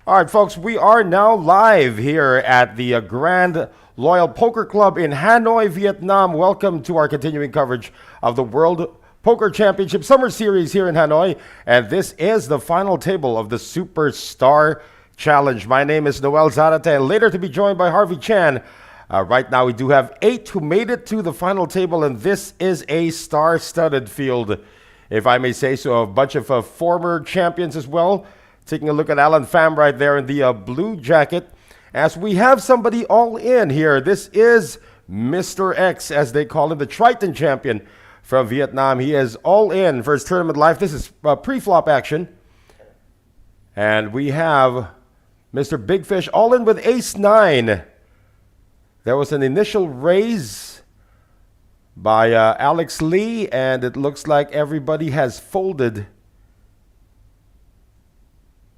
All right, folks, we are now live here at the Grand Loyal Poker Club in Hanoi, Vietnam. Welcome to our continuing coverage of the World Poker Championship Summer Series here in Hanoi. And this is the final table of the Superstar Challenge. My name is Noel Zarate, and later to be joined by Harvey Chan. Right now, we do have 8 who made it to the final table, and this is a star-studded field, if I may say so. A bunch of former champions as well. Taking a look at Alan Pham right there in the blue jacket. As we have somebody all in here, this is Mr. X, as they call him, the Triton champion from Vietnam. He is all in for his tournament life. This is pre-flop action. And we have Mr. Big Fish all in with ace-9. There was an initial raise by Alex Lee, and it looks like everybody has folded.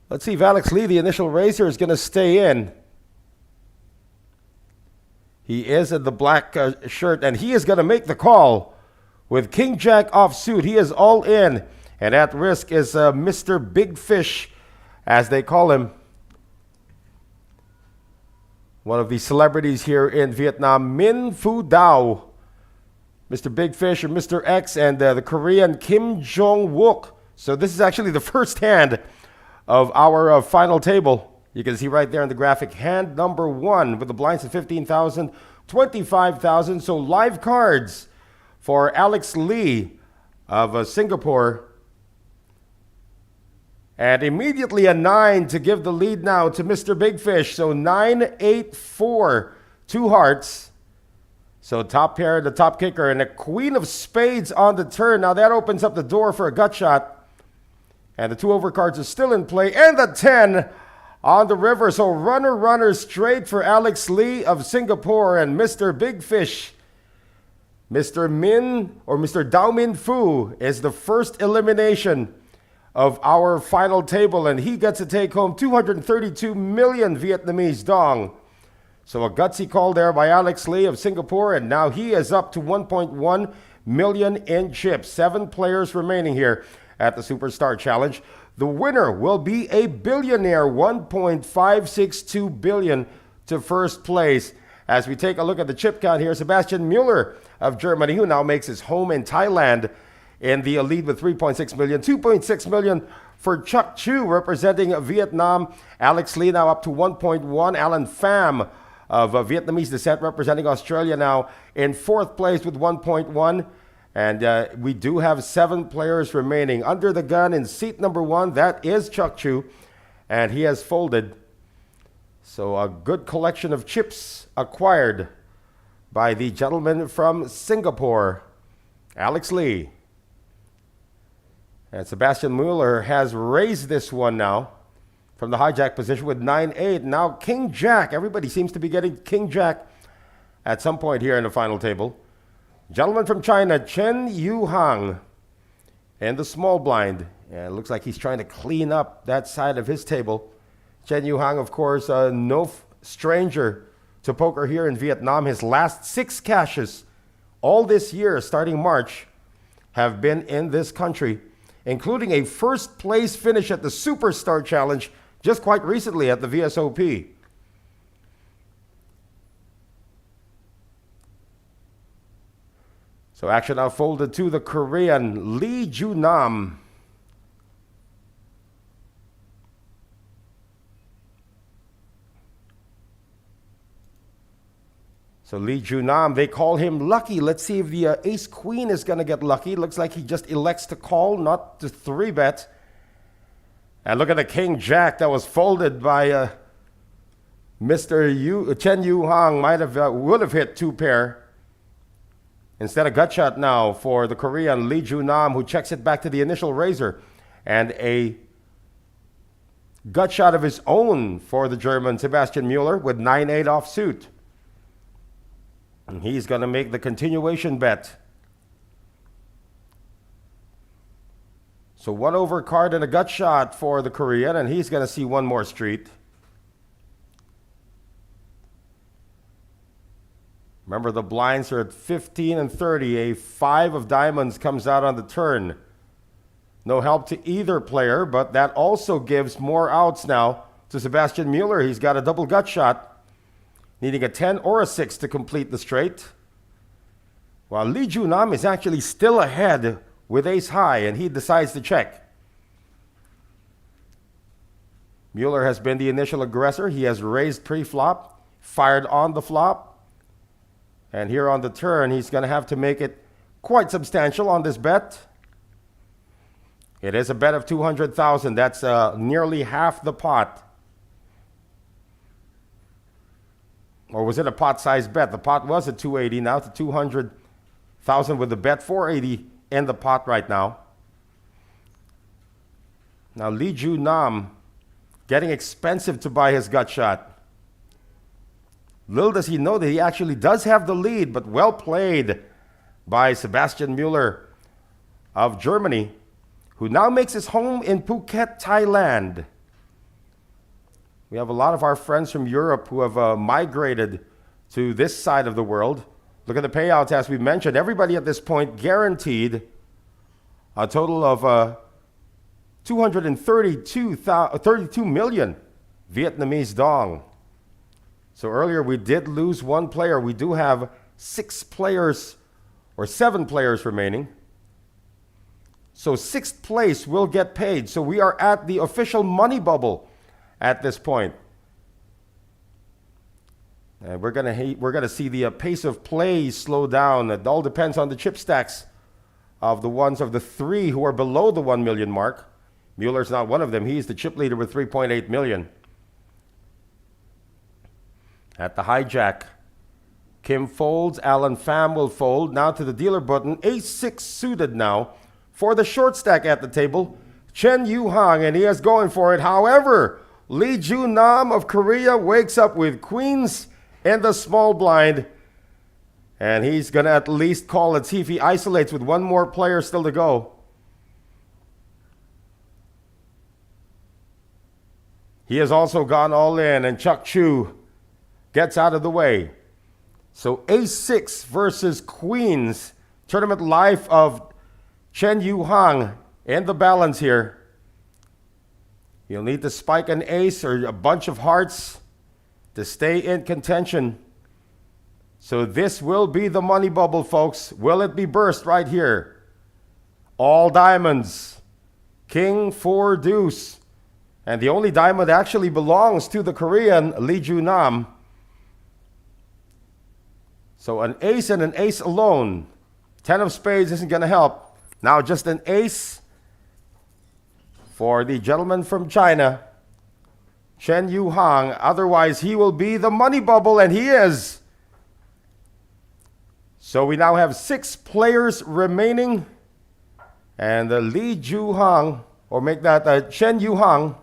Let's see if Alex Lee, the initial raise here, is going to stay in. He is in the black shirt, and he is going to make the call with King Jack offsuit. He is all in, and at risk is Mr. Big Fish, as they call him. One of the celebrities here in Vietnam, Min Phu Dao. Mr. Big Fish or Mr. X, and the Korean Kim Jong-wook. So this is actually the first hand of our final table. You can see right there in the graphic, hand number 1 with the blinds at 15,000, 25,000. So live cards for Alex Lee of Singapore. And immediately a 9 to give the lead now to Mr. Big Fish. So 9, 8, 4, 2 hearts. So top pair, the top kicker, and a queen of spades on the turn. Now that opens up the door for a gut shot. And the 2 overcards are still in play. And the 10 on the river. So runner straight for Alex Lee of Singapore and Mr. Big Fish. Mr. Min or Mr. Dao Min Phu is the first elimination of our final table. And he gets to take home 232 million Vietnamese dong. So a gutsy call there by Alex Lee of Singapore. And now he is up to 1.1 million in chips. 7 players remaining here at the Superstar Challenge. The winner will be a billionaire, 1.562 billion to first place. As we take a look at the chip count here, Sebastian Mueller of Germany, who now makes his home in Thailand, in the lead with 3.6 million. 2.6 million for Chuck Chu representing Vietnam. Alex Lee now up to 1.1. Alan Pham of Vietnamese descent representing Australia now in 4th place with 1.1. And we do have 7 players remaining. Under the gun in seat number 1, that is Chuck Chu, and he has folded. So a good collection of chips acquired by the gentleman from Singapore, Alex Lee. And Sebastian Mueller has raised this one now from the hijack position with 9-8. Now King Jack. Everybody seems to be getting King Jack at some point here in the final table. Gentleman from China, Chen Yuhang, and the small blind. And it looks like he's trying to clean up that side of his table. Chen Yuhang, of course, no stranger to poker here in Vietnam. His last 6 cashes all this year, starting March, have been in this country, including a first place finish at the Superstar Challenge just quite recently at the VSOP. So action now folded to the Korean Lee Junam. So Lee Junam, they call him lucky. Let's see if the ace-queen is going to get lucky. Looks like he just elects to call, not to 3-bet. And look at the King Jack that was folded by Mr. Chen Yuhang. Would have hit 2 pair. Instead, a gut shot now for the Korean Lee Junam, who checks it back to the initial raiser. And a gut shot of his own for the German Sebastian Mueller with 9-8 offsuit. And he's going to make the continuation bet. So 1 overcard and a gut shot for the Korean, and he's going to see 1 more street. Remember, the blinds are at 15 and 30. A 5 of diamonds comes out on the turn. No help to either player, but that also gives more outs now to Sebastian Mueller. He's got a double gut shot, needing a 10 or a 6 to complete the straight. While Lee Junam is actually still ahead with ace high, and he decides to check. Mueller has been the initial aggressor. He has raised pre-flop, fired on the flop, and here on the turn, he's going to have to make it quite substantial on this bet. It is a bet of 200,000. That's nearly half the pot. Or was it a pot-sized bet? The pot was at 280, now to 200,000 with the bet 480 in the pot right now. Now Lee Junam getting expensive to buy his gut shot. Little does he know that he actually does have the lead, but well played by Sebastian Mueller of Germany, who now makes his home in Phuket, Thailand. We have a lot of our friends from Europe who have migrated to this side of the world. Look at the payouts, as we mentioned. Everybody at this point guaranteed a total of 32 million Vietnamese dong. So earlier we did lose one player. We do have 6 players or 7 players remaining. So 6th place will get paid. So we are at the official money bubble at this point. And we're gonna see the pace of play slow down. It all depends on the chip stacks of the 3 who are below the 1 million mark. Mueller's not one of them. He's the chip leader with 3.8 million. At the hijack, Kim folds, Alan Pham will fold. Now to the dealer button, ace-6 suited now for the short stack at the table. Chen Yu Hang, and he is going for it. However, Lee Junam of Korea wakes up with queens in the small blind, and he's going to at least call it, see if he isolates with one more player still to go. He has also gone all in, and Chuck Chu gets out of the way. So ace-6 versus queens. Tournament life of Chen Yu Hang in the balance here. You'll need to spike an ace or a bunch of hearts to stay in contention. So this will be the money bubble, folks. Will it be burst right here? All diamonds. King 4 deuce. And the only diamond actually belongs to the Korean, Lee Junam. So an ace and an ace alone. 10 of spades isn't going to help. Now just an ace for the gentleman from China, Chen Yu Hang. Otherwise, he will be the money bubble, and he is. So we now have 6 players remaining. And Lee Ju Hang, or make that Chen Yu Hang,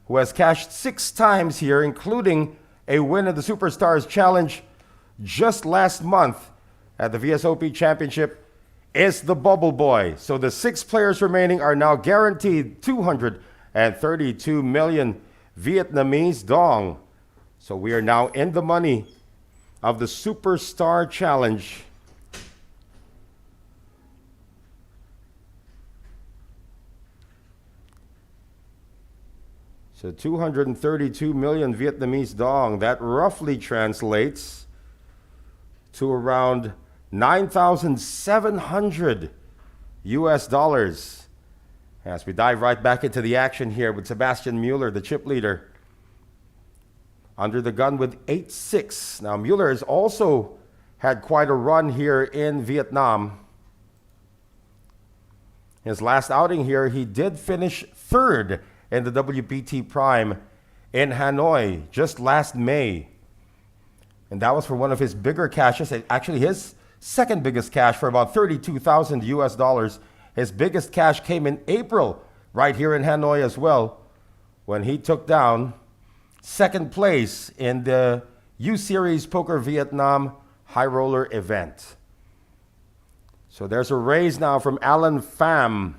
who has cashed 6 times here, including a win in the Superstars Challenge just last month at the VSOP Championship, is the bubble boy. So the 6 players remaining are now guaranteed 232 million Vietnamese dong. So we are now in the money of the Superstar Challenge. So 232 million Vietnamese dong. That roughly translates to around 9,700 US dollars. As we dive right back into the action here with Sebastian Mueller, the chip leader, under the gun with 8-6. Now Mueller has also had quite a run here in Vietnam. His last outing here, he did finish 3rd in the WPT Prime in Hanoi just last May. And that was for one of his bigger cashes, actually his second biggest cash for about 32,000 US dollars. His biggest cash came in April, right here in Hanoi as well, when he took down 2nd place in the U-Series Poker Vietnam High Roller event. So there's a raise now from Alan Pham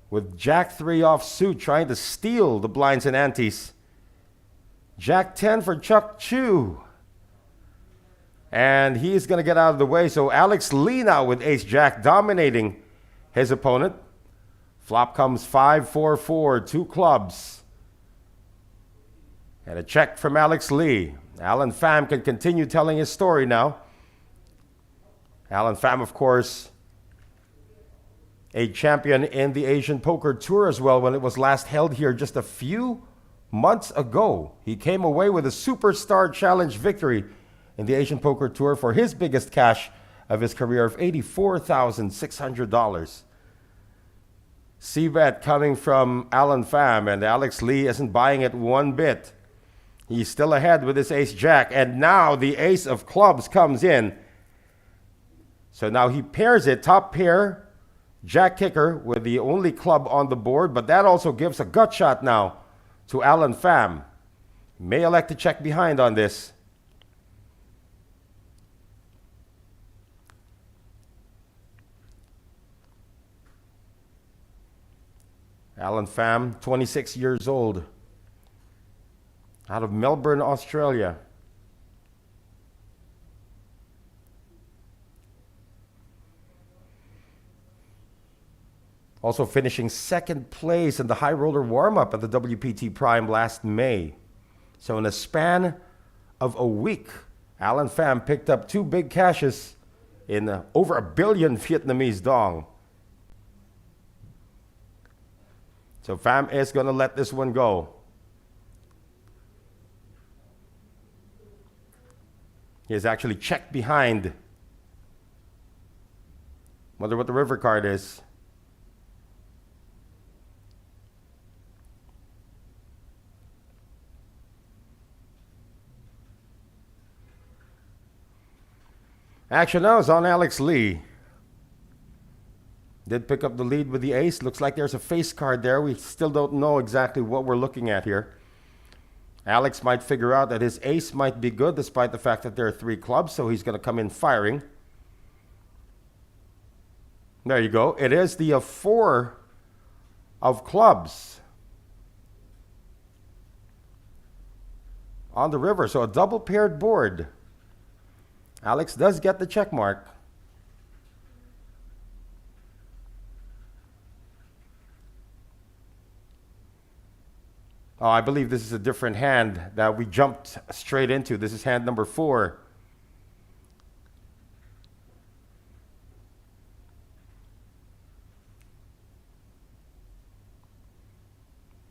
with Jack 3 offsuit trying to steal the blinds and antes. Jack 10 for Chuck Chu. And he's going to get out of the way. So Alex Lee now with ace-jack dominating his opponent. Flop comes 5-4-4, 2 clubs. And a check from Alex Lee. Alan Pham can continue telling his story now. Alan Pham, of course, a champion in the Asian Poker Tour as well when it was last held here just a few months ago. He came away with a Superstar Challenge victory in the Asian Poker Tour for his biggest cash of his career of $84,600. C-bet coming from Alan Pham, and Alex Lee isn't buying it one bit. He's still ahead with his ace-jack, and now the ace of clubs comes in. So now he pairs it, top pair, jack kicker with the only club on the board, but that also gives a gut shot now to Alan Pham. May elect to check behind on this. Alan Pham, 26 years old, out of Melbourne, Australia. Also finishing second place in the high roller warm-up at the WPT Prime last May. So in a span of a week, Alan Pham picked up two big cashes in over 1 billion Vietnamese dong. So Pham is going to let this one go. He has actually checked behind. Wonder what the river card is. Action now is on Alex Lee. Did pick up the lead with the ace. Looks like there's a face card there. We still don't know exactly what we're looking at here. Alex might figure out that his ace might be good despite the fact that there are 3 clubs, so he's going to come in firing. There you go. It is the 4 of clubs on the river, so a double paired board. Alex does get the check mark. Oh, I believe this is a different hand that we jumped straight into. This is hand number 4.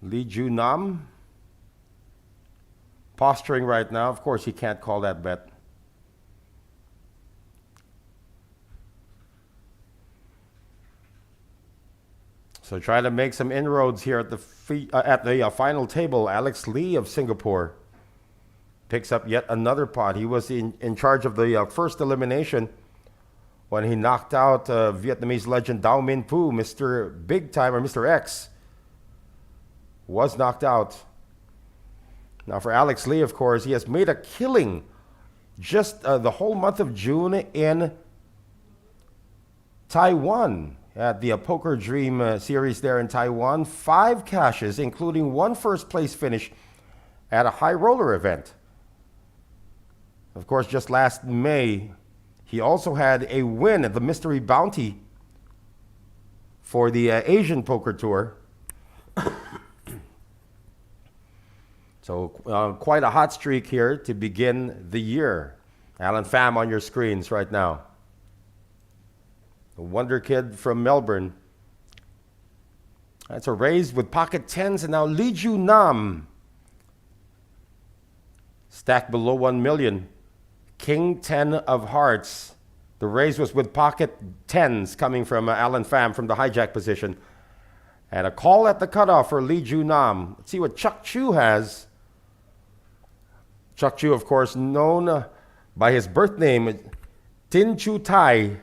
Lee Ju Nam posturing right now. Of course, he can't call that bet. So trying to make some inroads here at the final table. Alex Lee of Singapore picks up yet another pot. He was in charge of the first elimination when he knocked out Vietnamese legend Dao Min Phu. Mr. Big Time, or Mr. X, was knocked out. Now for Alex Lee, of course, he has made a killing just the whole month of June in Taiwan. At the Poker Dream series there in Taiwan, 5 cashes, including 1 first place finish at a high roller event. Of course, just last May, he also had a win at the Mystery Bounty for the Asian Poker Tour. So quite a hot streak here to begin the year. Alan Pham on your screens right now. The wonder kid from Melbourne. That's a raise with pocket 10s, and now Lee Ju Nam stacked below 1 million. King 10 of hearts. The raise was with pocket 10s coming from Alan Pham from the hijack position. And a call at the cutoff for Lee Ju Nam. Let's see what Chuck Chu has. Chuck Chu, of course, known by his birth name, Tin Chu Tai.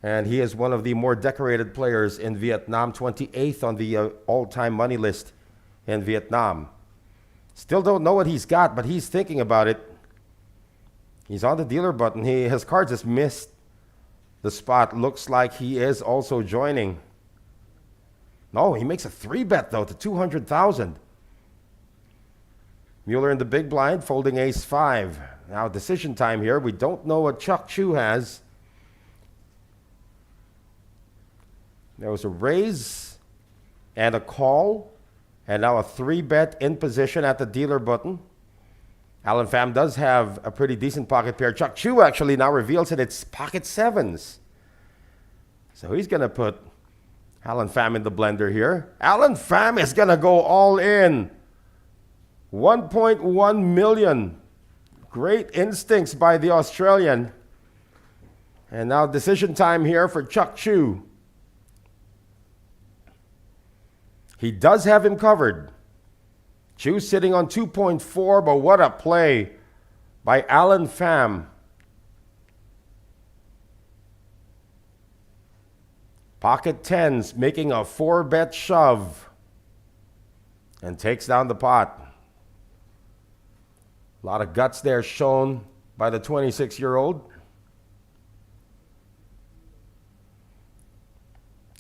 And he is one of the more decorated players in Vietnam, 28th on the all-time money list in Vietnam. Still don't know what he's got, but he's thinking about it. He's on the dealer button. His cards has missed the spot. Looks like he is also joining. No, he makes a 3-bet, though, to 200,000. Mueller in the big blind, folding ace-5. Now, decision time here. We don't know what Chuck Chu has. There was a raise and a call And now a 3-bet in position at the dealer button. Alan Pham does have a pretty decent pocket pair. Chuck Chu actually now reveals that it's pocket 7s. So he's going to put Alan Pham in the blender here. Alan Pham is going to go all in. 1.1 million. Great instincts by the Australian. And now decision time here for Chuck Chu. He does have him covered. Chu sitting on 2.4, but what a play by Alan Pham. Pocket 10s making a 4-bet shove and takes down the pot. A lot of guts there shown by the 26-year-old.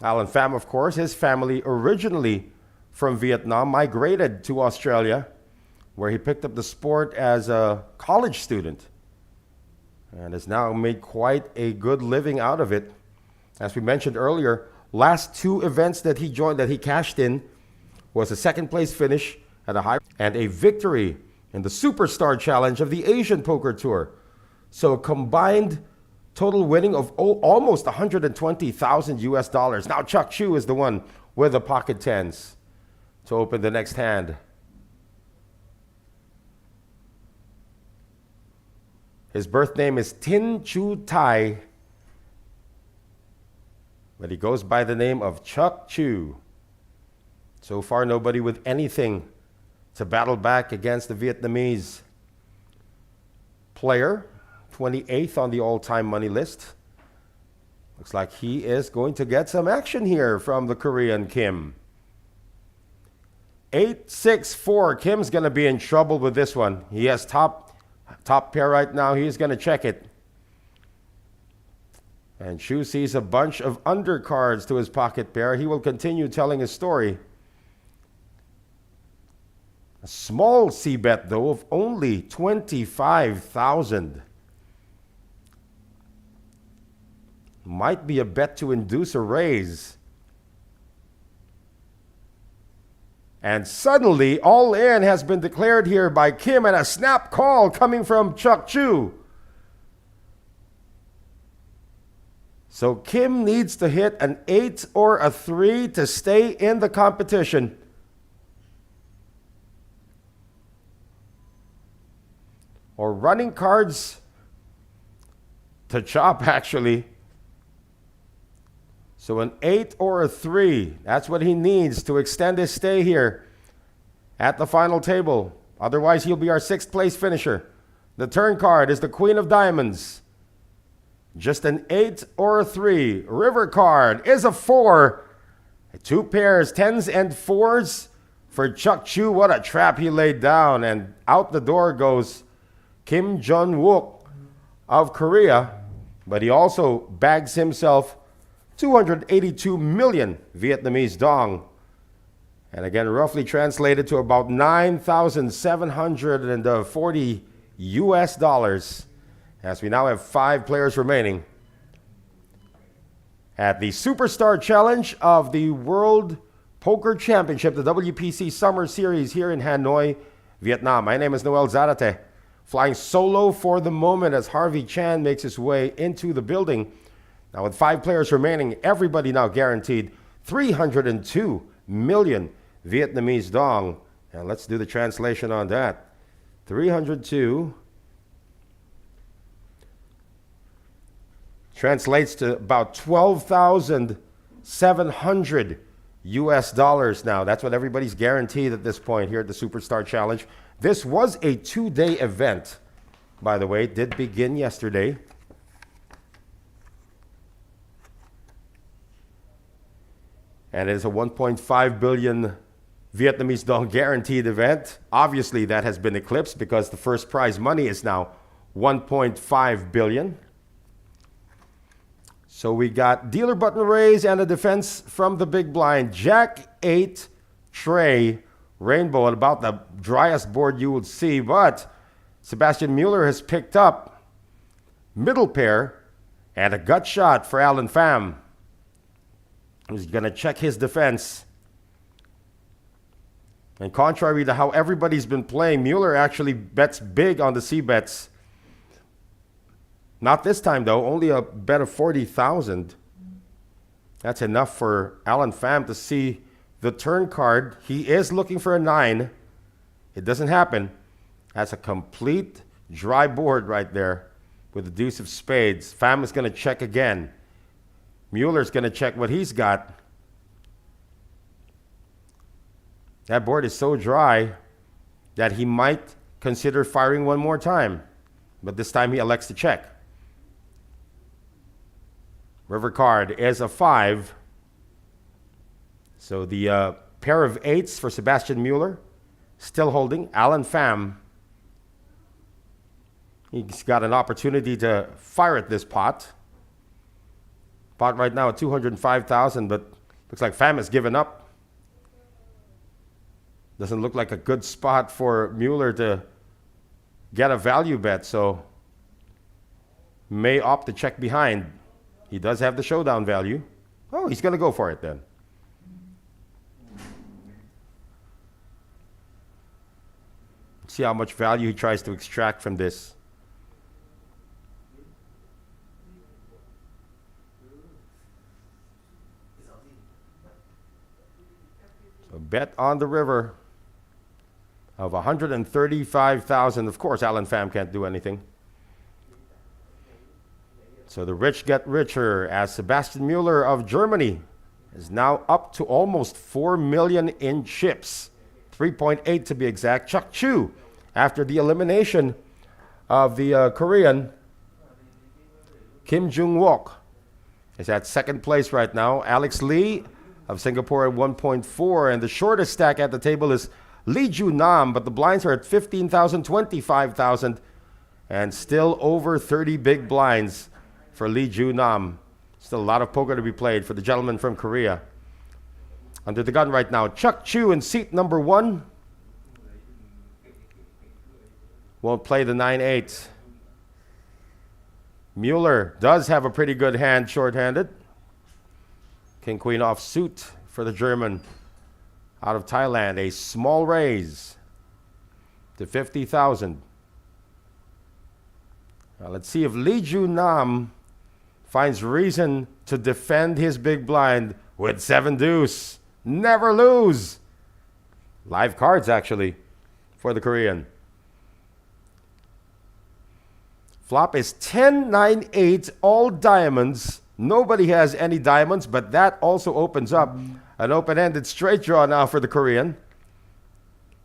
Alan Pham, of course, his family originally from Vietnam migrated to Australia, where he picked up the sport as a college student and has now made quite a good living out of it. As we mentioned earlier, last 2 events that he joined, that he cashed in, was a 2nd place finish at a high and a victory in the Superstar Challenge of the Asian Poker Tour. So a combined total winning of almost 120,000 US dollars. Now Chuck Chu is the one with the pocket 10s to open the next hand. His birth name is Tin Chu Tai, but he goes by the name of Chuck Chu. So far, nobody with anything to battle back against the Vietnamese player. 28th on the all-time money list. Looks like he is going to get some action here from the Korean Kim. 8-6-4. Kim's going to be in trouble with this one. He has top pair right now. He's going to check it. And Chu sees a bunch of undercards to his pocket pair. He will continue telling his story. A small C-bet, though, of only 25,000. Might be a bet to induce a raise. And suddenly, all in has been declared here by Kim, and a snap call coming from Chuck Chu. So Kim needs to hit an 8 or a 3 to stay in the competition. Or running cards to chop, actually. So an 8 or a 3, that's what he needs to extend his stay here at the final table. Otherwise, he'll be our 6th place finisher. The turn card is the Queen of Diamonds. Just an 8 or a 3. River card is a 4. 2 pairs, 10s and 4s for Chuck Chu. What a trap he laid down. And out the door goes Kim Jong-wook of Korea. But he also bags himself 282 million Vietnamese dong. And again, roughly translated to about 9,740 US dollars. As we now have 5 players remaining at the Superstar Challenge of the World Poker Championship, the WPC Summer Series here in Hanoi, Vietnam. My name is Noel Zarate, flying solo for the moment as Harvey Chan makes his way into the building. Now with 5 players remaining, everybody now guaranteed 302 million Vietnamese dong. And let's do the translation on that. 302 translates to about 12,700 US dollars now. That's what everybody's guaranteed at this point here at the Superstar Challenge. This was a 2-day event, by the way. It did begin yesterday. And it is a 1.5 billion Vietnamese dong guaranteed event. Obviously, that has been eclipsed because the first prize money is now 1.5 billion. So we got dealer button raise and a defense from the big blind. Jack 8 tray rainbow at about the driest board you would see, but Sebastian Mueller has picked up middle pair and a gut shot for Alan Pham, who's going to check his defense. And contrary to how everybody's been playing, Mueller actually bets big on the C-bets. Not this time, though. Only a bet of 40,000. That's enough for Alan Pham to see the turn card. He is looking for a 9. It doesn't happen. That's a complete dry board right there with the deuce of spades. Pham is going to check again. Mueller's going to check what he's got. That board is so dry that he might consider firing one more time. But this time he elects to check. River card is a 5. So the pair of 8s for Sebastian Mueller still holding. Alan Pham, he's got an opportunity to fire at this pot. Pot right now at 205,000, but looks like Pham has given up. Doesn't look like a good spot for Mueller to get a value bet, so may opt to check behind. He does have the showdown value. Oh, he's going to go for it then. See how much value he tries to extract from this. So bet on the river of 135,000. Of course, Alan Pham can't do anything. So the rich get richer as Sebastian Mueller of Germany is now up to almost 4 million in chips. 3.8 to be exact. Chuck Chu, after the elimination of the Korean, Kim Jung-wook, is at second place right now. Alex Lee of Singapore at 1.4. And the shortest stack at the table is Lee Ju-nam, but the blinds are at 15,000, 25,000, and still over 30 big blinds for Lee Ju-nam. Still a lot of poker to be played for the gentleman from Korea. Under the gun right now, Chuck Chu in seat number 1. Won't play the 9-8. Mueller does have a pretty good hand short-handed. King Queen off suit for the German out of Thailand. A small raise to 50,000. Let's see if Lee Ju-nam finds reason to defend his big blind with 7 deuce. Never lose. Live cards, actually, for the Korean. Flop is 10-9-8, all diamonds. Nobody has any diamonds, but that also opens up an open-ended straight draw now for the Korean.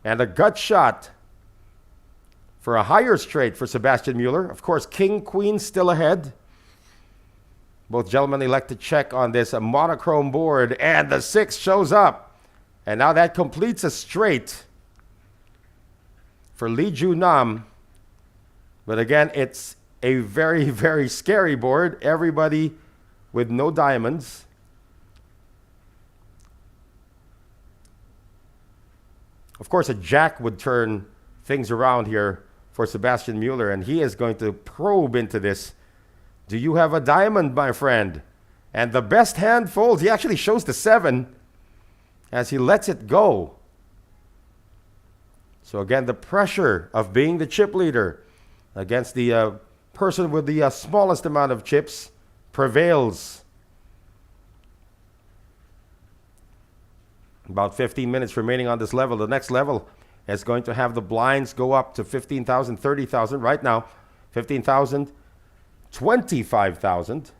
And a gut shot for a higher straight for Sebastian Mueller. Of course, King, Queen still ahead. Both gentlemen elect to check on this a monochrome board, and the 6 shows up. And now that completes a straight for Lee Ju-nam. But again, it's a very, very scary board. Everybody with no diamonds. Of course, a jack would turn things around here for Sebastian Mueller, and he is going to probe into this. Do you have a diamond, my friend? And the best hand folds. He actually shows the 7 as he lets it go. So again, the pressure of being the chip leader against the person with the smallest amount of chips prevails. About 15 minutes remaining on this level. The next level is going to have the blinds go up to 15,000, 30,000. Right now, 15,000, 25,000.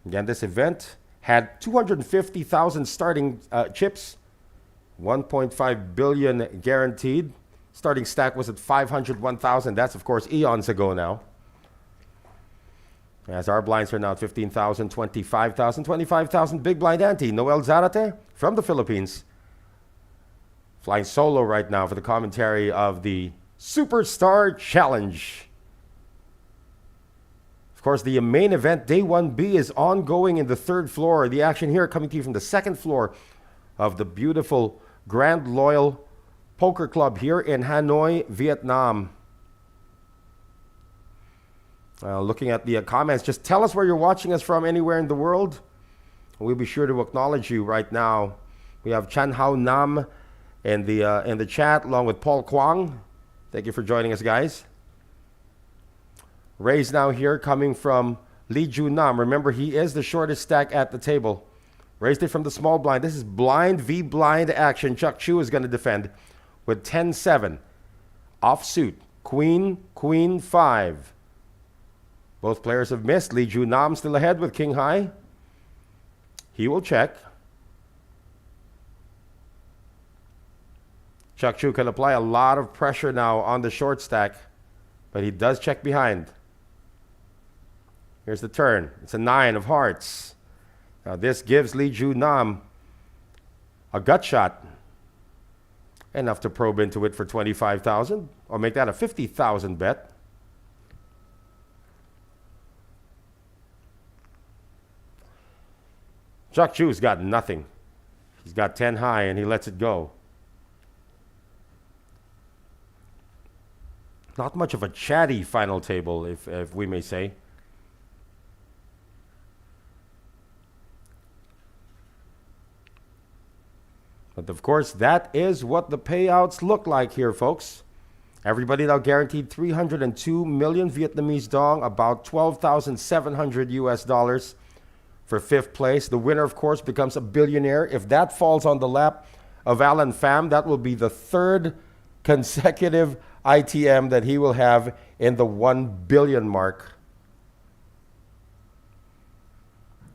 Again, this event had 250,000 starting chips, 1.5 billion guaranteed. Starting stack was at 501,000. That's, of course, eons ago now. As our blinds are now 15,000, 25,000, 25,000. Big blind ante. Noel Zarate from the Philippines. Flying solo right now for the commentary of the Superstar Challenge. Of course, the main event, Day 1B, is ongoing in the 3rd floor. The action here coming to you from the 2nd floor of the beautiful Grand Loyal Poker Club here in Hanoi, Vietnam. Looking at the comments, just tell us where you're watching us from anywhere in the world. We'll be sure to acknowledge you right now. We have Chan Hao Nam in the chat, along with Paul Kwang. Thank you for joining us, guys. Raise now here coming from Lee Ju Nam. Remember, he is the shortest stack at the table. Raised it from the small blind. This is blind v blind action. Chuck Chu is going to defend with 10-7. Offsuit. Queen, Queen 5. Both players have missed. Lee Ju Nam still ahead with King High. He will check. Chuck Chu can apply a lot of pressure now on the short stack, but he does check behind. Here's the turn. It's a 9 of hearts. Now this gives Lee Ju Nam a gut shot. Enough to probe into it for 25,000, or make that a 50,000 bet. Chuck Chu's got nothing. He's got 10 high and he lets it go. Not much of a chatty final table, if we may say. But of course, that is what the payouts look like here, folks. Everybody now guaranteed 302 million Vietnamese dong, about 12,700 US dollars for fifth place. The winner, of course, becomes a billionaire. If that falls on the lap of Alan Pham, that will be the third consecutive ITM that he will have in the 1 billion mark.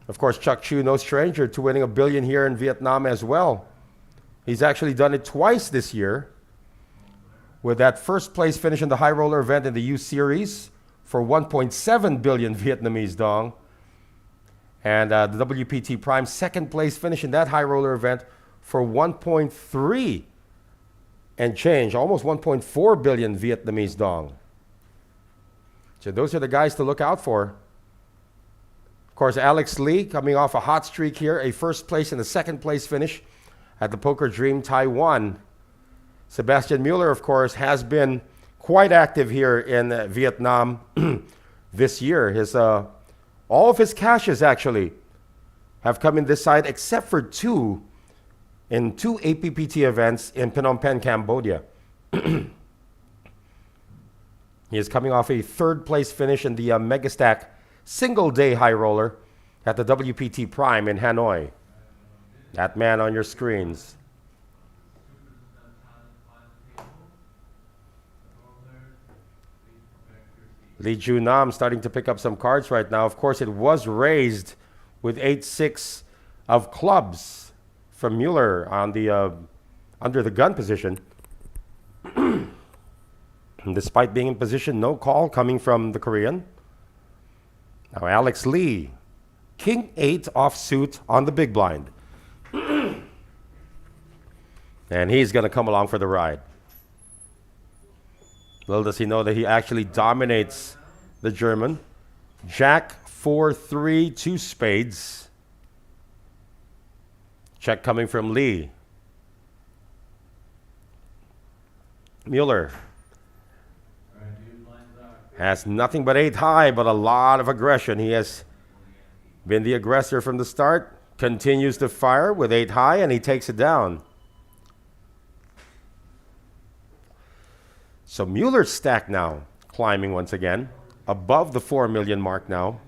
Of course, Chuck Chu, no stranger to winning a billion here in Vietnam as well. He's actually done it twice this year, with that first place finish in the high roller event in the U Series for 1.7 billion Vietnamese dong. And the WPT Prime second place finish in that high roller event for 1.3 and change, almost 1.4 billion Vietnamese dong. So those are the guys to look out for. Of course, Alex Lee coming off a hot streak here, a first place and a second place finish at the Poker Dream Taiwan. Sebastian Mueller, of course, has been quite active here in Vietnam this year. All of his cashes actually have come in this side, except for two APPT events in Phnom Penh, Cambodia. He is coming off a third place finish in the Megastack single day high roller at the WPT Prime in Hanoi. That man on your screens. Lee Ju Nam starting to pick up some cards right now. Of course, it was raised with 8-6 of clubs from Mueller on the under the gun position. Despite being in position, no call coming from the Korean. Now Alex Lee, King 8 offsuit on the big blind. And he's going to come along for the ride. Little does he know that he actually dominates the German. Jack 4-3, 2 spades. Check coming from Lee. Mueller has nothing but 8 high, but a lot of aggression. He has been the aggressor from the start. Continues to fire with 8 high, and he takes it down. So Mueller's stack now climbing once again, above the 4 million mark now.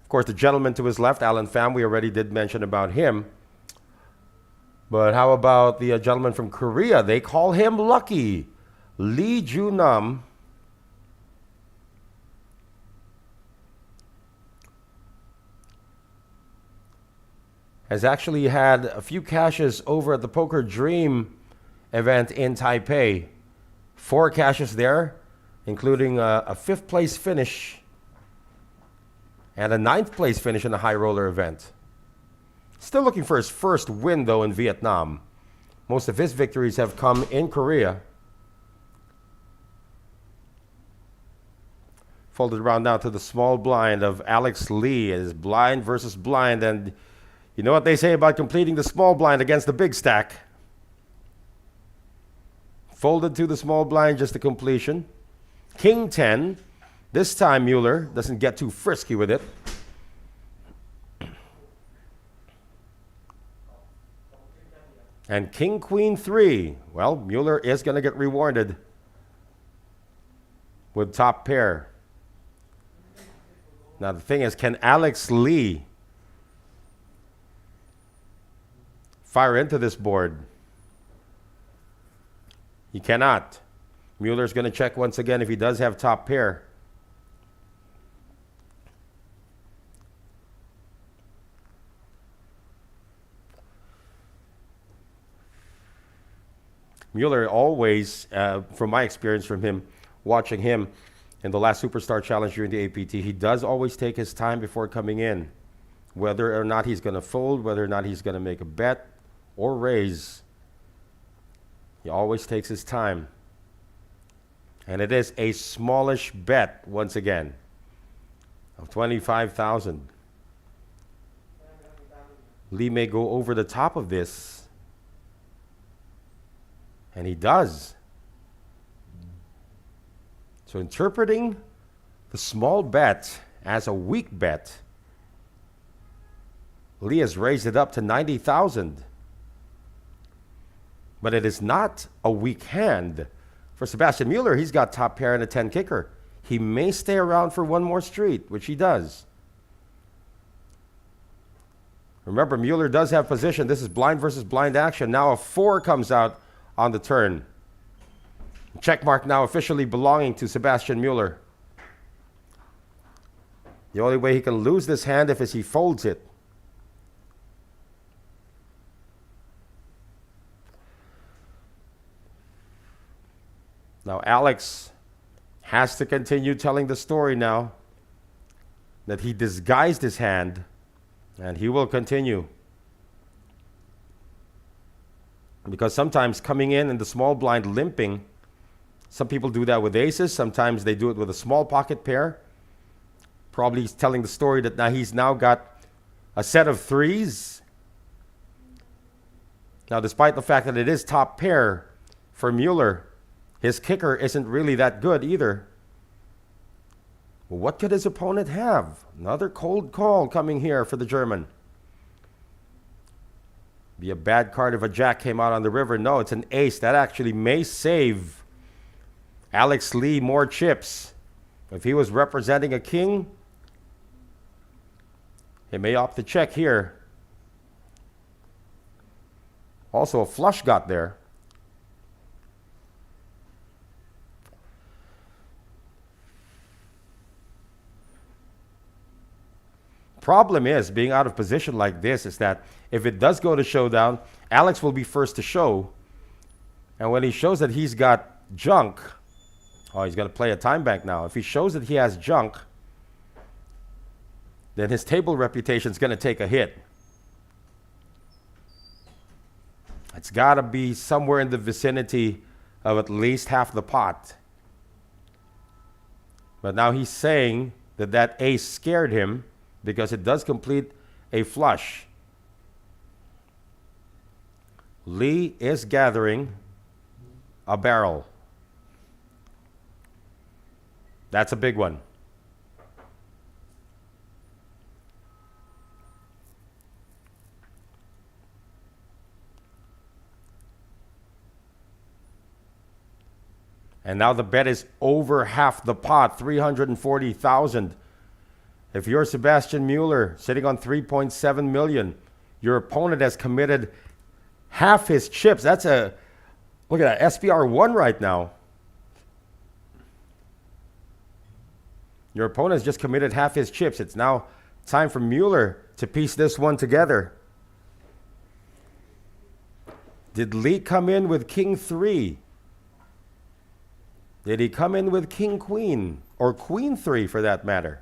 Of course, the gentleman to his left, Alan Pham, we already did mention about him. But how about the gentleman from Korea? They call him Lucky. Lee Ju Nam. Has actually had a few cashes over at the Poker Dream event in Taipei. 4 cashes there, including a 5th place finish and a 9th place finish in the high roller event. Still looking for his first win, though, in Vietnam. Most of his victories have come in Korea. Folded around now to the small blind of Alex Lee. It is blind versus blind, and you know what they say about completing the small blind against the big stack. Folded to the small blind, just the completion. King 10. This time Mueller doesn't get too frisky with it. And King Queen 3. Well, Mueller is going to get rewarded with top pair. Now the thing is, can Alex Lee fire into this board? He cannot. Mueller's going to check once again if he does have top pair. Mueller always, from my experience from him, watching him in the last Superstar Challenge during the APT, he does always take his time before coming in. Whether or not he's going to fold, whether or not he's going to make a bet or raise, he always takes his time. And it is a smallish bet, once again, of 25,000. Lee may go over the top of this. And he does. So interpreting the small bet as a weak bet, Lee has raised it up to 90,000. But it is not a weak hand. For Sebastian Mueller, he's got top pair and a 10 kicker. He may stay around for one more street, which he does. Remember, Mueller does have position. This is blind versus blind action. Now a 4 comes out on the turn. Check mark now officially belonging to Sebastian Mueller. The only way he can lose this hand is he folds it. Now Alex has to continue telling the story now that he disguised his hand, and he will continue. Because sometimes coming in the small blind limping, some people do that with aces. Sometimes they do it with a small pocket pair. Probably he's telling the story that now he's now got a set of 3s. Now, despite the fact that it is top pair for Mueller, his kicker isn't really that good either. Well, what could his opponent have? Another cold call coming here for the German. Be a bad card if a jack came out on the river. No, it's an ace. That actually may save Alex Lee more chips. If he was representing a king, he may opt to check here. Also, a flush got there. Problem is, being out of position like this is that if it does go to showdown, Alex will be first to show. And when he shows that he's got junk, oh, he's going to play a time bank now. If he shows that he has junk, then his table reputation is going to take a hit. It's got to be somewhere in the vicinity of at least half the pot. But now he's saying that that ace scared him because it does complete a flush. Lee is gathering a barrel. That's a big one. And now the bet is over half the pot, 340,000. If you're Sebastian Mueller, sitting on 3.7 million, your opponent has committed half his chips. That's a, look at that, SPR 1 right now. Your opponent has just committed half his chips. It's now time for Mueller to piece this one together. Did Lee come in with King 3? Did he come in with King Queen? Or Queen 3 for that matter?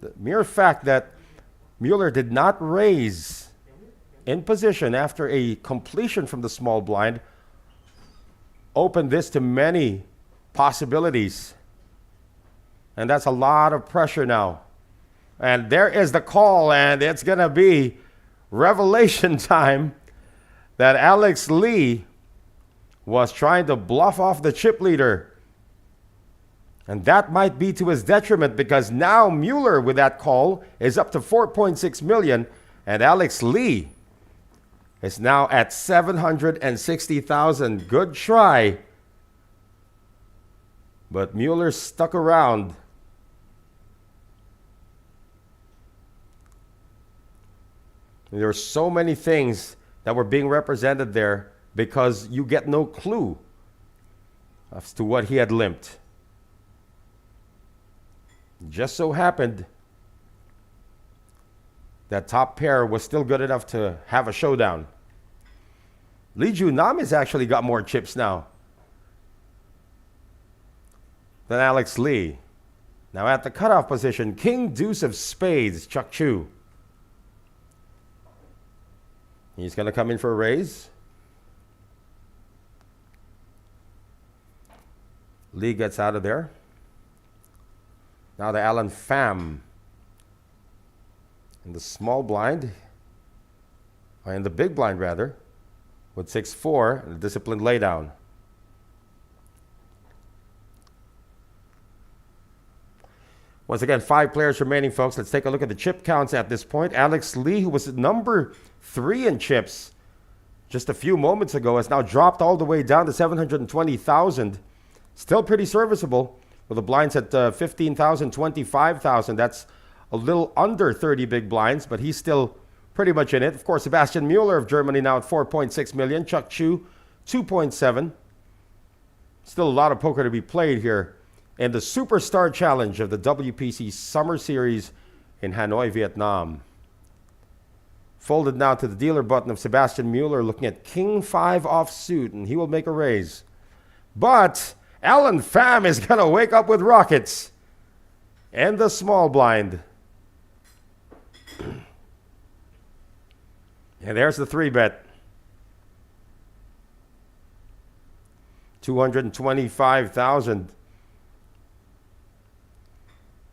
The mere fact that Mueller did not raise in position after a completion from the small blind opened this to many possibilities. And that's a lot of pressure now. And there is the call, and it's going to be revelation time that Alex Lee was trying to bluff off the chip leader. And that might be to his detriment because now Mueller, with that call, is up to 4.6 million, and Alex Lee It's now at 760,000. Good try. But Mueller stuck around. There are so many things that were being represented there because you get no clue as to what he had limped. Just so happened that top pair was still good enough to have a showdown. Lee Junam has actually got more chips now than Alex Lee. Now at the cutoff position, King Deuce of Spades, Chuck Chu. He's going to come in for a raise. Lee gets out of there. Now the Alan Pham in the small blind, or in the big blind rather, with 6-4 and a disciplined laydown. Once again, 5 players remaining, folks. Let's take a look at the chip counts at this point. Alex Lee, who was number 3 in chips just a few moments ago, has now dropped all the way down to 720,000. Still pretty serviceable with the blinds at 15,000, 25,000. That's a little under 30 big blinds, but he's still pretty much in it. Of course, Sebastian Mueller of Germany now at 4.6 million. Chuck Chu, 2.7. Still a lot of poker to be played here in the Superstar Challenge of the WPC Summer Series in Hanoi, Vietnam. Folded now to the dealer button of Sebastian Mueller, looking at King 5 offsuit, and he will make a raise. But Alan Pham is going to wake up with rockets. And the small blind. And there's the 3-bet. 225,000.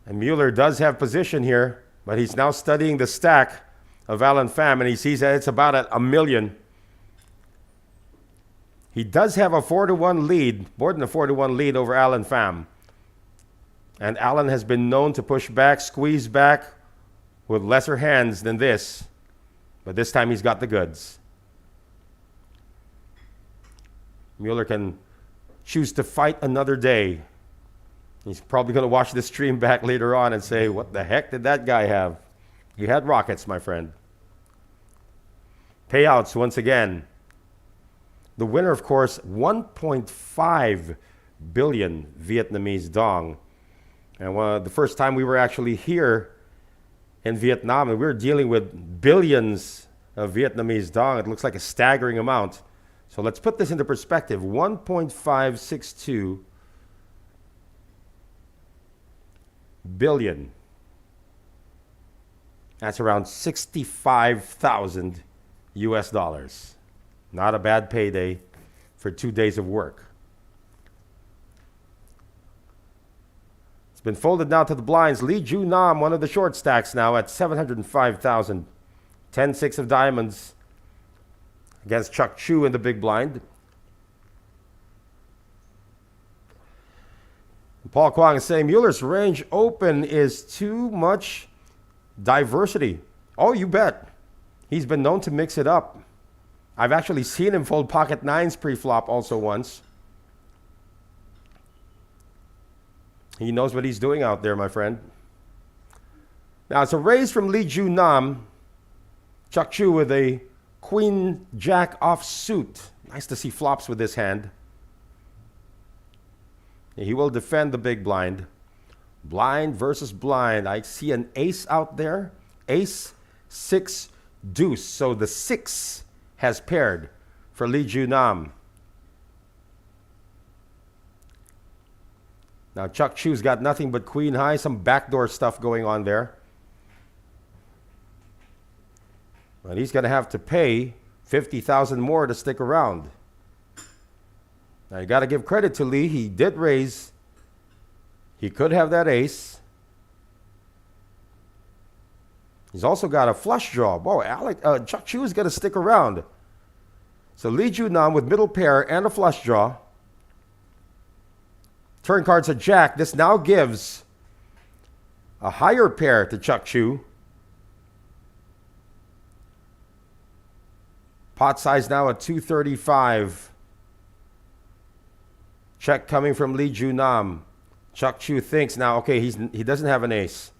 And Mueller does have position here, but he's now studying the stack of Alan Pham, and he sees that it's about at $1 million. He does have a 4-1 lead, more than a 4-1 lead over Alan Pham. And Alan has been known to push back, squeeze back with lesser hands than this. But this time he's got the goods. Mueller can choose to fight another day. He's probably going to watch this stream back later on and say, what the heck did that guy have? He had rockets, my friend. Payouts once again. The winner, of course, 1.5 billion Vietnamese dong. And the first time we were actually here in Vietnam, and we were dealing with billions of Vietnamese dong. It looks like a staggering amount. So let's put this into perspective. 1.562 billion. That's around 65,000 US dollars. Not a bad payday for 2 days of work. It's been folded now to the blinds. Lee Junam, one of the short stacks now at 705,000. 10-6 of diamonds against Chuck Chu in the big blind. Paul Kwong is saying Mueller's range open is too much diversity. Oh, you bet. He's been known to mix it up. I've actually seen him fold pocket nines pre-flop also once. He knows what he's doing out there, my friend. Now, it's a raise from Lee Junam. Chuck Chu with a Queen Jack offsuit. Nice to see flops with this hand. He will defend the big blind. Blind versus blind. I see an ace out there. Ace, 6, deuce. So the 6 has paired for Lee Junam. Now Chuck Chu's got nothing but queen high, some backdoor stuff going on there. And he's going to have to pay 50,000 more to stick around. Now you got to give credit to Lee. He did raise. He could have that ace. He's also got a flush draw. Whoa, Chuck Chu is going to stick around. So Lee Junam with middle pair and a flush draw. Turn cards a jack. This now gives a higher pair to Chuck Chu. Pot size now at 235. Check coming from Lee Junam. Chuck Chu thinks now, okay, he doesn't have an ace.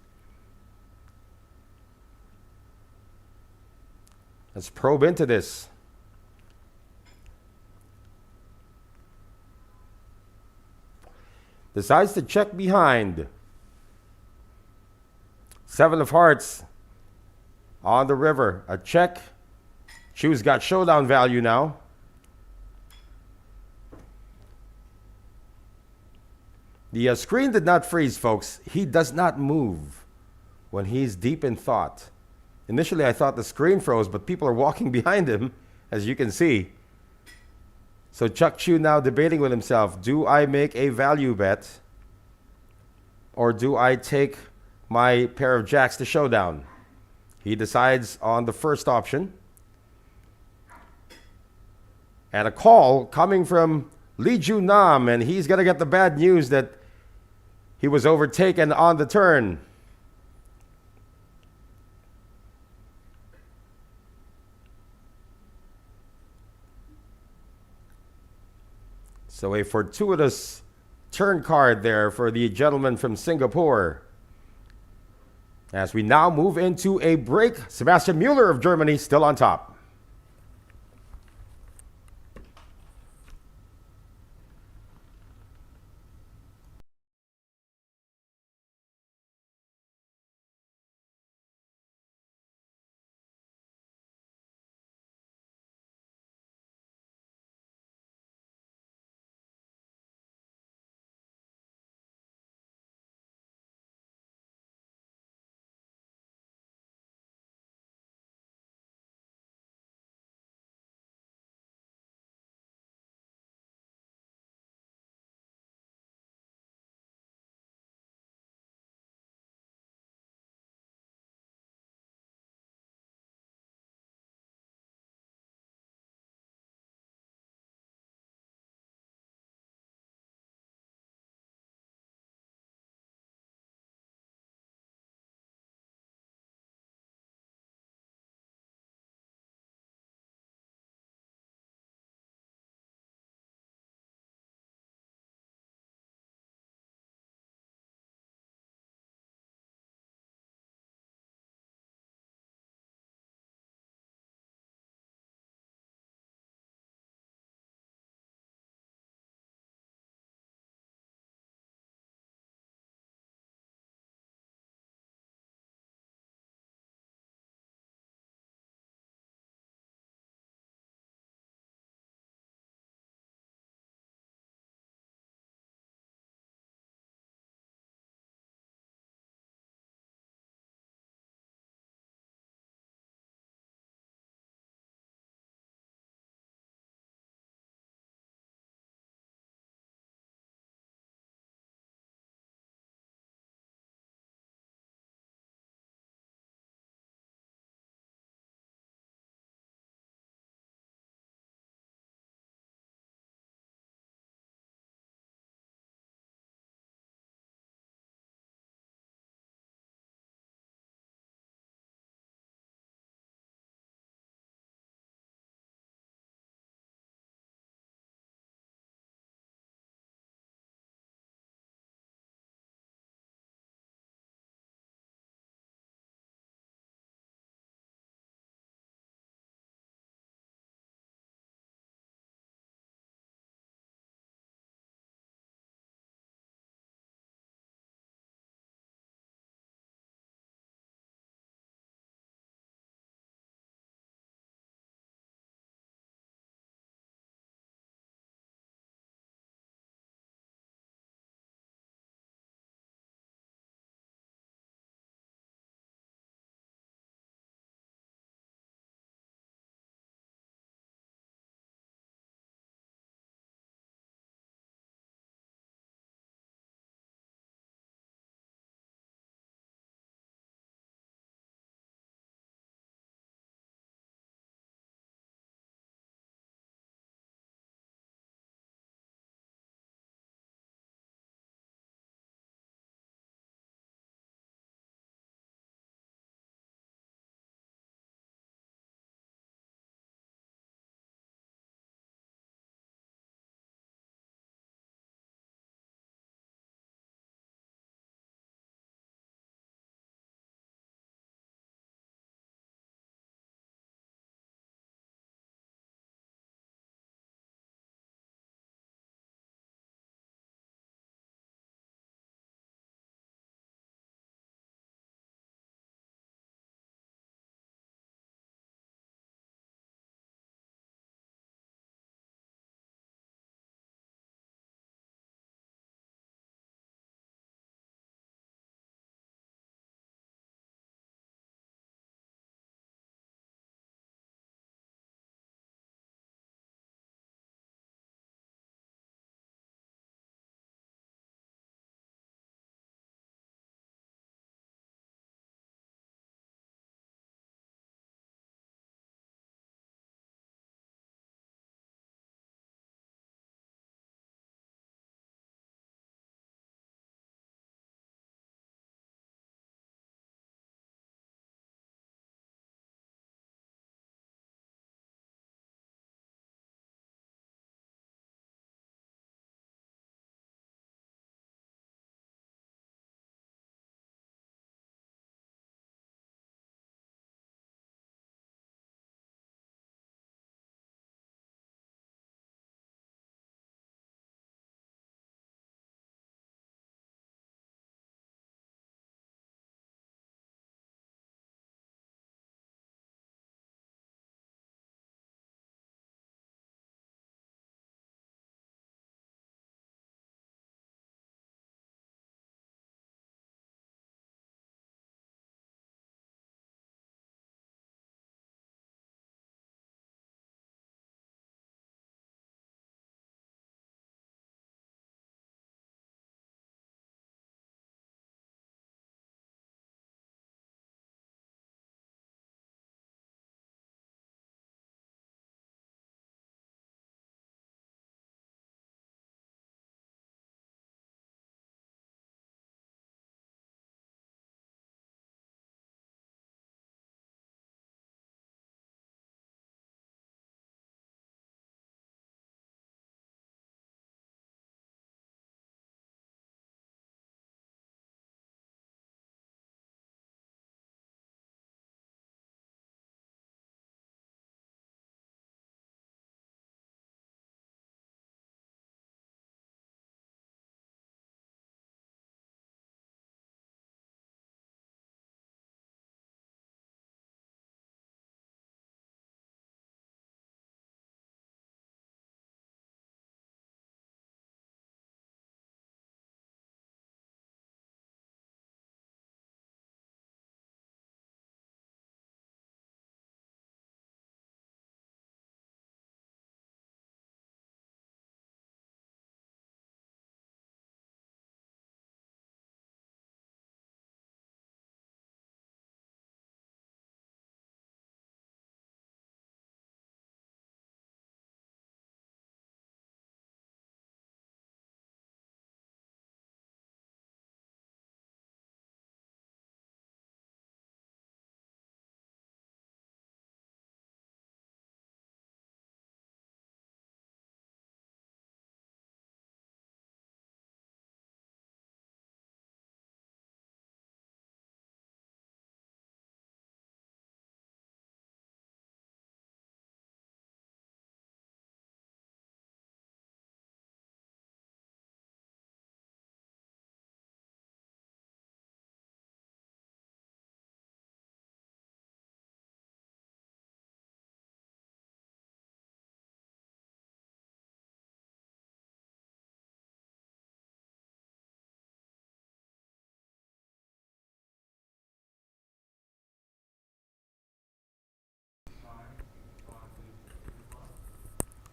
Let's probe into this. Decides to check behind. 7 of hearts on the river. A check. Chu's got showdown value now. The screen did not freeze, folks. He does not move when he's deep in thought. Initially, I thought the screen froze, but people are walking behind him, as you can see. So Chuck Chu now debating with himself, do I make a value bet or do I take my pair of jacks to showdown? He decides on the first option. And a call coming from Lee Junam, and he's going to get the bad news that he was overtaken on the turn. So a fortuitous turn card there for the gentleman from Singapore. As we now move into a break, Sebastian Mueller of Germany still on top.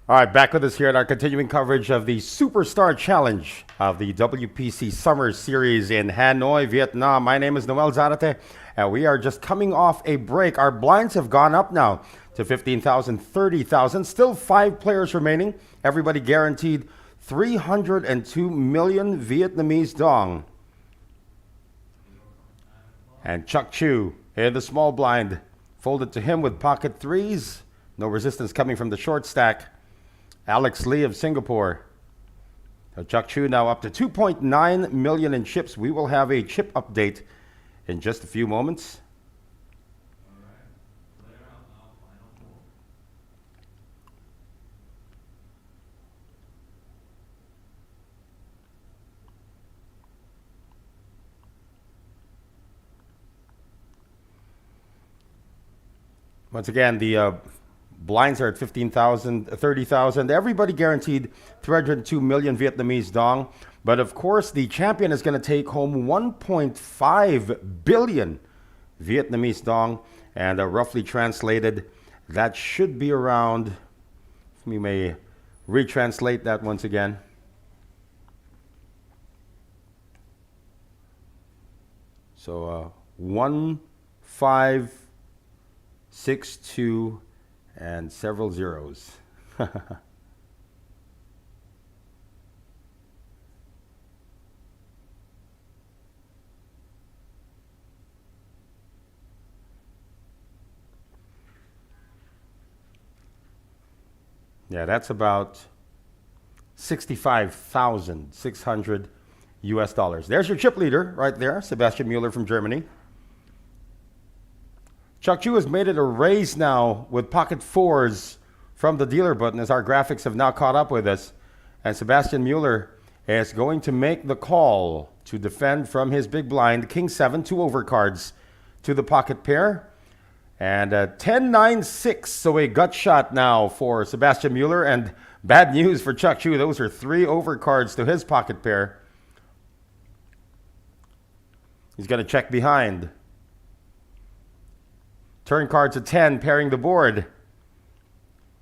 All right, back with us here at our continuing coverage of the Superstar Challenge of the WPC Summer Series in Hanoi, Vietnam. My name is Noel Zarate, and we are just coming off a break. Our blinds have gone up now to 15,000, 30,000. Still 5 players remaining. Everybody guaranteed 302 million Vietnamese dong. And Chuck Chu in the small blind, folded to him with pocket threes. No resistance coming from the short stack. Alex Lee of Singapore. So Chuck Chu now up to 2.9 million in chips. We will have a chip update in just a few moments. Once again, the blinds are at 15,000, 30,000. Everybody guaranteed 302 million Vietnamese dong. But of course, the champion is going to take home 1.5 billion Vietnamese dong. And roughly translated, that should be around, if we may retranslate that once again. So 1562 and several zeros. Yeah, that's about 65,600 US dollars. There's your chip leader right there, Sebastian Mueller from Germany. Chuck Chu has made it a race now with pocket fours from the dealer button as our graphics have now caught up with us. And Sebastian Mueller is going to make the call to defend from his big blind. King 7, 2 overcards to the pocket pair. And 10-9-6, so a gut shot now for Sebastian Mueller. And bad news for Chuck Chu. Those are 3 overcards to his pocket pair. He's going to check behind. Turn card to 10, pairing the board.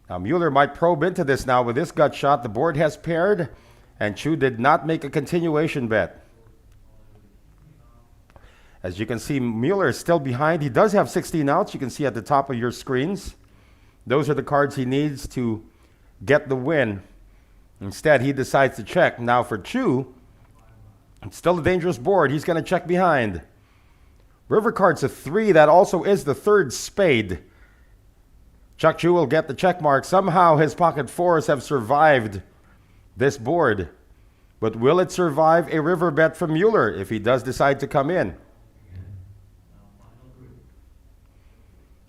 Now Mueller might probe into this now with this gut shot. The board has paired, and Chu did not make a continuation bet. As you can see, Mueller is still behind. He does have 16 outs. You can see at the top of your screens. Those are the cards he needs to get the win. Instead, he decides to check. Now for Chu, it's still a dangerous board. He's going to check behind. River card's a 3. That also is the 3rd spade. Chuck Chu will get the check mark. Somehow his pocket fours have survived this board. But will it survive a river bet from Mueller if he does decide to come in?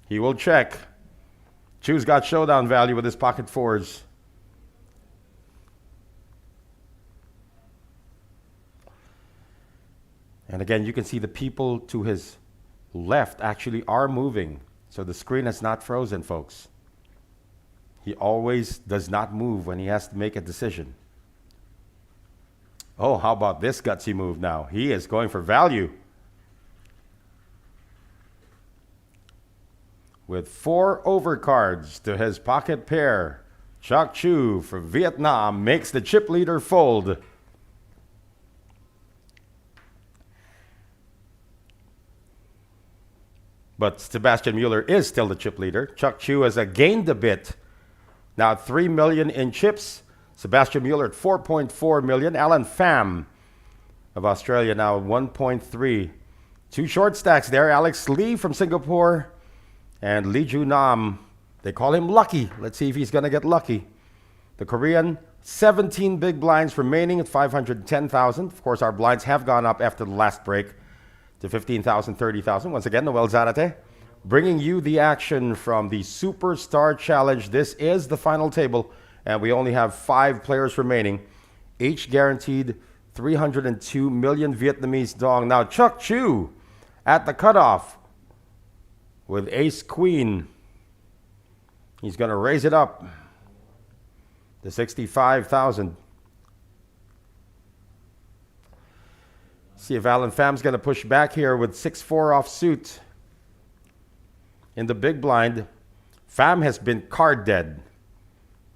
He will check. Chu's got showdown value with his pocket fours. And again, you can see the people to his left actually are moving. So the screen is not frozen, folks. He always does not move when he has to make a decision. Oh, how about this gutsy move now? He is going for value. With 4 overcards to his pocket pair, Chuck Chu from Vietnam makes the chip leader fold. But Sebastian Mueller is still the chip leader. Chuck Chu has gained a bit. Now at 3 million in chips. Sebastian Mueller at 4.4 million. Alan Pham of Australia now 1.3. 2 short stacks there. Alex Lee from Singapore and Lee Ju Nam. They call him Lucky. Let's see if he's going to get lucky. The Korean, 17 big blinds remaining at 510,000. Of course, our blinds have gone up after the last break to 15,000, 30,000. Once again, Noel Zarate bringing you the action from the Superstar Challenge. This is the final table, and we only have 5 players remaining, each guaranteed 302 million Vietnamese dong. Now, Chuck Chu at the cutoff with Ace Queen. He's going to raise it up to 65,000. See if Alan Pham's going to push back here with 6-4 offsuit. In the big blind, Pham has been card dead.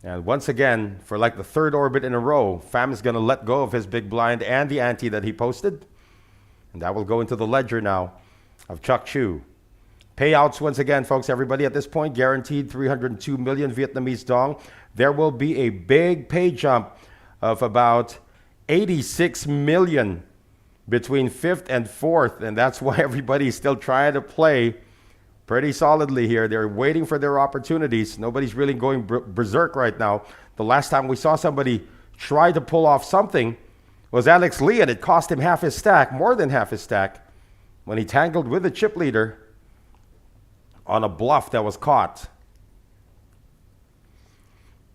And once again, for like the third orbit in a row, Pham is going to let go of his big blind and the ante that he posted. And that will go into the ledger now of Chuck Chu. Payouts once again, folks, everybody at this point, guaranteed 302 million Vietnamese dong. There will be a big pay jump of about 86 million between 5th and 4th. And that's why everybody's still trying to play pretty solidly here. They're waiting for their opportunities. Nobody's really going berserk right now. The last time we saw somebody try to pull off something was Alex Lee, and it cost him half his stack, more than half his stack, when he tangled with the chip leader on a bluff that was caught.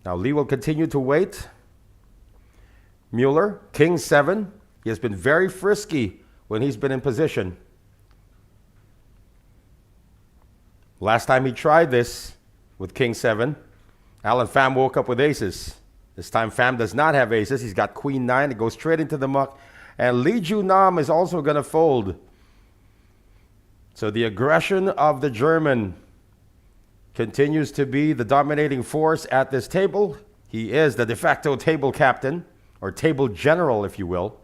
Now Lee will continue to wait. Mueller, King 7. He has been very frisky when he's been in position. Last time he tried this with King 7, Alan Pham woke up with aces. This time Pham does not have aces. He's got Queen 9. It goes straight into the muck. And Lee Ju Nam is also going to fold. So the aggression of the German continues to be the dominating force at this table. He is the de facto table captain, or table general, if you will.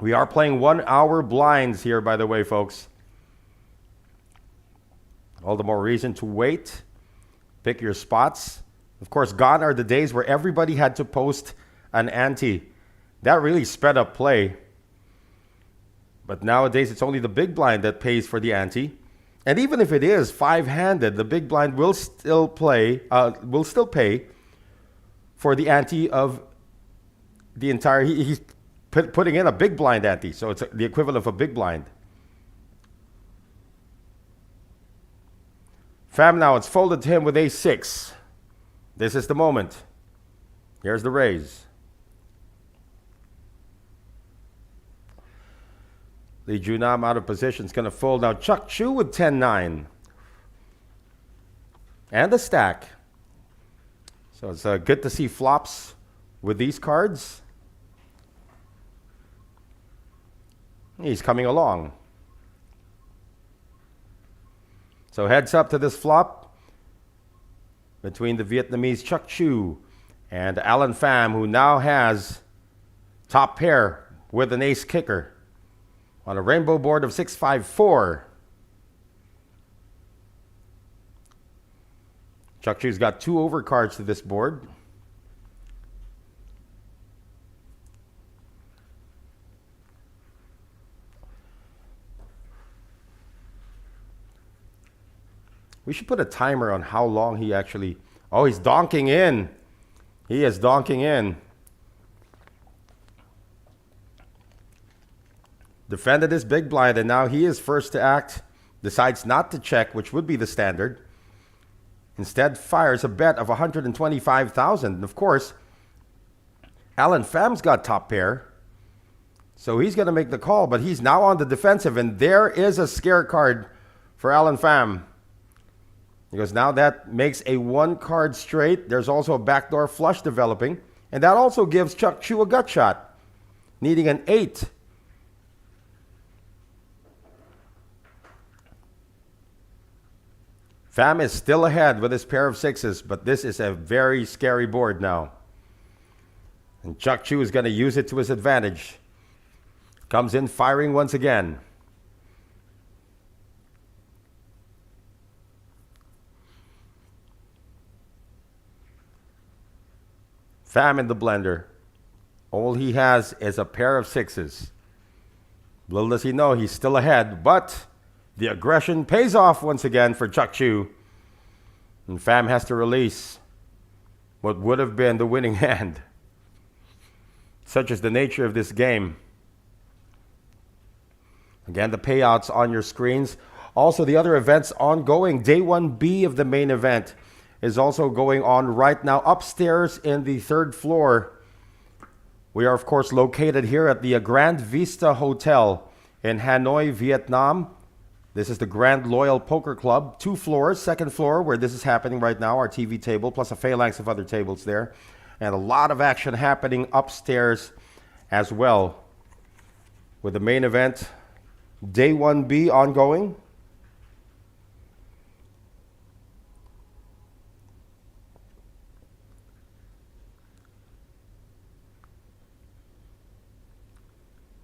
We are playing 1 hour blinds here, by the way, folks. All the more reason to wait. Pick your spots. Of course, gone are the days where everybody had to post an ante. That really sped up play. But nowadays, it's only the big blind that pays for the ante. And even if it is five-handed, the big blind will still pay for the ante of the entire. He's putting in a big blind ante, so it's the equivalent of a big blind. Pham now, it's folded to him with ace-6. This is the moment. Here's the raise. Lee Ju Nam out of position is going to fold. Now Chuck Chu with 10-9. And the stack. So it's good to see flops with these cards. He's coming along. So heads up to this flop between the Vietnamese Chuck Chu and Alan Pham, who now has top pair with an ace kicker on a rainbow board of 654. Chuck Chu's got 2 overcards to this board. We should put a timer on how long he actually... Oh, he's donking in. He is donking in. Defended his big blind, and now he is first to act. Decides not to check, which would be the standard. Instead, fires a bet of 125,000. Of course, Alan Pham's got top pair. So he's going to make the call, but he's now on the defensive, and there is a scare card for Alan Pham. Because now that makes a 1-card straight. There's also a backdoor flush developing. And that also gives Chuck Chu a gut shot, needing an 8. Pham is still ahead with his pair of 6s, but this is a very scary board now. And Chuck Chu is going to use it to his advantage. Comes in firing once again. Pham in the blender. All he has is a pair of 6s. Little does he know he's still ahead, but the aggression pays off once again for Chuck Chu. And Pham has to release what would have been the winning hand. Such is the nature of this game. Again, the payouts on your screens. Also, the other events ongoing. Day 1B of the main event is also going on right now upstairs in the 3rd floor. We are, of course, located here at the Grand Vista Hotel in Hanoi, Vietnam. This is the Grand Loyal Poker Club. 2 floors. 2nd floor, where this is happening right now, our TV table, plus a phalanx of other tables there. And a lot of action happening upstairs as well. With the main event, Day 1B ongoing.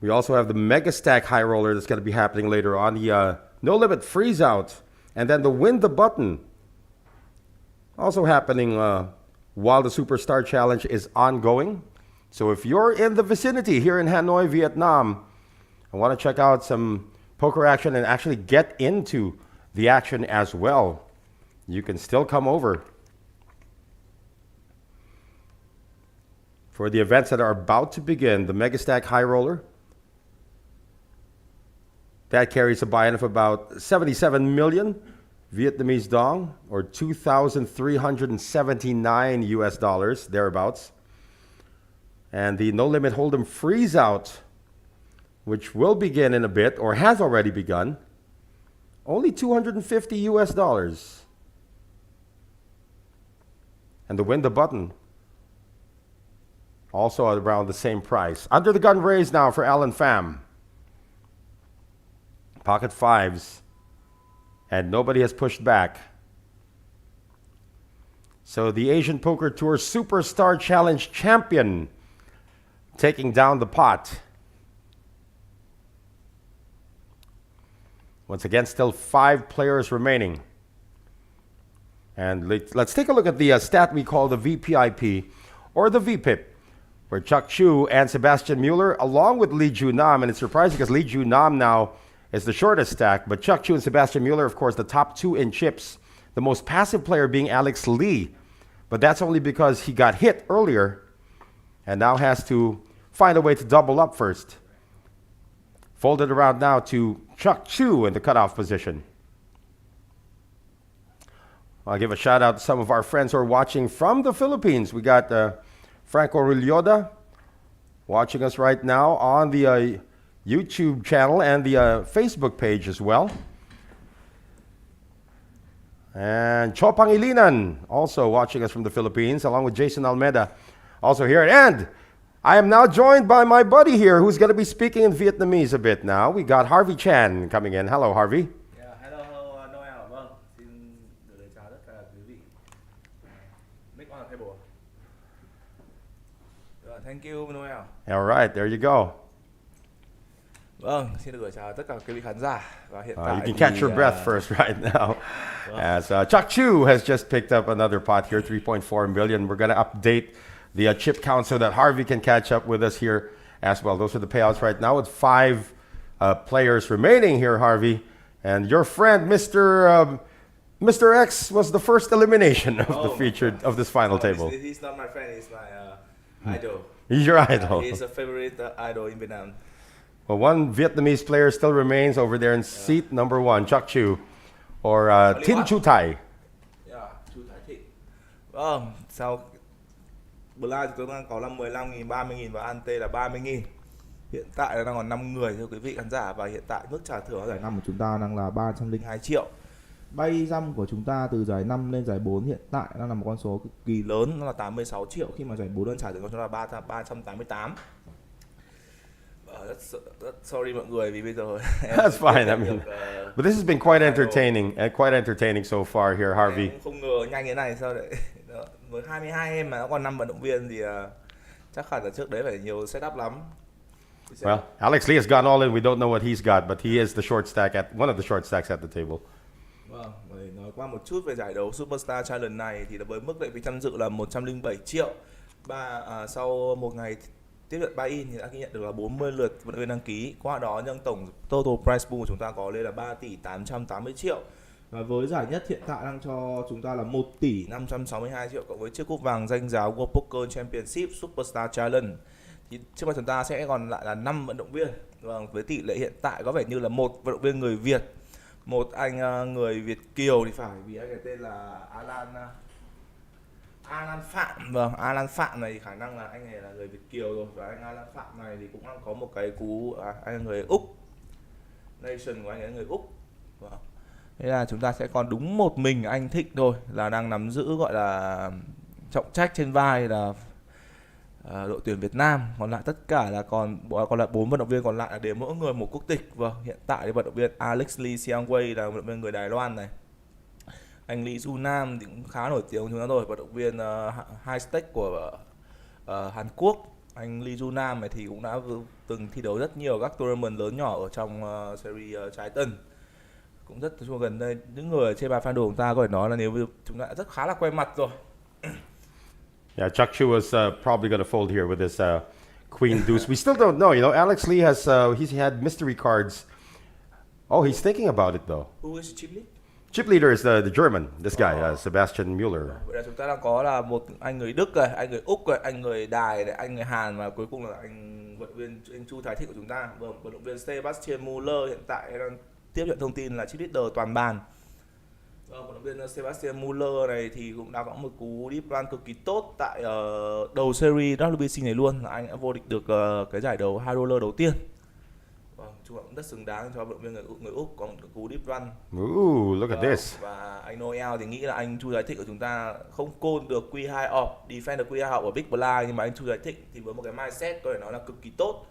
We also have the Mega Stack High Roller that's going to be happening later on. The No Limit Freeze Out. And then the Win the Button. Also happening while the Superstar Challenge is ongoing. So if you're in the vicinity here in Hanoi, Vietnam, and want to check out some poker action and actually get into the action as well, you can still come over. For the events that are about to begin, the Mega Stack High Roller, that carries a buy-in of about 77 million Vietnamese dong, or 2,379 US dollars, thereabouts. And the No Limit Hold'em Freeze Out, which will begin in a bit, or has already begun, only 250 US dollars. And the Win the Button, also at around the same price. Under the gun raise now for Alan Pham. Pocket fives. And nobody has pushed back. So the Asian Poker Tour Superstar Challenge champion taking down the pot. Once again, still 5 players remaining. And let's take a look at the stat we call the VPIP, or the VPIP, where Chuck Chu and Sebastian Mueller, along with Lee Ju Nam, and it's surprising because Lee Ju Nam now is the shortest stack, but Chuck Chu and Sebastian Mueller, of course, the top 2 in chips. The most passive player being Alex Lee, but that's only because he got hit earlier and now has to find a way to double up first. Folded around now to Chuck Chu in the cutoff position. I'll give a shout out to some of our friends who are watching from the Philippines. We got Franco Rilloda watching us right now on the YouTube channel and the Facebook page as well. And Cho Pangilinan also watching us from the Philippines, along with Jason Almeida also here. And I am now joined by my buddy here who's going to be speaking in Vietnamese a bit now. We got Harvey Chan coming in. Hello, Harvey. Yeah, hello, Noel. Vâng, xin gửi lời chào tất cả quý vị. Mic on the table. Thank you, Noel. All right, there you go. Vâng, xin được gửi chào tất cả quý vị khán giả. Và hiện tại you can catch your breath first right now. As Chuck Chu has just picked up another pot here, 3.4 million. We're going to update the chip count so that Harvey can catch up with us here as well. Those are the payouts right now with 5 players remaining here, Harvey. And your friend, Mr. X, was the first elimination of the featured of this final table. He's not my friend, he's my idol. He's your idol. He's a favorite idol in Vietnam. Well, one Vietnamese player still remains over there in seat number 1, Chuck Chu, or Tin Chu Thai. Yeah, Chu Thai Thị. Vâng, sau Blind chúng tôi đang có là 15.000, 30.000 và ante là 30.000. Hiện tại đang còn 5 người thưa quý vị khán giả, và hiện tại mức trả thưởng ở giải 5 của chúng ta đang là 302 triệu. Bay răm của chúng ta từ giải 5 lên giải 4 hiện tại đang là một con số cực kỳ lớn, nó là 86 triệu, khi mà giải 4 đơn trả thưởng của chúng ta là 388. Sorry mọi người vì bây giờ That's fine. I mean, but this has been quite entertaining so far here, Harvey. Em không ngờ nhanh thế này sao lại với 22 em mà nó còn 5 vận động viên thì chắc hẳn là trước đấy phải nhiều setup lắm. Well, Alex Lee has gone all in. We don't know what he's got, but he is the short stack one of the short stacks at the table. Vâng, để nói qua một chút về giải đấu Superstar Challenge này thì với mức lệ phí tham dự là 107 triệu. Sau một ngày tiếp nhận buy-in thì đã ghi nhận được là 40 lượt vận động viên đăng ký. Qua đó nhưng tổng total prize pool của chúng ta có lên là 3 tỷ 880 triệu. Và với giải nhất hiện tại đang cho chúng ta là 1 tỷ 562 triệu cộng với chiếc cúp vàng danh giá World Poker Championship Superstar Challenge. Thì trước mắt chúng ta sẽ còn lại là 5 vận động viên. Vâng, với tỷ lệ hiện tại có vẻ như là một vận động viên người Việt, một anh người Việt kiều thì phải, vì anh ấy tên là Alan Phạm. Vâng, Alan Phạm này thì khả năng là anh này là người Việt kiều rồi, và anh Alan Phạm này thì cũng đang có một cái cú anh là người Úc. Nation của anh ấy người Úc. Vâng. Thế là chúng ta sẽ còn đúng một mình anh Thịnh thôi là đang nắm giữ gọi là trọng trách trên vai là đội tuyển Việt Nam. Còn lại tất cả là còn lại 4 vận động viên còn lại là đều mỗi người một quốc tịch. Vâng, hiện tại thì vận động viên Alex Lee Siang Wei là vận động viên người Đài Loan này. Anh Lee Ju Nam thì cũng khá nổi tiếng của chúng ta rồi, vận động viên high stake của Hàn Quốc. Anh Lee Ju Nam này thì cũng đã từng thi đấu rất nhiều các tournament lớn nhỏ ở trong series trái tân. Cũng rất gần đây những người ở trên bàn fan đồ của chúng ta có thể nói là nếu chúng ta rất khá là quen mặt rồi. Yeah, Chuck Chu was probably going to fold here with this queen deuce. We still don't know. You know, Alex Lee has he's had mystery cards. Oh, he's thinking about it though. Who is chip lead? Chip leader is the German. This guy, Sebastian Mueller. Vậy là chúng ta đang có là một anh người Đức này, anh người Úc này, anh người Đài này, anh người Hàn và cuối cùng là anh vận động viên anh Chu Thái Thịnh của chúng ta. Vâng, vận động viên Sebastian Mueller hiện tại đang tiếp nhận thông tin là chip leader toàn bàn. Vận động viên Sebastian Mueller này thì cũng đã có một cú deep run cực kỳ tốt tại đầu series WPC này luôn, là anh đã vô địch được cái giải đấu high roller đầu tiên. Vâng, chúng cũng rất xứng đáng cho vận động viên người Úc có một cú deep run. Ooh, look at this. Và anh Noel thì nghĩ là anh Chu Thái Thịnh của chúng ta không call được Q2 off, defend được Q2 off ở Big Blind, nhưng mà anh Chu Thái Thịnh thì với một cái mindset có thể nói là cực kỳ tốt.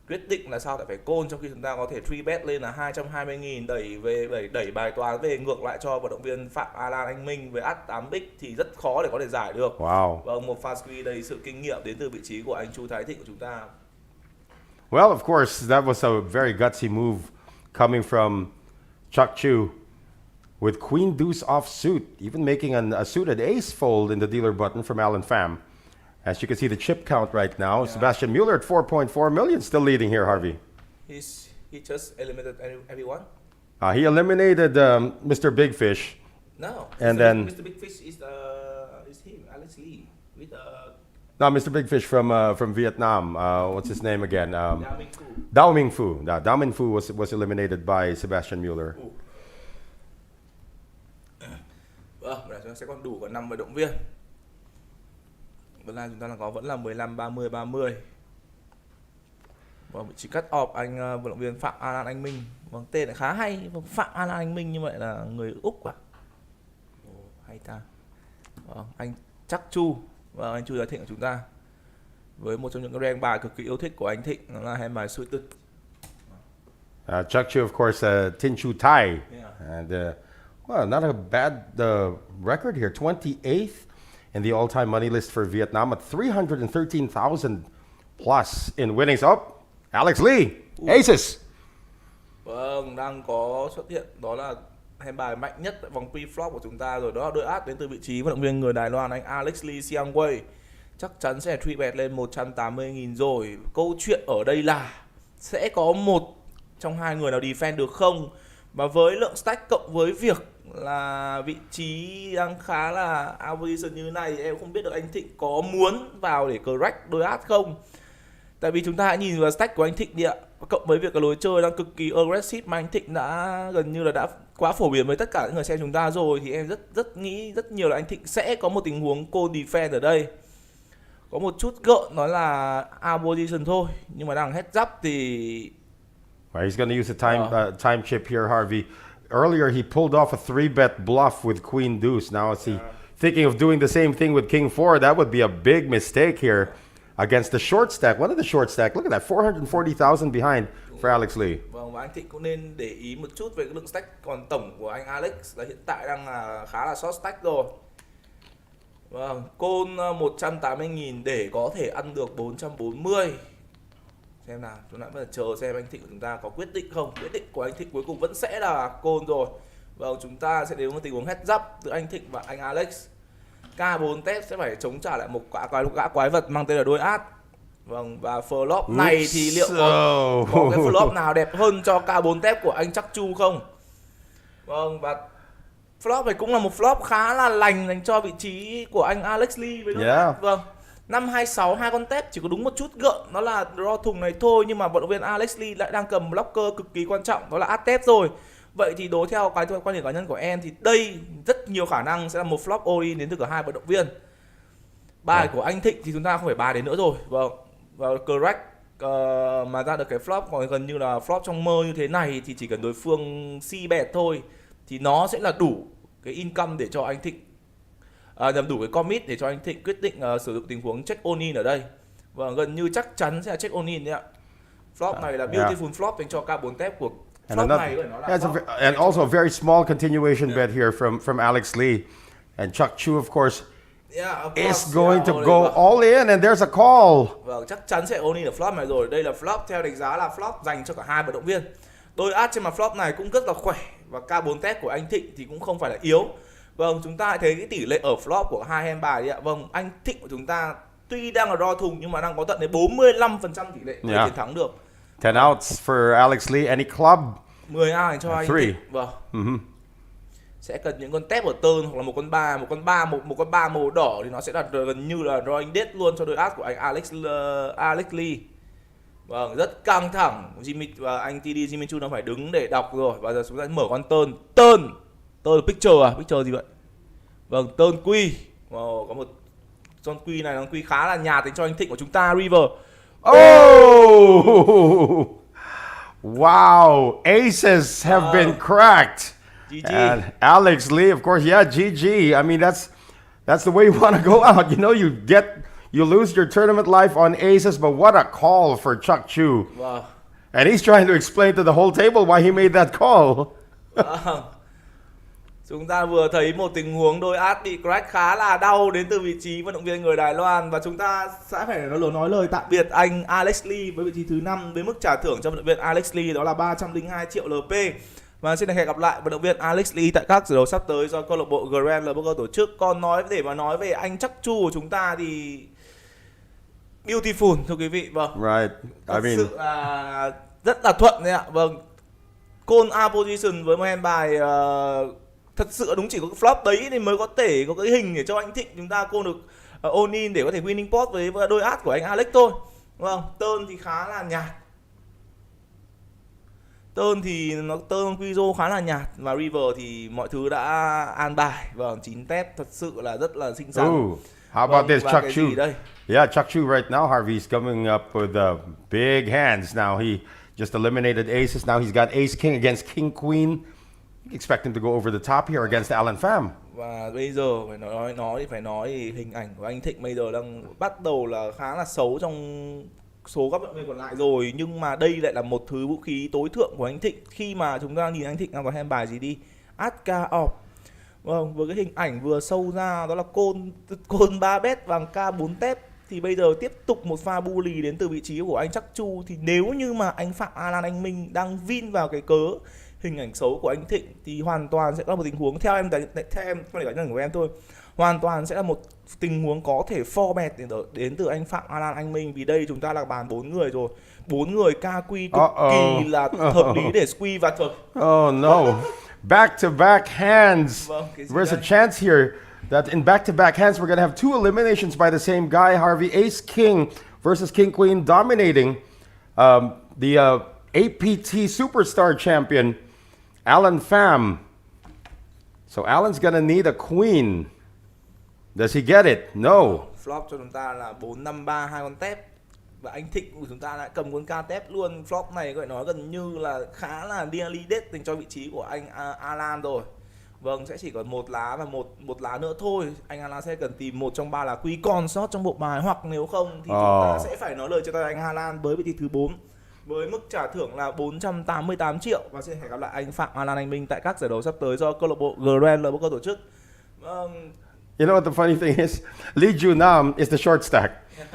Quyết định là sao phải call trong khi chúng ta có thể 3 bet lên là 220.000 đẩy bài toán về ngược lại cho vận động viên Phạm Alan Anh Minh với ắt 8 big thì rất khó để có thể giải được. Wow. Vâng, một pha squeeze đầy sự kinh nghiệm đến từ vị trí của anh Chu Thái Thịnh của chúng ta. Well, of course, that was a very gutsy move coming from Chuck Chu with queen deuce offsuit, even making a suited ace fold in the dealer button from Alan Pham. As you can see the chip count right now, yeah. Sebastian Mueller at 4.4 million, still leading here, Harvey. He just eliminated everyone? He eliminated Mr. Big Fish. No, and then Mr. Big Fish is him, Alex Lee. With no, Mr. Big Fish from Vietnam. What's his name again? Dao Minh Phu. Dao Minh Phu. Dao Minh Phu was eliminated by Sebastian Mueller. Vâng, chúng ta sẽ còn đủ 5 vận động viên. Vẫn là chúng ta vẫn là 15 30 30. Vâng, chỉ cắt off anh vận động viên Phạm Alan Anh Minh. Vâng, tên lại khá hay. Vâng, Phạm Alan Anh Minh như vậy là người Úc à? Hay ta. Vâng, anh Chuck Chu và anh Chu Thái Thịnh của chúng ta. Với một trong những cái rank bài cực kỳ yêu thích của anh Thịnh, đó là hand bài suited. Chuck Chu, of course, Tin Chu Thai. Yeah. And well, not a bad record here. 28th in the all-time money list for Vietnam at 313,000 plus in winnings. Oh, Alex Lee, aces. Vâng, đang có xuất hiện đó là hand bài mạnh nhất tại vòng pre-flop của chúng ta rồi, đó là đôi át đến từ vị trí vận động viên người Đài Loan anh Alex Lee Siang Wei. Chắc chắn sẽ 3 bet lên 180.000 rồi. Câu chuyện ở đây là sẽ có một trong hai người nào defend được không? Và với lượng stack cộng với việc là vị trí đang khá là outposition như thế này, em không biết được anh Thịnh có muốn vào để correct đôi át không. Tại vì chúng ta hãy nhìn vào stack của anh Thịnh đi ạ. Cộng với việc cái lối chơi đang cực kỳ aggressive mà anh Thịnh đã gần như là đã quá phổ biến với tất cả những người xem chúng ta rồi, thì em rất nghĩ rất nhiều là anh Thịnh sẽ có một tình huống call defend ở đây. Có một chút gợn nói là out position thôi, nhưng mà đang heads up thì He's going to use a time chip here, Harvey. Earlier he pulled off a 3-bet bluff with queen deuce. Now is he thinking of doing the same thing with king 4? That would be a big mistake here against the short stack. One of the short stack. Look at that, 440,000 behind for Alex Lee. Vâng, và anh Thịnh cũng nên để ý một chút về cái lượng stack. Còn tổng của anh Alex là hiện tại đang là khá là short stack rồi. Vâng, call 180.000 để có thể ăn được 440. Xem nào, chúng ta phải chờ xem anh Thịnh của chúng ta có quyết định không. Quyết định của anh Thịnh cuối cùng vẫn sẽ là call rồi. Vâng, chúng ta sẽ đến một tình huống heads up giữa anh Thịnh và anh Alex. K4 tép sẽ phải chống trả lại một gã quái vật mang tên là đôi át. Vâng, và flop này thì liệu có cái flop nào đẹp hơn cho K4 tép của anh Chuck Chu không? Vâng, và flop này cũng là một flop khá là lành dành cho vị trí của anh Alex Lee với đôi át. Vâng, 526 hai con tép chỉ có đúng một chút gợn, nó là draw thùng này thôi, nhưng mà vận động viên Alex Lee lại đang cầm blocker cực kỳ quan trọng, đó là át tép rồi. Vậy thì đối theo cái quan điểm cá nhân của em thì đây rất nhiều khả năng sẽ là một flop all-in đến từ cả hai vận động viên. Bài của anh Thịnh thì chúng ta không phải bài đến nữa rồi. Vâng, và correct mà ra được cái flop còn gần như là flop trong mơ như thế này thì chỉ cần đối phương si bẹt thôi thì nó sẽ là đủ cái income để cho anh Thịnh đủ cái commit để cho anh Thịnh quyết định sử dụng tình huống check all in ở đây. Và gần như chắc chắn sẽ là check all in đấy ạ. Flop này là beautiful flop dành cho K4 tép của flop này nó là and also a very small continuation bet here from Alex Lee. And Chuck Chu, of course, Yeah, of is course. going Yeah, to all in, go vâng. all in, and there's a call. Vâng, chắc chắn sẽ all in ở flop này rồi. Đây là flop theo đánh giá là flop dành cho cả hai vận động viên. Đôi át trên mặt flop này cũng rất là khỏe và K4 tép của anh Thịnh thì cũng không phải là yếu. Vâng, chúng ta hãy thấy cái tỷ lệ ở flop của hai hand bài đi ạ. Vâng, anh Thịnh của chúng ta tuy đang là draw thùng nhưng mà đang có tận đến 45% tỷ lệ để Yeah. chiến thắng được. 10 outs for Alex Lee. Any club? 10 A dành cho anh Three. Thịnh. Vâng. Sẽ cần những con tép ở turn hoặc là một con ba màu đỏ thì nó sẽ là gần như là drawing dead luôn cho đôi át của anh Alex Lee. Vâng, rất căng thẳng. Jimmy và anh TD Jimmy Chu nó phải đứng để đọc rồi. Bây giờ chúng ta mở con turn picture picture gì vậy? Vâng, turn quy. Có một con quy này, con quy khá là nhạt dành cho anh Thịnh của chúng ta. River. Oh! Wow! Aces have been cracked. GG. And Alex Lee, of course, yeah, GG. I mean, that's the way you want to go out. You know, you lose your tournament life on aces, but what a call for Chuck Chu. Vâng. And he's trying to explain to the whole table why he made that call. Vâng. Chúng ta vừa thấy một tình huống đôi át bị crack khá là đau đến từ vị trí vận động viên người Đài Loan, và chúng ta sẽ phải nói lời tạm biệt anh Alex Lee với vị trí thứ 5 với mức trả thưởng cho vận động viên Alex Lee đó là 302 triệu LP. Và xin hẹn gặp lại vận động viên Alex Lee tại các giải đấu sắp tới do câu lạc bộ Grand Poker tổ chức. Còn để mà nói về anh Chuck Chu của chúng ta thì beautiful thưa quý vị. Vâng. Right. Thật sự là rất là thuận đấy ạ. Vâng. Call A position với một hand bài thật sự đúng chỉ có cái flop đấy thì mới có thể có cái hình để cho anh Thịnh chúng ta call được all-in để có thể winning pot với đôi át của anh Alex thôi. Vâng, turn thì khá là nhạt. Turn thì nó turn Quizo khá là nhạt và river thì mọi thứ đã an bài. Vâng, 9 tép thật sự là rất là xinh xắn. Ooh, how about this Chuck Chu? Đây? Yeah, Chuck Chu right now, Harvey's coming up with big hands. Now he just eliminated aces. Now he's got ace king against king queen. Expect him to go over the top here against Alan Pham. Và bây giờ phải nói thì hình ảnh của anh Thịnh bây giờ đang bắt đầu là khá là xấu trong số các vận động viên còn lại rồi, nhưng mà đây lại là một thứ vũ khí tối thượng của anh Thịnh khi mà chúng ta nhìn anh Thịnh đang có hand bài gì đi Aska off. Vâng, với cái hình ảnh vừa sâu ra đó là côn 3 bet vàng K4 tép thì bây giờ tiếp tục một pha bully đến từ vị trí của anh Chuck Chu, thì nếu như mà anh Phạm Alan Anh Minh đang vin vào cái cớ hình ảnh xấu của anh Thịnh thì hoàn toàn sẽ có một tình huống theo em quan điểm cá nhân của em thôi, hoàn toàn sẽ là một tình huống có thể format đến từ anh Phạm Alan Anh Minh, vì đây chúng ta là bàn 4 người rồi, 4 người KQ cực kỳ là hợp lý để squeeze và thực. Oh no. Back-to-back hands. Vâng, There's a chance here that in back-to-back hands we're going to have 2 eliminations by the same guy, Harvey. Ace King versus King Queen dominating the APT Superstar Champion, Alan Pham. So Alan's going to need a queen. Does he get it? No. Flop cho chúng ta là 4-5-3 hai con tép. Và anh Thịnh của chúng ta đã cầm con K tép luôn. Flop này gọi nói gần như là khá là nearly dead dành cho vị trí của anh Alan rồi. Vâng, sẽ chỉ còn một lá và một lá nữa thôi. Anh Alan sẽ cần tìm một trong 3 lá quý còn sót trong bộ bài, hoặc nếu không thì chúng ta sẽ phải nói lời cho tay anh Alan với vị trí thứ 4 với mức trả thưởng là 488 triệu. Và xin hẹn gặp lại anh Phạm Alan Anh Minh tại các giải đấu sắp tới do câu lạc bộ Grand Poker tổ chức. You know what the funny thing is? Lee Ju Nam is the short stack,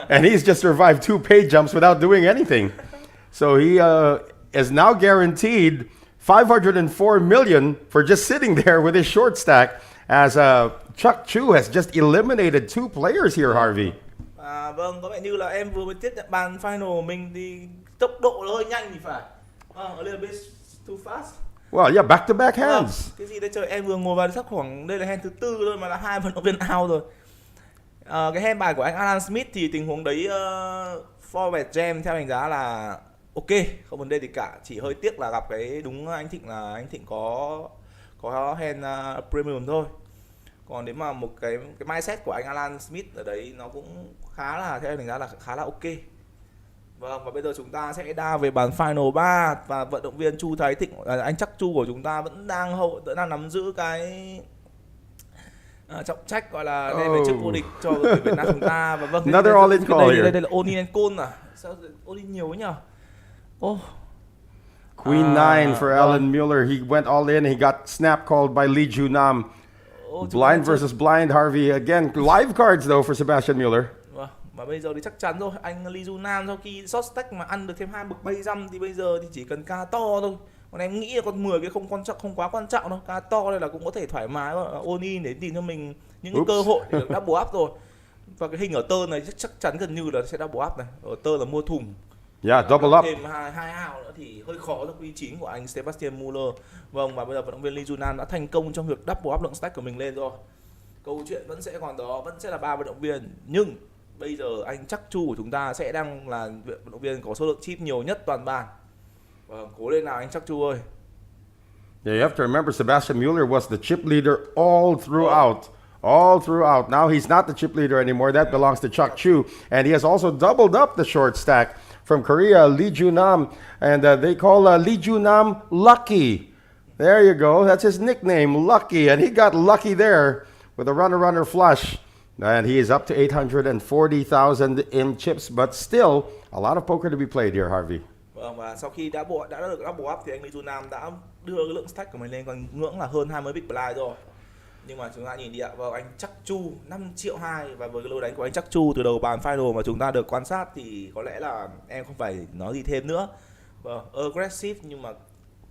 and he's just survived 2 pay jumps without doing anything. So he is now guaranteed 504 million for just sitting there with his short stack, as Chuck Chu has just eliminated 2 players here, Harvey. Vâng, có vẻ như là em vừa mới tiếp nhận bàn final của mình thì tốc độ nó hơi nhanh thì phải. A little bit too fast. Well, yeah, back-to-back hands. Cái gì đây trời, em vừa ngồi vào chắc khoảng đây là hand thứ 4 thôi mà là 2 vận động viên out rồi. Cái hand bài của anh Alan Smith thì tình huống đấy forward jam theo đánh giá là ok, không vấn đề gì cả, chỉ hơi tiếc là gặp cái đúng anh Thịnh có hand premium thôi. Còn nếu mà một cái mindset của anh Alan Smith ở đấy nó cũng khá là, theo em đánh giá là khá là ok. Vâng, và bây giờ chúng ta sẽ đa về bàn final 3 và vận động viên Chu Thái Thịnh, anh Chuck Chu của chúng ta vẫn đang nắm giữ cái trọng trách gọi là đem về chức vô địch cho đội tuyển Việt Nam chúng ta. Và vâng, Another all-in call here. Đây là all-in and call à? Sao all-in nhiều ấy nhỉ? Queen 9 for Alan Mueller. He went all in. He got snap called by Lee Ju Nam. Blind versus blind, Harvey. Again, live cards though for Sebastian Mueller. Và bây giờ thì chắc chắn rồi, anh Lee Ju Nam sau khi short stack mà ăn được thêm 2 bậc bay răm thì bây giờ thì chỉ cần ca to thôi. Còn em nghĩ là con 10 cái không quan trọng, không quá quan trọng đâu. Ca to đây là cũng có thể thoải mái all in để tìm cho mình những cái cơ hội để được double up rồi. Và cái hình ở turn này chắc chắn gần như là sẽ double up này. Ở turn là mua thùng. Yeah, double up. Thêm hai ao nữa thì hơi khó cho quy chính của anh Sebastian Mueller. Vâng, và bây giờ vận động viên Lee Ju Nam đã thành công trong việc double up lượng stack của mình lên rồi. Câu chuyện vẫn sẽ còn đó, vẫn sẽ là 3 vận động viên, nhưng bây giờ anh chắc Chu của chúng ta sẽ đang là vận động viên có số lượng chip nhiều nhất toàn bàn. Vâng, cố lên nào anh chắc Chu ơi. Yeah, you have to remember Sebastian Mueller was the chip leader all throughout. All throughout. Now he's not the chip leader anymore. That belongs to Chuck Chu. And he has also doubled up the short stack from Korea, Lee Ju Nam. And they call Lee Ju Nam Lucky. There you go. That's his nickname, Lucky. And he got lucky there with a runner flush. And he is up to 840,000 in chips. But still, a lot of poker to be played here, Harvey. Vâng, và sau khi đã được double up thì anh Lee Ju Nam đã đưa cái lượng stack của mình lên còn ngưỡng là hơn 20 big blind rồi. Nhưng mà chúng ta nhìn đi ạ, vào anh chắc Chu 5 triệu 2 và với cái lối đánh của anh chắc Chu từ đầu bàn final mà chúng ta được quan sát thì có lẽ là em không phải nói gì thêm nữa. Vâng, aggressive nhưng mà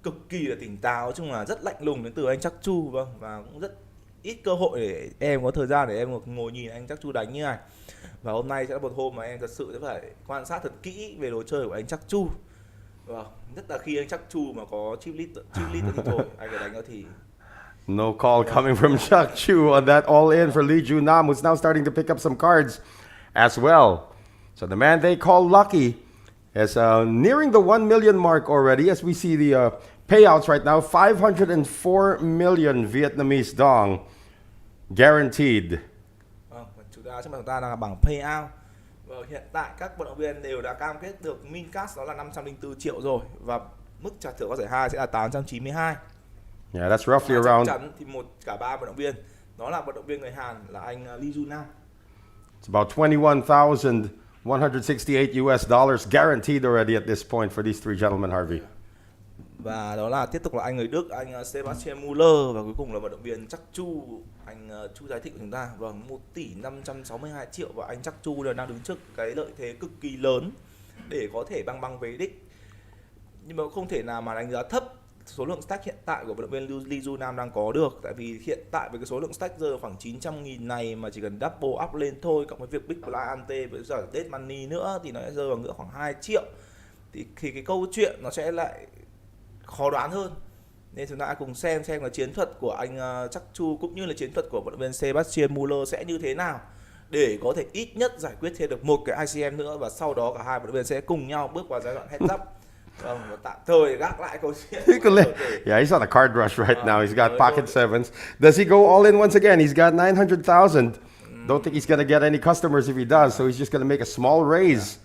cực kỳ là tỉnh táo, chung là rất lạnh lùng đến từ anh chắc Chu. Vâng, và cũng rất ít cơ hội để em có thời gian để em ngồi nhìn anh chắc Chu đánh như này. Và hôm nay sẽ là một hôm mà em thật sự sẽ phải quan sát thật kỹ về đồ chơi của anh chắc Chu. Vâng, nhất là khi anh chắc Chu mà có chip lead thì thôi, anh phải đánh nó thì no call coming from Chuck Chu on that all-in for Lee Ju Nam, who's now starting to pick up some cards as well. So the man they call Lucky is nearing the 1 million mark already as we see the payouts right now. 504 million Vietnamese dong guaranteed. Chúng ta đang là bảng payout. Hiện tại các vận động viên đều đã cam kết được min cash đó là 504 triệu rồi và mức trả thưởng có giải 2 sẽ là 892. Yeah, that's roughly Chắc around. chắn thì cả ba vận động viên, đó là vận động viên người Hàn là anh Lee Ju Nam. It's about 21,168 US dollars guaranteed already at this point for these three gentlemen, Harvey. Và đó là tiếp tục là anh người Đức, anh Sebastian Mueller và cuối cùng là vận động viên chắc Chu, anh Chu Giải Thích của chúng ta. Vâng, 1 tỷ 562 triệu và anh chắc Chu đang đứng trước cái lợi thế cực kỳ lớn để có thể băng về đích. Nhưng mà không thể nào mà đánh giá thấp số lượng stack hiện tại của vận động viên Lee Ju Nam đang có được, tại vì hiện tại với cái số lượng stack rơi khoảng 900.000 này mà chỉ cần double up lên thôi, cộng với việc big blind ante với giờ dead money nữa thì nó sẽ rơi vào ngưỡng khoảng 2 triệu. Thì cái câu chuyện nó sẽ lại khó đoán hơn. Nên chúng ta cùng xem là chiến thuật của anh chắc Chu cũng như là chiến thuật của vận động viên Sebastian Mueller sẽ như thế nào để có thể ít nhất giải quyết thêm được một cái ICM nữa và sau đó cả hai vận động viên sẽ cùng nhau bước vào giai đoạn heads up. Vâng, tạm thời gác lại câu chuyện. Yeah, he's on a card rush right now. He's got pocket sevens. Does he go all in once again? He's got 900,000. Don't think he's going to get any customers if he does, so he's just going to make a small raise.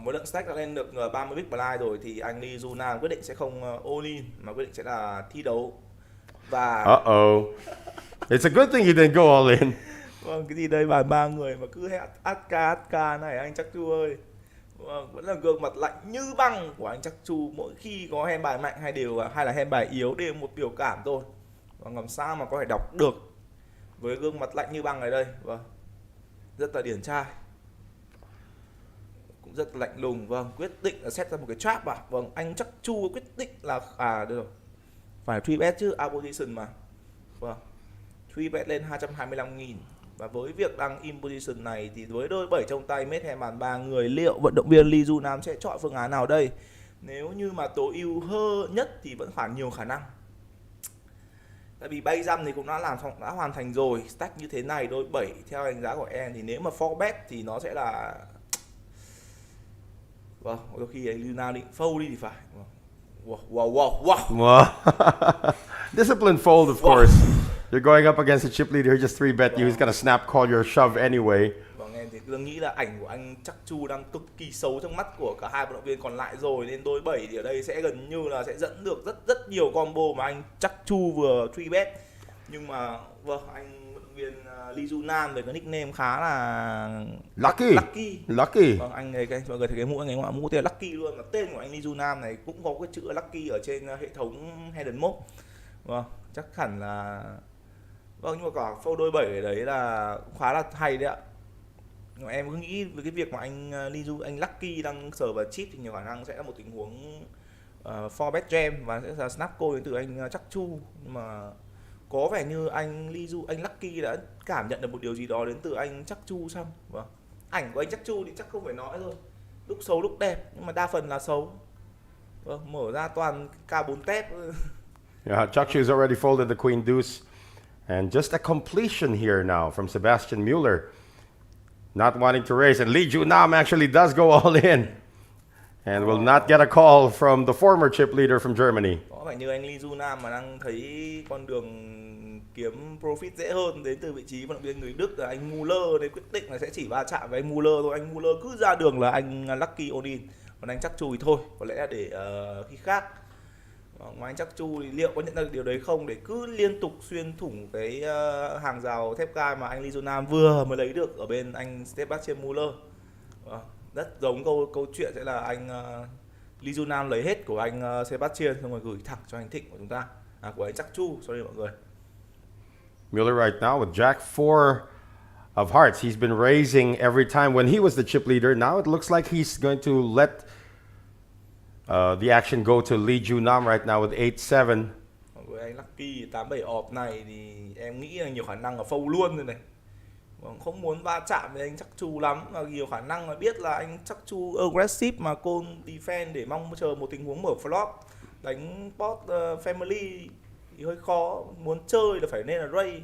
Với lượng stack đã lên được 30 big blind rồi thì anh Lee Ju Nam quyết định sẽ không all in mà quyết định sẽ là thi đấu. Và it's a good thing he didn't go all in. Vâng, cái gì đây, bàn ba người mà cứ hét át ca này anh chắc Chu ơi. Vâng, vẫn là gương mặt lạnh như băng của anh chắc Chu, mỗi khi có hand bài mạnh hay là hand bài yếu đều một biểu cảm thôi. Và làm sao mà có thể đọc được với gương mặt lạnh như băng này đây. Vâng, rất là điển trai, cũng rất lạnh lùng. Vâng, quyết định là set ra một cái trap à. Vâng, anh chắc Chu quyết định là được rồi, phải 3bet chứ, opposition mà. Vâng, 3bet lên 225.000. Và với việc đăng in position này thì với đôi 7 trong tay mết hay bàn 3 người, liệu vận động viên Lee Ju Nam sẽ chọn phương án nào đây? Nếu như mà tối ưu hơn nhất thì vẫn khoảng nhiều khả năng. Tại vì bay răm thì cũng đã hoàn thành rồi. Stack như thế này đôi 7 theo đánh giá của em thì nếu mà 4bet thì nó sẽ là vâng, đôi khi anh Lee Ju Nam định fold đi thì phải. Wow. Disciplined fold, of course. You're going up against a chip leader who just 3bet you. He's gonna snap call your shove anyway. Vâng, em thì tôi nghĩ là ảnh của anh chắc Chu đang cực kỳ xấu trong mắt của cả hai vận động viên còn lại rồi, nên đôi 7 thì ở đây sẽ gần như là sẽ dẫn được rất nhiều combo mà anh chắc Chu vừa 3bet. Nhưng mà vâng, anh vận động viên Lee Ju Nam với cái nickname khá là Lucky. Vâng, anh này mọi người thấy cái mũ anh ấy mũ tên là Lucky luôn, mà tên của anh Lee Ju Nam này cũng có cái chữ Lucky ở trên hệ thống Hidden Mob. Vâng, chắc hẳn là Vâng, nhưng mà cả phâu đôi 7 đấy là cũng khá là hay đấy ạ. Nhưng mà em cứ nghĩ với cái việc mà anh Liu, anh Lucky đang sờ vào chip thì nhiều khả năng sẽ là một tình huống 4 bet jam và sẽ là snap call đến từ anh Chắc Chu. Nhưng mà có vẻ như anh Liu, anh Lucky đã cảm nhận được một điều gì đó đến từ anh Chắc Chu xong. Vâng. Ảnh của anh Chắc Chu thì chắc không phải nói rồi. Lúc xấu lúc đẹp nhưng mà đa phần là xấu. Vâng, mở ra toàn K4 tép. Yeah, Chuck Chu's already folded the queen deuce. And just a completion here now from Sebastian Mueller. Not wanting to raise. And Lee Junam actually does go all in. And will not get a call from the former chip leader from Germany. Có vẻ như anh Lee Junam mà đang thấy con đường kiếm profit dễ hơn đến từ vị trí vận động viên người Đức là anh Muller, nên quyết định là sẽ chỉ va chạm với anh Muller thôi. Anh Muller cứ ra đường là anh Lucky all-in. Còn anh Chắc Chu thì thôi, có lẽ là để khi khác. Ngoài anh Chắc Chu thì liệu có nhận ra được điều đấy không, để cứ liên tục xuyên thủng cái hàng rào thép gai mà anh Lee Junam vừa mới lấy được ở bên anh Sebastian Muller. Rất giống câu chuyện sẽ là anh Lee Junam lấy hết của anh Sebastian xong rồi gửi thẳng cho anh Thịnh của chúng ta, của anh Chắc Chu, sorry mọi người. Mueller right now with Jack 4 of hearts. He's been raising every time when he was the chip leader. Now it looks like he's going to let the action go to Lee Junam right now with 8-7. Với anh Lucky 8-7 ọp này thì em nghĩ là nhiều khả năng là phâu luôn rồi này. Không muốn va chạm với anh Chắc Chu lắm, và nhiều khả năng là biết là anh Chắc Chu aggressive mà call defense để mong chờ một tình huống mở flop đánh pot family thì hơi khó. Muốn chơi là phải nên là raise,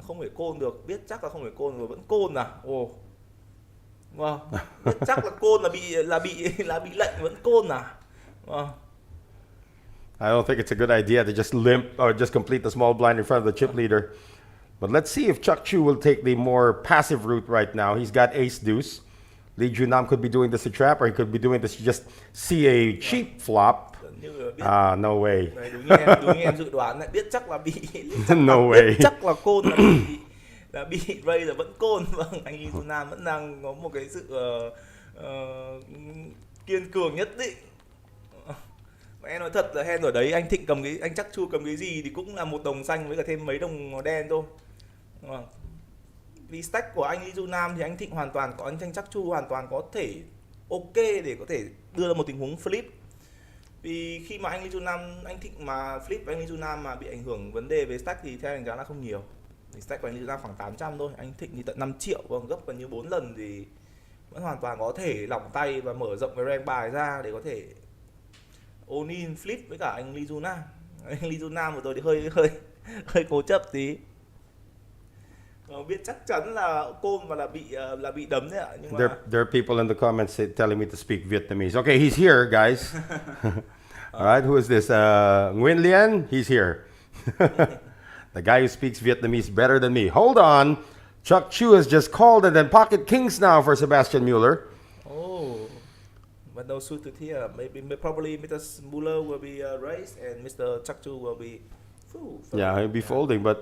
không thể call được, biết chắc là không thể call rồi vẫn call à. Ồ, vâng, biết chắc là call là bị lệnh vẫn call à. Vâng. I don't think it's a good idea to just limp or just complete the small blind in front of the chip leader. But let's see if Chuck Chu will take the more passive route right now. He's got ace deuce. Lee Junam could be doing this a trap, or he could be doing this just see a cheap flop. No way. Đúng như em dự đoán lại, biết chắc là bị No way. Biết chắc là côn là bị Ray là vẫn côn. Vâng, anh Lee Junam vẫn đang có một cái sự kiên cường nhất định. Em nói thật là hand ở đấy anh Thịnh cầm cái, anh Chắc Chu cầm cái gì thì cũng là một đồng xanh với cả thêm mấy đồng đen thôi. Vì stack của anh Lee Junam thì anh Thịnh hoàn toàn có, anh Chắc Chu hoàn toàn có thể ok để có thể đưa ra một tình huống flip. Vì khi mà anh Lee Junam, anh Thịnh mà flip với anh Lee Junam mà bị ảnh hưởng vấn đề về stack thì theo anh giá là không nhiều. Thì stack của anh Lee Junam khoảng 800 thôi, anh Thịnh thì tận 5 triệu, vâng, gấp gần như 4 lần thì vẫn hoàn toàn có thể lỏng tay và mở rộng cái rank bài ra để có thể all in flip với cả anh Lee Junam. Anh Lee Junam của tôi thì hơi cố chấp tí. Biết chắc chắn là côn và là bị đấm đấy ạ. Nhưng mà There are people in the comments telling me to speak Vietnamese. Okay, he's here, guys. All right, who is this? Nguyen Lien? He's here. The guy who speaks Vietnamese better than me. Hold on. Chuck Chu has just called and then pocket kings now for Sebastian Mueller. Oh, but no suited here. Probably Mr. Mueller will be raised and Mr. Chuck Chu will be full. Yeah, he'll be folding, but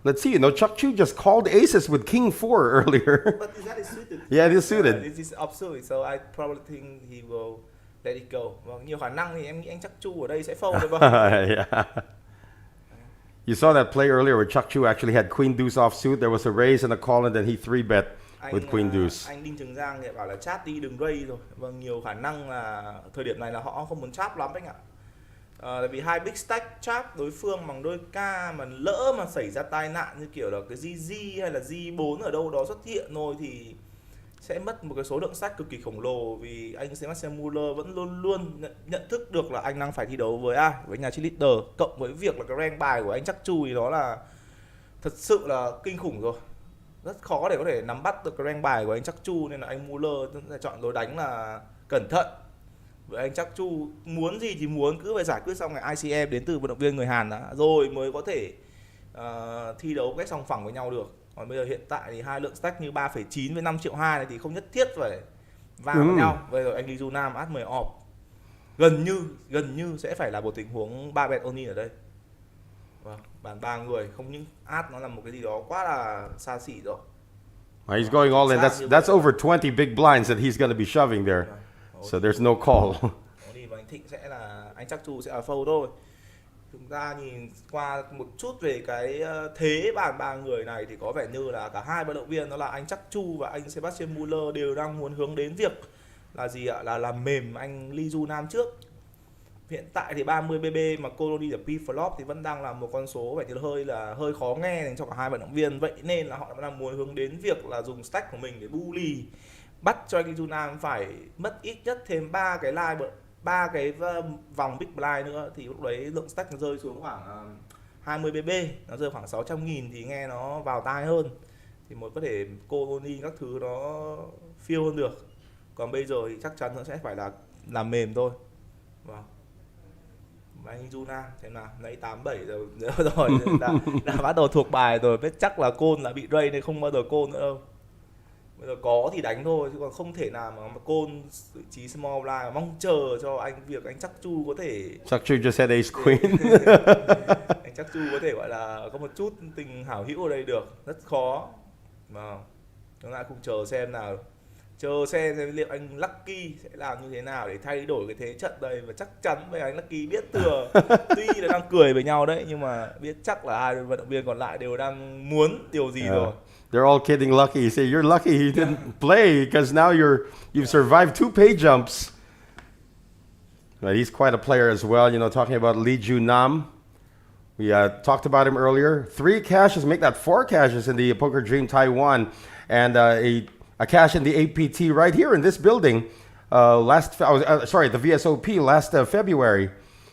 let's see. You know, Chuck Chu just called aces with king 4 earlier. But that is suited. Yeah, it is suited. This is offsuit, so I probably think he will let it go. Vâng, nhiều khả năng thì em nghĩ anh Chuck Chu ở đây sẽ fold đấy, vâng. Yeah. You saw that play earlier where Chuck Chu actually had queen deuce offsuit. There was a raise and a call, and then he 3-bet with queen deuce. Anh Đinh Trường Giang thì bảo là chat đi đừng raise rồi. Vâng, nhiều khả năng là thời điểm này là họ không muốn cháp lắm anh ạ. Tại vì hai big stack cháp đối phương bằng đôi K mà lỡ mà xảy ra tai nạn như kiểu là cái GG hay là G4 ở đâu đó xuất hiện thôi thì sẽ mất một cái số lượng stack cực kỳ khổng lồ. Vì anh Sebastian Mueller vẫn luôn luôn nhận thức được là anh đang phải thi đấu với ai, với nhà cheerleader, cộng với việc là cái rank bài của anh Chắc Chu thì đó là thật sự là kinh khủng rồi, rất khó để có thể nắm bắt được cái rank bài của anh Chắc Chu, nên là anh Mueller sẽ chọn lối đánh là cẩn thận. Với anh Chắc Chu muốn gì thì muốn, cứ phải giải quyết xong ngày ICM đến từ vận động viên người Hàn đã rồi mới có thể thi đấu cách song phẳng với nhau được. Còn bây giờ hiện tại thì hai lượng stack như 3,9 với 5,2 triệu này thì không nhất thiết phải va vào nhau. Bây giờ anh Lee Junam át 10 off gần như sẽ phải là một tình huống 3 bet only ở đây. Vâng, bàn 3 người không những át nó là một cái gì đó quá là xa xỉ rồi. He's going all in. That's over 20 big blinds that he's going to be shoving there. So there's no call. Và anh Thịnh sẽ là, anh Chắc Chu sẽ là fold thôi. Chúng ta nhìn qua một chút về cái thế bàn ba người này thì có vẻ như là cả hai vận động viên đó là anh Chắc Chu và anh Sebastian Muller đều đang muốn hướng đến việc là gì ạ? Là làm mềm anh Lee Ju Nam trước. Hiện tại thì 30BB mà cô đi ở P-flop thì vẫn đang là một con số phải là hơi khó nghe dành cho cả hai vận động viên, vậy nên là họ đang muốn hướng đến việc là dùng stack của mình để bully, bắt cho anh Lee Ju Nam phải mất ít nhất thêm 3 cái line, 3 cái vòng big blind nữa thì lúc đấy lượng stack nó rơi xuống khoảng 20BB, nó rơi khoảng 600.000 thì nghe nó vào tai hơn, thì mới có thể colony các thứ nó feel hơn được. Còn bây giờ thì chắc chắn nó sẽ phải là làm mềm thôi. Vâng. Anh Juna xem nào, nãy 87 rồi rồi đã bắt đầu thuộc bài rồi, biết chắc là côn là bị ray nên không bao giờ côn nữa đâu. Bây giờ có thì đánh thôi chứ còn không thể nào mà côn vị trí small blind, mong chờ cho anh việc anh Chắc Chu có thể. Chắc Chu just had ace queen. Anh Chắc Chu có thể gọi là có một chút tình hảo hữu ở đây được, rất khó. Mà chúng ta cùng chờ xem nào. Chờ xem liệu anh Lucky sẽ làm như thế nào để thay đổi cái thế trận đây, và chắc chắn với anh Lucky biết thừa tuy là đang cười với nhau đấy nhưng mà biết chắc là hai vận động viên còn lại đều đang muốn điều gì rồi. They're all kidding Lucky. Say you're lucky he didn't play because now you've survived 2 pay jumps. But he's quite a player as well. You know, talking about Lee Ju Nam. We talked about him earlier. 3 cashes, make that 4 cashes in the Poker Dream Taiwan, and a cash in the APT right here in this building. The VSOP last February.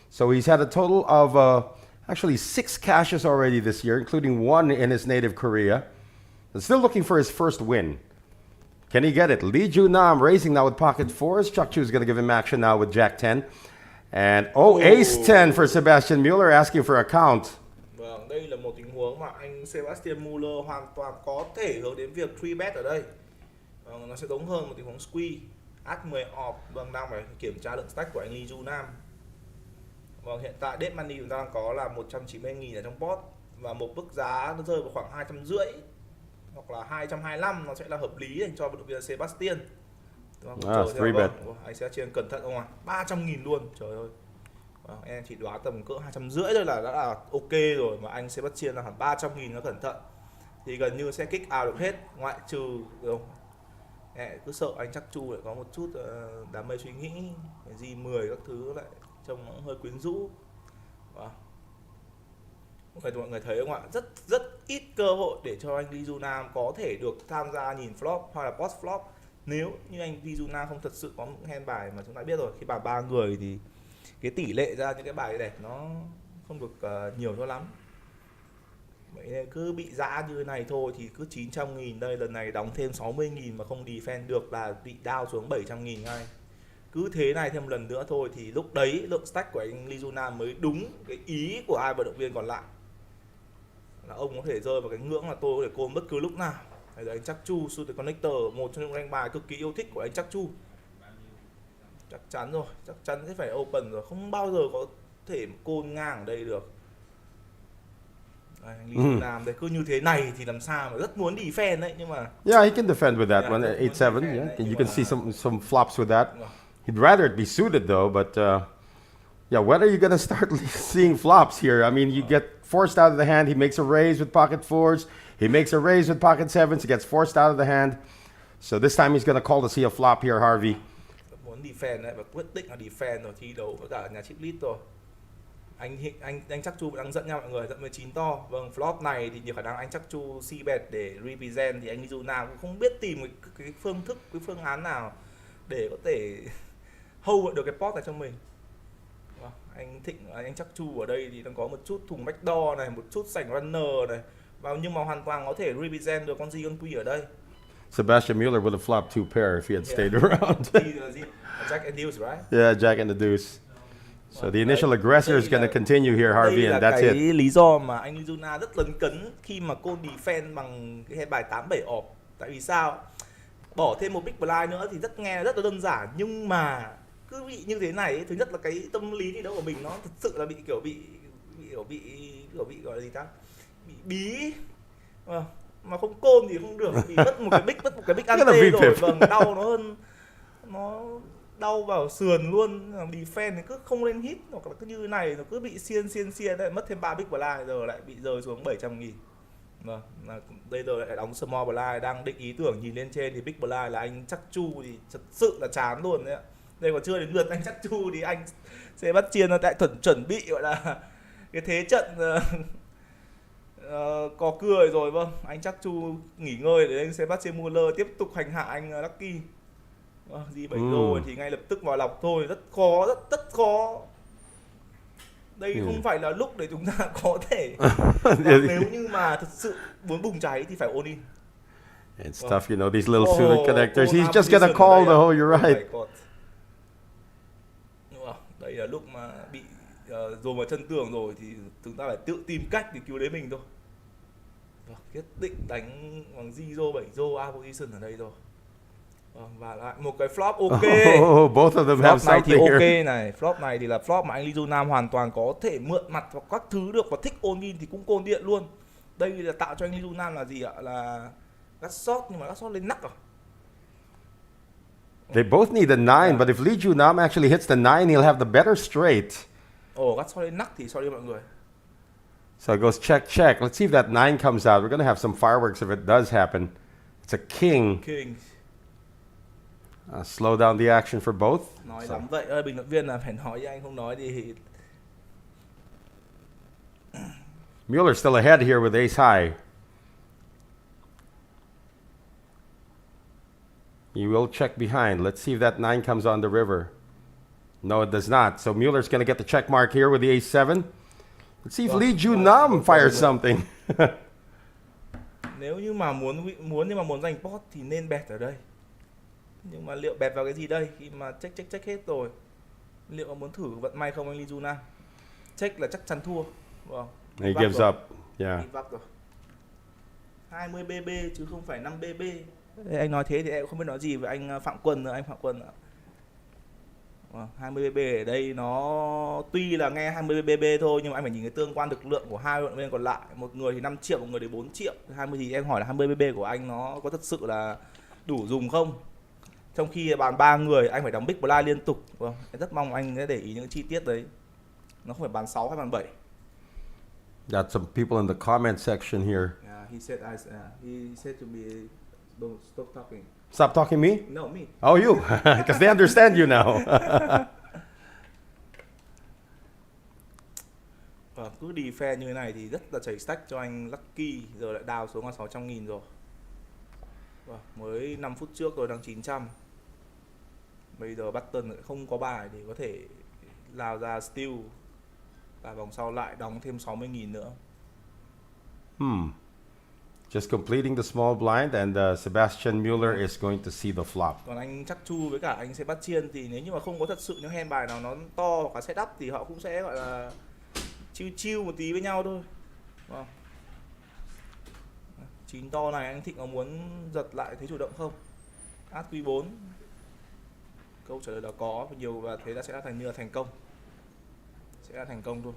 So he's had a total of actually 6 cashes already this year, including 1 in his native Korea. And still looking for his first win. Can he get it? Lee Ju Nam raising now with pocket 4s. Chuck Chu is going to give him action now with Jack 10. And ace 10 for Sebastian Mueller, asking for a count. Vâng, đây là một tình huống mà anh Sebastian Mueller hoàn toàn có thể hướng đến việc 3-bet ở đây. Nó sẽ giống hơn một tình huống squeeze. H10 off, vâng, đang phải kiểm tra lượng stack của anh Lee Ju Nam. Vâng, hiện tại dead money chúng ta đang có là 190.000 ở trong pot, và một mức giá nó rơi vào khoảng 250 hoặc là 225 nó sẽ là hợp lý dành cho vận động viên Sebastian. Anh Sebastian cẩn thận không ạ? 300.000 luôn, trời ơi. Em chỉ đoán tầm cỡ 250 thôi là đã là ok rồi, mà anh Sebastian là hẳn 300.000 nó cẩn thận thì gần như sẽ kick out được hết, ngoại trừ cứ sợ anh Chắc Chu lại có một chút đam mê suy nghĩ, cái gì 10 các thứ lại trông nó hơi quyến rũ. Mọi người thấy không ạ? Rất ít cơ hội để cho anh Lee Ju Nam có thể được tham gia nhìn flop hoặc là post flop, nếu như anh Lee Ju Nam không thật sự có những hand bài mà chúng ta biết rồi, khi bàn 3 người thì cái tỷ lệ ra những cái bài đẹp nó không được nhiều cho lắm. Vậy nên cứ bị giã như thế này thôi thì cứ 900.000 đây, lần này đóng thêm 60.000 mà không defend được là bị down xuống 700.000 ngay. Cứ thế này thêm một lần nữa thôi thì lúc đấy lượng stack của anh Lee Ju Nam mới đúng cái ý của hai vận động viên còn lại, là ông có thể rơi vào cái ngưỡng là tôi có thể call bất cứ lúc nào. Đây là anh Chắc Chu, Suited Connector, một trong những đánh bài cực kỳ yêu thích của anh Chắc Chu. Chắc chắn rồi, chắc chắn sẽ phải open rồi, không bao giờ có thể call ngang ở đây được. Đây, anh Lee Ju Nam đây cứ như thế này thì làm sao mà rất muốn defend đấy, nhưng mà yeah, he can defend with that one at 8-7. Yeah, you can see some flops with that. He'd rather it be suited though, but yeah, when are you gonna start seeing flops here? I mean, you get forced out of the hand. He makes a raise with pocket 4s. He makes a raise with pocket 7s. He gets forced out of the hand. So this time he's gonna call to see a flop here, Harvey. Muốn defend đấy, và quyết định là defend rồi, thi đấu với cả nhà chip list rồi. Anh Chắc Chu đang dẫn nhau mọi người, dẫn với 9 to. Vâng, flop này thì nhiều khả năng anh Chắc Chu c-bet để represent, thì anh Lee Ju Nam cũng không biết tìm cái phương thức, cái phương án nào để có thể hold được cái pot này cho mình. Anh Thịnh, anh Chắc Chu ở đây thì đang có một chút thùng backdoor này, một chút sảnh runner này, và nhưng mà hoàn toàn có thể represent được con gì con quy ở đây. Sebastian Mueller would have flopped 2 pair if he had stayed around. Jack and deuce, right? Yeah, Jack and the deuce. So the initial aggressor is going to continue here, Harvey, and that's it. Đây là cái lý do mà anh Lee Ju Nam rất lấn cấn khi mà cô defend bằng cái bài 8-7 off. Tại vì sao? Bỏ thêm một big blind nữa thì nghe rất là đơn giản, nhưng mà cứ bị như thế này ấy, thứ nhất là cái tâm lý thi đấu của mình nó thật sự là bị gọi là gì ta, bị bí, mà không côn thì không được, bị mất một cái big ante rồi, vâng, đau nó hơn, nó đau vào sườn luôn, defense thì cứ không lên hit, hoặc là cứ như thế này nó cứ bị xiên lại mất thêm 3 big blind, giờ lại bị rơi xuống 700.000. Vâng, bây giờ lại đóng small blind, đang định ý tưởng nhìn lên trên thì big blind là anh chắc chu thì thật sự là chán luôn đấy ạ. Đây còn chưa đến lượt anh chắc chu thì anh sẽ bắt chiên nó tại chuẩn bị gọi là cái thế trận có cười rồi. Vâng, anh chắc chu nghỉ ngơi để anh sẽ bắt trên Muller tiếp tục hành hạ anh Lucky. Di 7 rồi thì ngay lập tức vào lọc thôi, rất khó, rất khó. Đây không phải là lúc để chúng ta có thể nếu như mà thật sự muốn bùng cháy thì phải all in. It's tough, you know, these little suited connectors. He's just gonna call though, you're right. Đây là lúc mà bị dồn vào chân tường rồi thì chúng ta phải tự tìm cách để cứu lấy mình thôi. Quyết định đánh bằng Zero 7 Zero position ở đây rồi. Và lại một cái flop ok. Both of them flop have này thì something ok here. này, flop này thì là flop mà anh Lee Nam hoàn toàn có thể mượn mặt hoặc các thứ được, và thích all in thì cũng côn điện luôn. Đây là tạo cho anh Lee Nam là gì ạ? Là gắt shot, nhưng mà gắt shot lên nắc rồi. They both need a 9, but if Lee Junam actually hits the 9, he'll have the better straight. Gắt shot lên nắc thì sorry mọi người. So it goes check, check. Let's see if that 9 comes out. We're going to have some fireworks if it does happen. It's a king. Slow down the action for both. Nói lắm vậy, bình luận viên là phải nói, anh không nói thì... Mueller's still ahead here with ace high. He will check behind. Let's see if that 9 comes on the river. No, it does not. So Mueller's going to get the check mark here with the ace 7. Let's see if Lee Junam fires something. Nếu như mà muốn giành pot thì nên bẹt ở đây. Nhưng mà liệu bẹt vào cái gì đây? Khi mà check hết rồi, liệu có muốn thử vận may không anh Lee Junam? Check là chắc chắn thua. Vâng. He gives up. Yeah. 20 BB chứ không phải 5 BB. Anh nói thế thì em không biết nói gì với anh Phạm Quân nữa, anh Phạm Quân ạ. 20 BB ở đây nó tuy là nghe 20 BB thôi, nhưng mà anh phải nhìn cái tương quan lực lượng của hai vận viên còn lại. Một người thì 5 triệu, một người thì 4 triệu. 20 thì em hỏi là 20 BB của anh nó có thật sự là đủ dùng không? Trong khi bàn 3 người anh phải đóng big blind liên tục. Vâng, em rất mong anh sẽ để ý những chi tiết đấy. Nó không phải bàn 6 hay bàn 7. Got some people in the comment section here. Yeah, he said to me, don't stop talking. Stop talking me? No, me. Oh, you. Because they understand you now. Cứ defense như thế này thì rất là chảy stack cho anh Lucky. Giờ lại đào xuống là 600.000 rồi. Mới 5 phút trước rồi đang 900. Bây giờ Button lại không có bài để có thể lao ra steal. Và vòng sau lại đóng thêm 60.000 nữa. Just completing the small blind, and Sebastian Mueller is going to see the flop. Còn anh chắc chu với cả anh Sebastian thì nếu như mà không có thật sự những hand bài nào nó to hoặc là setup thì họ cũng sẽ gọi là chill một tí với nhau thôi. Wow. 9 to này anh Thịnh có muốn giật lại thế chủ động không? Át Q4. Câu trả lời là có, nhiều và thế là sẽ là thành công. Sẽ là thành công thôi.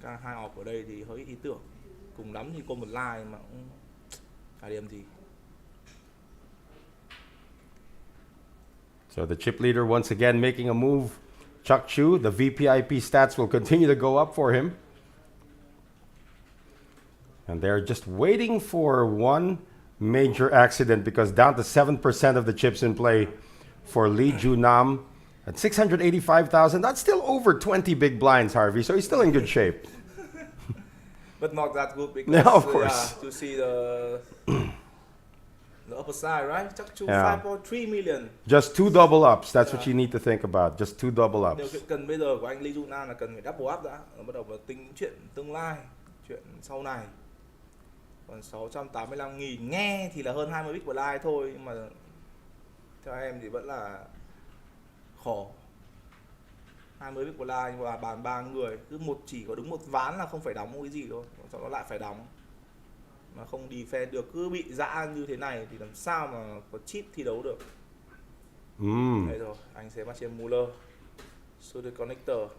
K2 off ở đây thì hơi ý tưởng. Cùng lắm thì cô một like mà cũng chả điểm gì. So the chip leader once again making a move. Chuck Chu, the VPIP stats will continue to go up for him. And they're just waiting for one major accident, because down to 7% of the chips in play for Lee Junam at 685,000. That's still over 20 big blinds, Harvey, so he's still in good shape. But not that good because no, of course. To see the upper side, right? Chắc chu 5.3 million. Just 2 double ups. That's what you need to think about. Just 2 double ups. Điều kiện cần bây giờ của anh Lee Junam là cần phải double up đã. Bắt đầu tính chuyện tương lai, chuyện sau này. Còn 685.000 nghe thì là hơn 20 big blind thôi, nhưng mà theo em thì vẫn là khó. 20 big blind và bàn 3 người, cứ chỉ có đúng một ván là không phải đóng cái gì thôi, sau đó lại phải đóng. Mà không defend được, cứ bị dã như thế này thì làm sao mà có chip thi đấu được. Đấy rồi, anh sẽ bắt trên Muller. Suited connector.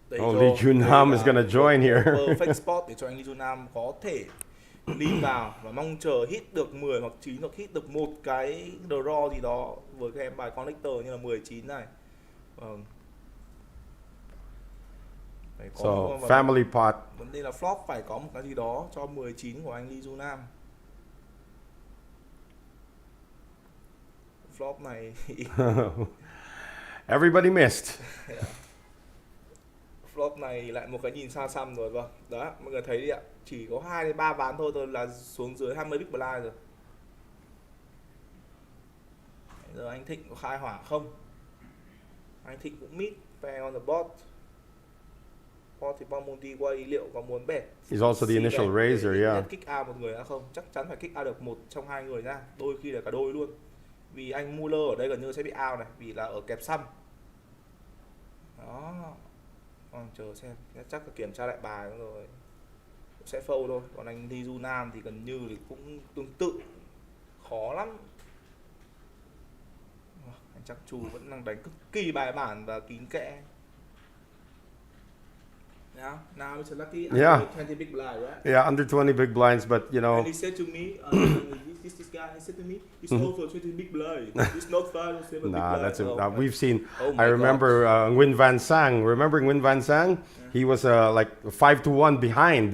Lee Junam is going to join here. Perfect spot để cho anh Lee Junam có thể lead vào và mong chờ hit được 10 hoặc 9 hoặc hit được một cái draw gì đó với cái em bài connector như là 19 này. Vâng. Phải có So một family pot. vấn đề là flop phải có một cái gì đó cho 19 của anh Lee Du Nam. Flop này Everybody missed. flop này lại một cái nhìn xa xăm rồi. Vâng, đó mọi người thấy đi ạ, chỉ có 2 đến 3 ván thôi là xuống dưới 20 big blind rồi. Giờ anh Thịnh có khai hỏa không? Anh Thịnh cũng mid fair on the bot. Bot thì bom multi quay liệu có muốn bẻ. He's also the initial raiser, yeah. Kick out một người ra không? Chắc chắn phải kick out được một trong hai người ra, đôi khi là cả đôi luôn. Vì anh Muller ở đây gần như sẽ bị out này, vì là ở kẹp xăm. Đó. Còn chờ xem, chắc là kiểm tra lại bài rồi sẽ fold thôi. Còn anh Lee Du Nam thì gần như thì cũng tương tự, khó lắm. Anh chắc Chu vẫn đang đánh cực kỳ bài bản và kín kẽ. Now it's lucky under Yeah. 20 big blind, right? Yeah, under 20 big blinds, but you know. And he said to me, this guy said to me, he's over 20 big blind. He's not 5 or 7 big Nah, blind. that's we've seen. Oh my I remember Nguyen Van Sang. Remember Nguyen Van Sang? Yeah. He was like 5-1 behind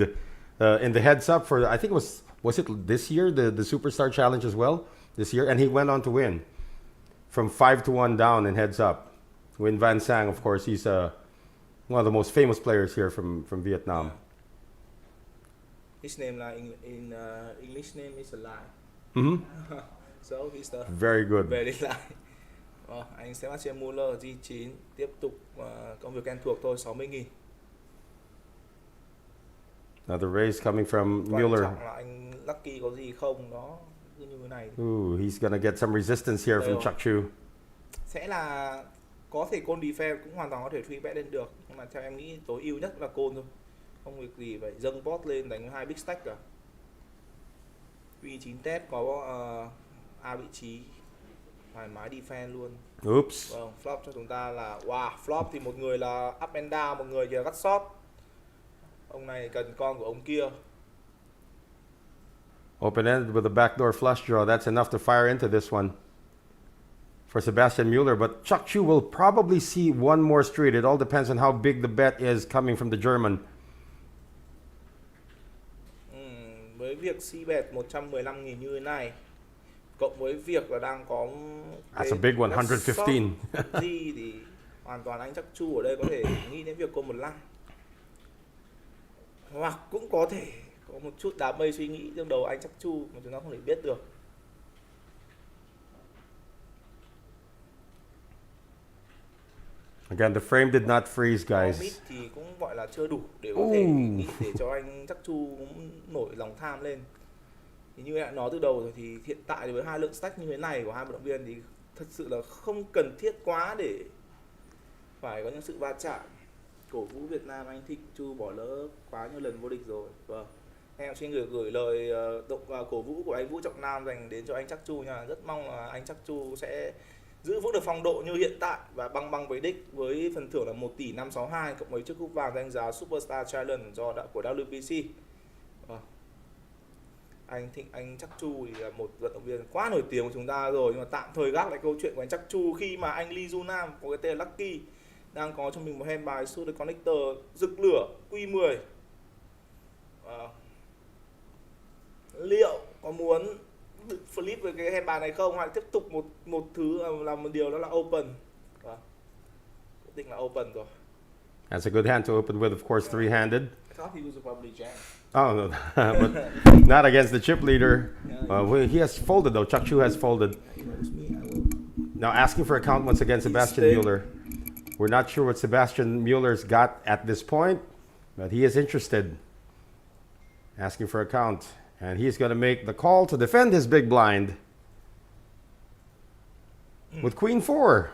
in the heads up for. I think was it this year the Superstar Challenge as well this year, and he went on to win from 5-1 down in heads up. Nguyen Van Sang, of course, he's one of the most famous players here from Vietnam. Yeah. His name in English name is a lie. Mm-hmm. So he's the Very good. very lie. Anh Sebastian Muller G9 tiếp tục công việc quen thuộc thôi, 60.000. Another raise coming from Quan Mueller. trọng là anh Lucky có gì không, nó cứ như thế này. Ooh, he's gonna get some resistance here from Chuck Chu. Sẽ là có thể call defense cũng hoàn toàn có thể 3-bet lên được, nhưng mà theo em nghĩ tối ưu nhất là call thôi, không việc gì phải dâng bot lên đánh 2 big stack cả. V9 test có A vị trí thoải mái defense luôn. Oops. Vâng, flop cho chúng ta là flop thì một người là up and down, một người thì là cắt short. Ông này cần con của ông kia. Open-ended with a backdoor flush draw. That's enough to fire into this one for Sebastian Mueller. But Chuck Chu will probably see one more street. It all depends on how big the bet is coming from the German. Với việc c-bet 115.000 như thế này, cộng với việc là đang có That's a big one, 115. gì thì hoàn toàn anh Chuck Chu ở đây có thể nghĩ đến việc call một line. Hoặc cũng có thể có một chút đám mây suy nghĩ trong đầu anh Chuck Chu mà chúng ta không thể biết được. Again, the frame did not freeze, Mid guys. thì cũng gọi là chưa đủ để có thể nghĩ để cho anh Chuck Chu cũng nổi lòng tham lên. Thì như đã nói từ đầu rồi thì hiện tại với hai lượng stack như thế này của hai vận động viên thì thật sự là không cần thiết quá để phải có những sự va chạm. Cổ vũ Việt Nam anh Thịnh Chu bỏ lỡ quá nhiều lần vô địch rồi. Vâng. Em xin gửi lời cổ vũ của anh Vũ Trọng Nam dành đến cho anh Chuck Chu nha. Rất mong là anh Chuck Chu sẽ giữ vững được phong độ như hiện tại và băng với đích với phần thưởng là 1 tỷ 562 cộng với chiếc cúp vàng danh giá Superstar Challenge của WPC. Anh Chuck Chu thì là một vận động viên quá nổi tiếng của chúng ta rồi, nhưng mà tạm thời gác lại câu chuyện của anh Chuck Chu khi mà anh Lee Du Nam có cái tên là Lucky đang có cho mình một hand bài Suited Connector rực lửa Q10. Liệu có muốn flip với cái hand bài này không, hay tiếp tục một thứ là một điều đó là open. Quyết định là open rồi. That's a good hand to open with, of course, three-handed. I thought he was probably jam. Oh, no. But not against the chip leader. He has folded, though. Chuck Chu has folded. Now asking for a count once again, Sebastian Mueller. We're not sure what Sebastian Mueller's got at this point, but he is interested. Asking for a count. And he's going to make the call to defend his big blind. With Queen 4.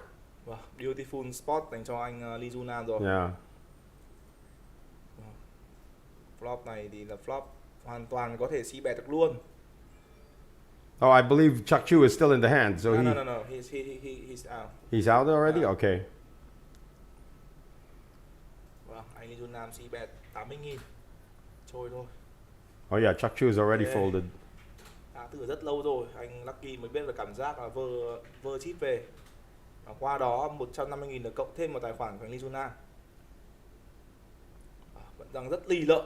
Wow, beautiful spot dành cho anh Lee Du Nam rồi. Yeah. Flop này thì là flop hoàn toàn có thể c-bet được luôn. Oh, I believe Chuck Chu is still in the hand. So no. He's out. He's out already? Okay. Wow, anh Lee Du Nam c-bet 80.000. Trôi thôi. Oh yeah, Chuck Chu is already Yeah. folded. Từ rất lâu rồi anh Lucky mới biết về cảm giác là vơ chip về. Và qua đó 150.000 được cộng thêm một tài khoản của anh Lee Jun Nam. Vẫn đang rất lì lợm.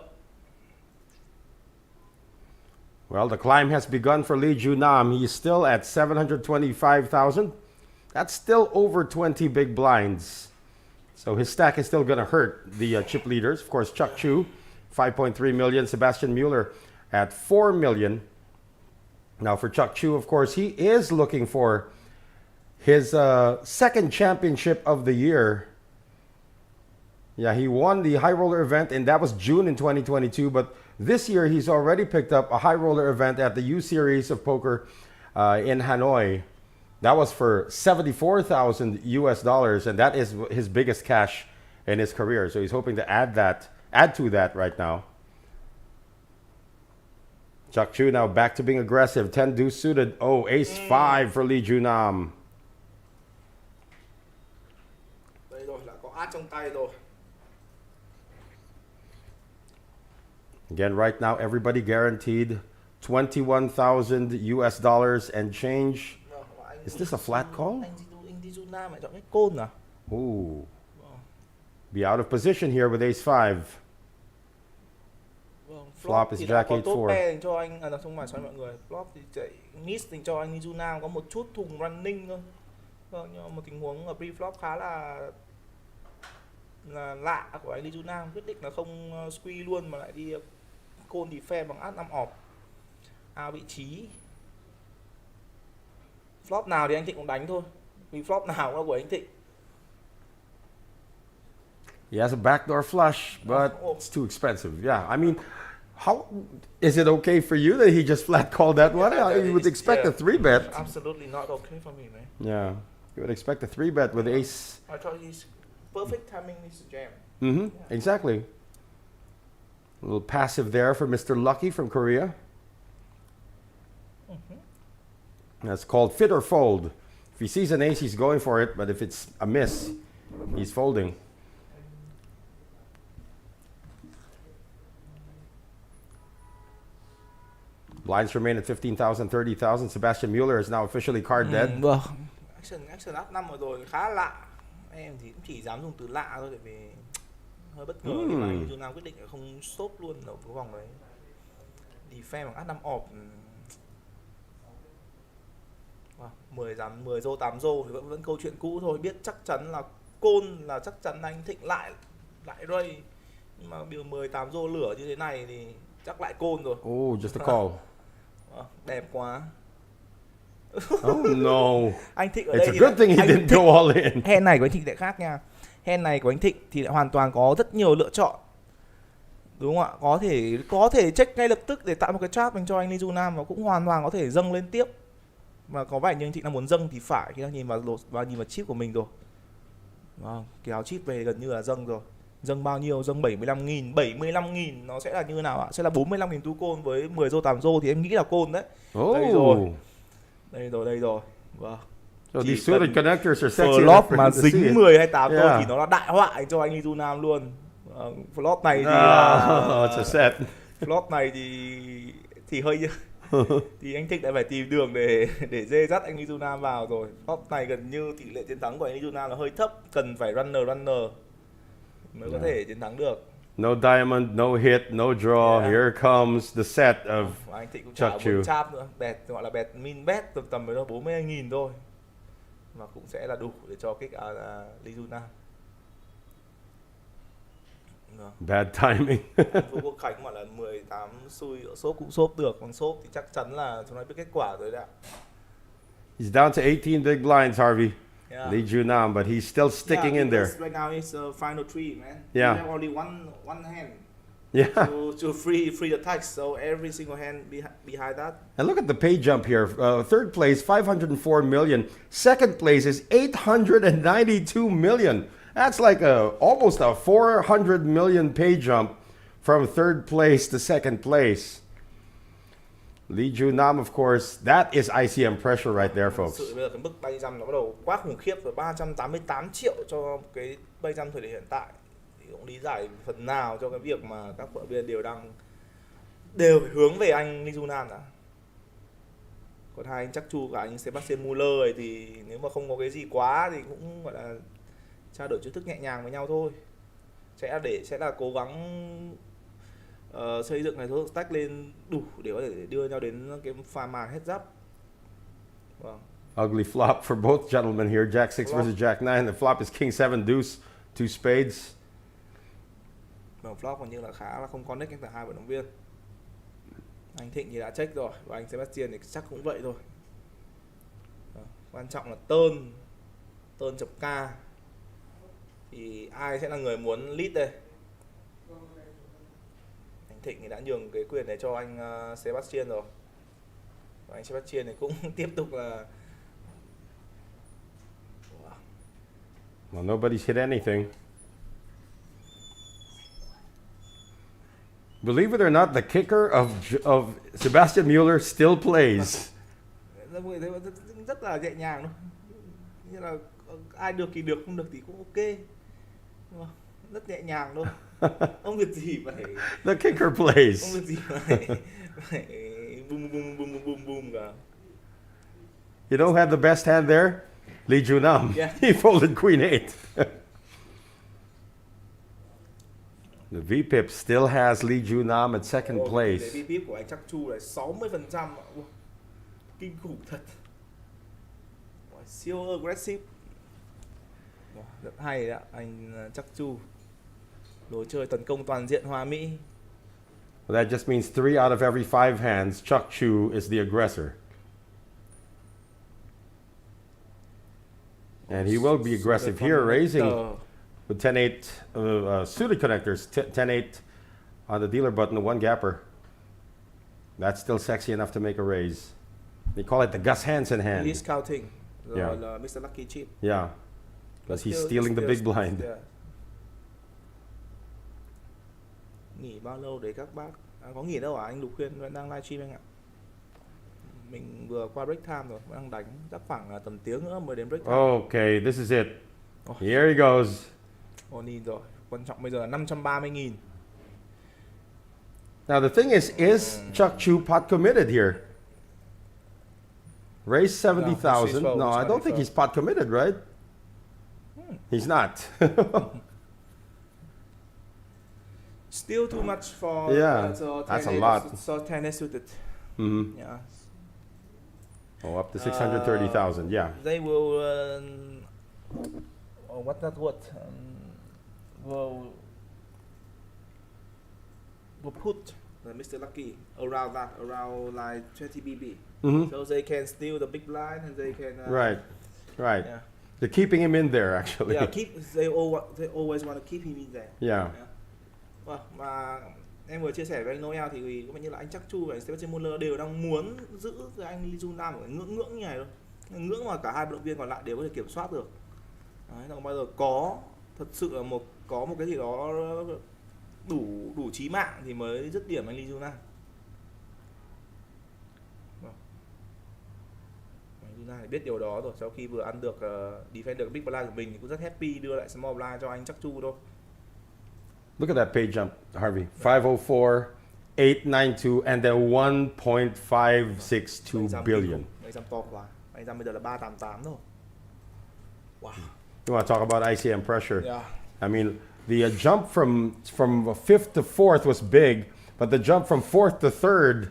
Well, the climb has begun for Lee Junam. He's still at 725,000. That's still over 20 big blinds. So his stack is still going to hurt the chip leaders. Of course, Chuck Chu, 5.3 million. Sebastian Mueller at 4 million. Now for Chuck Chu, of course, he is looking for his second championship of the year. Yeah, he won the high roller event, and that was June in 2022. But this year, he's already picked up a high roller event at the U Series of Poker in Hanoi. That was for 74,000 US dollars, and that is his biggest cash in his career. So he's hoping to add to that right now. Chuck Chu now back to being aggressive. 10 deuce suited. Oh, ace 5 for Lee Junam. Đây rồi, là có át trong tay rồi. Again, right now, everybody guaranteed 21,000 US dollars and change. Is this a flat call? Anh Lee Jun Nam lại chọn cái côn à? Ooh. Be out of position here with ace 5. Flop is thì jack có 8 tốt 4. pair dành cho anh, không phải cho mọi người. Flop thì chạy miss dành cho anh Lee Jun Nam, có một chút thùng running thôi. Vâng, nhưng mà một tình huống ở pre-flop khá là lạ của anh Lee Jun Nam, quyết định là không squeeze luôn mà lại đi côn defend bằng át 5 off. Vị trí. Flop nào thì anh Thịnh cũng đánh thôi. Vì flop nào cũng là của anh Thịnh. He has a backdoor flush, but it's too expensive. Yeah, I mean, how is it okay for you that he just flat called that one? You would expect a 3-bet. Absolutely not okay for me, man. Yeah, you would expect a 3-bet with ace. I thought he's perfect timing is jam. Mm-hmm, exactly. A little passive there for Mr. Lucky from Korea. That's called fit or fold. If he sees an ace, he's going for it, but if it's a miss, he's folding. Blinds remain at 15,000, 30,000. Sebastian Mueller is now officially card dead. Vâng. Action up 5 rồi khá lạ. Em thì cũng chỉ dám dùng từ lạ thôi, tại vì hơi bất ngờ khi mà anh Jun Nam quyết định không stop luôn ở cái vòng đấy. Defend bằng át 5 off. 10 rô 8 rô thì vẫn câu chuyện cũ thôi, biết chắc chắn là côn là chắc chắn anh Thịnh lại ray, nhưng mà điều 18 rô lửa như thế này thì chắc lại côn rồi. Oh, just a call. Đẹp quá. Oh no. Anh Thịnh ở đây It's a good thing he didn't go all in. Hand này của anh Thịnh lại khác nha. Hand này của anh Thịnh thì lại hoàn toàn có rất nhiều lựa chọn. Đúng không ạ? Có thể check ngay lập tức để tạo một cái trap dành cho anh Lee Jun Nam, và cũng hoàn toàn có thể dâng lên tiếp. Và có vẻ như anh Thịnh đang muốn dâng thì phải, khi đang nhìn vào chip của mình rồi. Kéo chip về gần như là dâng rồi. Dâng bao nhiêu? Dâng 75.000. 75.000 nó sẽ là như nào ạ? Sẽ là 45.000 tu côn với 10 rô 8 rô thì em nghĩ là côn đấy. Oh. Đây rồi. Vâng. So these suited connectors are sexy. Flop mà dính 10 hay 8 thôi thì nó là đại họa cho anh Lee Jun Nam luôn. Flop này thì it's a set. Flop này thì hơi thì anh Thịnh lại phải tìm đường để dê dắt anh Lee Jun Nam vào rồi. Flop này gần như tỷ lệ chiến thắng của anh Lee Jun Nam là hơi thấp, cần phải runner mới có thể chiến thắng được. No diamond, no hit, no draw. Here comes the set of anh Thịnh cũng Chuck chả Chu. muốn chap nữa, gọi là bet min bet tầm với nó 40.000 thôi, mà cũng sẽ là đủ để cho kích Lee Jun Nam. Bad timing. Vương Quốc Khánh mà là 18 xui ở xốp cũng xốp được, còn xốp thì chắc chắn là chúng ta biết kết quả rồi đấy ạ. He's down to 18 big blinds, Harvey. Yeah. Lee Junam, but he's still sticking in there. Right now it's final 3, man. Yeah. You have only one hand. Yeah. To free the tax, so every single hand behind that. And look at the pay jump here. Third place, 504 million. Second place is 892 million. That's like almost a 400 million pay jump from third place to second place. Lee Junam, of course, that is ICM pressure right there, folks. Sự bây giờ cái mức bay jump nó bắt đầu quá khủng khiếp rồi, 388 triệu cho cái bay jump thời điểm hiện tại. Thì cũng lý giải phần nào cho cái việc mà các vận viên đều đang đều phải hướng về anh Lee Junam đã. Còn hai anh chắc Chu và anh Sebastian Muller này thì nếu mà không có cái gì quá thì cũng gọi là trao đổi chiêu thức nhẹ nhàng với nhau thôi. Sẽ là cố gắng xây dựng này số stack lên đủ để có thể đưa nhau đến cái pha màn heads up. Vâng. Ugly flop for both gentlemen here. Jack 6 Flop. versus Jack 9. The flop is King 7 deuce, 2 spades. Vâng, flop còn như là khá là không connect cả hai vận động viên. Anh Thịnh thì đã check rồi và anh Sebastian thì chắc cũng vậy thôi. Quan trọng là turn chấm K thì ai sẽ là người muốn lead đây. Anh Thịnh thì đã nhường cái quyền này cho anh Sebastian rồi và anh Sebastian thì cũng tiếp tục là Well, nobody's hit anything. Believe it or not, the kicker of Sebastian Mueller still plays. rất là nhẹ nhàng thôi, như là ai được thì được, không được thì cũng ok, rất nhẹ nhàng thôi. Không việc gì phải The kicker plays. không việc gì phải boom boom cả. You know who had the best hand there? Lee Junam. Yeah. He folded Queen 8. The VPIP still has Lee Junam at second place. Cái VPIP của anh chắc Chu là 60%. Kinh khủng thật. Siêu aggressive. Rất hay đấy, anh chắc Chu. Lối chơi tấn công toàn diện hoa mỹ. Well, that just means 3 out of every 5 hands, Chuck Chu is the aggressor. And he will be aggressive here, raising with 10-8 suited connectors, 10-8 on the dealer button, the one gapper. That's still sexy enough to make a raise. They call it the Gus Hansen hand. He's counting. Yeah. Mr. Lucky Chip. Yeah, because he's stealing the big blind. Yeah. Nghỉ bao lâu đấy các bác? Có nghỉ đâu à? Anh Lục Khuyên vẫn đang livestream anh ạ. Mình vừa qua break time rồi, vẫn đang đánh chắc khoảng tầm tiếng nữa mới đến break time. Okay, this is it. Here he goes. Nhìn rồi, quan trọng bây giờ là 530.000. Now the thing is Chuck Chu pot committed here? Raise 70,000. No, I don't think he's pot committed, right? He's not. Still too much for Yeah, that's a lot. So tennis suited. Mm-hmm. Yeah. Oh, up to 630,000. Yeah. They will. What that word? Will put Mr. Lucky around like 20 BB. Mm-hmm. So they can steal the big blind and they can. Right. Yeah. They're keeping him in there actually. Yeah. They always want to keep him in there. Yeah. Vâng, và em vừa chia sẻ với anh Noel thì có như là anh chắc Chu và anh Sebastian Muller đều đang muốn giữ cái anh Lee Junam ở ngưỡng như này thôi, ngưỡng mà cả hai vận động viên còn lại đều có thể kiểm soát được. Đấy, không bao giờ có thật sự là có một cái gì đó đủ chí mạng thì mới dứt điểm anh Lee Junam. Anh Junam biết điều đó rồi, sau khi vừa ăn được defender big blind của mình thì cũng rất happy đưa lại small blind cho anh chắc Chu thôi. Look at that page jump, Harvey. 504, 892, and then 1.562 billion. Mấy trăm to quá. Mấy trăm bây giờ là 388 thôi. Wow. You want to talk about ICM pressure? Yeah. I mean, the jump from 5th to 4th was big, but the jump from 4th to 3rd,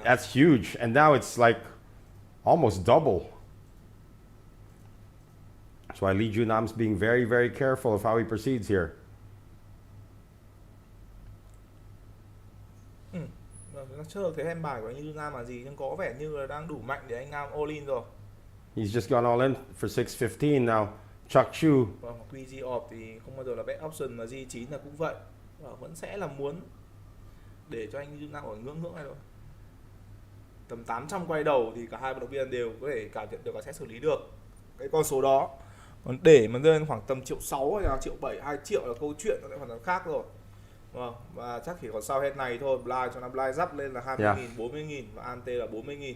that's huge. And now it's like almost double. That's why Lee Junam's being very, very careful of how he proceeds here. Nó chưa được thấy em bài của anh Junam là gì, nhưng có vẻ như là đang đủ mạnh để anh Nam all in rồi. He's just gone all in for 615 now. Chuck Chu. Vâng, QG off thì không bao giờ là bet option, mà G9 là cũng vậy. Và vẫn sẽ là muốn để cho anh Junam ở ngưỡng này thôi. Tầm 800 quay đầu thì cả hai vận động viên đều có thể cảm nhận được và sẽ xử lý được cái con số đó. Còn để mà lên khoảng tầm 1.6 hay là 1.7, 2 triệu là câu chuyện nó lại hoàn toàn khác rồi. Vâng, và chắc chỉ còn sau hết này thôi, blind cho nó blind dắp lên là 20.000, 40.000 và ante là 40.000.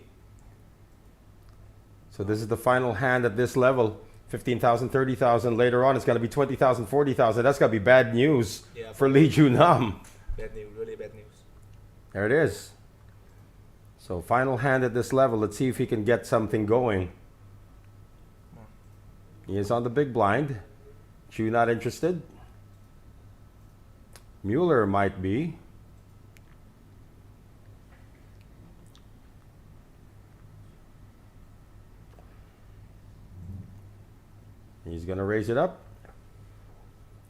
So this is the final hand at this level. 15,000, 30,000. Later on, it's going to be 20,000, 40,000. That's going to be bad news for Lee Junam. Bad news, really bad news. There it is. So final hand at this level. Let's see if he can get something going. He is on the big blind. Chu not interested. Mueller might be. He's going to raise it up.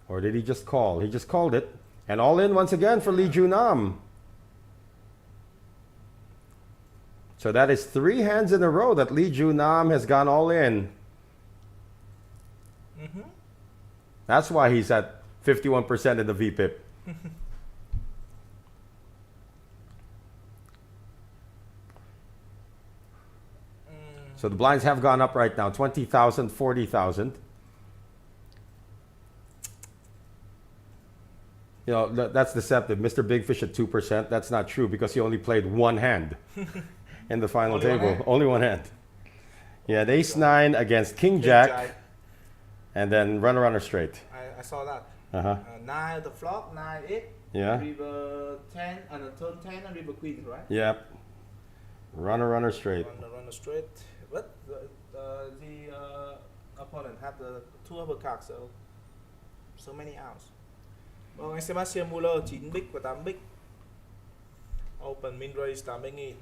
Or did he just call? He just called it. And all in once again for Lee Junam. So that is 3 hands in a row that Lee Junam has gone all in. Mm-hmm. That's why he's at 51% in the VPIP. So the blinds have gone up right now, 20,000, 40,000. You know, that's deceptive. Mr. Big Fish at 2%. That's not true because he only played 1 hand in the final Only table. one hand? Only 1 hand. He had Ace 9 against King Jack, and then runner straight. I saw that. Uh-huh. 9 the flop, 9 8. Yeah. River 10 and the turn 10 and river queen, right? Yep. Runner straight. Runner straight. But the opponent have the 2 uppercards, so many outs. Vâng, anh Sebastian Muller 9 big và 8 big. Open min raise 80.000.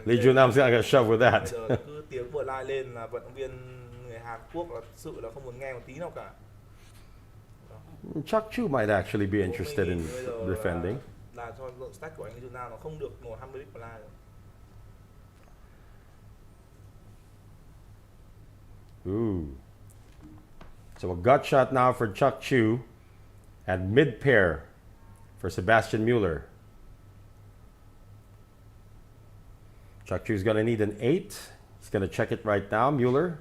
Lee Junam's gonna get shoved with Bây that. giờ cứ tiếng vừa lai lên là vận động viên người Hàn Quốc là thực sự là không muốn nghe một tí nào cả. Chuck Chu might actually be interested in defending. Là cho lượng stack của anh Junam nó không được nổi 20 big lai rồi. Ooh. So a gut shot now for Chuck Chu and mid pair for Sebastian Mueller. Chuck Chu's going to need an 8. He's going to check it right now. Mueller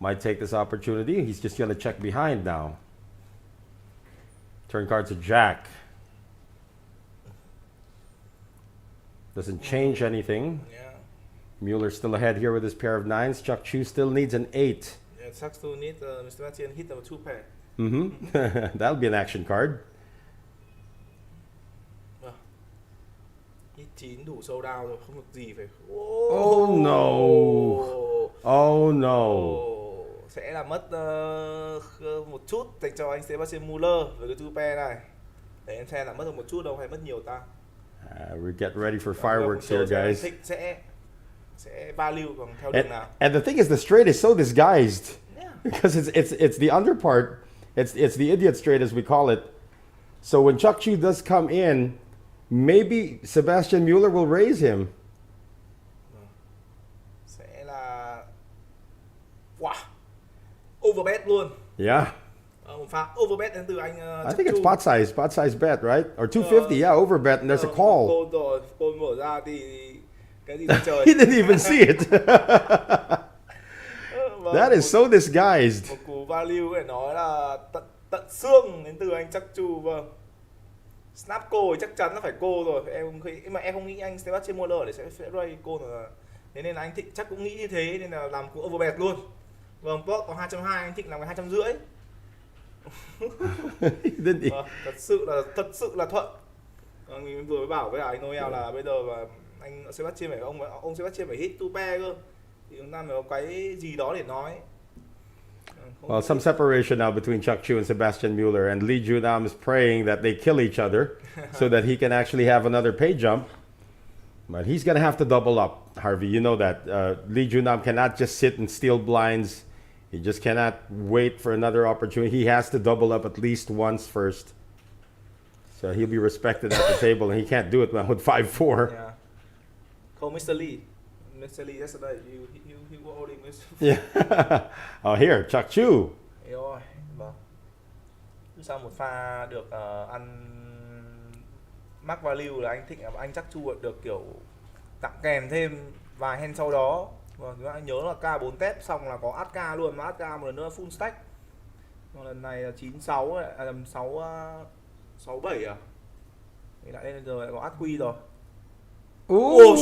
might take this opportunity. He's just going to check behind now. Turn card's a jack. Doesn't change anything. Yeah. Mueller still ahead here with his pair of 9s. Chuck Chu still needs an 8. Yeah, Chuck still need Mr. Sebastian hit number 2 pair. Mm-hmm. That'll be an action card. Hit 9 đủ sâu đào rồi, không được gì phải. Oh no. Oh no. Sẽ là mất một chút dành cho anh Sebastian Muller với cái 2 pair này. Để em xem là mất được một chút đâu hay mất nhiều ta. We get ready for fireworks here, guys. Thích sẽ value còn theo đường nào. And the thing is, the straight is so disguised Yeah. because it's the under part. It's the idiot straight as we call it. So when Chuck Chu does come in, maybe Sebastian Mueller will raise him. Sẽ là wow, overbet luôn. Yeah. Một pha overbet đến từ anh I think it's pot size bet, right? Or 250, yeah, overbet, and there's a call. Call rồi, call mở ra thì cái gì trời. He didn't even see it. That is so disguised. Một cú value phải nói là tận xương đến từ anh Chuck Chu. Vâng. Snap call chắc chắn là phải call rồi. Em không nghĩ anh Sebastian Muller để sẽ raise call rồi. Thế nên là anh Thịnh chắc cũng nghĩ như thế nên là làm cú overbet luôn. Vâng, pot có 220, anh Thịnh làm cái 250. Thật sự là thuận. Mình vừa mới bảo với anh Noel là bây giờ là anh Sebastian phải ông Sebastian phải hit 2 pair cơ. Thì chúng ta mới có cái gì đó để nói. Well, some separation now between Chuck Chu and Sebastian Mueller, and Lee Junam is praying that they kill each other so that he can actually have another pay jump. But he's going to have to double up, Harvey. You know that. Lee Junam cannot just sit and steal blinds. He just cannot wait for another opportunity. He has to double up at least once first. So he'll be respected at the table, and he can't do it now with 5-4. Yeah. Call Mr. Lee. Mr. Lee yesterday, he was holding this. Yeah. Oh, here, Chuck Chu. Rồi, vâng. Sau một pha được ăn max value là anh Chuck Chu được kiểu tặng kèm thêm vài hand sau đó. Vâng, chúng ta nhớ là K4 tép xong là có ASK luôn, mà ASK một lần nữa full stack. Còn lần này là 96 67 à. Thì lại lên giờ lại có ASQ rồi. Ooh,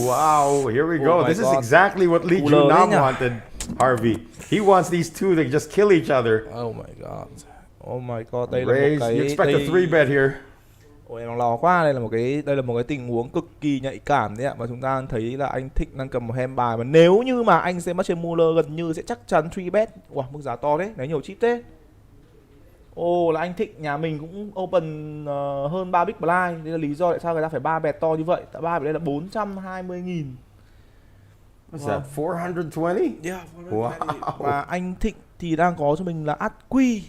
wow, here we go. Oh my This is God. exactly what Lee Junam wanted, Harvey. He wants these two to just kill each other. Oh my god. Oh my god, đây là một Raise. cái You expect a đây... 3-bet here. Ôi em lo quá, đây là một cái tình huống cực kỳ nhạy cảm đấy ạ, và chúng ta thấy là anh Thịnh đang cầm một hand bài, và nếu như mà anh Sebastian Muller gần như sẽ chắc chắn 3-bet. Wow, mức giá to đấy, lấy nhiều chip thế. Ồ, là anh Thịnh nhà mình cũng open hơn 3 big blind, đây là lý do tại sao người ta phải 3 bet to như vậy. Tại 3 bet đây là 420.000. What's that? 420? Yeah, Wow. và anh Thịnh thì đang có cho mình là át quy.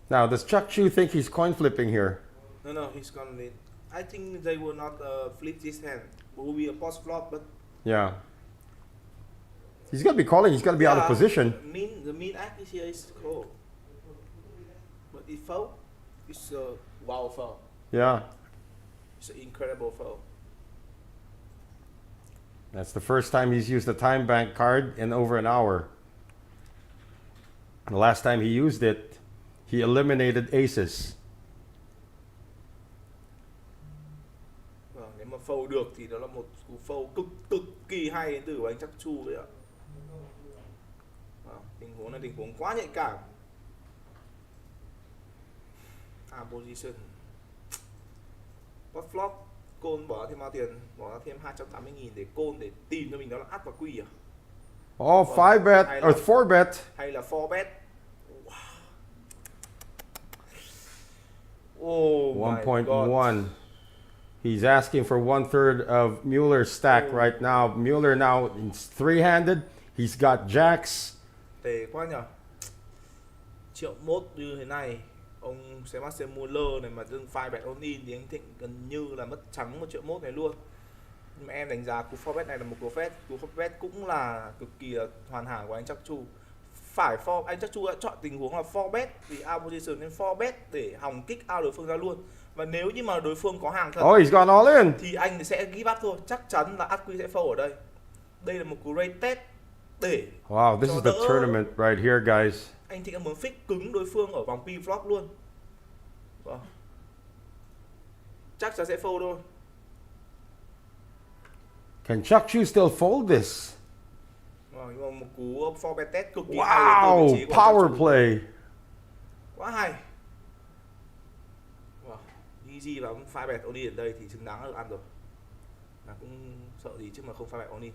Now, does Chuck Chu think he's coin flipping here? No, he's gonna lead. I think they will not flip this hand. It will be a post flop, but Yeah. He's gonna be calling. He's gonna be out of position. The mean act is here is cool. But if fold, it's a wow fold. Yeah. It's an incredible fold. That's the first time he's used a time bank card in over an hour. The last time he used it, he eliminated aces. Nếu mà fold được thì đó là một cú fold cực kỳ hay đến từ của anh Chắc Chu đấy ạ. Tình huống là tình huống quá nhạy cảm. Position. Pot flop, call bỏ ra thêm bao tiền, bỏ ra thêm 280.000 để call để tìm cho mình đó là át và quy à? Oh, 5-bet or 4-bet. Hay là 4-bet? Wow. Oh my god. 1.1. He's asking for 1/3 of Mueller's stack right now. Mueller now is 3-handed. He's got jacks. Tệ quá nhở. 1.1 triệu như thế này, ông Sebastian Muller này mà dừng 5-bet all-in thì anh Thịnh gần như là mất trắng 1.1 triệu này luôn. Nhưng mà em đánh giá cú 4-bet này là một cú 4-bet cũng là cực kỳ là hoàn hảo của anh Chắc Chu. Anh Chắc Chu đã chọn tình huống là 4-bet vì out position nên 4-bet để hòng kick out đối phương ra luôn. Và nếu như mà đối phương có hàng thật Oh, he's gone all in. thì anh sẽ give up thôi, chắc chắn là át quy sẽ fold ở đây. Đây là một cú raise test để Wow, this is the tournament right here, guys. anh Thịnh muốn fix cứng đối phương ở vòng pre-flop luôn. Chắc chắn sẽ fold thôi. Can Chuck Chu still fold this? Nhưng mà một cú 4-bet test cực kỳ hay Wow, từ vị trí của power play. quá hay. Easy và 5-bet only ở đây thì xứng đáng được ăn rồi. Là cũng sợ gì chứ mà không 5-bet only.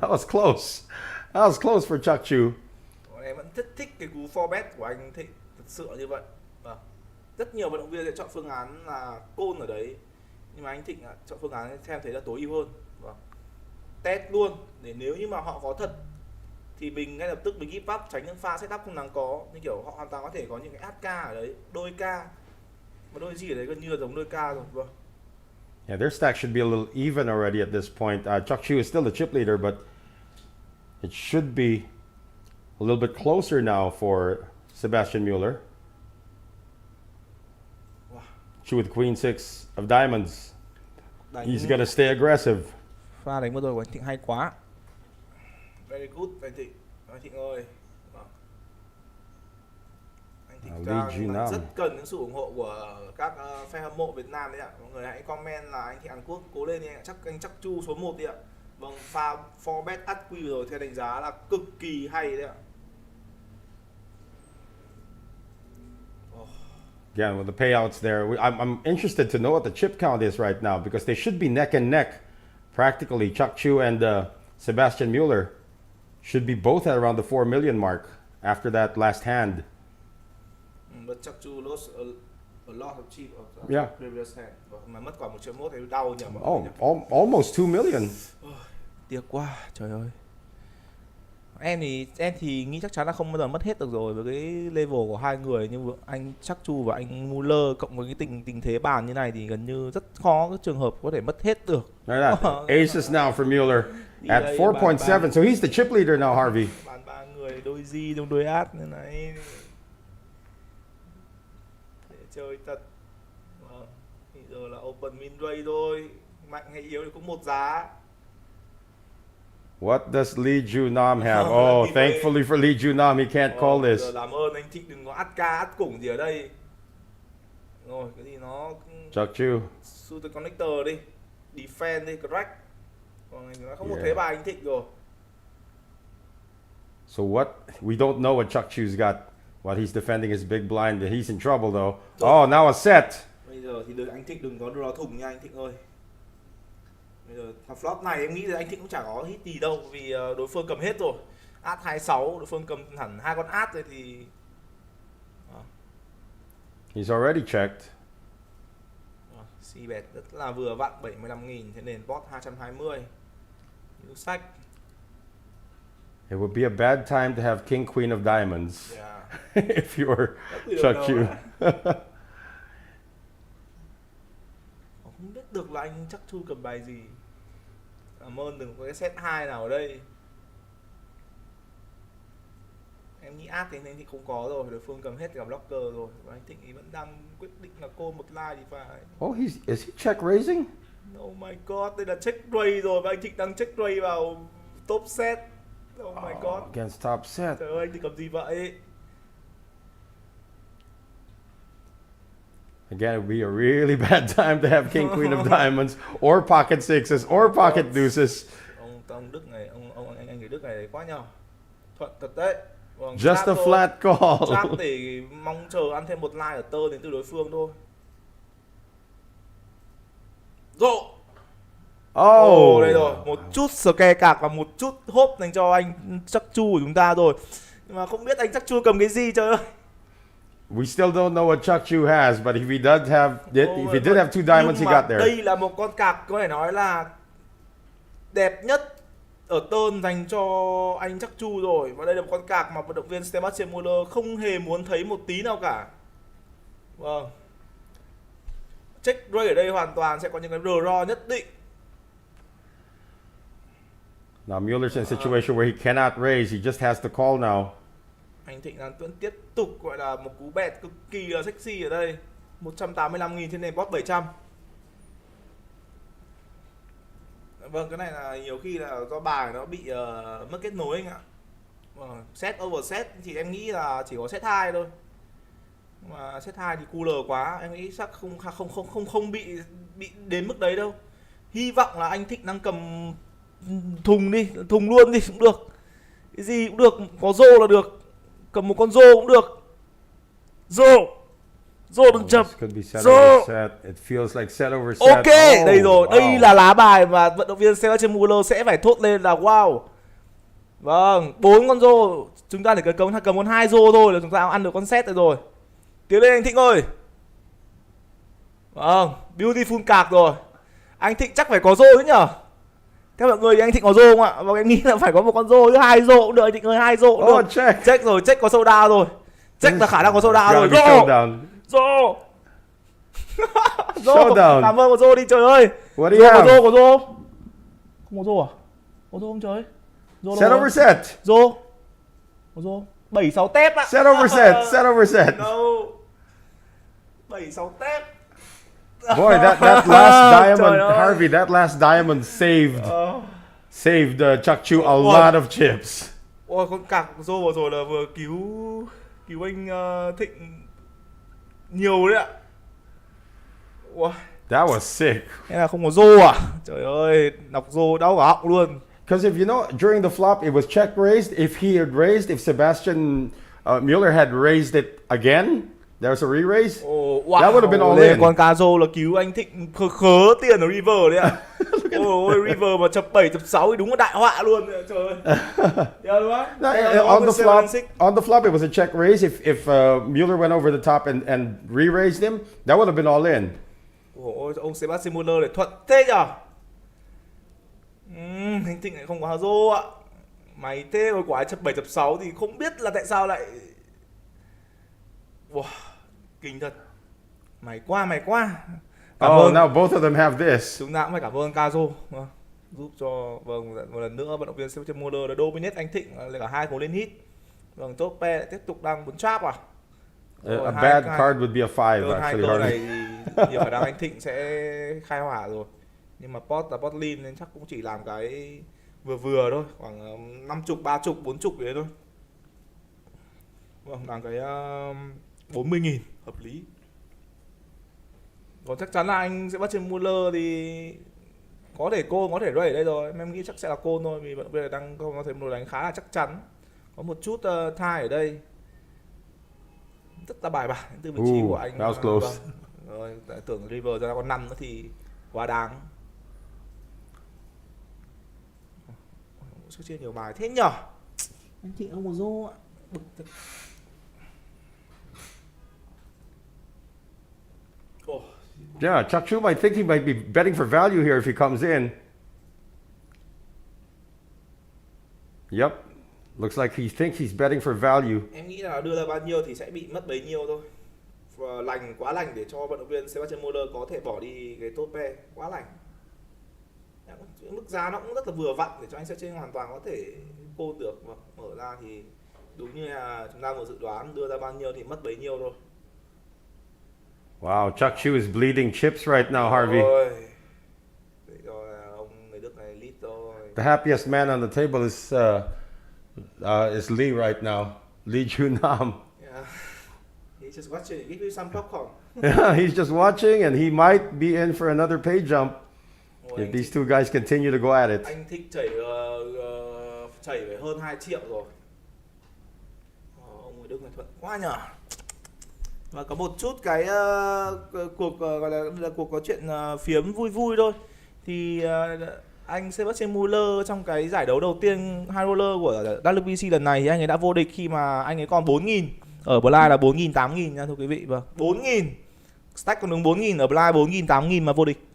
That was close. That was close for Chuck Chu. Em vẫn rất thích cái cú 4-bet của anh Thịnh, thật sự như vậy. Rất nhiều vận động viên sẽ chọn phương án là call ở đấy, nhưng mà anh Thịnh chọn phương án theo thấy là tối ưu hơn. Test luôn để nếu như mà họ có thật thì mình ngay lập tức mình give up, tránh những pha setup không đáng có, như kiểu họ hoàn toàn có thể có những cái át ca ở đấy, đôi ca, mà đôi gì ở đấy gần như là giống đôi ca rồi. Yeah, their stack should be a little even already at this point. Chuck Chu is still the chip leader, but it should be a little bit closer now for Sebastian Mueller. Chu with Queen 6 of diamonds. He's gonna stay aggressive. Pha đánh vừa rồi của anh Thịnh hay quá. Very good anh Thịnh. Anh Thịnh ơi. Anh Thịnh đang rất cần những sự ủng hộ của các fan hâm mộ Việt Nam đấy ạ. Mọi người hãy comment là anh Thịnh Hàn Quốc cố lên đi ạ. Chắc anh Chắc Chu số 1 đi ạ. Vâng, pha 4-bet át quy rồi theo đánh giá là cực kỳ hay đấy ạ. Again, with the payouts there, I'm interested to know what the chip count is right now because they should be neck and neck. Practically, Chuck Chu and Sebastian Mueller should be both at around the 4 million mark after that last hand. But Chuck Chu lost a lot of chip of Yeah. previous hand. Mà mất quả 1.1 triệu thì đau nhỉ. Almost 2 million. Tiếc quá, trời ơi. Em thì nghĩ chắc chắn là không bao giờ mất hết được rồi với cái level của hai người, nhưng anh Chắc Chu và anh Muller cộng với cái tình thế bàn như này thì gần như rất khó cái trường hợp có thể mất hết được. Aces now for Mueller at 4.7, so he's the chip leader now, Harvey. Bàn ba người đôi di trong đôi át như này. Để chơi thật. Bây giờ là open min raise thôi, mạnh hay yếu thì cũng một giá. What does Lee Ju Nam have? Oh, thankfully for Lee Ju Nam, he can't call this. Làm ơn anh Thịnh đừng có át ca át củng gì ở đây. Rồi, cái gì nó Chuck Chu. Shooter connector đi. Defend đi, correct. Vâng, anh không một thế bài anh Thịnh rồi. So what? We don't know what Chuck Chu's got while he's defending his big blind. He's in trouble though. Oh, now a set. Bây giờ thì anh Thịnh đừng có draw thùng nha anh Thịnh ơi. Bây giờ flop này em nghĩ là anh Thịnh cũng chả có hit gì đâu, vì đối phương cầm hết rồi. Át 26, đối phương cầm hẳn 2 con át rồi thì He's already checked. C bet rất là vừa vặn 75.000, thế nền bot 220. Yêu sách. It would be a bad time to have King Queen of Diamonds if you were Chuck Chu. Không biết được là anh Chuck Chu cầm bài gì. Cảm ơn, đừng có cái set 2 nào ở đây. Em nghĩ át thì anh Thịnh không có rồi, đối phương cầm hết cả blocker rồi. Và anh Thịnh ý vẫn đang quyết định là cô một line thì phải. Oh, is he check raising? Oh my god, đây là check ray rồi và anh Thịnh đang check ray vào top set. Oh my god. Against top set. Trời ơi, anh Thịnh cầm gì vậy? Again, it would be a really bad time to have King Queen of Diamonds or pocket sixes or pocket deuces. Ông Đức này, anh người Đức này quá nhờ. Thuận thật đấy. Vâng, Just a flat call. Chắc để mong chờ ăn thêm một line ở tơ đến từ đối phương thôi. Rộ. Oh, đây rồi, một chút scare cạc và một chút hốp dành cho anh Chuck Chu của chúng ta rồi. Nhưng mà không biết anh Chuck Chu cầm cái gì trời ơi. We still don't know what Chuck Chu has, but if he does have, if he did have 2 diamonds, he got there. Đây là một con cạc có thể nói là đẹp nhất ở tơn dành cho anh Chuck Chu rồi. Và đây là một con cạc mà vận động viên Sebastian Muller không hề muốn thấy một tí nào cả. Vâng. Check ray ở đây hoàn toàn sẽ có những cái draw nhất định. Now Mueller's in a situation where he cannot raise, he just has to call now. Anh Thịnh đang vẫn tiếp tục gọi là một cú bet cực kỳ là sexy ở đây. 185.000 trên nền bot 700. Vâng, cái này là nhiều khi là do bài nó bị mất kết nối anh ạ. Set over set thì em nghĩ là chỉ có set 2 thôi. Mà set 2 thì cooler quá, em nghĩ chắc không bị đến mức đấy đâu. Hy vọng là anh Thịnh đang cầm thùng đi, thùng luôn đi cũng được. Cái gì cũng được, có rô là được. Cầm một con rô cũng được. Rô đừng chậm. Rô. It feels like set over set. Ok, đây rồi, đây là lá bài mà vận động viên Sebastian Muller sẽ phải thốt lên là wow. Vâng, 4 con rô, chúng ta chỉ cần cầm con 2 rô thôi là chúng ta ăn được con set rồi. Tiến lên anh Thịnh ơi. Vâng, beautiful cạc rồi. Anh Thịnh chắc phải có rô chứ nhở? Theo mọi người thì anh Thịnh có rô không ạ? Và em nghĩ là phải có một con rô chứ, 2 rô cũng được anh Thịnh ơi, 2 rô cũng được. Check rồi, check có soda rồi. Check là khả năng có soda rồi. Rô. Showdown. Cảm ơn có rô đi trời ơi. What do you have? Có rô. Không có rô à? Có rô không trời? Set over set. Rô. Có rô. 76 tép ạ. Set over set. Set over set. No. 76 tép. Boy, that last diamond, Harvey, that last diamond saved Chuck Chu a lot of chips. Ôi, con cạc rô vừa rồi là vừa cứu anh Thịnh nhiều đấy ạ. Wow. That was sick. Thế là không có rô à? Trời ơi, đọc rô đau cả họng luôn. Because if you know, during the flop, it was check raised. If he had raised, if Sebastian Mueller had raised it again, there was a re-raise. Wow. That would have been all in. Con cá rô là cứu anh Thịnh khớ tiền ở river đấy ạ. Ôi, river mà chập 7, chập 6 thì đúng là đại họa luôn. Trời ơi. On the flop, it was a check raise. If Mueller went over the top and re-raised him, that would have been all in. Ôi, ông Sebastian Muller để thuận thế nhở? Anh Thịnh lại không có rô ạ. Mày thế rồi quả chập 7, chập 6 thì không biết là tại sao lại. Wow, kinh thật. Mày qua. Now both of them have this. Chúng ta cũng phải cảm ơn Kazo giúp cho một lần nữa vận động viên Sebastian Muller đã dominate anh Thịnh là cả 2 cú lên hit. Vâng, top pair tiếp tục đang muốn trap à? A bad card would be a 5 hai actually. câu này thì nhiều khả năng anh Thịnh sẽ khai hỏa rồi. Nhưng mà pot là pot lean nên chắc cũng chỉ làm cái vừa thôi, khoảng 50, 30, 40 đấy thôi. Vâng, làm cái 40.000 hợp lý. Còn chắc chắn là anh Sebastian Muller thì Có thể côn, có thể rơi ở đây rồi. Em nghĩ chắc sẽ là côn thôi vì vận động viên này đang có thể một đánh khá là chắc chắn. Có một chút thai ở đây. Rất là bài bản từ vị trí của anh. That was close. Vâng. Rồi, tưởng river ra con 5 nữa thì quá đáng. Số chia nhiều bài thế nhở? Anh Thịnh ông một rô ạ. Bực thật. Oh. Yeah, Chuck Chu might think he might be betting for value here if he comes in. Yep. Looks like he thinks he's betting for value. Em nghĩ là đưa ra bao nhiêu thì sẽ bị mất bấy nhiêu thôi. Và quá lành để cho vận động viên Sebastian Muller có thể bỏ đi cái top pair, quá lành. Mức giá nó cũng rất là vừa vặn để cho anh Sebastian hoàn toàn có thể côn được. Và mở ra thì đúng như là chúng ta vừa dự đoán, đưa ra bao nhiêu thì mất bấy nhiêu thôi. Wow, Chuck Chu is bleeding chips right now, Harvey. Để cho ông người Đức này lead thôi. The happiest man on the table is Lee right now. Lee Junam. Yeah. He's just watching. Give you some popcorn. Yeah, he's just watching and he might be in for another pay jump if these two guys continue to go at it. Anh Thích chảy phải hơn 2 triệu rồi. Ông người Đức này thuận quá nhở. Và có một chút cái cuộc gọi là cuộc có chuyện phiếm vui vui thôi. Thì anh Sebastian Muller trong cái giải đấu đầu tiên high roller của WPC lần này thì anh ấy đã vô địch khi mà anh ấy còn 4.000. Ở Blind là 4.000, 8.000 nha thưa quý vị. Vâng, 4.000. Stack còn đứng 4.000, ở Blind 4.000, 8.000 mà vô địch.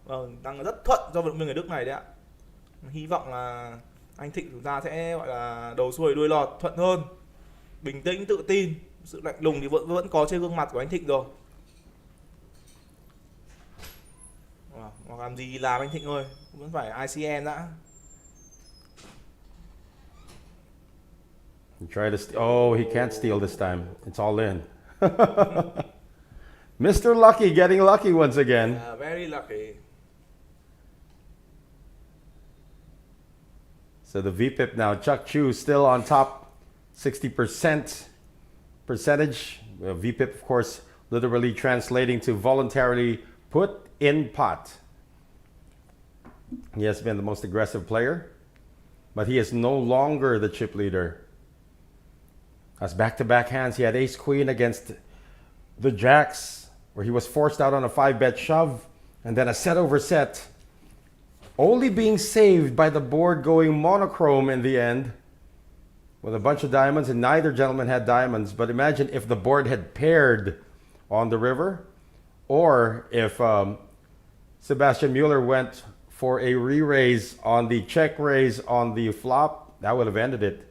Vâng, đang rất thuận cho vận động viên người Đức này đấy ạ. Hy vọng là anh Thịnh chúng ta sẽ gọi là đầu xuôi đuôi lọt, thuận hơn. Bình tĩnh, tự tin. Sự lạnh lùng thì vẫn có trên gương mặt của anh Thịnh rồi. Hoặc làm gì làm anh Thịnh ơi, vẫn phải ICN đã. Try to he can't steal this time. It's all in. Mr. Lucky getting lucky once again. Yeah, very lucky. So the VPIP now, Chuck Chu still on top, 60% percentage. VPIP, of course, literally translating to voluntarily put in pot. He has been the most aggressive player, but he is no longer the chip leader. As back-to-back hands, he had ace-queen against the jacks, where he was forced out on a 5-bet shove, and then a set-over-set, only being saved by the board going monochrome in the end, with a bunch of diamonds, and neither gentleman had diamonds. But imagine if the board had paired on the river, or if Sebastian Muller went for a re-raise on the check raise on the flop, that would have ended it.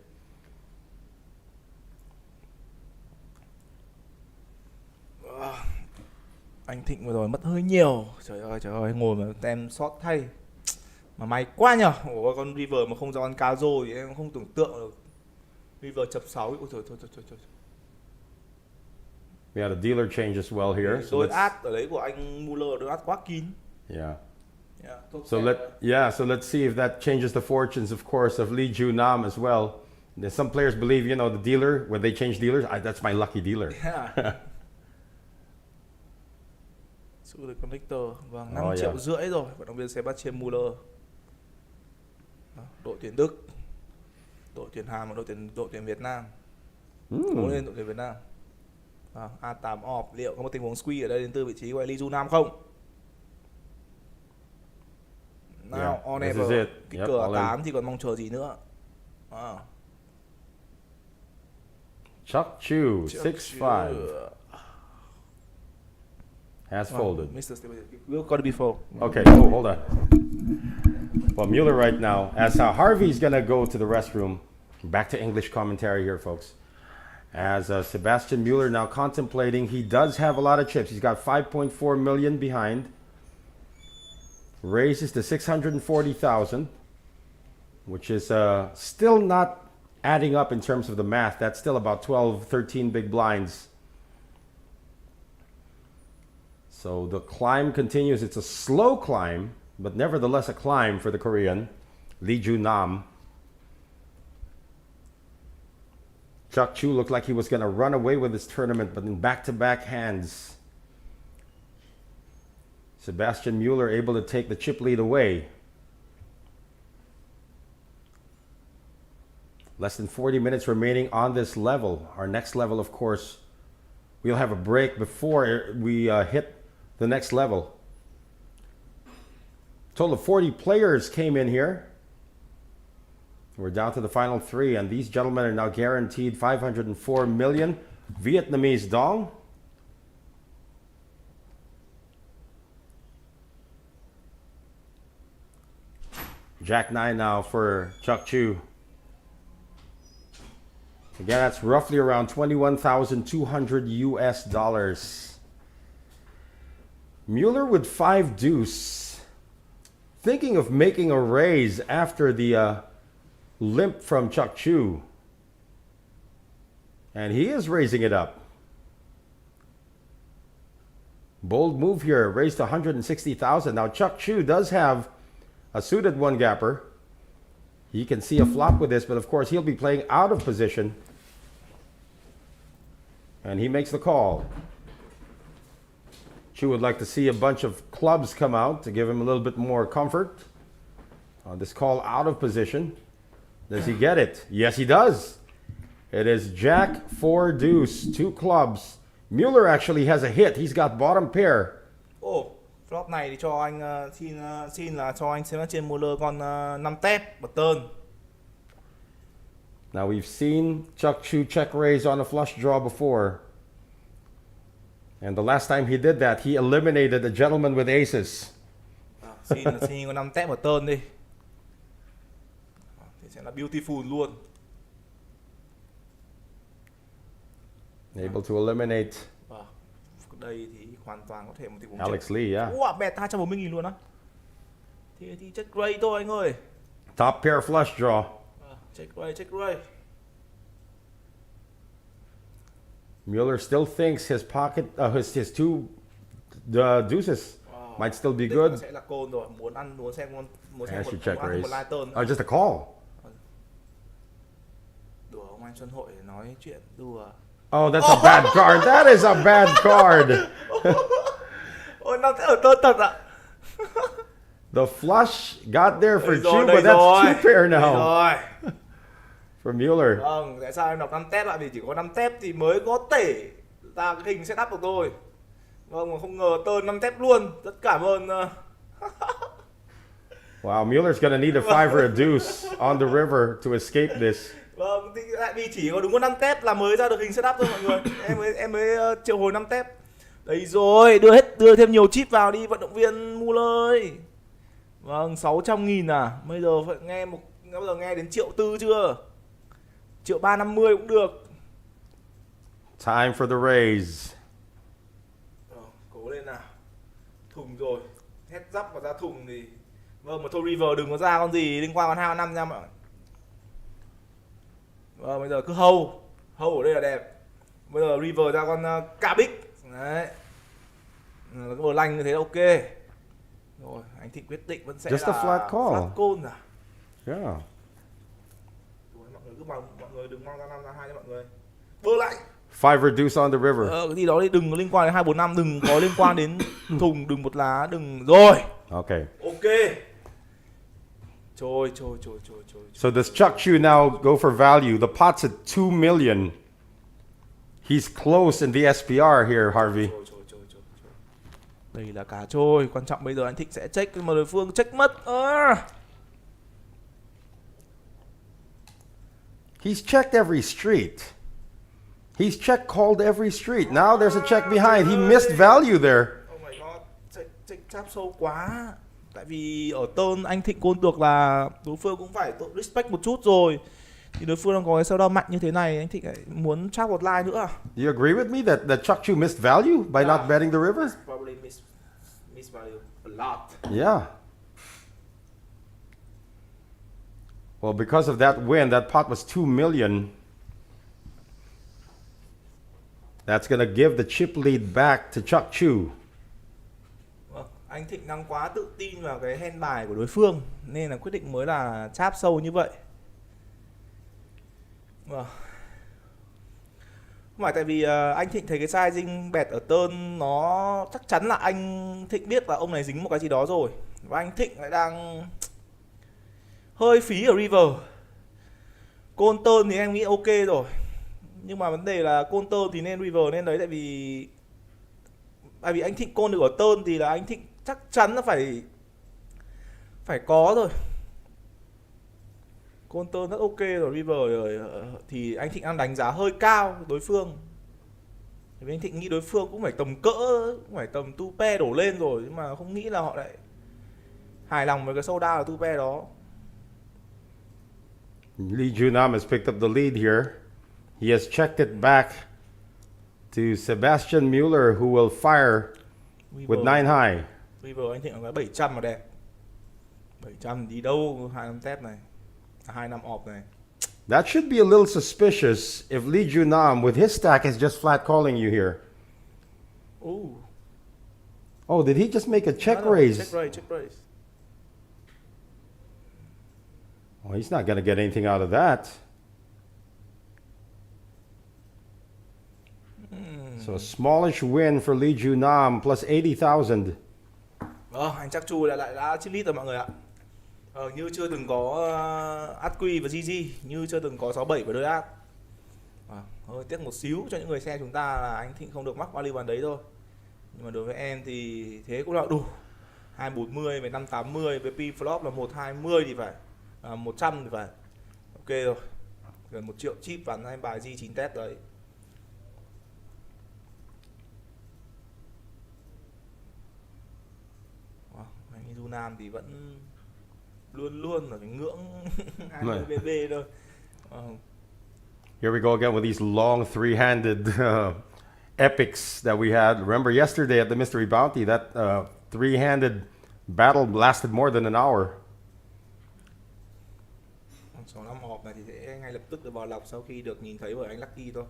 Anh Thịnh vừa rồi mất hơi nhiều. Trời ơi, ngồi mà tem sót thay. Mà may quá nhờ. Ủa, con river mà không ra con cá rô thì em không tưởng tượng được. River chập 6. Ôi trời. We had a dealer change as well here. Đôi át ở đấy của anh Muller, đôi át quá kín. Yeah. So let's see if that changes the fortunes, of course, of Lee Junam as well. Some players believe, the dealer, when they change dealers, that's my lucky dealer. Yeah. Sự được connector, vâng, 5,5 triệu rồi, vận động viên Sebastian Muller. Đội tuyển Đức, đội tuyển Hàn và đội tuyển Việt Nam. Cố lên đội tuyển Việt Nam. A8 off, liệu có một tình huống squeeze ở đây đến từ vị trí của Lee Junam không? Now on ever. Cái cửa 8 thì còn mong chờ gì nữa. Chuck Chu, 6-5. Has folded. Mr. We've got to be full. Okay, hold on. Well, Mueller right now, as Harvey's going to go to the restroom. Back to English commentary here, folks. As Sebastian Mueller now contemplating, he does have a lot of chips. He's got 5.4 million behind. Raises to 640,000, which is still not adding up in terms of the math. That's still about 12, 13 big blinds. So the climb continues. It's a slow climb, but nevertheless a climb for the Korean, Lee Junam. Chuck Chu looked like he was going to run away with this tournament, but in back-to-back hands, Sebastian Mueller able to take the chip lead away. Less than 40 minutes remaining on this level. Our next level, of course, we'll have a break before we hit the next level. Total of 40 players came in here. We're down to the final 3, and these gentlemen are now guaranteed 504 million Vietnamese dong. Jack 9 now for Chuck Chu. Again, that's roughly around 21,200 US dollars. Mueller with 5 deuce. Thinking of making a raise after the limp from Chuck Chu. And he is raising it up. Bold move here, raised to 160,000. Now Chuck Chu does have a suited one gapper. He can see a flop with this, but of course he'll be playing out of position. And he makes the call. Chu would like to see a bunch of clubs come out to give him a little bit more comfort. On this call out of position. Does he get it? Yes, he does. It is Jack 4 deuce, 2 clubs. Mueller actually has a hit. He's got bottom pair. Flop này thì cho anh xin là cho anh xem trên Mueller con 5 tép bật tơn. Now we've seen Chuck Chu check raise on a flush draw before. And the last time he did that, he eliminated a gentleman with aces. Xin con 5 tép bật tơn đi. Thì sẽ là beautiful luôn. Able to eliminate đây thì hoàn toàn có thể một tình huống Alex Lee, yeah. Bet 240.000 luôn á. Thì check raise thôi anh ơi. Top pair flush draw. Check raise. Mueller still thinks his pocket, his 2 deuces might still be good. Sẽ là call rồi, muốn xem một check raise. một live turn. Just a call. Đùa ông anh Xuân Hội nói chuyện đùa. Oh, that's a bad card. That is a bad card. Ôi, nó sẽ ở tơn thật ạ. The flush got there for Chu, but that's 2 pair now. For Mueller. Vâng, tại sao em đọc 5 tép ạ? Vì chỉ có 5 tép thì mới có thể ra cái hình setup của tôi. Vâng, mà không ngờ tơn 5 tép luôn. Rất cảm ơn. Wow, Mueller's gonna need a 5 or a deuce on the river to escape this. Vâng, thì tại vì chỉ có đúng có 5 tép là mới ra được hình setup thôi mọi người. Em mới triệu hồi 5 tép. Đấy rồi, đưa thêm nhiều chip vào đi vận động viên Mueller ơi. Vâng, 600.000 à? Bây giờ phải nghe đến 1.400.000 chưa? 1.350.000 cũng được. Time for the raise. Cố lên nào. Thùng rồi. Head up và ra thùng thì vâng, mà thôi river đừng có ra con gì liên quan con 2 5 nha mọi người. Vâng, bây giờ cứ hold ở đây là đẹp. Bây giờ river ra con Cabic. Đấy. Cái bờ lanh như thế là ok. Rồi, anh Thịnh quyết định vẫn sẽ Just là a flat call. Flat call à? Yeah. Mọi người đừng mang ra 5 ra 2 nha mọi người. Bơ lại. 5 or deuce on the river. Cái gì đó đi, đừng có liên quan đến 245, đừng có liên quan đến thùng, đừng một lá, đừng. Rồi. Okay. Ok. Trời. So does Chuck Chu now go for value? The pot's at 2 million. He's close in the SPR here, Harvey. Trời. Đây là cả trôi. Quan trọng bây giờ anh Thịnh sẽ check mà đối phương check mất. He's checked every street. He's check called every street. Now there's a check behind. He missed value there. Oh my god. Check chap sâu quá. Tại vì ở turn anh Thịnh côn được là đối phương cũng phải respect một chút rồi. Thì đối phương đang có cái sell down mạnh như thế này, anh Thịnh lại muốn trap một line nữa. Do you agree with me that Chuck Chu missed value by not betting the river? Probably miss value a lot. Yeah. Well, because of that win, that pot was 2 million. That's going to give the chip lead back to Chuck Chu. Anh Thịnh đang quá tự tin vào cái hand bài của đối phương nên là quyết định mới là cháp sâu như vậy. Không phải tại vì anh Thịnh thấy cái sizing bẹt ở turn nó chắc chắn là anh Thịnh biết là ông này dính một cái gì đó rồi. Và anh Thịnh lại đang hơi phí ở river. Côn turn thì em nghĩ ok rồi. Nhưng mà vấn đề là côn turn thì nên river nên đấy, tại vì anh Thịnh côn được ở turn thì là anh Thịnh chắc chắn là phải có rồi. Côn turn rất ok rồi, river rồi thì anh Thịnh đang đánh giá hơi cao đối phương. Vì anh Thịnh nghĩ đối phương cũng phải tầm cỡ, cũng phải tầm tu pe đổ lên rồi, nhưng mà không nghĩ là họ lại hài lòng với cái showdown là tu pe đó. Lee Junam has picked up the lead here. He has checked it back to Sebastian Mueller, who will fire with 9 high. River anh Thịnh có 700 mà đẹp. 700 đi đâu 25 tép này, 25 off này. That should be a little suspicious if Lee Junam with his stack is just flat calling you here. Ooh. Oh, did he just make a check No, raise? Check raise. Well, he's not going to get anything out of that. So a smallish win for Lee Junam plus 80,000. Anh chắc Chu lại đã chip lít rồi mọi người ạ. Như chưa từng có Atqui và GG, như chưa từng có 67 và đôi ác. Hơi tiếc một xíu cho những người xem chúng ta là anh Thịnh không được mắc value bàn đấy thôi. Nhưng mà đối với em thì thế cũng là đủ. 240 với 580 với P flop là 120 thì phải, 100 thì phải. Ok rồi. Gần 1 triệu chip và 2 bài G9 test đấy. Anh Du Nam thì vẫn luôn ở cái ngưỡng 20 BB thôi. Here we go again with these long three-handed epics that we had. Remember yesterday at the Mystery Bounty, that three-handed battle lasted more than an hour. 65 hộp này thì sẽ ngay lập tức được vào lọc sau khi được nhìn thấy bởi anh Lucky thôi.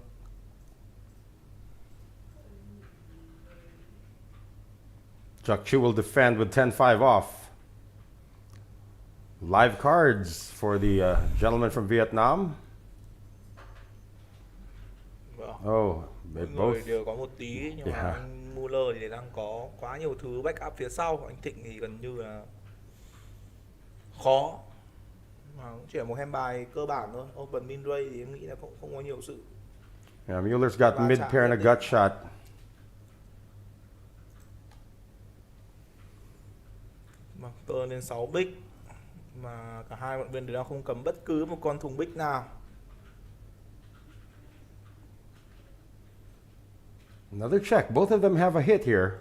Chuck Chu will defend with 10-5 off. Live cards for the gentleman from Vietnam. Oh, they Mỗi both. người đều có một tí, nhưng mà anh Muller thì đang có quá nhiều thứ backup phía sau. Anh Thịnh thì gần như là khó. Mà cũng chỉ là một hand bài cơ bản thôi. Open min ray thì em nghĩ là không có nhiều sự. Yeah, Mueller's got mid pair and a gut shot. Turn lên 6 big mà cả hai vận viên đều đang không cầm bất cứ một con thùng big nào. Another check. Both of them have a hit here.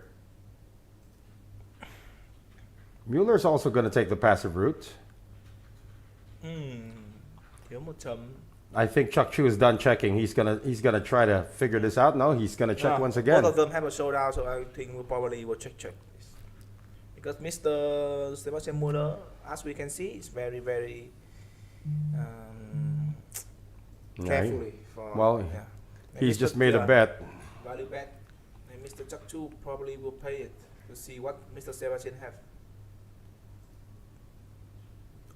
Mueller's also going to take the passive route. Thiếu một chấm. I think Chuck Chu is done checking. He's gonna try to figure this out. No, he's gonna check once again. Both of them have a showdown, so I think we probably will check. Because Mr. Sebastian Muller, as we can see, is very carefully. He's just made a bet. Value bet. And Mr. Chuck Chu probably will pay it to see what Mr. Sebastian have.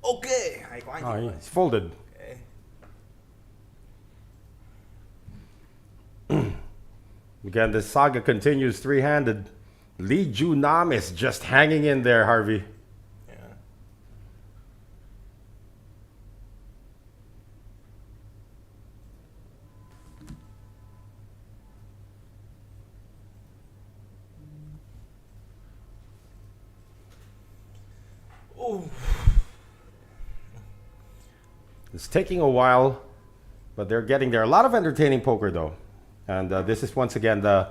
Okay, hay quá anh. He's folded. Again, the saga continues three-handed. Lee Junam is just hanging in there, Harvey. Yeah. Ooh. It's taking a while, but they're getting there. A lot of entertaining poker, though. And this is once again the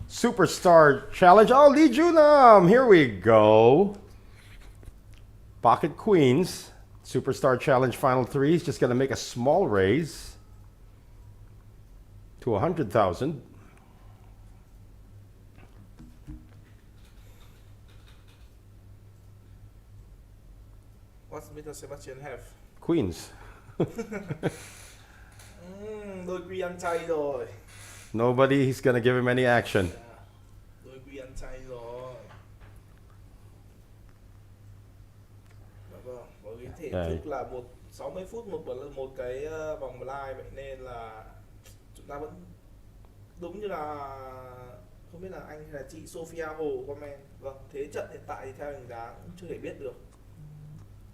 Superstar Challenge. Oh, Lee Junam! Here we go. Pocket Queens. Superstar Challenge Final 3. He's just going to make a small raise to 100,000. What's Mr. Sebastian have? Queens. Đôi quy ăn chay rồi. Nobody, he's going to give him any action. Đôi quy ăn chay rồi. Vâng, với cái thể thức là 60 phút một cái vòng live, vậy nên là chúng ta vẫn đúng như là không biết là anh hay là chị Sophia Hồ comment. Vâng, thế trận hiện tại thì theo đánh giá cũng chưa thể biết được,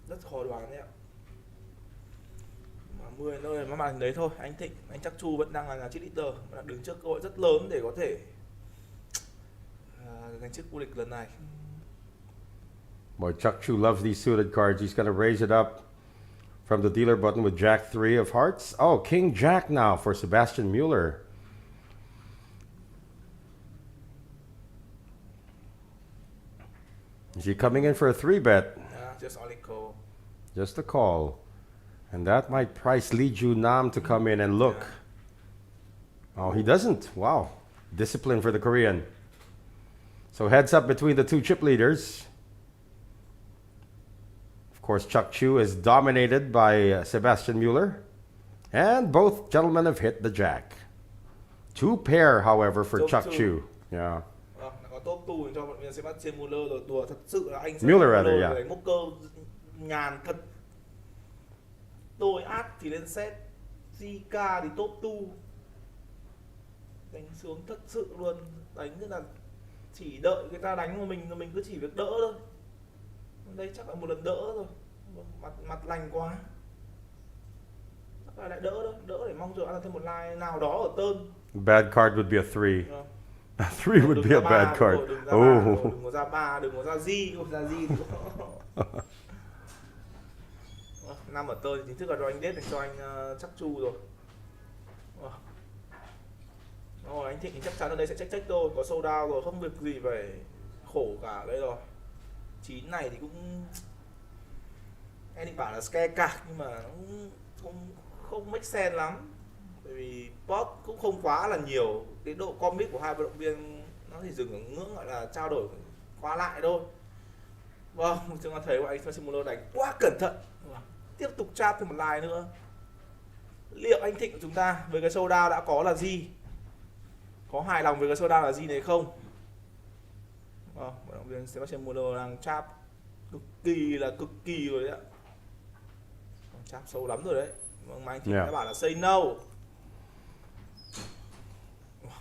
rất khó đoán đấy ạ. Mà 10 nơi mà màn đấy thôi, anh Thịnh, anh chắc Chu vẫn đang là cheerleader, đang đứng trước cơ hội rất lớn để có thể giành chức vô địch lần này. Boy, Chuck Chu loves these suited cards. He's going to raise it up from the dealer button with Jack 3 of hearts. Oh, King Jack now for Sebastian Mueller. Is he coming in for a 3-bet? Just only call. Just a call. And that might price Lee Ju Nam to come in and look. Oh, he doesn't. Wow. Discipline for the Korean. So heads up between the two chip leaders. Of course, Chuck Chu is dominated by Sebastian Mueller. And both gentlemen have hit the jack. 2 pair, however, for Chuck Chu. Yeah. Có top 2 cho bọn mình Sebastian Mueller rồi. Đùa thật sự là anh Mueller rather, đánh mốc cơ nhàn thật. Tôi át thì lên set, Zika thì top 2. Đánh xuống thật sự luôn. Đánh rất là chỉ đợi người ta đánh mà mình cứ chỉ việc đỡ thôi. Đây chắc là một lần đỡ rồi. Mặt lành quá. Chắc là lại đỡ thôi, đỡ để mong chờ ăn thêm một line nào đó ở tơn. Bad card would be a 3. A 3 would be a bad card. Đừng có ra 3, đừng có ra G, không ra G thì 5 ở tơi chính thức là drawing dead dành cho anh chắc Chu rồi. Rồi anh Thịnh chắc chắn ở đây sẽ check thôi, có sold down rồi, không việc gì phải khổ cả đây rồi. 9 này thì cũng em định bảo là scare cạc nhưng mà nó không make sense lắm. Bởi vì pot cũng không quá là nhiều, cái độ commit của hai vận động viên nó chỉ dừng ở ngưỡng gọi là trao đổi qua lại thôi. Vâng, chúng ta thấy anh Sebastian Mueller đánh quá cẩn thận. Tiếp tục chat thêm một line nữa. Liệu anh Thịnh của chúng ta với cái showdown đã có là gì? Có hài lòng với cái showdown là gì này không? Vận động viên Sebastian Mueller đang chat cực kỳ rồi đấy ạ. Chat sâu lắm rồi đấy. Vâng, mà anh Thịnh đã bảo là say no.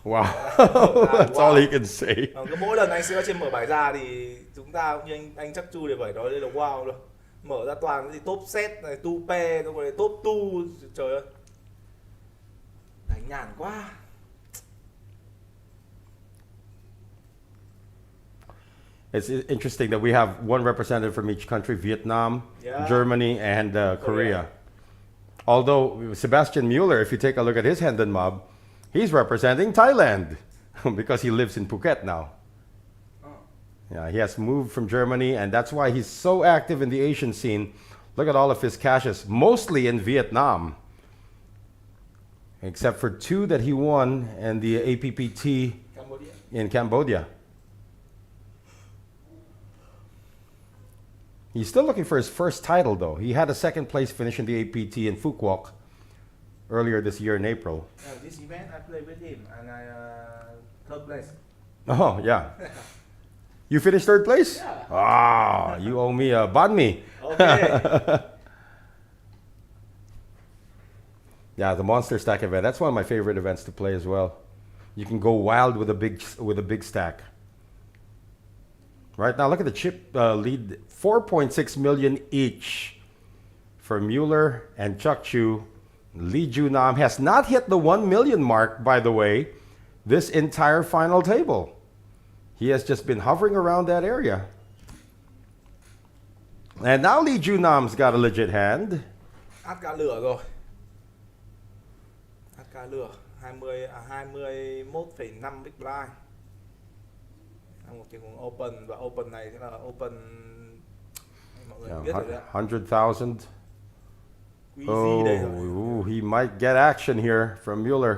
Wow, that's all he can say. Cứ mỗi lần anh Sebastian mở bài ra thì chúng ta cũng như anh chắc Chu đều phải nói đây là wow rồi. Mở ra toàn cái gì top set này, tu pe, rồi top tu, trời ơi. Đánh nhàn quá. It's interesting that we have one representative from each country, Vietnam, Germany, and Korea. Although Sebastian Mueller, if you take a look at his Hendon mob, he's representing Thailand because he lives in Phuket now. Yeah, he has moved from Germany, and that's why he's so active in the Asian scene. Look at all of his caches, mostly in Vietnam, except for 2 that he won in the APPT in Cambodia. He's still looking for his first title, though. He had a 2nd place finish in the APT in Phu Quoc earlier this year in April. This event I played with him, and I 3rd place. Oh, yeah. You finished 3rd place? Yeah. Ah, you owe me a banh mi. Okay. Yeah, the Monster Stack event. That's one of my favorite events to play as well. You can go wild with a big stack. Right now, look at the chip lead. 4.6 million each for Mueller and Chuck Chu. Lee Ju Nam has not hit the 1 million mark, by the way, this entire final table. He has just been hovering around that area. And now Lee Ju Nam's got a legit hand. Át cá lửa rồi. Át cá lửa 21,5 big blind. Một tình huống open, và open này sẽ là open mọi người biết rồi đấy. 100,000. Oh, he might get action here from Mueller.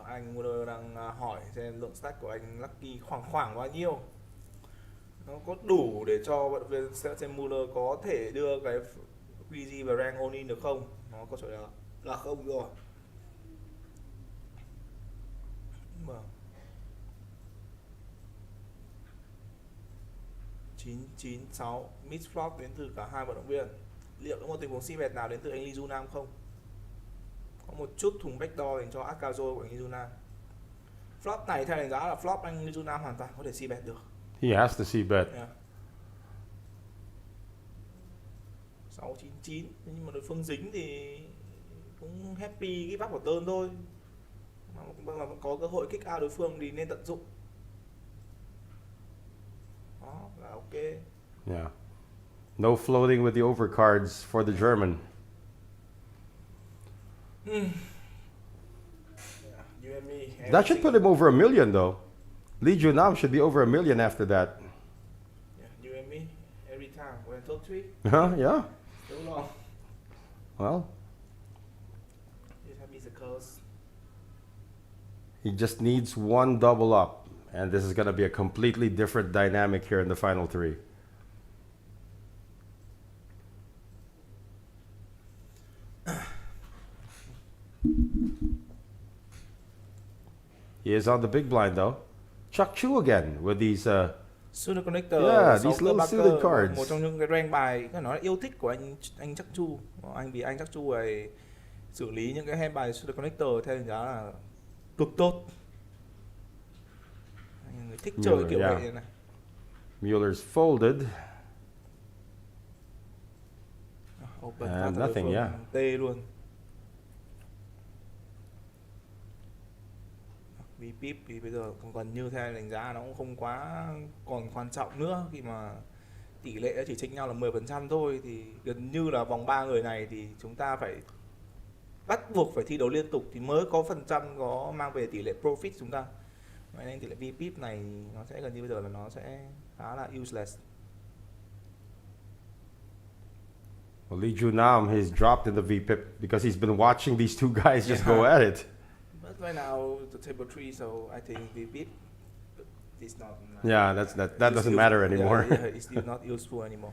Anh Mueller đang hỏi xem lượng stack của anh Lucky khoảng bao nhiêu. Nó có đủ để cho vận động viên Sebastian Mueller có thể đưa cái QG và rank all in được không? Nó có trả lời là không rồi. Vâng. 996 mid flop đến từ cả hai vận động viên. Liệu có một tình huống C-bet nào đến từ anh Lee Ju Nam không? Có một chút thùng backdoor dành cho Akazo của anh Lee Ju Nam. Flop này theo đánh giá là flop anh Lee Nam hoàn toàn có thể c-bet được. He has to see bet. Yeah. 699 nhưng mà đối phương dính thì cũng happy give up của turn thôi. Mà vẫn có cơ hội kick out đối phương thì nên tận dụng. Đó là ok. Yeah. No floating with the overcards for the German. Yeah, you and me. That should put him over $1 million, though. Lee Junam should be over $1 million after that. Yeah, you and me every time when top 3. Huh? Yeah. Still long. Well, Just have these curls. he just needs one double up, and this is going to be a completely different dynamic here in the final 3. He is on the big blind, though. Chuck Chu again with these. Suited connector. Yeah, 6 these little cơ, suited cơ, cards. một trong những cái rank bài cái nó là yêu thích của anh Chắc Chu. Vì anh Chắc Chu này xử lý những cái hand bài suited connector theo đánh giá là cực tốt. Anh người thích chơi kiểu Yeah. vậy này. Mueller's folded. Open And phát ra nothing, đối phương yeah. tê luôn. Vì pip thì bây giờ còn như theo đánh giá nó cũng không quá còn quan trọng nữa, khi mà tỷ lệ nó chỉ chênh nhau là 10% thôi, thì gần như là vòng 3 người này thì chúng ta phải bắt buộc phải thi đấu liên tục thì mới có phần trăm có mang về tỷ lệ profit chúng ta. Vậy nên tỷ lệ VPIP này nó sẽ gần như bây giờ là nó sẽ khá là useless. Well, Lee Junam has dropped in the VPIP because he's been watching these two guys just go at it. But right now the table 3, so I think VPIP is not. Yeah, that doesn't matter anymore. Yeah, it's not useful anymore.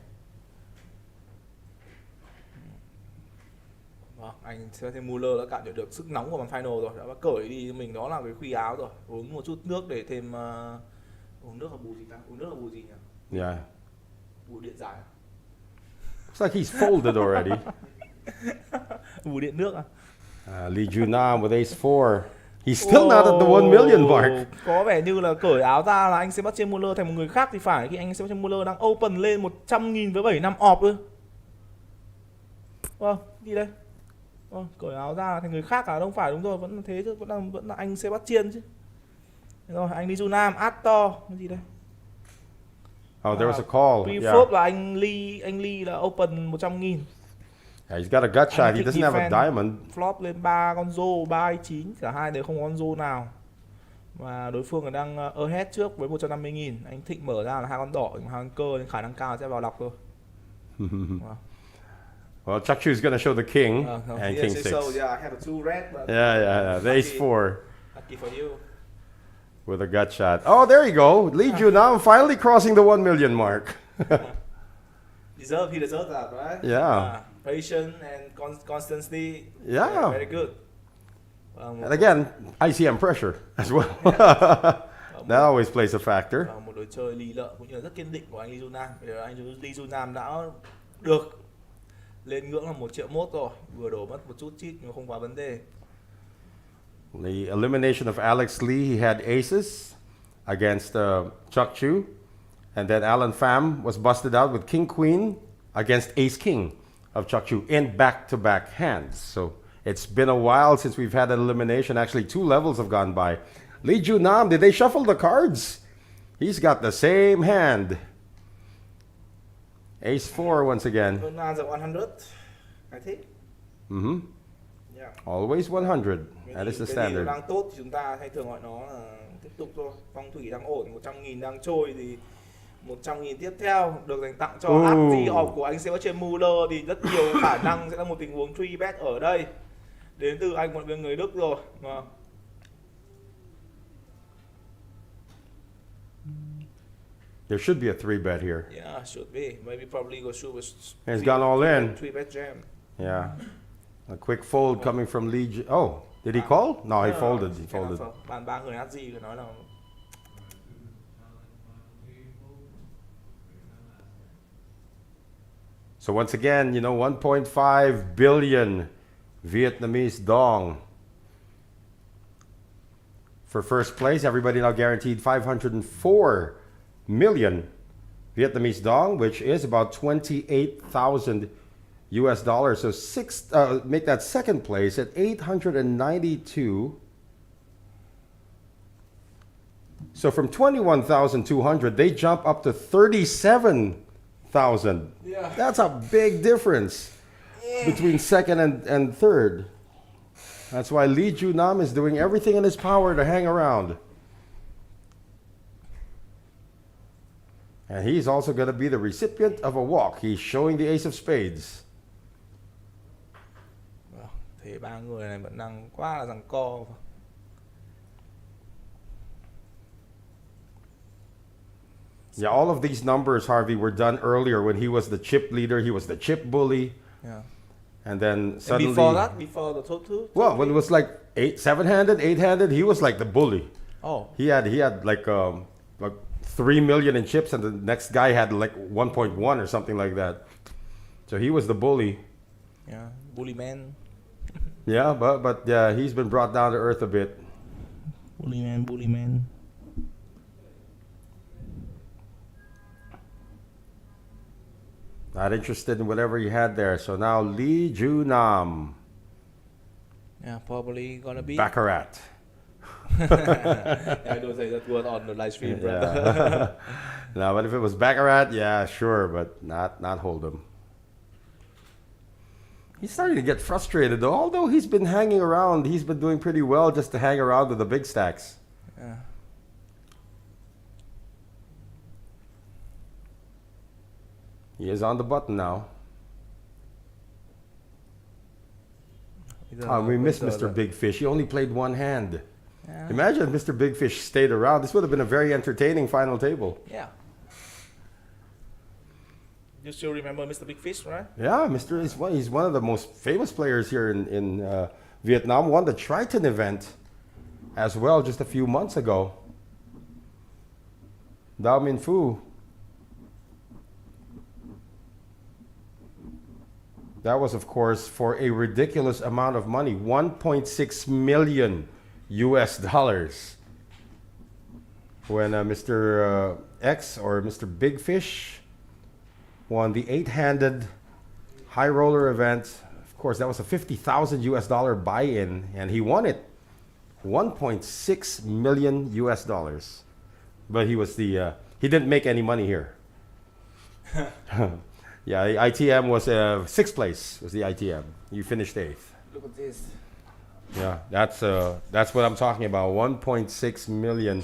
Anh sẽ thêm Muller đã cảm nhận được sức nóng của bàn final rồi, đã cởi đi mình đó là cái khuy áo rồi, uống một chút nước để thêm uống nước là bù gì ta, uống nước là bù gì nhỉ? Yeah. Bù điện giải. Looks like he's folded already. Bù điện nước à? Lee Junam with ace 4. He's still not at the 1 million mark. Có vẻ như là cởi áo ra là anh Sebastian Muller thành một người khác thì phải, khi anh Sebastian Muller đang open lên 100.000 với 7 năm ọp ư. Vâng, gì đây? Cởi áo ra là thành người khác à? Không phải, đúng rồi, vẫn là thế chứ, vẫn là anh Sebastian chứ. Rồi, anh Lee Junam, Astor, cái gì đây? Oh, there was a call. Yeah. Pre-flop là anh Lee là open 100.000. Yeah, he's got a gut shot. He doesn't have a diamond. Flop lên 3 con rô, 3-9, cả hai đều không có con rô nào. Và đối phương đang ahead trước với 150.000. Anh Thịnh mở ra là 2 con đỏ, 2 con cơ, nên khả năng cao sẽ vào lọc thôi. Well, Chuck Chu's going to show the king and king 6. So, yeah, I have a 2 red, but Yeah. The ace 4 lucky for you. with a gut shot. Oh, there you go. Lee Junam finally crossing the 1 million mark. He deserves that, right? Yeah. Patience and constancy. Yeah. Very good. And again, ICM pressure as well. That always plays a factor. Một đội chơi lì lợm cũng như là rất kiên định của anh Lee Junam. Bây giờ anh Lee Junam đã được lên ngưỡng là 1,1 triệu rồi, vừa đổ mất một chút chít nhưng không quá vấn đề. The elimination of Alex Lee, he had aces against Chuck Chu. And then Alan Pham was busted out with King Queen against Ace King of Chuck Chu in back-to-back hands. So it's been a while since we've had an elimination. Actually, 2 levels have gone by. Lee Junam, did they shuffle the cards? He's got the same hand. Ace 4 once again. Another 100, I think. Mm-hmm. Yeah. Always 100. That is the Cái standard. đang tốt thì chúng ta hay thường gọi nó là tiếp tục thôi. Phong thủy đang ổn, 100.000 đang trôi thì 100.000 tiếp theo được dành tặng cho AT of của anh Sebastian Muller thì rất nhiều khả năng sẽ là một tình huống 3 bet ở đây đến từ anh một người Đức rồi. There should be a 3 bet here. Yeah, should be. Maybe probably go shoot with. He's gone all in. 3 bet jam. Yeah. A quick fold coming from Lee. Oh, did he call? No, he folded. He folded. Bàn 3 người hát gì phải nói là. So once again, 1.5 billion Vietnamese dong for first place. Everybody now guaranteed 504 million Vietnamese dong, which is about 28,000 US dollars. So make that second place at 892. So from 21,200, they jump up to 37,000. Yeah. That's a big difference between second and third. That's why Lee Junam is doing everything in his power to hang around. And he's also going to be the recipient of a walk. He's showing the ace of spades. Thì ba người này vẫn đang quá là giằng co. Yeah, all of these numbers, Harvey, were done earlier when he was the chip leader. He was the chip bully. Yeah. And then suddenly... And before that, before the top two? Well, when it was like 7-handed, 8-handed, he was like the bully. Oh. He had like 3 million in chips, and the next guy had like 1.1 or something like that. So he was the bully. Yeah, bully man. Yeah, but yeah, he's been brought down to earth a bit. Bully man, bully man. Not interested in whatever he had there. So now Lee Junam. Yeah, probably gonna be Baccarat. I don't say that word on the live stream, brother. Yeah. No, but if it was Baccarat, yeah, sure, but not Hold'em. He's starting to get frustrated though. Although he's been hanging around, he's been doing pretty well just to hang around with the big stacks. Yeah. He is on the button now. We missed Mr. Big Fish. He only played one hand. Yeah. Imagine if Mr. Big Fish stayed around. This would have been a very entertaining final table. Yeah. You still remember Mr. Big Fish, right? Yeah, he's one of the most famous players here in Vietnam. Won the Triton event as well just a few months ago. Dao Min Phu. That was, of course, for a ridiculous amount of money, 1.6 million US dollars. When Mr. X or Mr. Big Fish won the 8-handed high roller event. Of course, that was a 50,000 US dollar buy-in, and he won it, 1.6 million US dollars. But he was he didn't make any money here. Yeah, the ITM was 6th place. Was the ITM? You finished 8th. Look at this. Yeah, that's what I'm talking about. 1.6 million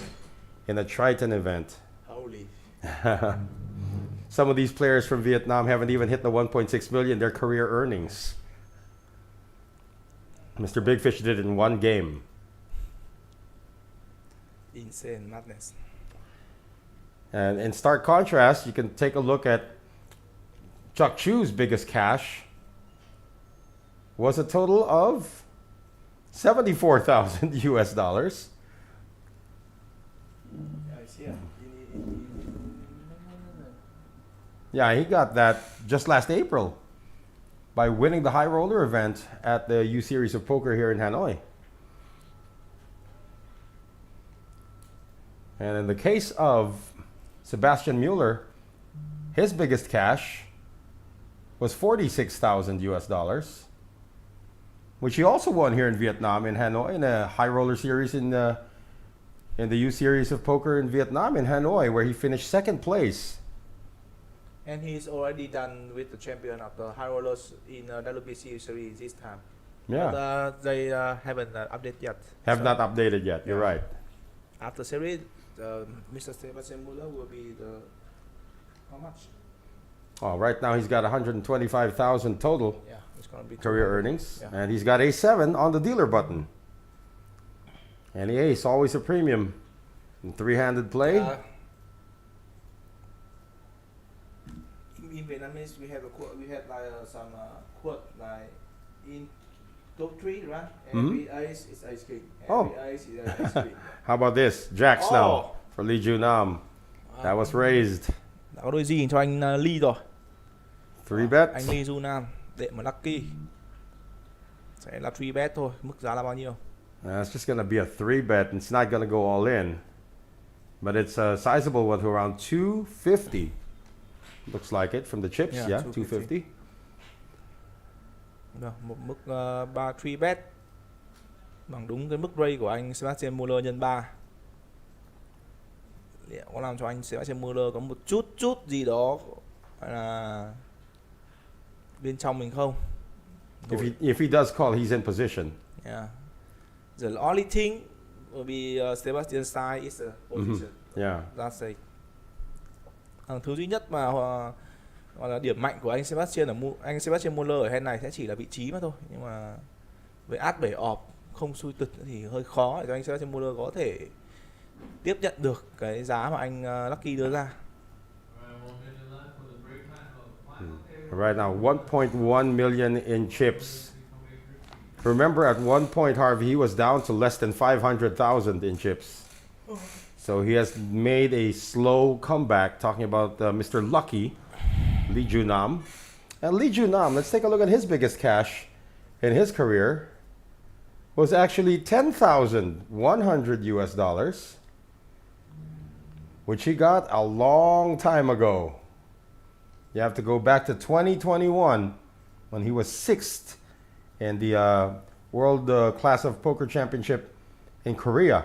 in a Triton event. Holy. Some of these players from Vietnam haven't even hit the 1.6 million, their career earnings. Mr. Big Fish did it in one game. Insane madness. And in stark contrast, you can take a look at Chuck Chu's biggest cash was a total of 74,000 US dollars. Yeah, I see. Yeah, he got that just last April by winning the high roller event at the U Series of Poker here in Hanoi. And in the case of Sebastian Mueller, his biggest cash was 46,000 US dollars, which he also won here in Vietnam in Hanoi in a high roller series in the U Series of Poker in Vietnam in Hanoi, where he finished 2nd place. And he's already done with the champion of the high rollers in WPC series this time. Yeah. But they haven't updated yet. Not updated yet. You're right. After series, Mr. Sebastian Muller will be the how much? Oh, right now he's got 125,000 total Yeah, it's gonna be career earnings, yeah. and he's got A7 on the dealer button. And the ace, always a premium in 3-handed play. In Vietnamese, we have a quote. We have like some quote like in top 3, right? Every ace is ice cream. Every ace is ice cream. How about this? Jacks now for Lee Junam. That was raised. Đã có đôi gì cho anh Lee rồi. 3 bets. Anh Lee Junam, đệ mà lucky sẽ là 3 bet thôi. Mức giá là bao nhiêu? It's just going to be a 3-bet. It's not going to go all in. But it's a sizable one to around 250. Looks like it from the chips. Yeah, 250. Được, một mức 3 bet bằng đúng cái mức rate của anh Sebastian Muller nhân 3. Liệu có làm cho anh Sebastian Muller có một chút gì đó là bên trong mình không? If he does call, he's in position. Yeah. The only thing will be Sebastian's side is a position. Yeah. That's it. Thứ duy nhất mà gọi là điểm mạnh của anh Sebastian Muller ở hand này sẽ chỉ là vị trí mà thôi. Nhưng mà với át 7 off không xui tịch thì hơi khó để cho anh Sebastian Muller có thể tiếp nhận được cái giá mà anh Lucky đưa ra. Right now, 1.1 million in chips. Remember, at one point, Harvey, he was down to less than 500,000 in chips. So he has made a slow comeback, talking about Mr. Lucky, Lee Junam. And Lee Junam, let's take a look at his biggest cash in his career, was actually 10,100 US dollars, which he got a long time ago. You have to go back to 2021 when he was 6th in the World Class of Poker Championship in Korea.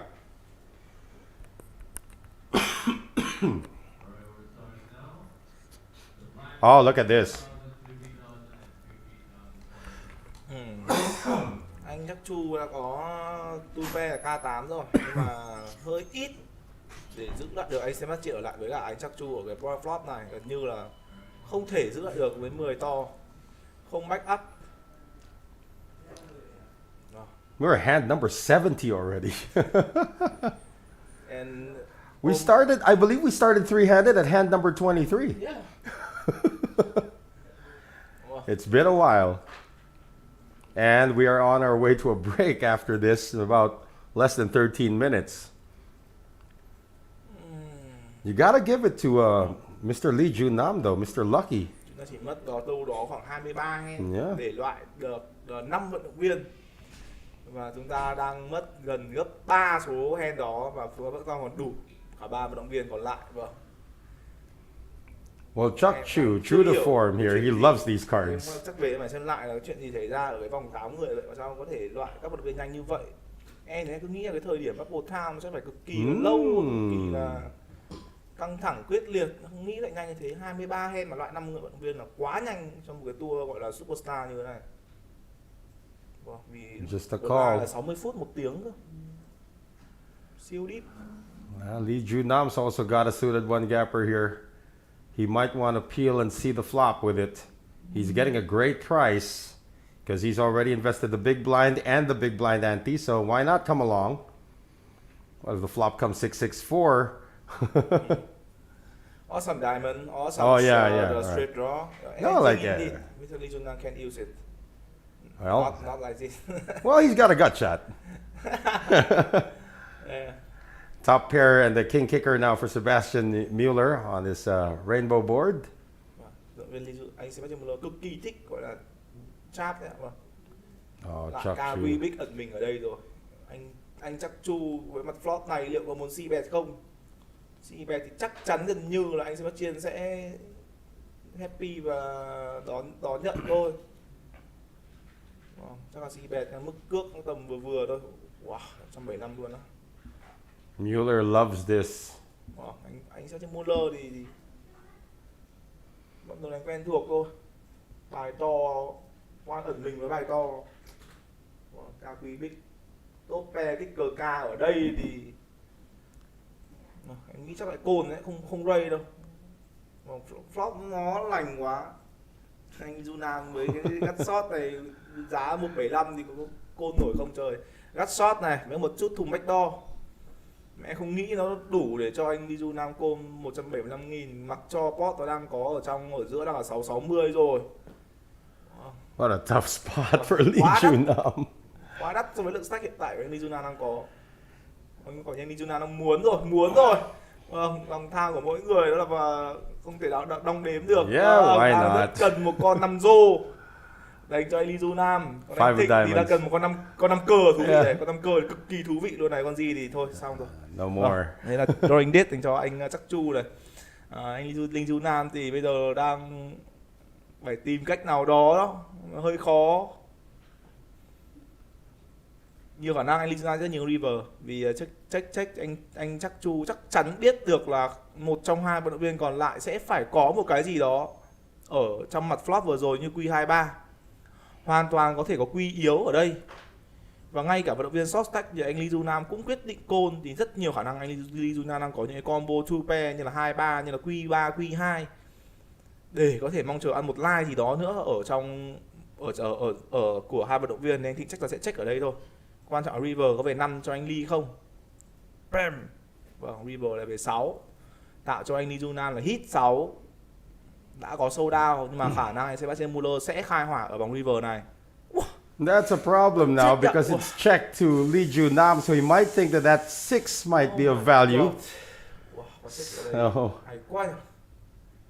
Oh, look at this. Anh chắc Chu đã có tupe là K8 rồi, nhưng mà hơi ít để giữ lại được anh Sebastian ở lại với cả anh chắc Chu ở cái flop này, gần như là không thể giữ lại được với 10 to, không back up. We're at hand number 70 already. And we started, I believe we started three-handed at hand number 23. Yeah. It's been a while. And we are on our way to a break after this in about less than 13 minutes. You gotta give it to Mr. Lee Junam though, Mr. Lucky. Chúng ta chỉ mất đâu đó khoảng 23 hand Yeah. để loại được 5 vận động viên. Và chúng ta đang mất gần gấp 3 số hand đó và vẫn còn đủ cả 3 vận động viên còn lại. Vâng. Well, Chuck Chu, true to form here, he loves these cards. Chắc về mà xem lại là chuyện gì xảy ra ở cái vòng 8 người vậy mà sao có thể loại các vận động viên nhanh như vậy. Em cứ nghĩ là cái thời điểm Apple Time sẽ phải cực kỳ là lâu, cực kỳ là căng thẳng quyết liệt, không nghĩ lại nhanh như thế. 23 hand mà loại 5 người vận động viên là quá nhanh trong một cái tour gọi là Superstar như thế này. Vì Just a call. là 60 phút 1 tiếng cơ. Siêu deep. Lee Junam's also got a suited one gapper here. He might want to peel and see the flop with it. He's getting a great price because he's already invested the big blind and the big blind ante, so why not come along? What if the flop comes 664? Awesome diamond, awesome yeah, straight draw. No, like that. Mr. Lee Junam can't use it. Well, Not like this. well, he's got a gut shot. Yeah. Top pair and the king kicker now for Sebastian Mueller on this rainbow board. Anh Sebastian Muller cực kỳ thích gọi là trap đấy ạ. Oh, Lại Chuck ca Chu. Big ẩn mình ở đây rồi. Anh chắc Chu với mặt flop này liệu có muốn c-bet không? C-bet thì chắc chắn gần như là anh Sebastian sẽ happy và đón nhận thôi. Chắc là c-bet mức cước tầm vừa thôi. Wow, 175 luôn đó. Mueller loves this. Wow, anh Sebastian Muller thì bọn tôi đánh quen thuộc thôi. Bài to, qua ẩn mình với bài to. Cao quý big top pair cái cờ ca ở đây thì anh nghĩ chắc lại cồn đấy, không ray đâu. Flop nó lành quá. Anh Junam với cái gắt shot này giá 175 thì có côn nổi không trời. Gắt shot này với một chút thùng backdoor. Mẹ không nghĩ nó đủ để cho anh Junam côn 175.000, mặc cho pot nó đang có ở giữa đang là 660 rồi. What a tough spot for Lee Junam. Quá đắt so với lượng stack hiện tại của anh Lee Junam đang có. Còn anh Lee Junam đang muốn rồi. Lòng tham của mỗi người đó là không thể đong đếm được. Yeah, why đang not? rất cần một con 5 rô Dành cho anh Lee Nam. Còn Five anh of Thịnh thì là diamonds. cần một con năm cờ thú vị Yeah. này, con năm cờ cực kỳ thú vị luôn này, con gì thì thôi xong rồi. No more. Đấy là drawing dead dành cho anh chắc Chu này. Anh Lee Nam thì bây giờ đang phải tìm cách nào đó, nó hơi khó. Nhiều khả năng anh Lee Nam rất nhiều river vì check anh chắc Chu chắc chắn biết được là một trong hai vận động viên còn lại sẽ phải có một cái gì đó ở trong mặt flop vừa rồi như Q23. Hoàn toàn có thể có Q yếu ở đây. Và ngay cả vận động viên short stack như anh Lee Nam cũng quyết định call thì rất nhiều khả năng anh Lee Nam đang có những cái combo two pair như là 23 như là Q3, Q2 để có thể mong chờ ăn một line gì đó nữa ở trong ở của hai vận động viên, nên anh Thịnh chắc là sẽ check ở đây thôi. Quan trọng là river có về 5 cho anh Lee không. Bam. Vâng, river là về 6 tạo cho anh Lee Nam là hit 6 đã có showdown, nhưng mà khả năng anh Sebastian Muller sẽ khai hỏa ở vòng river này. That's a problem now because it's checked to Lee Junam, so he might think that that 6 might be of value. So Hay quá nhỉ.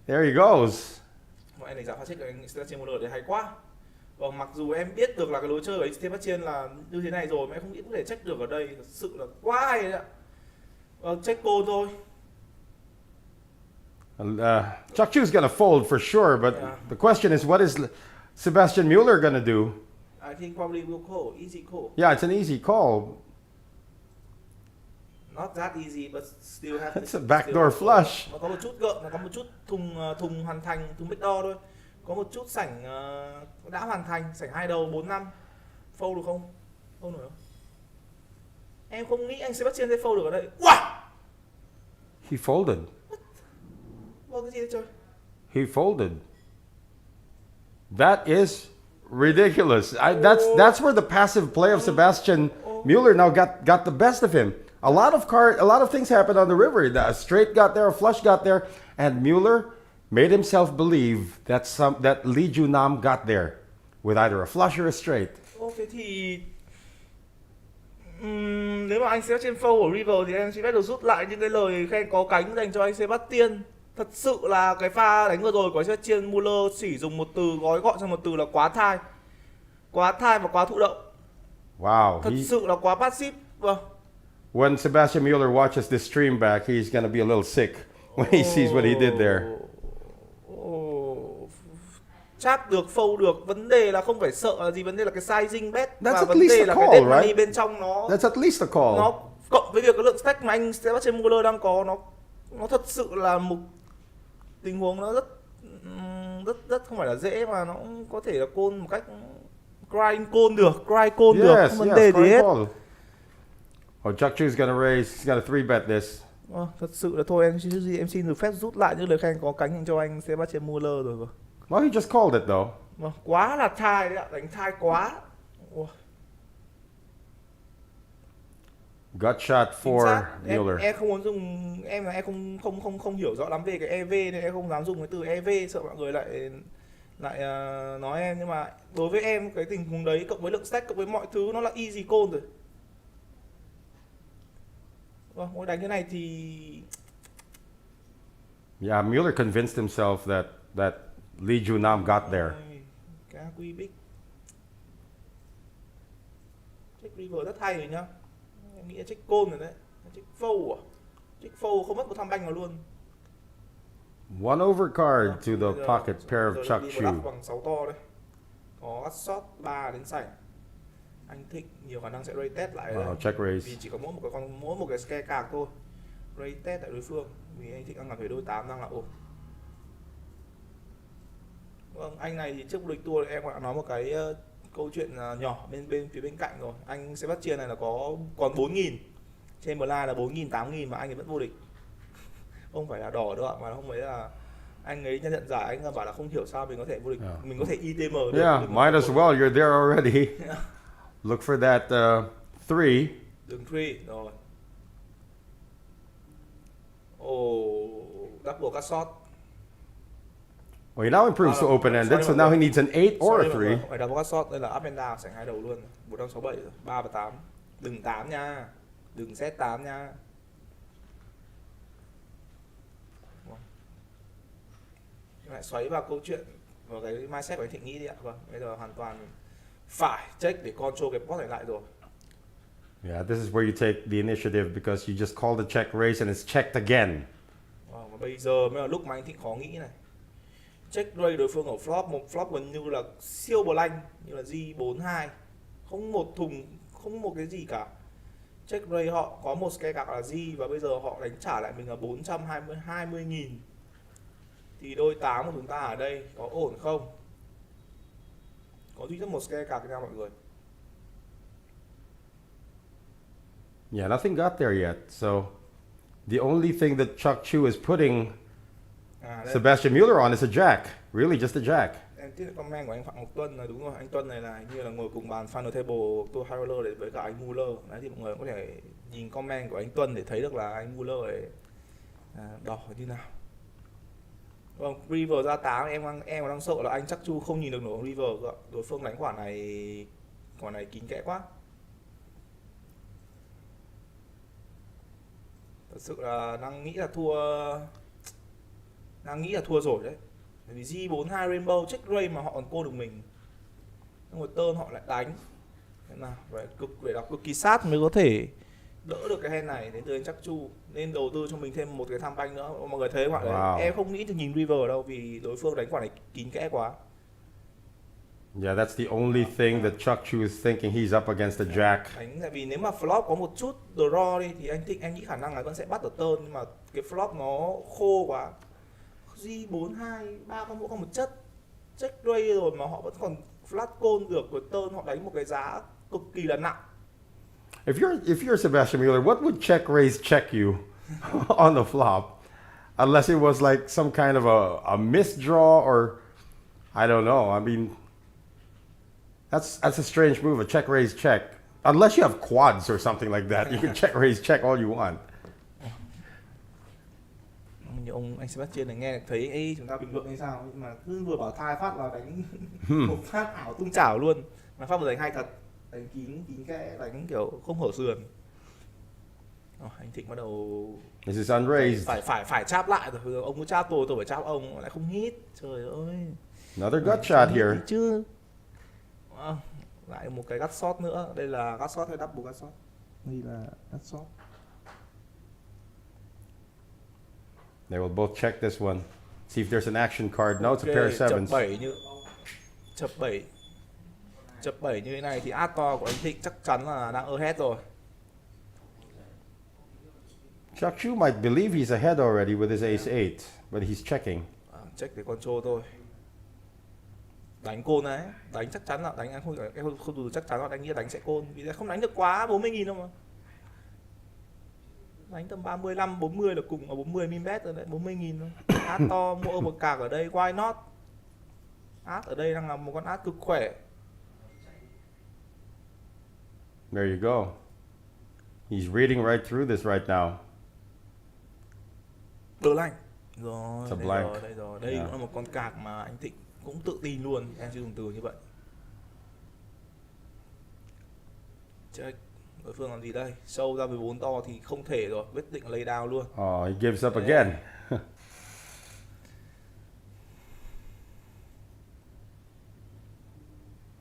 there he goes. Mọi anh đánh giá pha check của anh Sebastian Muller thì hay quá. Vâng, mặc dù em biết được là cái lối chơi của anh Sebastian là như thế này rồi mà em không nghĩ có thể check được ở đây, thật sự là quá hay đấy ạ. Vâng, check call thôi. Chuck Chu's gonna fold for sure, but Yeah. the question is, what is Sebastian Mueller gonna do? I think probably will call, easy call. Yeah, it's an easy call. Not that easy, but still have. It's a backdoor flush. Nó có một chút gợn, nó có một chút thùng hoàn thành, thùng backdoor thôi. Có một chút sảnh đã hoàn thành, sảnh 2 đầu 4-5. Fold được không? Fold nổi không? Em không nghĩ anh Sebastian sẽ fold được ở đây. Wow! He folded. Vâng, cái gì đấy trời? He folded. That is ridiculous. That's where the passive play of Sebastian Mueller now got the best of him. A lot of things happened on the river. A straight got there, a flush got there, and Mueller made himself believe that Lee Junam got there with either a flush or a straight. Thế thì nếu mà anh Sebastian fold ở river thì em xin phép được rút lại những cái lời khen có cánh dành cho anh Sebastian. Thật sự là cái pha đánh vừa rồi của Sebastian Muller chỉ dùng một từ gói gọn trong một từ là quá thai và quá thụ động. Wow. Thật sự là quá passive. Vâng. When Sebastian Mueller watches this stream back, he's going to be a little sick when he sees what he did there. Chắc được, fold được. Vấn đề là không phải sợ là gì, vấn đề là cái sizing bet. That's và at vấn least đề a là call, cái dead money right? bên trong nó That's at least a call. nó cộng với việc cái lượng stack mà anh Sebastian Mueller đang có, nó thật sự là một tình huống nó rất không phải là dễ, mà nó cũng có thể là call một cách cry call được, không vấn đề gì hết. Oh, Chuck Chu's gonna raise. He's gonna 3-bet this. Thật sự là thôi, em xin được phép rút lại những lời khen có cánh dành cho anh Sebastian Mueller rồi. Well, he just called it though. Quá là thai đấy ạ, đánh thai quá. Gut shot for Mueller. Em không muốn dùng, em không hiểu rõ lắm về cái EV nên em không dám dùng cái từ EV, sợ mọi người lại nói em, nhưng mà đối với em cái tình huống đấy cộng với lượng stack cộng với mọi thứ nó là easy call rồi. Vâng, mỗi đánh cái này thì Yeah, Mueller convinced himself that Lee Junam got there. Cá quy big. Check river rất hay rồi nhá. Em nghĩ là check call rồi đấy. Check fold à? Check fold không mất một tham banh nào luôn. One overcard to the pocket pair of Chuck Chu. Bằng 6 to đây. Có cắt shot 3 đến sảnh. Anh Thịnh nhiều khả năng sẽ raise test lại đấy. Check raise. Vì chỉ có mỗi một cái scare card thôi. Raise test tại đối phương. Vì anh Thịnh đang làm về đôi 8 đang là Vâng, anh này thì trước vô địch tour em đã nói một cái câu chuyện nhỏ phía bên cạnh rồi. Anh Sebastian này là còn 4.000. Trên Blind là 4.000, 8.000 mà anh ấy vẫn vô địch. Không phải là đỏ đâu ạ, mà không phải là anh ấy nhận giải, anh bảo là không hiểu sao mình có thể vô địch, mình có thể ITM được. Yeah, might as well. You're there already. Look for that 3. Đường 3 rồi. Double cut shot. Well, he now improves to open-ended, so now he needs an 8 or a 3. Phải double cut shot, đây là up and down, sảnh 2 đầu luôn. 467 rồi, 3 và 8. Đừng 8 nha. Đừng set 8 nha. Lại xoáy vào câu chuyện Và cái mindset của anh Thịnh nghĩ đi ạ. Vâng, bây giờ hoàn toàn phải check để control cái pot này lại rồi. Yeah, this is where you take the initiative because you just call the check raise and it's checked again. Và bây giờ mới là lúc mà anh Thịnh khó nghĩ này. Check raise đối phương ở flop, một flop gần như là siêu blank, như là G42, không một thùng, không một cái gì cả. Check raise họ có một cái cạc là G và bây giờ họ đánh trả lại mình là 420.000. Thì đôi 8 của chúng ta ở đây có ổn không? Có duy nhất một scale card nha mọi người. Yeah, nothing got there yet. So the only thing that Chuck Chu is putting Sebastian Mueller on is a jack. Really, just a jack. Em tiếp comment của anh Phạm Ngọc Tuân là đúng rồi. Anh Tuân này là như là ngồi cùng bàn final table tour high roller để với cả anh Mueller. Đấy thì mọi người có thể nhìn comment của anh Tuân để thấy được là anh Mueller này đỏ như nào. Vâng, river ra 8 em đang sợ là anh chắc Chu không nhìn được nổi river cơ. Đối phương đánh quả này kín kẽ quá. Thật sự là đang nghĩ là thua rồi đấy. Bởi vì G42 Rainbow check raise mà họ còn cô được mình. Xong rồi turn họ lại đánh. Thế nào, phải đọc cực kỳ sát mới có thể đỡ được cái hand này đến từ anh chắc Chu. Nên đầu tư cho mình thêm một cái tham banh nữa. Mọi người thấy không ạ? Wow. Em không nghĩ được nhìn river đâu vì đối phương đánh quả này kín kẽ quá. Yeah, that's the only thing that Chuck Chu is thinking he's up against a jack. Đánh tại vì nếu mà flop có một chút draw đi thì anh nghĩ khả năng là vẫn sẽ bắt được turn, nhưng mà cái flop nó khô quá. G42 ba con mũ có một chất check raise rồi mà họ vẫn còn flat call được, rồi turn họ đánh một cái giá cực kỳ là nặng. If you're Sebastian Mueller, what would check raise check you on the flop? Unless it was like some kind of a misdraw or I don't know. I mean, that's a strange move, a check raise check. Unless you have quads or something like that, you can check raise check all you want. Như ông anh Sebastian này nghe thấy chúng ta bình luận hay sao, nhưng mà cứ vừa bảo thai phát là đánh một phát ảo tung chảo luôn. Mà phát một đánh hay thật, đánh kín kẽ, đánh kiểu không hở sườn. Anh Thịnh bắt đầu This is unraised. phải cháp lại rồi. Ông cứ cháp tôi phải cháp ông, lại không hit. Trời ơi. Another gut shot here. Chứ. Lại một cái gut shot nữa. Đây là gut shot hay double gut shot? Đây là gut shot. They will both check this one. See if there's an action card. No, it's a pair of sevens. Chập 7 như thế này thì át to của anh Thịnh chắc chắn là đang ahead rồi. Chuck Chu might believe he's ahead already with his ace 8, but he's checking. Check để control thôi. Đánh côn đấy, đánh chắc chắn là đánh em không đủ chắc chắn là đánh đánh sẽ côn, vì không đánh được quá 40.000 đâu mà. Đánh tầm 35, 40 là cùng ở 40 min bet rồi đấy, 40.000 thôi. Át to mua một cạc ở đây, why not? Át ở đây đang là một con át cực khỏe. There you go. He's reading right through this right now. Blank. Rồi, đây rồi. Đây cũng là một con cạc mà anh Thịnh cũng tự tin luôn, em sử dụng từ như vậy. Check. Đối phương làm gì đây? Sâu ra 14 to thì không thể rồi, quyết định lay down luôn. Oh, he gives up again.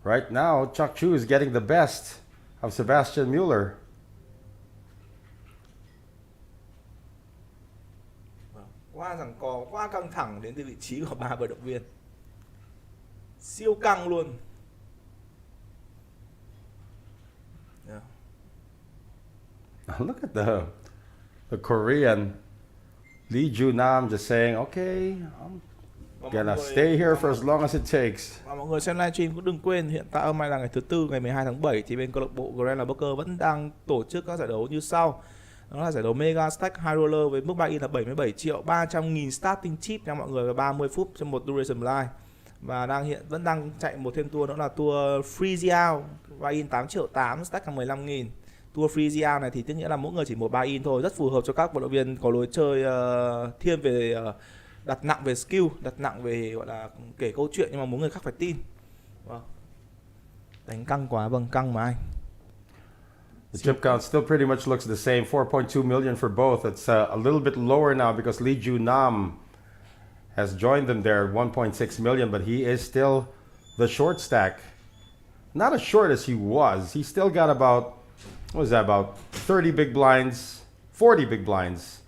Right now, Chuck Chu is getting the best of Sebastian Mueller. Quá giằng co, quá căng thẳng đến từ vị trí của ba vận động viên. Siêu căng luôn. Yeah. Look at the Korean Lee Ju Nam just saying, okay, I'm gonna stay here for as long as it takes. Và mọi người xem livestream cũng đừng quên, hiện tại hôm nay là ngày thứ Tư, ngày 12 tháng 7 thì bên câu lạc bộ Grand Poker vẫn đang tổ chức các giải đấu như sau. Đó là giải đấu Mega Stack High Roller với mức buy-in là 77 triệu 300.000 starting chip nha mọi người, và 30 phút trong một duration live. Và vẫn đang chạy một thêm tour nữa là tour Freeze Out, buy-in 8 triệu 8, stack là 15.000. Tour Freeze Out này thì tức nghĩa là mỗi người chỉ một buy-in thôi, rất phù hợp cho các vận động viên có lối chơi thiên về đặt nặng về skill, đặt nặng về gọi là kể câu chuyện nhưng mà mỗi người khác phải tin. Vâng. Đánh căng quá, vâng, căng mà anh. The chip count still pretty much looks the same, 4.2 million for both. It's a little bit lower now because Lee Ju Nam has joined them there at 1.6 million, but he is still the short stack. Not as short as he was. He still got about, what was that, about 30 big blinds, 40 big blinds.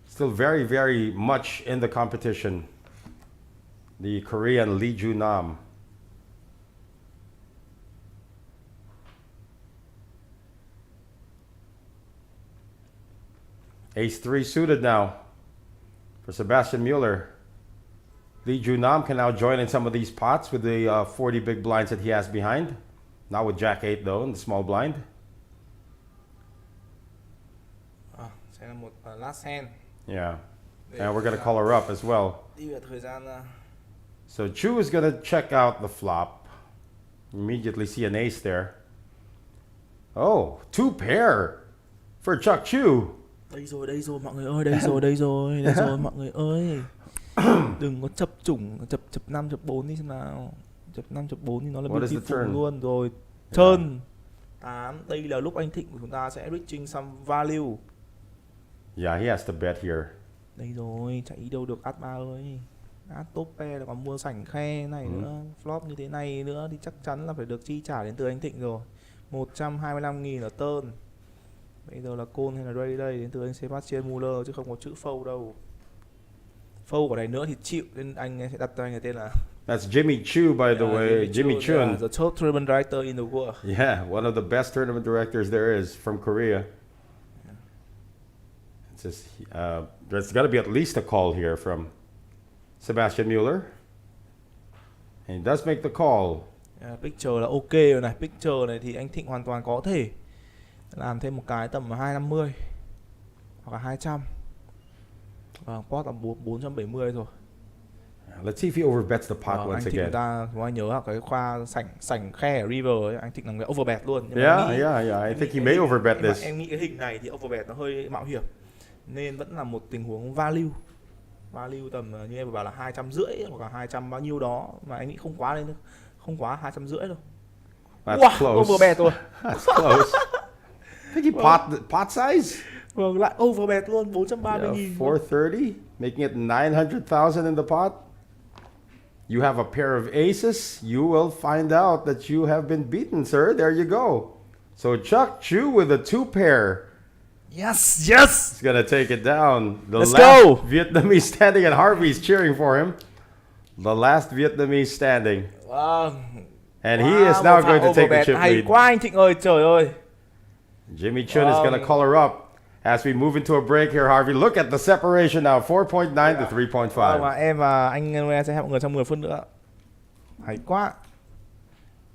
Still very, very much in the competition. The Korean Lee Ju-nam. Ace 3 suited now for Sebastian Mueller. Lee Ju-nam can now join in some of these pots with the 40 big blinds that he has behind. Not with Jack 8 though, in the small blind. Sẽ là một last hand. Yeah. And we're going to call her up as well. Đi về thời gian So Chu is going to check out the flop. Immediately see an ace there. Oh, 2 pair for Chuck Chu. đây rồi mọi người ơi, đây rồi mọi người ơi. Đừng có chập chủng, chập 5 chập 4 đi xem nào. Chập 5 chập 4 thì nó là beautiful luôn rồi. Turn 8, đây là lúc anh Thịnh của chúng ta sẽ reaching some value. Yeah, he has to bet here. Đây rồi, chạy đâu được át ba ơi. Át top pair là còn mua sảnh khe này nữa, flop như thế này nữa thì chắc chắn là phải được chi trả đến từ anh Thịnh rồi. 125.000 ở turn. Bây giờ là call hay là raise đây đến từ anh Sebastian Muller chứ không có chữ fold đâu. Fold của này nữa thì chịu, nên anh sẽ đặt cho anh cái tên là That's Jimmy Chu, by the way. Jimmy Chun. The top tournament director in the world. Yeah, one of the best tournament directors there is from Korea. It's just, there's got to be at least a call here from Sebastian Mueller. And he does make the call. Picture là ok rồi này. Picture này thì anh Thịnh hoàn toàn có thể làm thêm một cái tầm 250 hoặc là 200. Pot là 470 rồi. Let's see if he overbets the pot once anh Thịnh again. Người ta chúng ta nhớ là cái khoa sảnh khe ở river ấy, anh Thịnh là người overbet luôn. Nhưng Yeah. I think he may overbet this. Em nghĩ cái hình này thì overbet nó hơi mạo hiểm, nên vẫn là một tình huống value tầm như em vừa bảo là 250 hoặc là 200 bao nhiêu đó, mà anh nghĩ không quá lên, không quá 250 đâu. That's close. Overbet rồi. That's close. I think he pot size. Vâng, lại overbet luôn 430.000. 430, making it 900,000 in the pot. You have a pair of aces. You will find out that you have been beaten, sir. There you go. So Chuck Chu with a 2 pair. Yes. He's gonna take it down. The Let's last go. Vietnamese standing, and Harvey's cheering for him. The last Vietnamese standing. Wow. And he is now going to take the chip Hay lead. quá anh Thịnh ơi, trời ơi. Jimmy Chun is going to call her up as we move into a break here, Harvey. Look at the separation now, 4.9 to 3.5. Mà em và anh sẽ hẹn mọi người trong 10 phút nữa. Hay quá.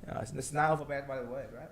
It's now overbet by the way, right?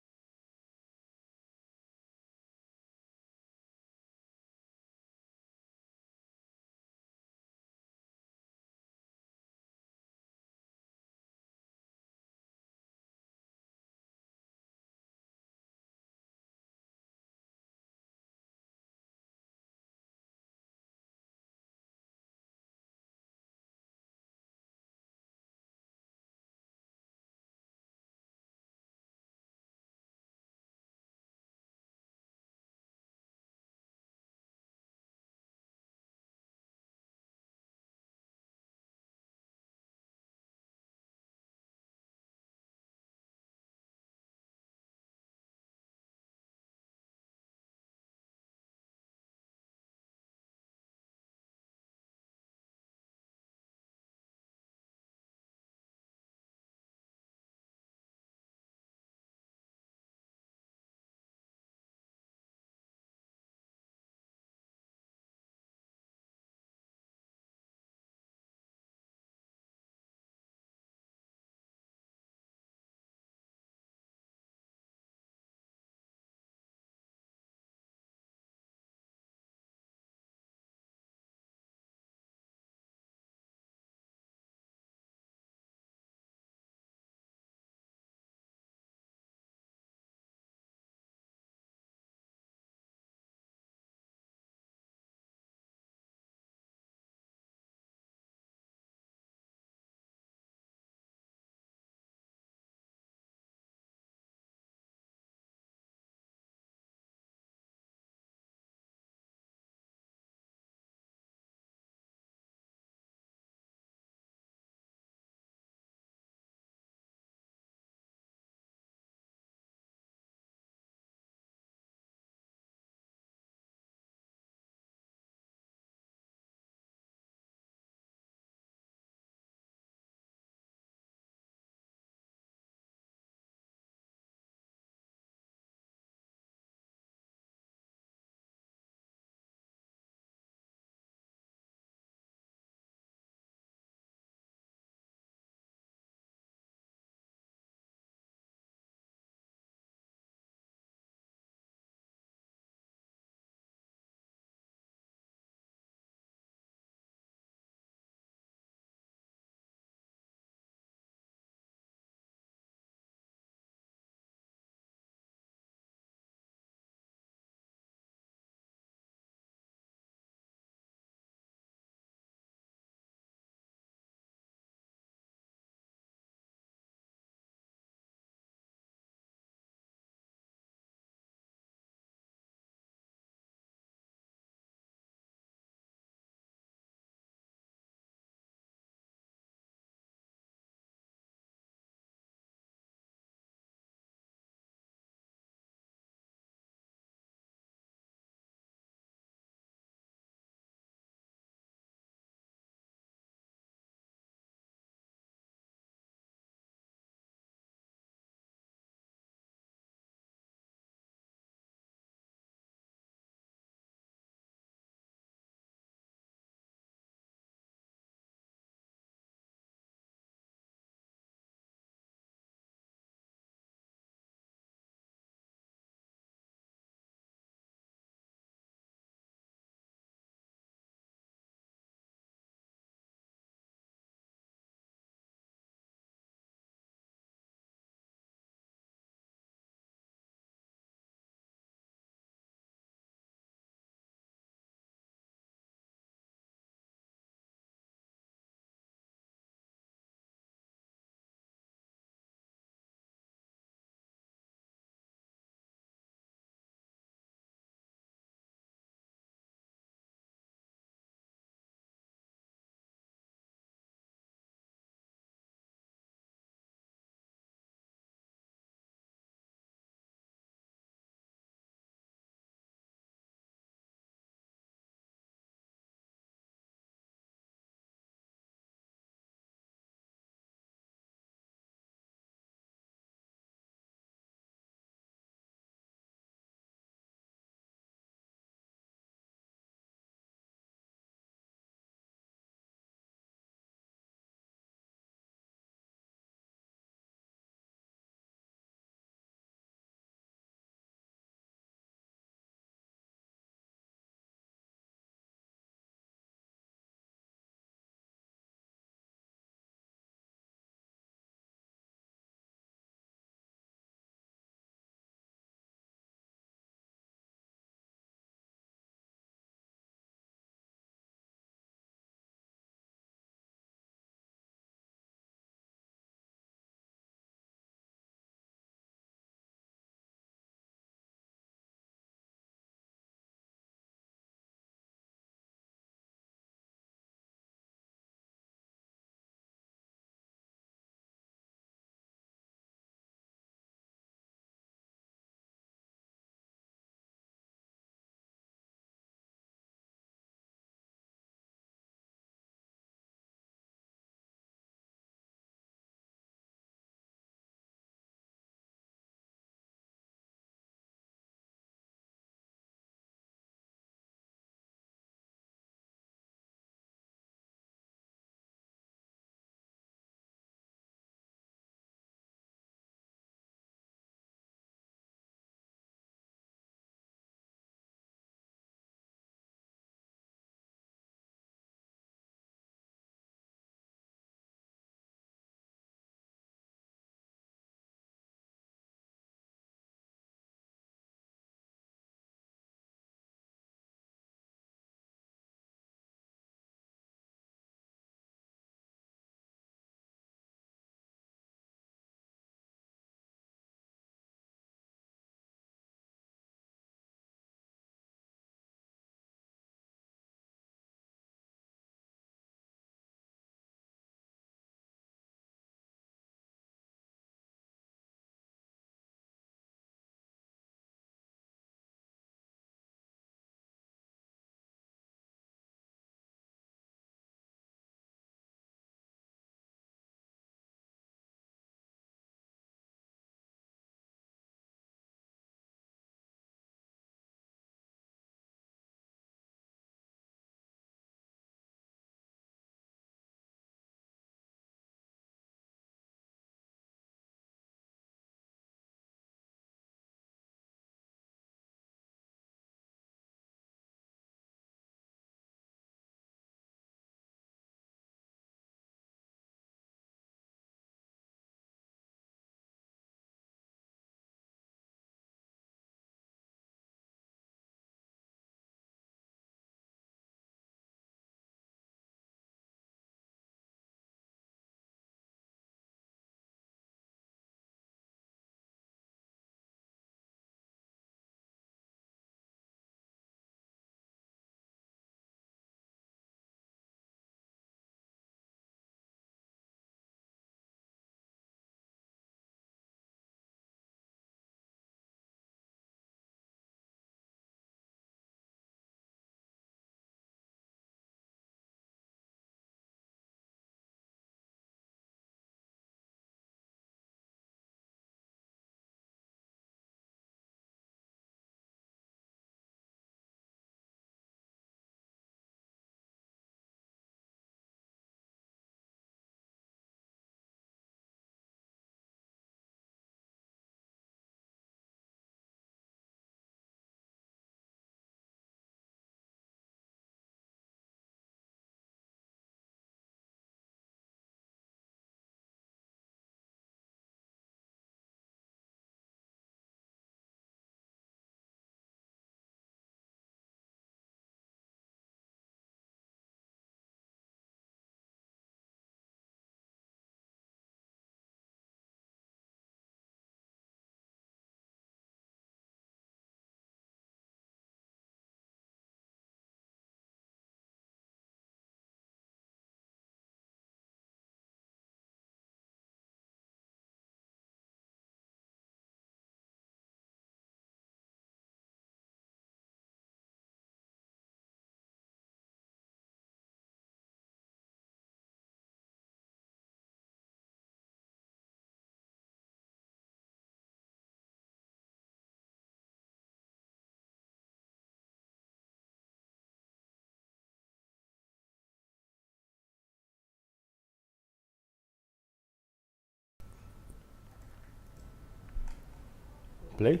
Play?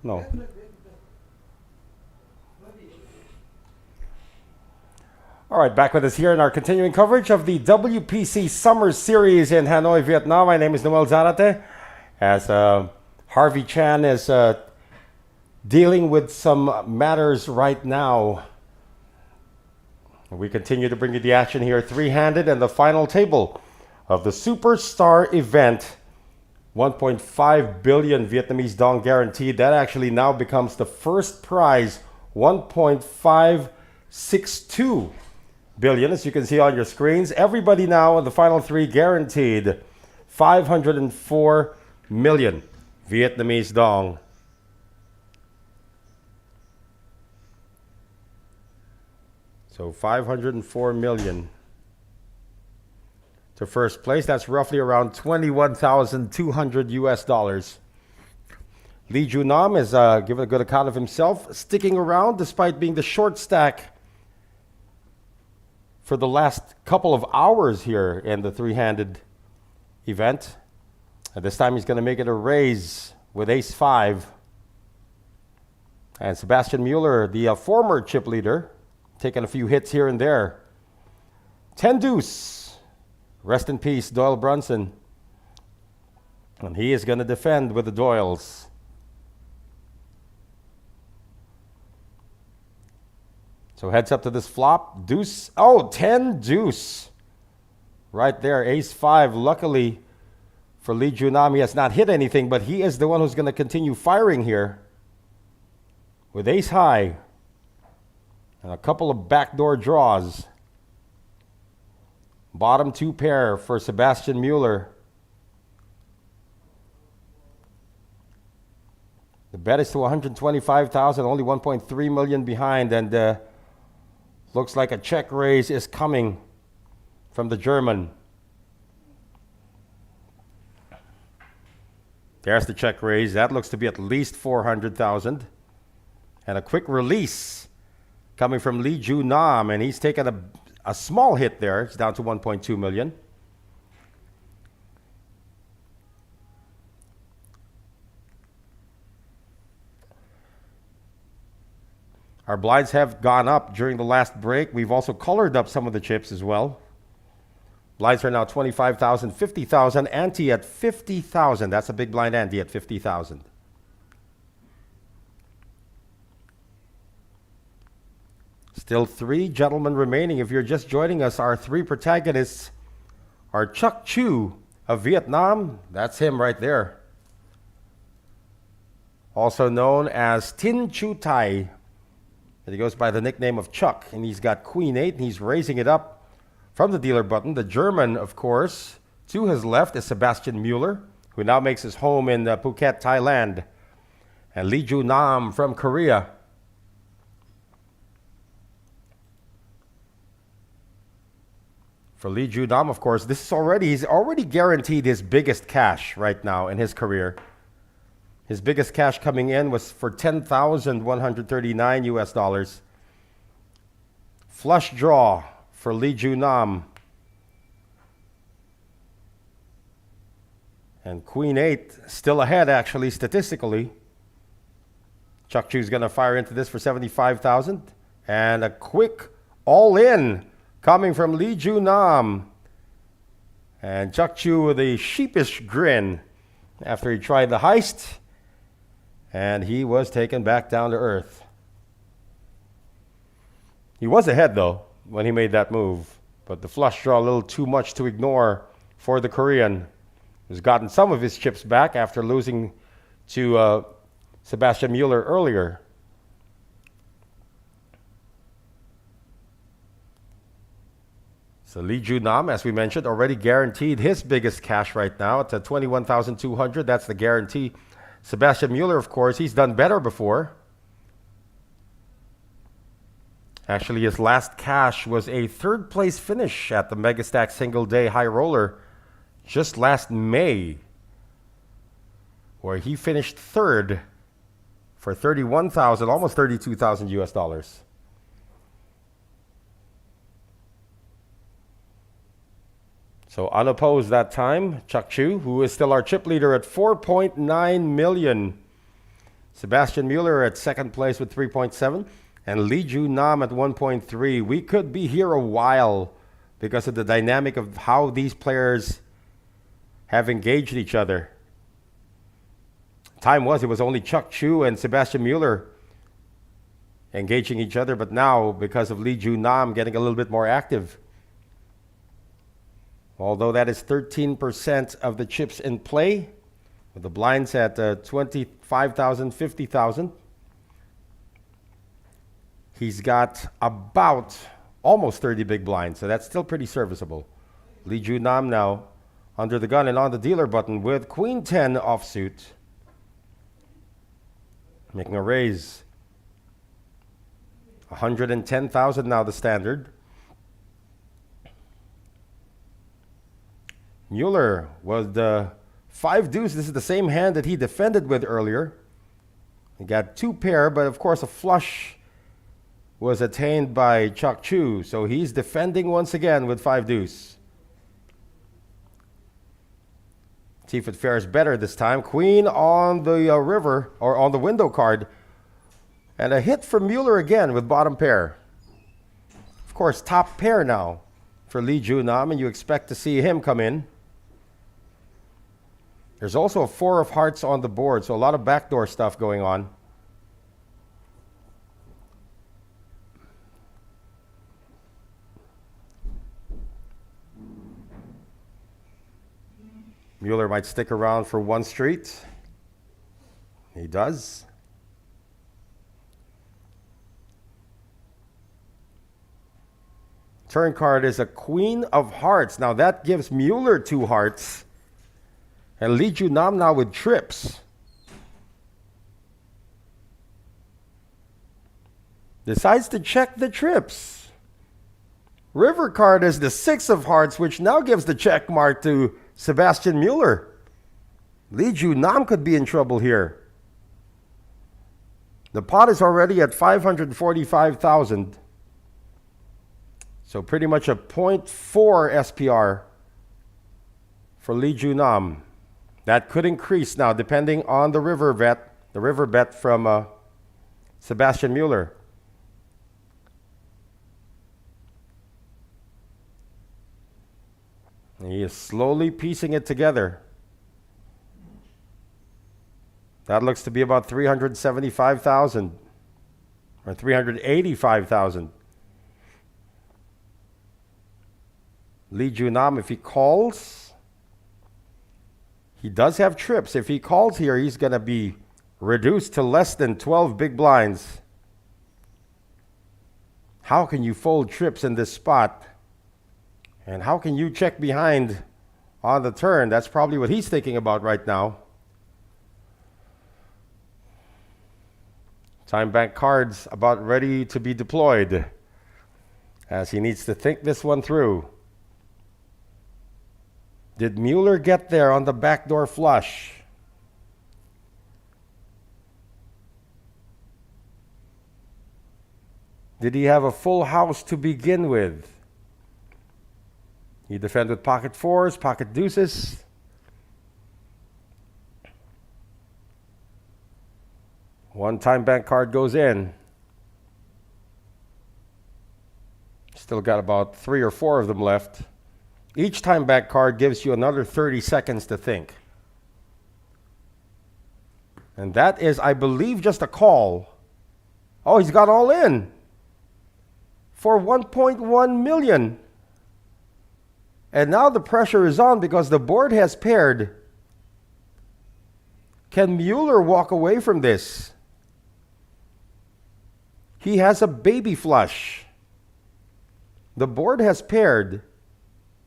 No. All right, back with us here in our continuing coverage of the WPC Summer Series in Hanoi, Vietnam. My name is Noel Zarate. As Harvey Chan is dealing with some matters right now. We continue to bring you the action here, three-handed, and the final table of the Superstar event. 1.5 billion Vietnamese dong guaranteed. That actually now becomes the first prize, 1.562 billion, as you can see on your screens. Everybody now in the final three guaranteed 504 million Vietnamese dong. So 504 million to first place. That's roughly around 21,200 US dollars. Lee Junam is giving a good account of himself, sticking around despite being the short stack for the last couple of hours here in the three-handed event. And this time he's going to make it a raise with ace-5. And Sebastian Mueller, the former chip leader, taking a few hits here and there. 10 deuce. Rest in peace, Doyle Brunson. And he is going to defend with the Doyles. So heads up to this flop. Deuce. Oh, 10 deuce. Right there, ace-5. Luckily for Lee Junam, he has not hit anything, but he is the one who's going to continue firing here with ace-high. And a couple of backdoor draws. Bottom two pair for Sebastian Mueller. The bet is to 125,000, only 1.3 million behind, and looks like a check raise is coming from the German. There's the check raise. That looks to be at least 400,000. And a quick release coming from Lee Junam, and he's taken a small hit there. It's down to 1.2 million. Our blinds have gone up during the last break. We've also colored up some of the chips as well. Blinds are now 25,000, 50,000, ante at 50,000. That's a big blind ante at 50,000. Still three gentlemen remaining. If you're just joining us, our three protagonists are Chuck Chu of Vietnam. That's him right there. Also known as Tin Chu Tai. And he goes by the nickname of Chuck. And he's got Queen 8, and he's raising it up from the dealer button. The German, of course, to his left is Sebastian Mueller, who now makes his home in Phuket, Thailand. And Lee Junam from Korea. For Lee Junam, of course, he's already guaranteed his biggest cash right now in his career. His biggest cash coming in was for 10,139 US dollars. Flush draw for Lee Junam. And Queen 8 still ahead, actually, statistically. Chuck Chu's going to fire into this for 75,000. And a quick all-in coming from Lee Junam. And Chuck Chu with a sheepish grin after he tried the heist. And he was taken back down to earth. He was ahead, though, when he made that move. But the flush draw a little too much to ignore for the Korean, who's gotten some of his chips back after losing to Sebastian Mueller earlier. So Lee Junam, as we mentioned, already guaranteed his biggest cash right now. It's at 21,200. That's the guarantee. Sebastian Mueller, of course, he's done better before. Actually, his last cash was a third-place finish at the Megastack Single-Day High Roller just last May, where he finished third for 31,000, almost 32,000 US dollars. So unopposed that time, Chuck Chu, who is still our chip leader at 4.9 million Sebastian Mueller at second place with 3.7. And Lee Ju Nam at 1.3. We could be here a while because of the dynamic of how these players have engaged each other. Time was, it was only Chuck Chu and Sebastian Mueller engaging each other, but now, because of Lee Ju Nam getting a little bit more active, although that is 13% of the chips in play, with the blinds at 25,000, 50,000, he's got about almost 30 big blinds, so that's still pretty serviceable. Lee Ju Nam now under the gun and on the dealer button with Queen 10 offsuit, making a raise. 110,000 now the standard. Mueller was the 5 deuce. This is the same hand that he defended with earlier. He got 2 pair, but of course a flush was attained by Chuck Chu, so he's defending once again with 5 deuce. See if it fares better this time. Queen on the river, or on the window card. And a hit from Mueller again with bottom pair. Of course, top pair now for Lee Ju Nam, and you expect to see him come in. There's also a 4 of hearts on the board, so a lot of backdoor stuff going on. Mueller might stick around for one street. He does. Turn card is a Queen of Hearts. Now that gives Mueller 2 hearts. And Lee Ju Nam now with trips. Decides to check the trips. River card is the 6 of hearts, which now gives the check mark to Sebastian Mueller. Lee Ju Nam could be in trouble here. The pot is already at 545,000. So pretty much a 0.4 SPR for Lee Ju Nam. That could increase now depending on the river bet from Sebastian Mueller. And he is slowly piecing it together. That looks to be about 375,000 or 385,000. Lee Ju Nam, if he calls, he does have trips. If he calls here, he's going to be reduced to less than 12 big blinds. How can you fold trips in this spot? And how can you check behind on the turn? That's probably what he's thinking about right now. Time bank cards about ready to be deployed as he needs to think this one through. Did Mueller get there on the backdoor flush? Did he have a full house to begin with? He defended with pocket 4s, pocket deuces. One time bank card goes in. Still got about 3 or 4 of them left. Each time bank card gives you another 30 seconds to think. And that is, I believe, just a call. Oh, he's got all in for 1.1 million. And now the pressure is on because the board has paired. Can Mueller walk away from this? He has a baby flush. The board has paired.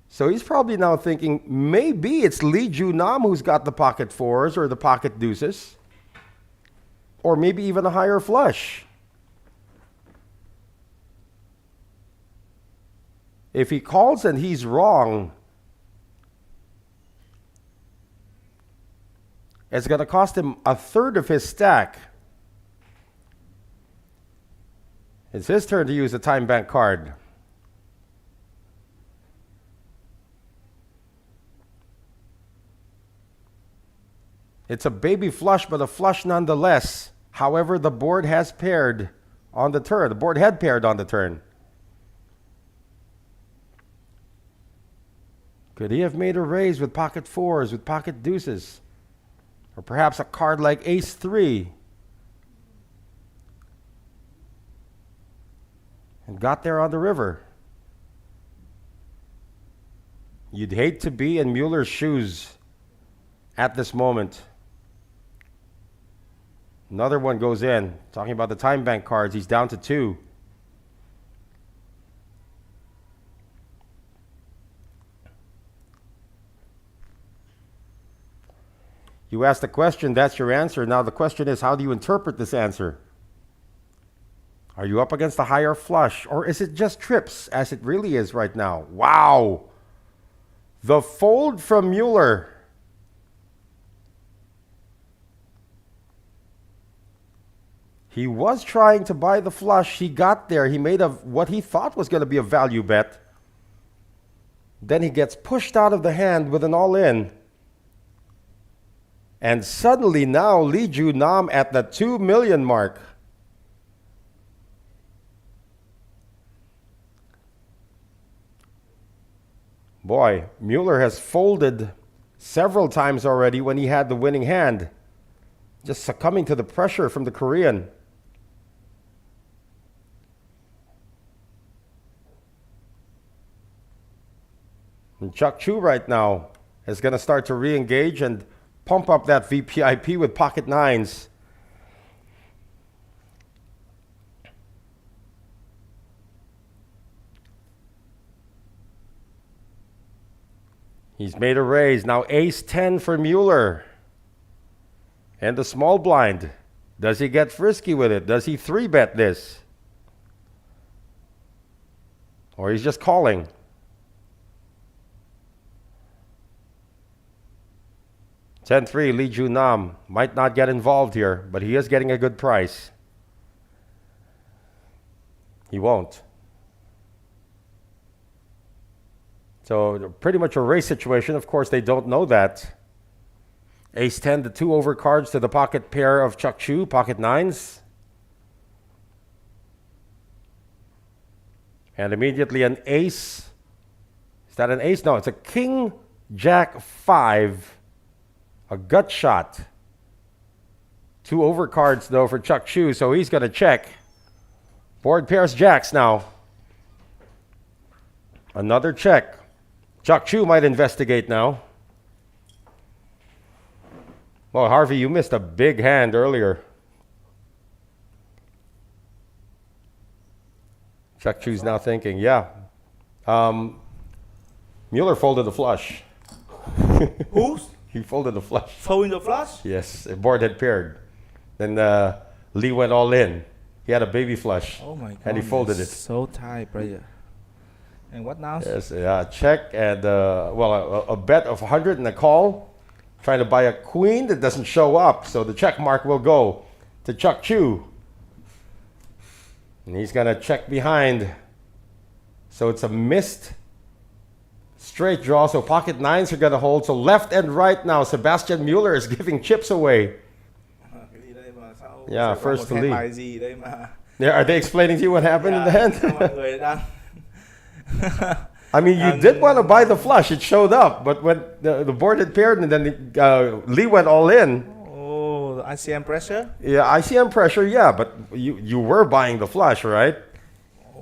So he's probably now thinking, maybe it's Lee Ju Nam who's got the pocket 4s or the pocket deuces. Or maybe even a higher flush. If he calls and he's wrong, it's going to cost him a third of his stack. It's his turn to use a time bank card. It's a baby flush, but a flush nonetheless. However, the board has paired on the turn. The board had paired on the turn. Could he have made a raise with pocket fours, with pocket deuces? Or perhaps a card like ace three? And got there on the river. You'd hate to be in Mueller's shoes at this moment. Another one goes in. Talking about the time bank cards, he's down to 2. You asked the question, that's your answer. Now the question is, how do you interpret this answer? Are you up against a higher flush, or is it just trips, as it really is right now? Wow! The fold from Mueller. He was trying to buy the flush. He got there. He made what he thought was going to be a value bet. Then he gets pushed out of the hand with an all-in. And suddenly now Lee Ju-nam at the 2 million mark. Boy, Mueller has folded several times already when he had the winning hand. Just succumbing to the pressure from the Korean. And Chuck Chu right now is going to start to re-engage and pump up that VPIP with pocket nines. He's made a raise. Now ace 10 for Mueller. And the small blind. Does he get frisky with it? Does he 3-bet this? Or he's just calling? $10-3, Lee Ju-nam might not get involved here, but he is getting a good price. He won't. So pretty much a race situation. Of course, they don't know that. Ace 10, the 2 overcards to the pocket pair of Chuck Chu, pocket nines. And immediately an ace. Is that an ace? No, it's a king, jack 5. A gut shot. 2 overcards, though, for Chuck Chu, so he's going to check. Board pairs jacks now. Another check. Chuck Chu might investigate now. Well, Harvey, you missed a big hand earlier. Chuck Chu's now thinking, yeah. Mueller folded the flush. Who's? He folded the flush. Folding the flush? Yes, the board had paired. Then Lee went all in. He had a baby flush. Oh my God. And he folded it. So tight, brother. And what now? Yes, check and, a bet of 100 and a call. Trying to buy a queen that doesn't show up. So the check mark will go to Chuck Chu. And he's going to check behind. So it's a missed straight draw. So pocket nines are going to hold. So left and right now, Sebastian Mueller is giving chips away. Yeah, first to lead. Yeah, are they explaining to you what happened in the hand? I mean, you did want to buy the flush. It showed up. But when the board had paired and then Lee went all in. Oh, ICM pressure? Yeah, ICM pressure, yeah. But you were buying the flush, right?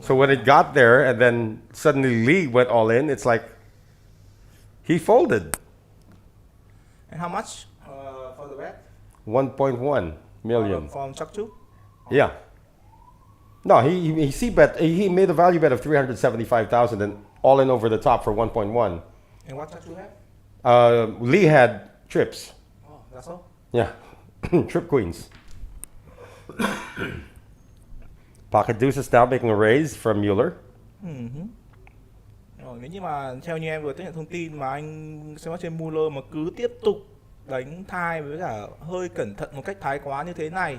So when it got there and then suddenly Lee went all in, it's like he folded. And how much for the bet? 1.1 million. From Chuck Chu? Yeah. No, he c-bet. He made a value bet of 375,000 and all in over the top for 1.1. And what Chuck Chu had? Lee had trips. Oh, that's all? Yeah. Trip queens. Pocket deuces now making a raise from Mueller. Nếu như mà theo như em vừa tiếp nhận thông tin mà anh xem bắt trên Mueller mà cứ tiếp tục đánh thai với cả hơi cẩn thận một cách thái quá như thế này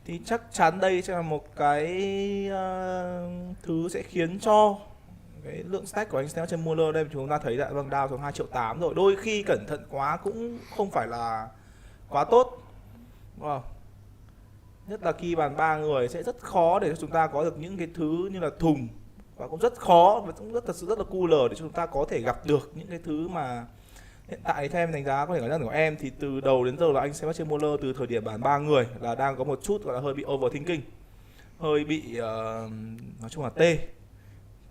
thì chắc chắn đây sẽ là một cái thứ sẽ khiến cho cái lượng stack của anh xem trên Mueller đây chúng ta thấy đã vâng down xuống 2,8 triệu rồi. Đôi khi cẩn thận quá cũng không phải là quá tốt. Đúng không? Nhất là khi bàn 3 người sẽ rất khó để cho chúng ta có được những cái thứ như là thùng, và cũng rất khó và cũng thật sự rất là cooler để chúng ta có thể gặp được những cái thứ mà hiện tại theo em đánh giá, có thể cảm giác của em thì từ đầu đến giờ là anh Sebastian Muller từ thời điểm bàn 3 người là đang có một chút gọi là hơi bị overthinking, hơi bị nói chung là tê.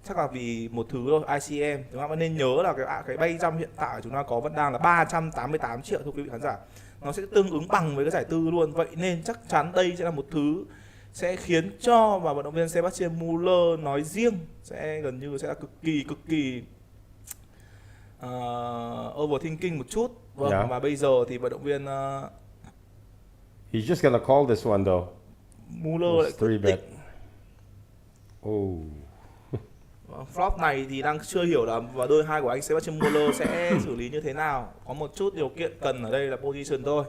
Chắc là vì một thứ thôi, ICM chúng ta vẫn nên nhớ là cái bay jump hiện tại chúng ta có vẫn đang là 388 triệu thưa quý vị khán giả, nó sẽ tương ứng bằng với cái giải tư luôn. Vậy nên chắc chắn đây sẽ là một thứ sẽ khiến cho và vận động viên Sebastian Muller nói riêng sẽ gần như sẽ là cực kỳ overthinking một chút. Vâng, Yeah. và bây giờ thì vận động viên He's just gonna call this one though. Muller lại It's quyết 3 định. bet. Oh. Flop này thì đang chưa hiểu là và đôi hai của anh Sebastian Muller sẽ xử lý như thế nào. Có một chút điều kiện cần ở đây là position thôi.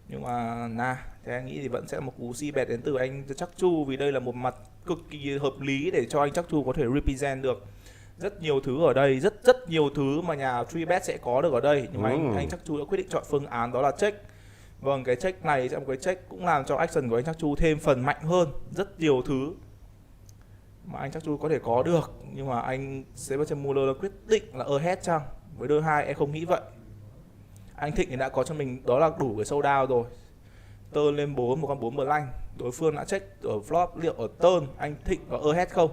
Nhưng mà theo anh nghĩ thì vẫn sẽ là một cú si bet đến từ anh Chắc Chu, vì đây là một mặt cực kỳ hợp lý để cho anh Chắc Chu có thể represent được rất nhiều thứ ở đây, rất nhiều thứ mà nhà 3bet sẽ có được ở đây. Nhưng mà anh Chắc Chu đã quyết định chọn phương án đó là check. Vâng, cái check này sẽ là một cái check cũng làm cho action của anh Chắc Chu thêm phần mạnh hơn rất nhiều thứ mà anh Chắc Chu có thể có được. Nhưng mà anh Sebastian Muller đã quyết định là ahead chăng? Với đôi hai em không nghĩ vậy. Anh Thịnh thì đã có cho mình đó là đủ cái showdown rồi. Turn lên 4, một con 4 blank. Đối phương đã check ở flop, liệu ở turn anh Thịnh có ahead không?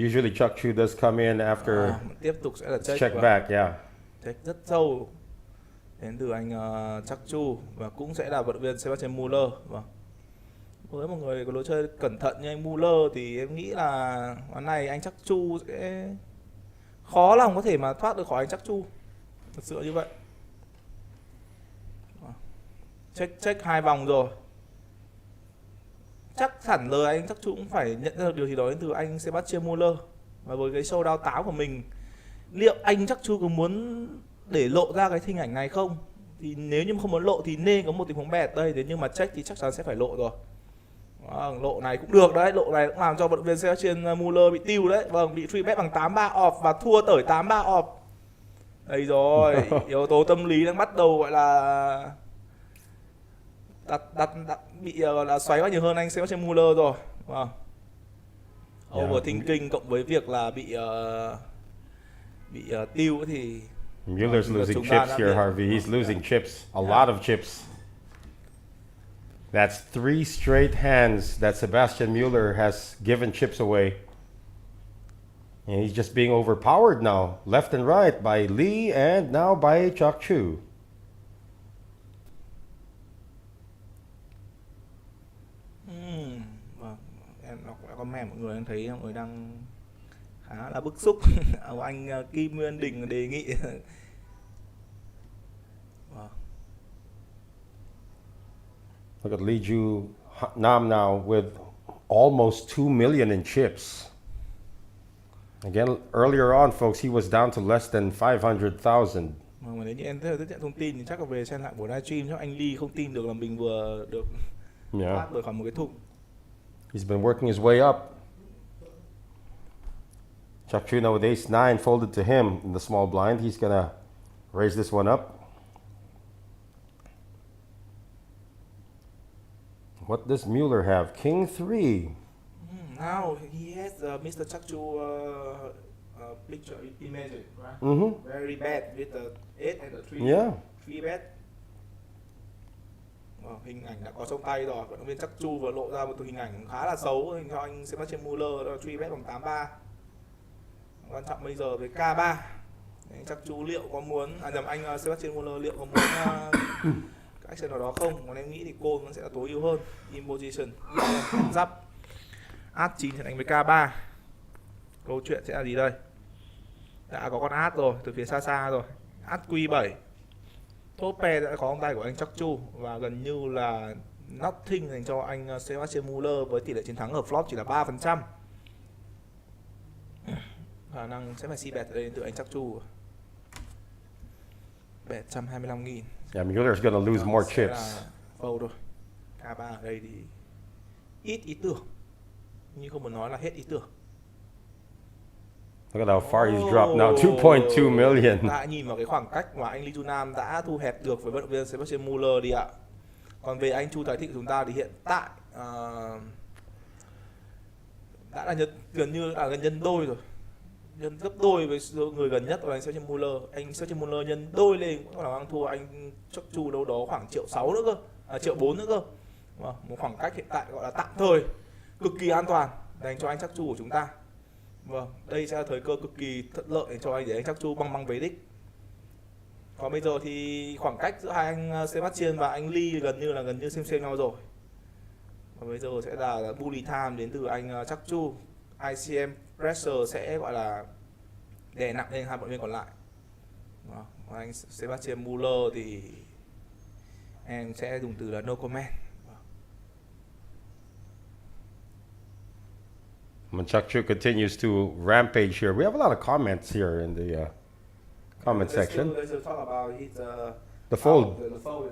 Usually Chuck Chu does come in after Tiếp tục sẽ là check back, yeah. Check rất sâu đến từ anh Chắc Chu và cũng sẽ là vận động viên Sebastian Muller. Vâng. Với một người có lối chơi cẩn thận như anh Muller thì em nghĩ là ván này anh Chắc Chu sẽ khó lòng có thể mà thoát được khỏi anh Chắc Chu. Thật sự như vậy. Check 2 vòng rồi. Chắc hẳn lời anh Chắc Chu cũng phải nhận ra được điều gì đó đến từ anh Sebastian Muller. Và với cái showdown táo của mình, liệu anh Chắc Chu có muốn để lộ ra cái hình ảnh này không? Thì nếu như không muốn lộ thì nên có một tình huống bẹt đây, thế nhưng mà check thì chắc chắn sẽ phải lộ rồi. Lộ này cũng được đấy, lộ này cũng làm cho vận động viên Sebastian Muller bị tiêu đấy. Vâng, bị free bet bằng 83 off và thua tới 83 off. Đây rồi, yếu tố tâm lý đang bắt đầu gọi là đặt bị gọi là xoáy vào nhiều hơn anh Sebastian Muller rồi. Vâng. Overthinking cộng với việc là bị tiêu thì Mueller's losing chips here, Harvey. He's losing chips, a lot of chips. That's 3 straight hands that Sebastian Mueller has given chips away. And he's just being overpowered now, left and right, by Lee and now by Chuck Chu. Em đọc lại comment mọi người em thấy mọi người đang khá là bức xúc. Anh Kim Nguyên Đình đề nghị Look at Lee Ju Nam now with almost 2 million in chips. Again, earlier on, folks, he was down to less than 500,000. Mà nếu như em tiếp nhận thông tin thì chắc là về xem lại buổi livestream chắc anh Lee không tin được là mình vừa được thoát khỏi một cái thùng. He's been working his way up. Chuck Chu now with ace-9 folded to him in the small blind. He's gonna raise this one up. What does Mueller have? King 3. Now he has Mr. Chắc Chu picture image, right? Very bad with the 8 and the 3. Yeah. 3 bet. Hình ảnh đã có trong tay rồi. Vận động viên Chắc Chu vừa lộ ra một hình ảnh khá là xấu hình cho anh Sebastian Muller, đó là 3 bet bằng 83. Quan trọng bây giờ với K3. Anh Chắc Chu liệu có muốn anh Sebastian Muller liệu có muốn cái action nào đó không? Còn em nghĩ thì cô nó sẽ là tối ưu hơn. In position, giáp Ad 9 sẽ đánh với K3. Câu chuyện sẽ là gì đây? Đã có con Ad rồi, từ phía xa rồi. Ad Q7. Top pair đã có trong tay của anh Chắc Chu và gần như là nothing dành cho anh Sebastian Muller với tỷ lệ chiến thắng ở flop chỉ là 3%. Khả năng sẽ phải si bet đến từ anh Chắc Chu. Bet 125.000. Yeah, Mueller's gonna lose more chips. Fold thôi. K3 ở đây thì ít ý tưởng. Nhưng không muốn nói là hết ý tưởng. Look at how far he's dropped now. 2.2 million. Ta hãy nhìn vào cái khoảng cách mà anh Lee Chu Nam đã thu hẹp được với vận động viên Sebastian Muller đi ạ. Còn về anh Chu Thái Thịnh của chúng ta thì hiện tại đã là gần như là nhân đôi rồi, nhân gấp đôi với người gần nhất của anh Sebastian Muller. Anh Sebastian Muller nhân đôi lên cũng là đang thua anh Chắc Chu đâu đó khoảng 1.6 triệu nữa cơ, 1.4 triệu nữa cơ. Một khoảng cách hiện tại gọi là tạm thời, cực kỳ an toàn dành cho anh Chắc Chu của chúng ta. Vâng, đây sẽ là thời cơ cực kỳ thuận lợi cho anh để anh Chắc Chu băng về đích. Còn bây giờ thì khoảng cách giữa hai anh Sebastian và anh Lee gần như xem nhau rồi. Và bây giờ sẽ là bully time đến từ anh Chắc Chu. ICM pressure sẽ gọi là đè nặng lên hai vận động viên còn lại. Và anh Sebastian Muller thì em sẽ dùng từ là no comment. Manchakchu continues to rampage here. We have a lot of comments here in the comment section. Let's talk about his, The fold. The fold.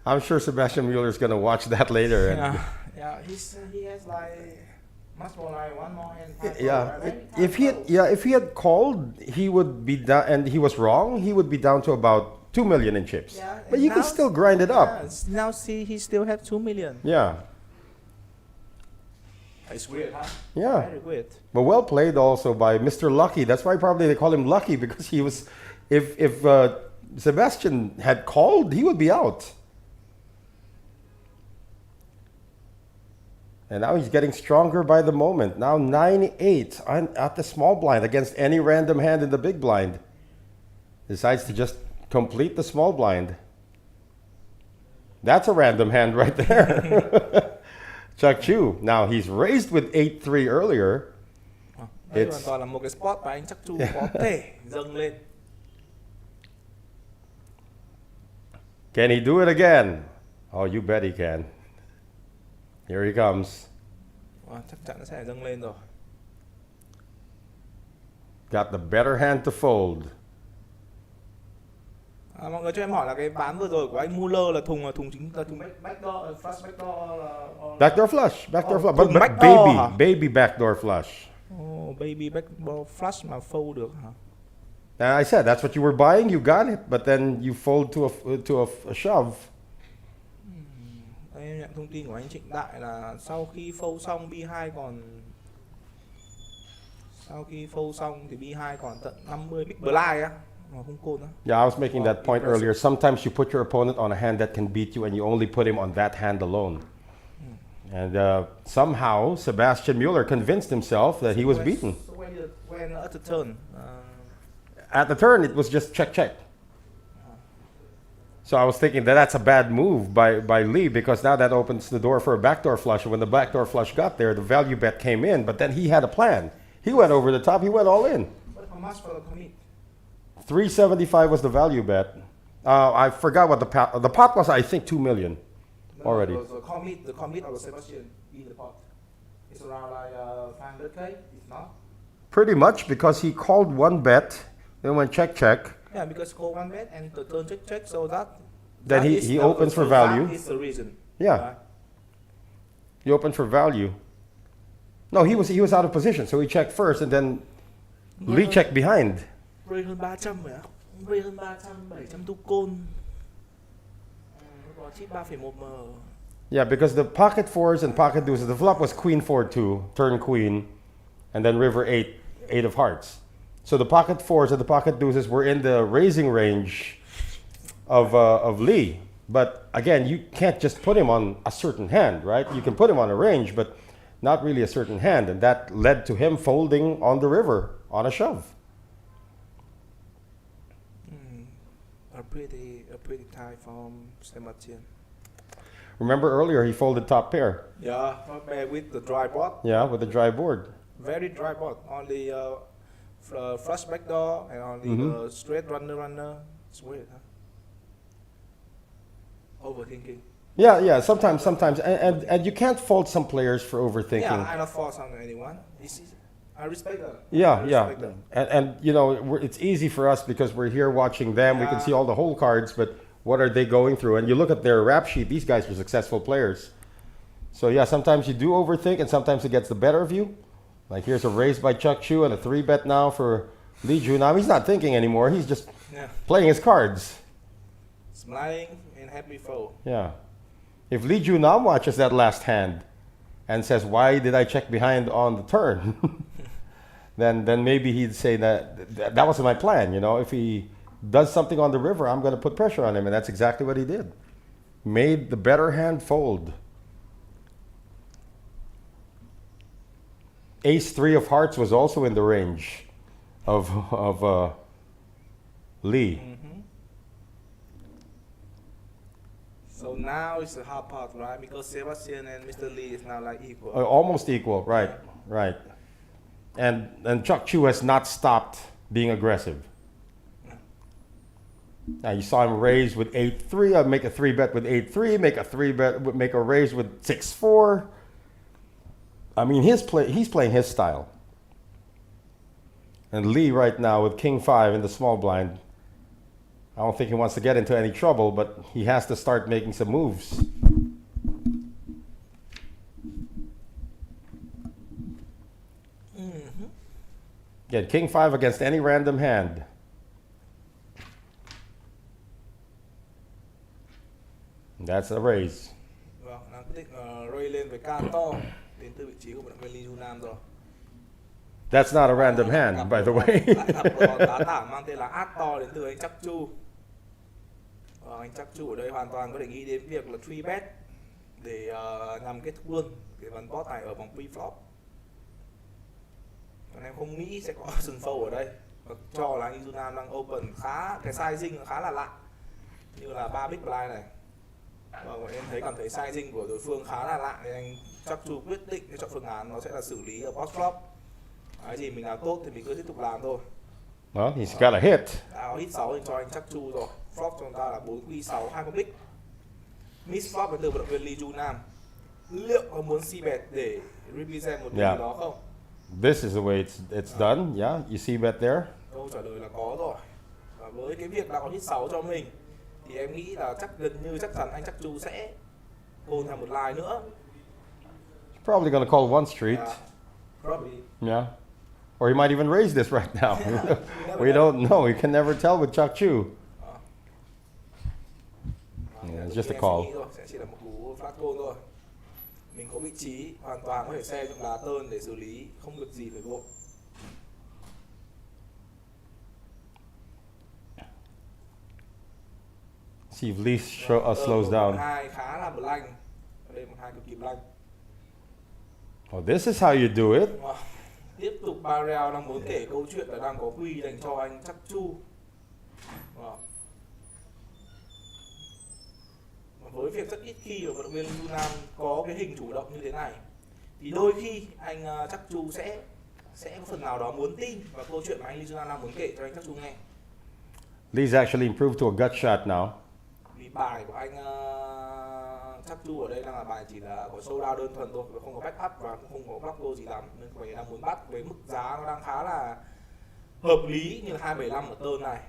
I'm sure Sebastian Mueller is going to watch that later. And Yeah, he has like much more like one more hand. if he had called, he would be down, and he was wrong. He would be down to about 2 million in chips. Yeah, But you can still grind it up. Now see, he still have 2 million. Yeah. It's weird, huh? Yeah. Very weird. But well played also by Mr. Lucky. That's why probably they call him Lucky, because he was, if Sebastian had called, he would be out. And now he's getting stronger by the moment. Now 9-8 at the small blind against any random hand in the big blind. Decides to just complete the small blind. That's a random hand right there. Chuck Chu. Now he's raised with 8-3 earlier. Đây hoàn toàn là một cái spot mà anh Chắc Chu có thể dâng lên. Can he do it again? Oh, you bet he can. Here he comes. Chắc chắn nó sẽ dâng lên rồi. Got the better hand to fold. Mọi người cho em hỏi là cái ván vừa rồi của anh Muller là thùng backdoor, flush backdoor là Backdoor flush, thùng but backdoor hả? baby backdoor flush. Baby backdoor flush mà fold được hả? And I said that's what you were buying. You got it, but then you fold to a shove. Đây, em nhận thông tin của anh Trịnh Đại là sau khi fold xong B2 thì B2 còn tận 50 big blind á. Không côn á. Yeah, I was making that point earlier. Sometimes you put your opponent on a hand that can beat you, and you only put him on that hand alone. And somehow Sebastian Mueller convinced himself that he was beaten. So when at the turn, At the turn, it was just check. So I was thinking that that's a bad move by Lee, because now that opens the door for a backdoor flush. And when the backdoor flush got there, the value bet came in, but then he had a plan. He went over the top. He went all in. But how much for the commit? 375 was the value bet. I forgot what the pot was. I think 2 million already. The commit of the Sebastian in the pot. It's around like 500k. It's not. Pretty much, because he called one bet, then went check. Yeah, because call one bet and the turn check, so that. Then he opens for value. That is the reason. Yeah. He opened for value. No, he was out of position, so he checked first, and then Lee checked behind. Rơi hơn 300 rồi ạ. Rơi hơn 300, 700 tu côn. Có chip 3,1 m. Yeah, because the pocket fours and pocket deuces, the flop was queen 4-2, turn queen, and then river 8 of hearts. So the pocket fours and the pocket deuces were in the raising range of Lee. But again, you can't just put him on a certain hand, right? You can put him on a range, but not really a certain hand, and that led to him folding on the river on a shove. A pretty tie from Sebastian. Remember earlier he folded top pair. Yeah, top pair with the dry board. Yeah, with the dry board. Very dry board. Only flush backdoor and only straight runner. It's weird, huh? Overthinking. Yeah. Sometimes, and you can't fault some players for overthinking. Yeah, I'm not fault on anyone. I respect that. Yeah. And you know, it's easy for us because we're here watching them. We can see all the whole cards, but what are they going through? And you look at their rap sheet. These guys are successful players. So yeah, sometimes you do overthink, and sometimes it gets the better of you. Like here's a raise by Chuck Chu and a 3-bet now for Lee Junam. He's not thinking anymore. He's just Yeah. playing his cards. Smiling and happy fold. Yeah. If Lee Junam watches that last hand and says, "Why did I check behind on the turn?" then maybe he'd say that wasn't my plan. You know, if he does something on the river, I'm going to put pressure on him, and that's exactly what he did. Made the better hand fold. Ace 3 of hearts was also in the range of Lee. So now it's a hard part, right? Because Sebastian and Mr. Lee is now like equal. Almost equal, right, right. And Chuck Chu has not stopped being aggressive. Now you saw him raise with 8-3, make a 3-bet with 8-3, make a 3-bet, make a raise with 6-4. I mean, he's playing his style. And Lee right now with King 5 in the small blind, I don't think he wants to get into any trouble, but he has to start making some moves. Get King 5 against any random hand. That's a raise. Vâng, đang quyết định raise lên với can to đến từ vị trí của vận động viên Lee Junam rồi. That's not a random hand, by the way. Lại gặp một con đá thảm mang tên là át to đến từ anh Chuck Chu. Anh Chuck Chu ở đây hoàn toàn có thể nghĩ đến việc là 3-bet để nhằm kết thúc luôn cái ván boss này ở vòng pre-flop. Còn em không nghĩ sẽ có sừng fold ở đây. Và cho là anh Lee Junam đang open cái sizing khá là lạ, như là 3 big blind này. Vâng, em cảm thấy sizing của đối phương khá là lạ, nên anh Chuck Chu quyết định chọn phương án nó sẽ là xử lý ở post flop. Cái gì mình làm tốt thì mình cứ tiếp tục làm thôi. Well, he's got a hit. Đã hit 6 cho anh Chuck Chu rồi. Flop cho chúng ta là 4Q6, 2 con big. Miss flop đến từ vận động viên Lee Junam. Liệu có muốn c-bet để represent một điều gì đó không? This is the way it's done. Yeah, you see bet there. Câu trả lời là có rồi. Và với cái việc đã có hit 6 cho mình thì em nghĩ là gần như chắc chắn anh Chuck Chu sẽ call thêm một line nữa. Probably gonna call one street. Probably. Yeah. Or he might even raise this right now. We don't know. You can never tell with Chuck Chu. Yeah, it's just a call. Sẽ chỉ là một cú flat call thôi. Mình có vị trí hoàn toàn có thể xe trong lá turn để xử lý, không được gì phải vội. See if Lee slows down. Hai khá là blank. Ở đây một hai cực kỳ blank. Oh, this is how you do it. Tiếp tục barrel đang muốn kể câu chuyện là đang có quy dành cho anh Chuck Chu. Với việc rất ít khi vận động viên Junam có cái hình chủ động như thế này, thì đôi khi anh Chuck Chu sẽ có phần nào đó muốn tin vào câu chuyện mà anh Lee Junam đang muốn kể cho anh Chuck Chu nghe. Lee's actually improved to a gut shot now. Vì bài của anh Chuck Chu ở đây đang là bài chỉ là có showdown đơn thuần thôi, không có back up và cũng không có block goal gì lắm, nên có đang muốn bắt với mức giá nó đang khá là hợp lý như là 275 ở turn này.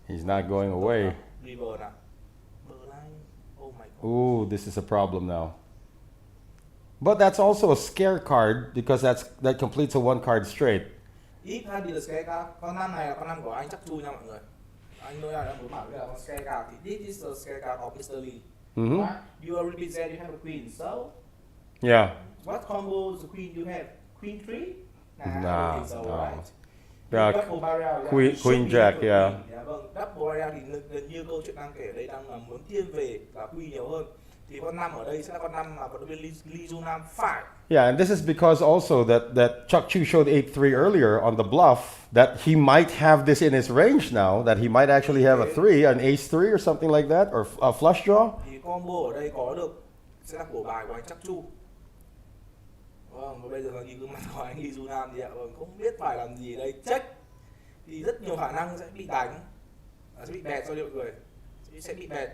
He's not going away. River nào. Oh my God. Ooh, this is a problem now. But that's also a scare card because that completes a one card straight. Ít hay bị là scare card. Con năm này là con năm của anh Chuck Chu nha mọi người. Anh nói là muốn bảo là con scare card thì this is the scare card of Mr. Lee. You are represent, you have a queen, so yeah. What combos the queen you have? Queen 3? Nah, I Nah, don't think so, no. right? Yeah, Double barrel, Queen Jack, yeah. Vâng, double barrel thì gần như câu chuyện đang kể ở đây đang là muốn thiên về là queen nhiều hơn. Thì con 5 ở đây sẽ là con 5 mà vận động viên Lee Junam phải. Yeah, and this is because also that Chuck Chu showed 8-3 earlier on the bluff, that he might have this in his range now, that he might actually have a 3, an ace 3 or something like that, or a flush draw. Thì combo ở đây có được sẽ là của bài của anh Chuck Chu. Vâng, và bây giờ là nhìn gương mặt của anh Lee Junam thì vâng, không biết phải làm gì đây, check thì rất nhiều khả năng sẽ bị đánh, sẽ bị bẹt cho mọi người, sẽ bị bẹt.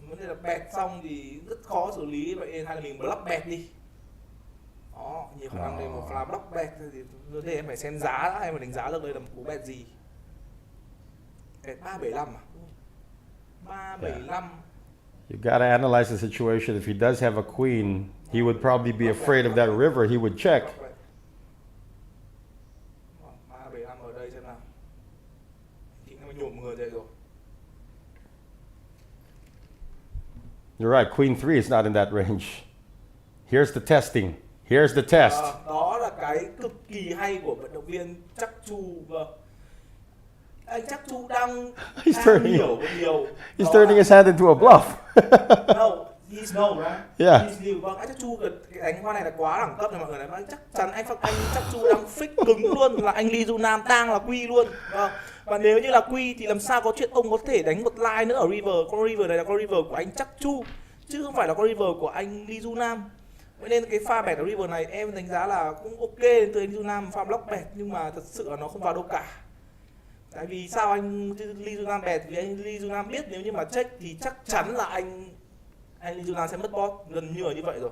Vấn đề là bẹt xong thì rất khó xử lý, vậy hay là mình block bẹt đi. Đó, nhiều khả năng đây một là block bẹt thì đây em phải xem giá đã, em phải đánh giá được đây là một cú bẹt gì. Bẹt 375 à? 375. You gotta analyze the situation. If he does have a queen, he would probably be afraid of that river. He would check. You're right. Queen 3 is not in that range. Here's the testing. Here's the test. Đó là cái cực kỳ hay của vận động viên Chắc Chu. Vâng. Anh Chắc Chu đang hiểu nhiều. He's turning his hand into a bluff. No, he's no, right? Yeah. He's new. Vâng, anh Chắc Chu cái đánh hoa này là quá đẳng cấp rồi mọi người này. Vâng, chắc chắn anh Chắc Chu đang fix cứng luôn là anh Lee Junam đang là quy luôn. Vâng. Và nếu như là quy thì làm sao có chuyện ông có thể đánh một line nữa ở river. Con river này là con river của anh Chắc Chu chứ không phải là con river của anh Lee Junam. Vậy nên cái pha bẹt ở river này em đánh giá là cũng ok từ anh Junam pha block bẹt, nhưng mà thật sự là nó không vào đâu cả. Tại vì sao anh Lee Junam bẹt? Vì anh Lee Junam biết nếu như mà check thì chắc chắn là anh Lee Junam sẽ mất bot, gần như là như vậy rồi.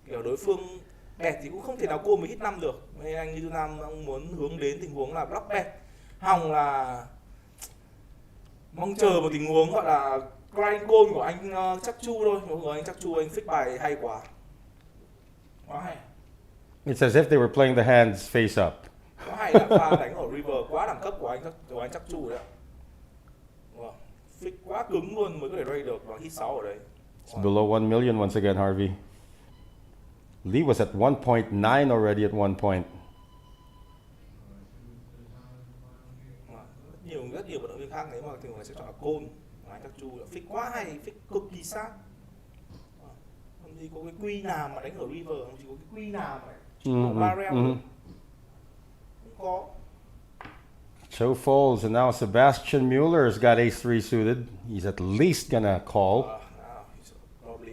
Kiểu đối phương bẹt thì cũng không thể nào cô mới hit 5 được. Nên anh Lee Junam ông muốn hướng đến tình huống là block bẹt, hòng là mong chờ một tình huống gọi là grind call của anh Chắc Chu thôi. Mọi người, anh Chắc Chu anh fix bài hay quá. Quá hay. It's as if they were playing the hands face up. Quá hay là pha đánh ở river quá đẳng cấp của anh Chắc Chu đấy ạ. Wow. Fix quá cứng luôn mới có thể raid được và hit 6 ở đây. It's below 1 million once again, Harvey. Lee was at 1.9 already at one point. Rất nhiều vận động viên khác nếu mà thường là sẽ chọn là côn. Anh Chắc Chu là fix quá hay, fix cực kỳ sát. Làm gì có cái quy nào mà đánh ở river, làm gì có cái quy nào mà đánh barrel được. Không có. Show folds, and now Sebastian Mueller's got ace-3 suited. He's at least gonna call.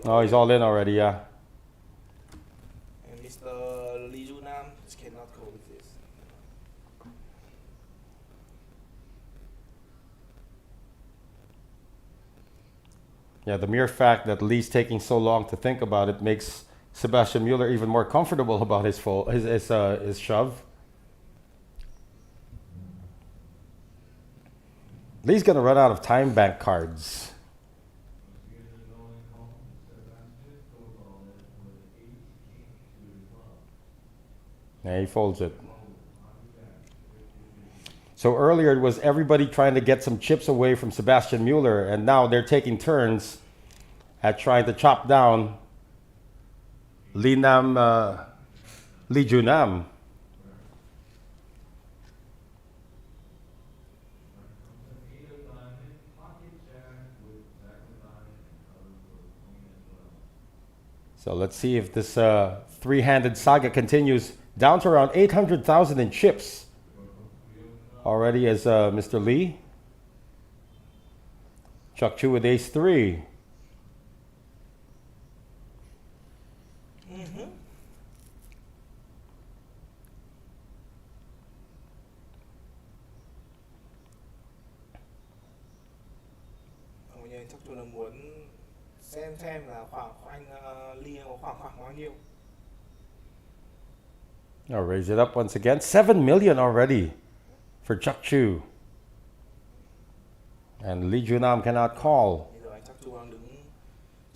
He's all in already, yeah. And Mr. Lee Junam just cannot cope with this. Yeah, the mere fact that Lee's taking so long to think about it makes Sebastian Mueller even more comfortable about his shove. Lee's gonna run out of time bank cards. Yeah, he folds it. So earlier it was everybody trying to get some chips away from Sebastian Mueller, and now they're taking turns at trying to chop down Lee Junam. So let's see if this three-handed saga continues. Down to around 800,000 in chips already as Mr. Lee. Chuck Chu with ace-3. Chắc tôi là muốn xem là khoảng anh Lee có khoảng bao nhiêu. I'll raise it up once again. 7 million already for Chuck Chu. And Lee Junam cannot call. Bây giờ anh Chắc Chu đang đứng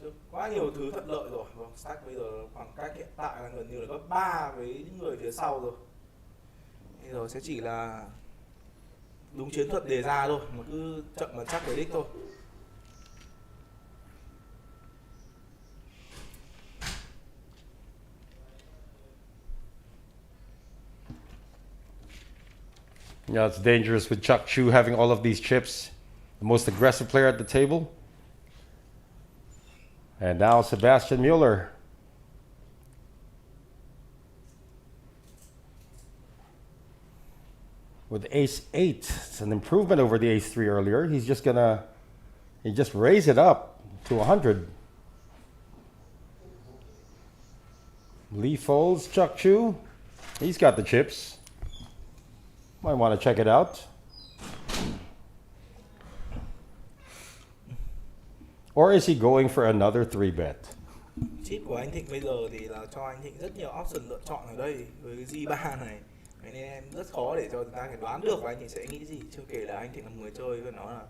trước quá nhiều thứ thuận lợi rồi. Vâng, stack bây giờ khoảng cách hiện tại là gần như là gấp 3 với những người phía sau rồi. Bây giờ sẽ chỉ là đúng chiến thuật đề ra thôi, mà cứ chậm mà chắc về đích thôi. Yeah, it's dangerous with Chuck Chu having all of these chips. The most aggressive player at the table. And now Sebastian Mueller. With ace-8. It's an improvement over the ace-3 earlier. He just raise it up to 100. Lee folds, Chuck Chu. He's got the chips. Might want to check it out. Or is he going for another 3-bet? Chip của anh Thịnh bây giờ thì là cho anh Thịnh rất nhiều option lựa chọn ở đây với cái G3 này. Vậy nên em rất khó để cho người ta đoán được là anh Thịnh sẽ nghĩ gì. Chưa kể là anh Thịnh là người chơi và nó là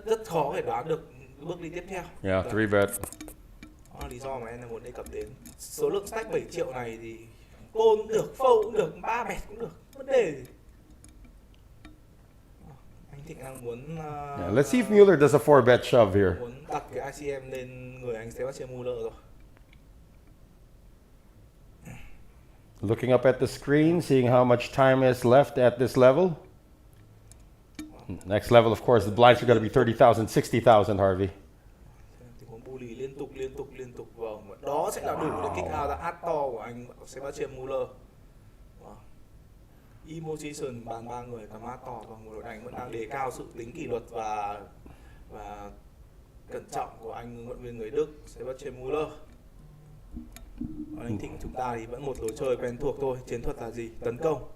rất khó để đoán được bước đi tiếp theo. Yeah, 3-bet. Đó là lý do mà em muốn đề cập đến. Số lượng stack 7 triệu này thì call cũng được, fold cũng được, 3 bet cũng được. Vấn đề gì? Thịnh đang muốn Yeah, let's see if Mueller does a 4-bet shove here. muốn đặt cái ICM lên người anh Sebastian Muller rồi. Looking up at the screen, seeing how much time is left at this level. Next level, of course, the blinds are going to be 30,000, 60,000, Harvey. Tình huống bully liên tục. Vâng, đó sẽ là đủ để kick out ra át to của anh Sebastian Muller. Emotion bàn ba người cầm át to và một đội đánh vẫn đang đề cao sự tính kỷ luật và cẩn trọng của anh huấn luyện viên người Đức Sebastian Muller. Anh Thịnh chúng ta thì vẫn một lối chơi quen thuộc thôi. Chiến thuật là gì? Tấn công.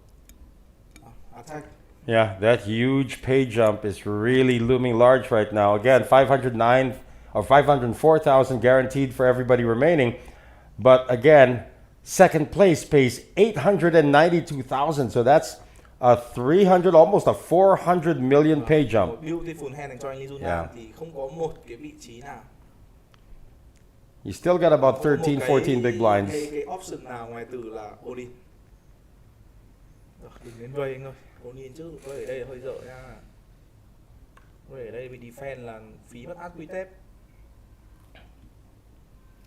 Attack. Yeah, that huge pay jump is really looming large right now. Again, 509 or 504,000 guaranteed for everybody remaining. But again, second place pays 892,000. So that's a 300, almost a 400 million pay jump. Một beautiful hand dành cho anh Lee Jun-nam thì không có một cái vị trí nào. You still got about 13, 14 big blinds. Cái option nào ngoài từ là all-in. Đừng đến vây anh ơi. All-in chứ, tôi ở đây hơi dở nha. Tôi ở đây bị defend là phí mất át quy tép.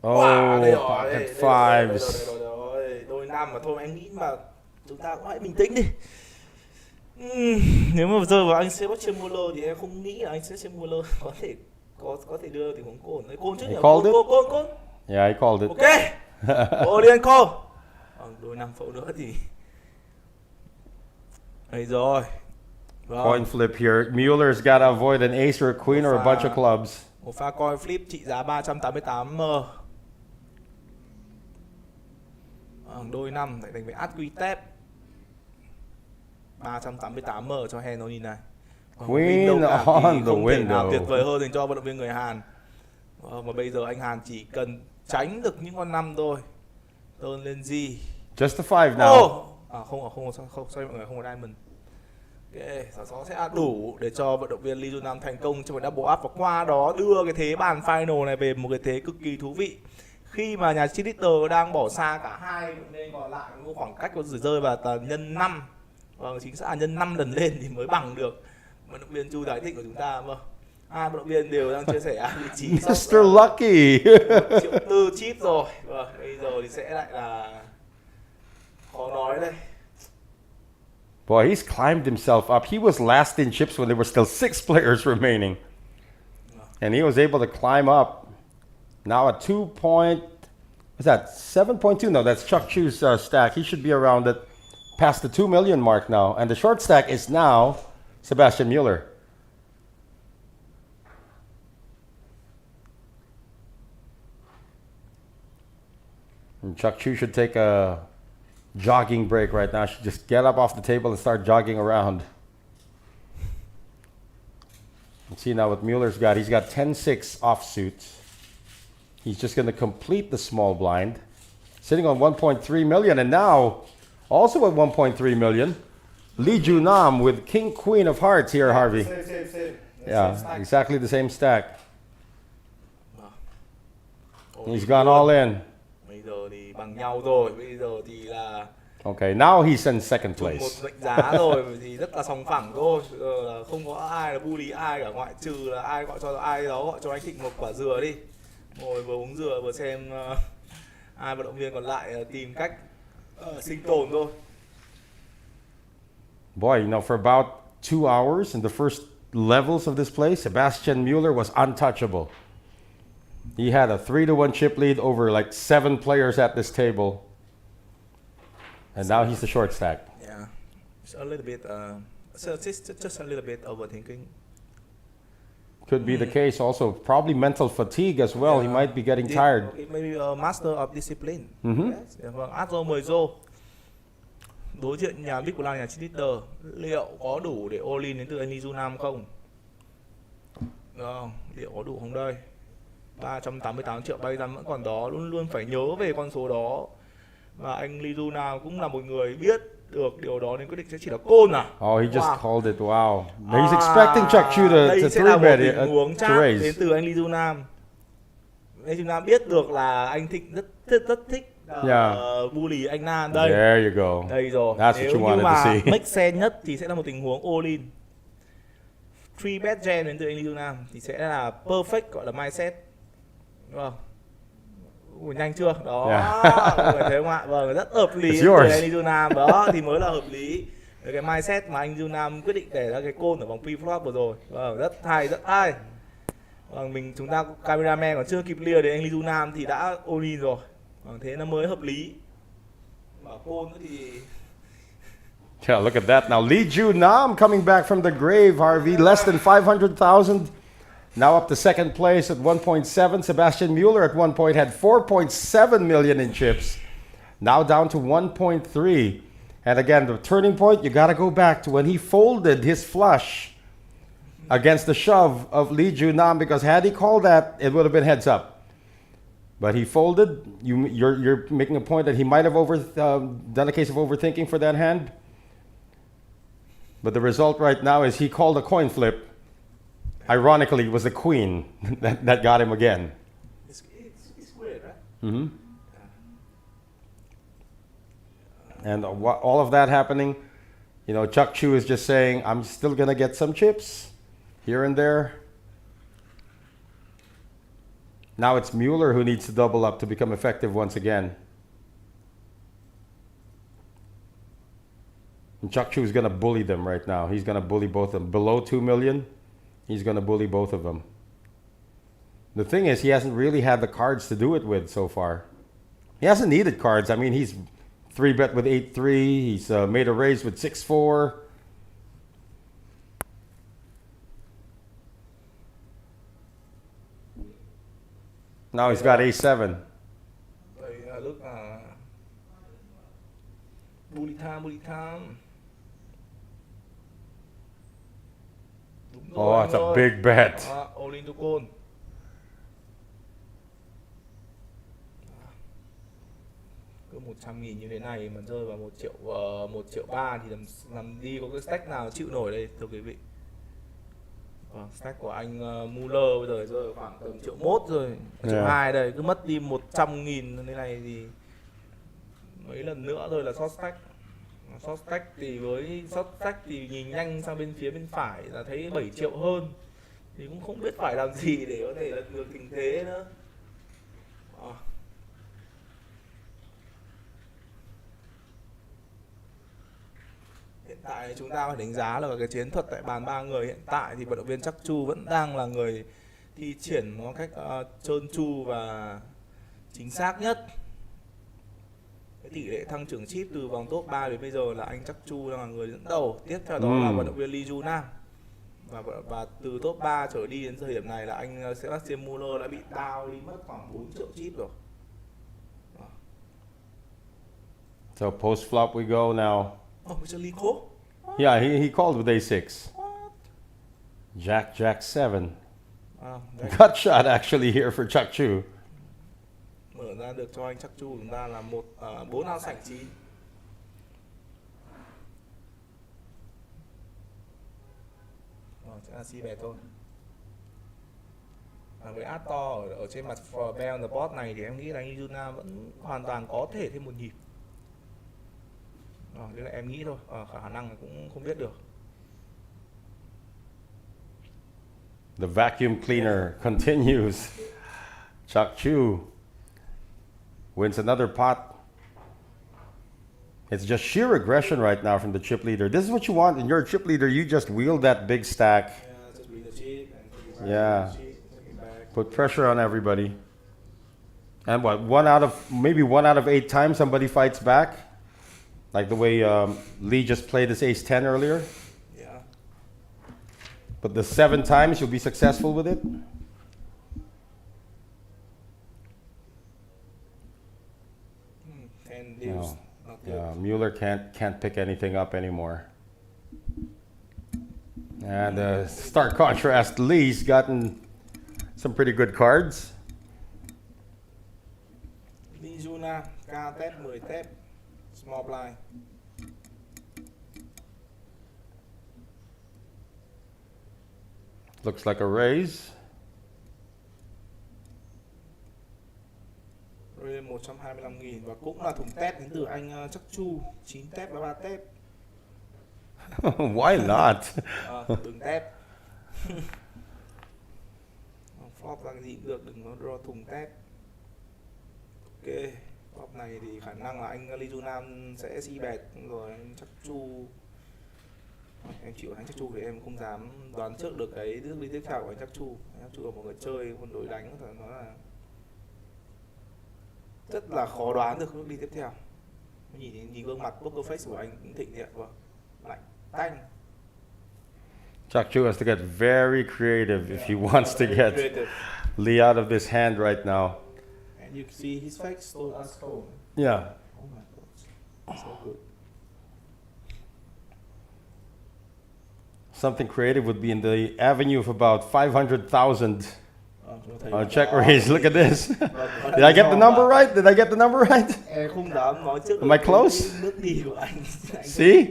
Oh, pocket fives. Đôi năm mà thôi anh nghĩ mà chúng ta cũng hãy bình tĩnh đi. Nếu mà rơi vào anh Sebastian Muller thì em không nghĩ là anh Sebastian Muller có thể đưa tình huống cồn. Cồn chứ nhỉ? Cồn. Yeah, he called it. Ok. All-in call. Đôi năm phẫu nữa thì đây rồi. Coin flip here. Mueller's got to avoid an ace or a queen or a bunch of clubs. Một pha coin flip trị giá 388M. Đôi năm lại đánh với át quy tép. 388M cho Hanoi này. Queen on the không thể nào window. tuyệt vời hơn dành cho vận động viên người Hàn. Mà bây giờ anh Hàn chỉ cần tránh được những con năm thôi. Turn lên gì? Just a 5 now. Không, sorry mọi người, không có diamond. Ok, nó sẽ đủ để cho vận động viên Lee Jun-nam thành công trong double up và qua đó đưa cái thế bàn final này về một cái thế cực kỳ thú vị. Khi mà nhà cheerleader đang bỏ xa cả hai nên còn lại có khoảng cách có rơi vào nhân 5. Vâng, chính xác là nhân 5 lần lên thì mới bằng được vận động viên Chu Đại Thịnh của chúng ta. Vâng, hai vận động viên đều đang chia sẻ vị trí. Mr. Lucky. 1,4 triệu chip rồi. Vâng, bây giờ thì sẽ lại là khó nói đây. Boy, he's climbed himself up. He was last in chips when there were still 6 players remaining. And he was able to climb up. Now at 2 point, what's that, 7.2? No, that's Chuck Chu's stack. He should be around it, past the 2 million mark now. And the short stack is now Sebastian Mueller. And Chuck Chu should take a jogging break right now. Should just get up off the table and start jogging around. Let's see now what Mueller's got. He's got 10-6 offsuits. He's just going to complete the small blind. Sitting on 1.3 million. And now, also at 1.3 million, Lee Jun-nam with King Queen of Hearts here, Harvey. Same. Yeah, exactly the same stack. He's gone all in. Bây giờ thì bằng nhau rồi, bây giờ thì là Okay, now he's in second một place. mệnh giá rồi thì rất là sòng phẳng thôi. Bây giờ là không có ai là bully ai cả, ngoại trừ là ai gọi cho ai đó gọi cho anh Thịnh một quả dừa đi. Ngồi vừa uống dừa vừa xem hai vận động viên còn lại tìm cách sinh tồn thôi. Boy, you know, for about 2 hours in the first levels of this place, Sebastian Mueller was untouchable. He had a 3-1 chip lead over like 7 players at this table. And now he's the short stack. Yeah, it's a little bit, just a little bit overthinking. Could be the case also. Probably mental fatigue as well. He might be getting tired. Maybe a master of discipline. Yes. Vâng, Adro 10 rô. Đối diện nhà Big Blanc, nhà cheerleader, liệu có đủ để all-in đến từ anh Lee Jun-nam không? Liệu có đủ không đây? 388 triệu bay ra vẫn còn đó, luôn luôn phải nhớ về con số đó. Và anh Lee Jun-nam cũng là một người biết được điều đó nên quyết định sẽ chỉ là côn à? Oh, he just called it. Wow. He's expecting Chuck Chu to đây sẽ là một 3-bet tình it, huống to chat raise. đến từ anh Lee Jun-nam. Lee Jun-nam biết được là anh Thịnh rất thích bully anh Nam đây. There you go. Đây rồi. That's what you wanted to see. Make sense nhất thì sẽ là một tình huống all in. 3 bet gen đến từ anh Lưu Nam thì sẽ là perfect, gọi là mindset, đúng không? Ủa, nhanh chưa? Đó, mọi người thấy không ạ? Vâng, rất hợp lý It's yours. từ anh Lưu Nam, đó thì mới là hợp lý. Cái mindset mà anh Lưu Nam quyết định để ra cái call ở vòng pre-flop vừa rồi. Vâng, rất hay, rất hay. Vâng, chúng ta cameraman còn chưa kịp clear đến anh Lưu Nam thì đã all in rồi. Vâng, thế nó mới hợp lý. Bảo call nữa thì Yeah, look at that. Now Lee Ju Nam coming back from the grave, Harvey, less than 500,000. Now up to second place at 1.7. Sebastian Mueller at one point had 4.7 million in chips. Now down to 1.3. And again, the turning point, you got to go back to when he folded his flush against the shove of Lee Ju Nam, because had he called that, it would have been heads up. But he folded. You're making a point that he might have done a case of overthinking for that hand. But the result right now is he called a coin flip. Ironically, it was the queen that got him again. it's weird, right? Mm-hmm. And all of that happening, you know, Chuck Chu is just saying, I'm still going to get some chips here and there. Now it's Mueller who needs to double up to become effective once again. And Chuck Chu is going to bully them right now. He's going to bully both of them. Below 2 million, he's going to bully both of them. The thing is, he hasn't really had the cards to do it with so far. He hasn't needed cards. I mean, he's 3-bet with 8-3. He's made a raise with 6-4. Now he's got A7. Đây là lúc bully time. Đúng rồi, Oh, it's a big bet. All in to call. Cứ 100.000 như thế này mà rơi vào 1 triệu 3 thì làm đi có cái stack nào chịu nổi đây thưa quý vị. Stack của anh Muller bây giờ rơi khoảng tầm 1,1 triệu rồi, 1,2 triệu đây, cứ mất đi 100.000 như thế này thì mấy lần nữa rồi là short stack. Short stack thì với short stack thì nhìn nhanh sang bên phải là thấy 7 triệu hơn, thì cũng không biết phải làm gì để có thể lật ngược tình thế nữa. Hiện tại chúng ta phải đánh giá là cái chiến thuật tại bàn 3 người hiện tại thì vận động viên Chắc Chu vẫn đang là người thi triển một cách trơn tru và chính xác nhất. Cái tỷ lệ thăng trưởng chip từ vòng top 3 đến bây giờ là anh Chắc Chu đang là người dẫn đầu. Tiếp theo đó là vận động viên Lee Ju Nam. Và từ top 3 trở đi đến thời điểm này là anh Sebastian Muller đã bị down đi mất khoảng 4 triệu chip rồi. So post flop we go now. Oh, Mr. Lee Ko? Yeah, he called with A6. Jack 7. Gut shot actually here for Chuck Chu. Mở ra được cho anh Chắc Chu chúng ta là 4 ao sảnh 9. Sẽ là si bè thôi. Với át to ở trên mặt for bell on the board này thì em nghĩ là anh Yuna vẫn hoàn toàn có thể thêm một nhịp. Đây là em nghĩ thôi, khả năng là cũng không biết được. The vacuum cleaner continues. Chuck Chu wins another pot. It's just sheer aggression right now from the chip leader. This is what you want in your chip leader. You just wield that big stack. Just read the chip and Yeah. Put pressure on everybody. And what, one out of 8 times somebody fights back? Like the way Lee just played his ace-10 earlier? Yeah. But the 7 times you'll be successful with it? 10 deals. No. Yeah, Mueller can't pick anything up anymore. And stark contrast, Lee's gotten some pretty good cards. Lee Juna, K tép 10 tép, small blind. Looks like a raise. Rồi 125.000 và cũng là thùng tép đến từ anh Chắc Chu, 9 tép và 3 tép. Why not? Đừng tép. Flop ra cái gì cũng được, đừng có draw thùng tép. Ok, flop này thì khả năng là anh Lee Ju Nam sẽ si bẹt rồi anh chắc chu. Em chịu anh chắc chu thì em không dám đoán trước được cái bước đi tiếp theo của anh chắc chu. Anh chắc chu là một người chơi quân đội đánh, nó là rất là khó đoán được bước đi tiếp theo. Nhìn gương mặt poker face của anh cũng thịnh thiện, vâng, lạnh tanh. Chak Chu has to get very creative if he wants to Very get creative. Lee out of this hand right now. And you can see his face stole us home. Yeah. Oh my god, so good. Something creative would be in the avenue of about 500,000 Chúng ta thấy on check raise. Look at this. Did I get the number right? Did I get the number right? em không dám nói trước Am I được close? cái bước đi của anh. See?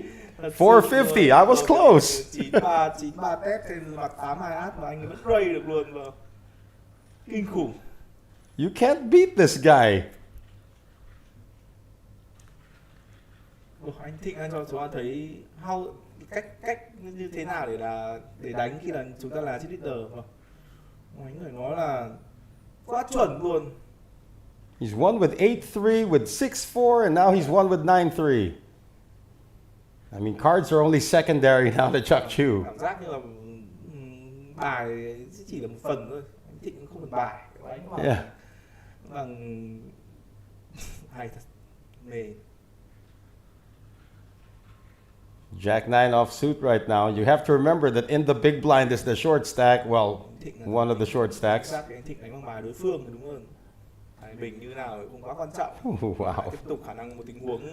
450. I was close. 93 tép trên mặt 82 át mà anh vẫn ray được luôn mà. Kinh khủng. You can't beat this guy. Anh Thịnh anh cho chúng ta thấy cách như thế nào để đánh khi là chúng ta là chip leader mà. Anh phải nói là quá chuẩn luôn. He's won with 8-3, with 6-4, and now he's won with 9-3. I mean, cards are only secondary now to Chak Chu. Cảm giác như là bài chỉ là một phần thôi. Anh Thịnh cũng không cần bài. Anh hoàn Yeah. bằng hay thật, mê. Jack 9 offsuit right now. You have to remember that in the big blind is the short stack. Well, one of the short stacks. Anh Thịnh đánh bằng bài đối phương thì đúng hơn. Thái bình như nào cũng quá quan trọng. Wow. Tiếp tục khả năng một tình huống.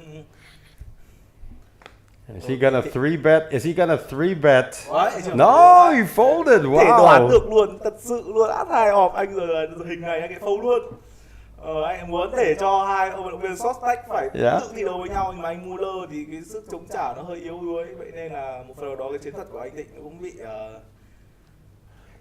Is he gonna 3-bet? Is he gonna 3-bet? Đấy, No, he folded. thể đoán Wow. được luôn, thật sự luôn, át hai họp anh rồi hình này anh ấy fold luôn. Anh muốn để cho hai ông vận động viên short stack phải Yeah. tự thi đấu với nhau, nhưng mà anh Muller thì cái sức chống trả nó hơi yếu đuối, vậy nên là một phần nào đó cái chiến thuật của anh Thịnh nó cũng bị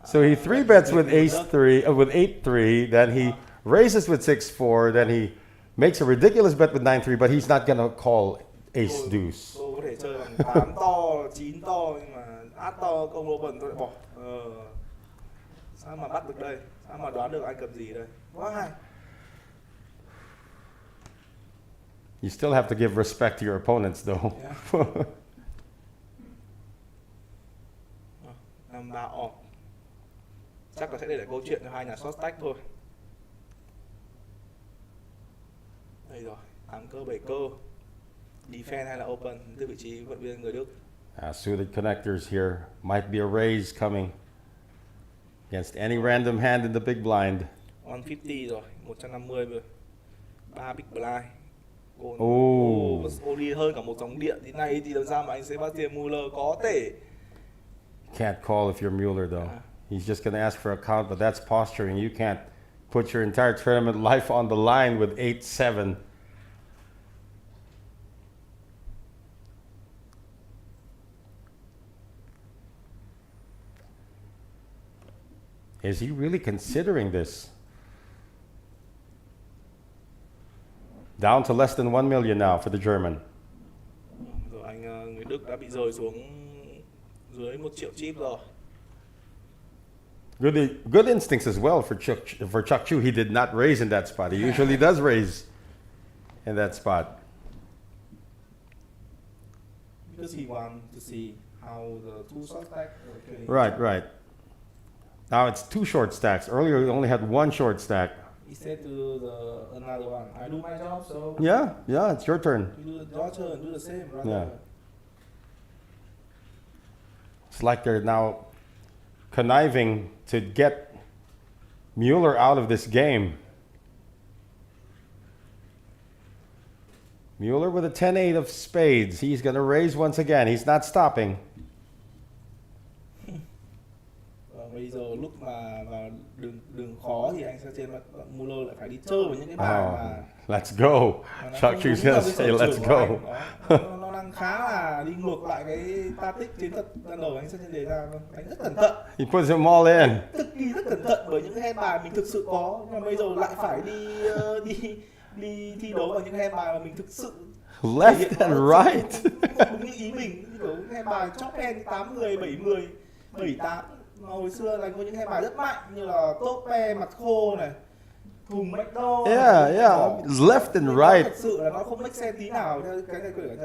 So he 3-bets with ace-3, with 8-3. Then he raises with 6-4. Then he makes a ridiculous bet with 9-3, but he's not gonna call ace-deuce. Tôi có thể chơi bằng 8 to, 9 to, nhưng mà át to công lô bẩn tôi lại bỏ. Sao mà bắt được đây? Sao mà đoán được anh cầm gì đây? Quá hay. You still have to give respect to your opponents, though. Yeah. Năm 3 off. Chắc là sẽ để lại câu chuyện cho hai nhà short stack thôi. Đây rồi, 8 cơ 7 cơ. Defense hay là open từ vị trí vận viên người Đức. Suited connectors here. Might be a raise coming against any random hand in the big blind. 150 rồi, 150 rồi. 3 big blind. Oh. Đi hơn cả một dòng điện thế này thì làm sao mà anh Sebastian Muller có thể. Can't call if you're Mueller, though. He's just going to ask for a count, but that's posturing. You can't put your entire tournament life on the line with 8-7. Is he really considering this? Down to less than 1 million now for the German. Rồi anh người Đức đã bị rơi xuống dưới 1 triệu chip rồi. Good instincts as well for Chak Chu. He did not raise in that spot. He usually does raise in that spot. Because he wanted to see how the two short stack were playing. Right. Now it's 2 short stacks. Earlier he only had 1 short stack. He said to do another one. I do my job, so Yeah, it's your turn. you do your turn, do the same, right? Yeah. It's like they're now conniving to get Mueller out of this game. Mueller with a 10-8 of spades. He's going to raise once again. He's not stopping. Bây giờ lúc mà vào đường khó thì anh sẽ trên mặt Muller lại phải đi chơi với những cái bài mà Let's go. Chak Chu's going to say let's go. Nó đang khá là đi ngược lại cái tactic chiến thuật ban đầu anh sẽ đề ra, đánh rất cẩn thận. He puts them all in. Cực kỳ rất cẩn thận bởi những cái hand bài mình thực sự có, nhưng mà bây giờ lại phải đi thi đấu vào những hand bài mà mình thực sự Left and right. đúng như ý mình, như kiểu hand bài chop hand 8 người 7 người 7 8 Hồi xưa là có những hai bài rất mạnh như là top pair mặt khô này, thùng McDo. Yeah, left and right. Thật sự là nó không make sense tí nào theo cái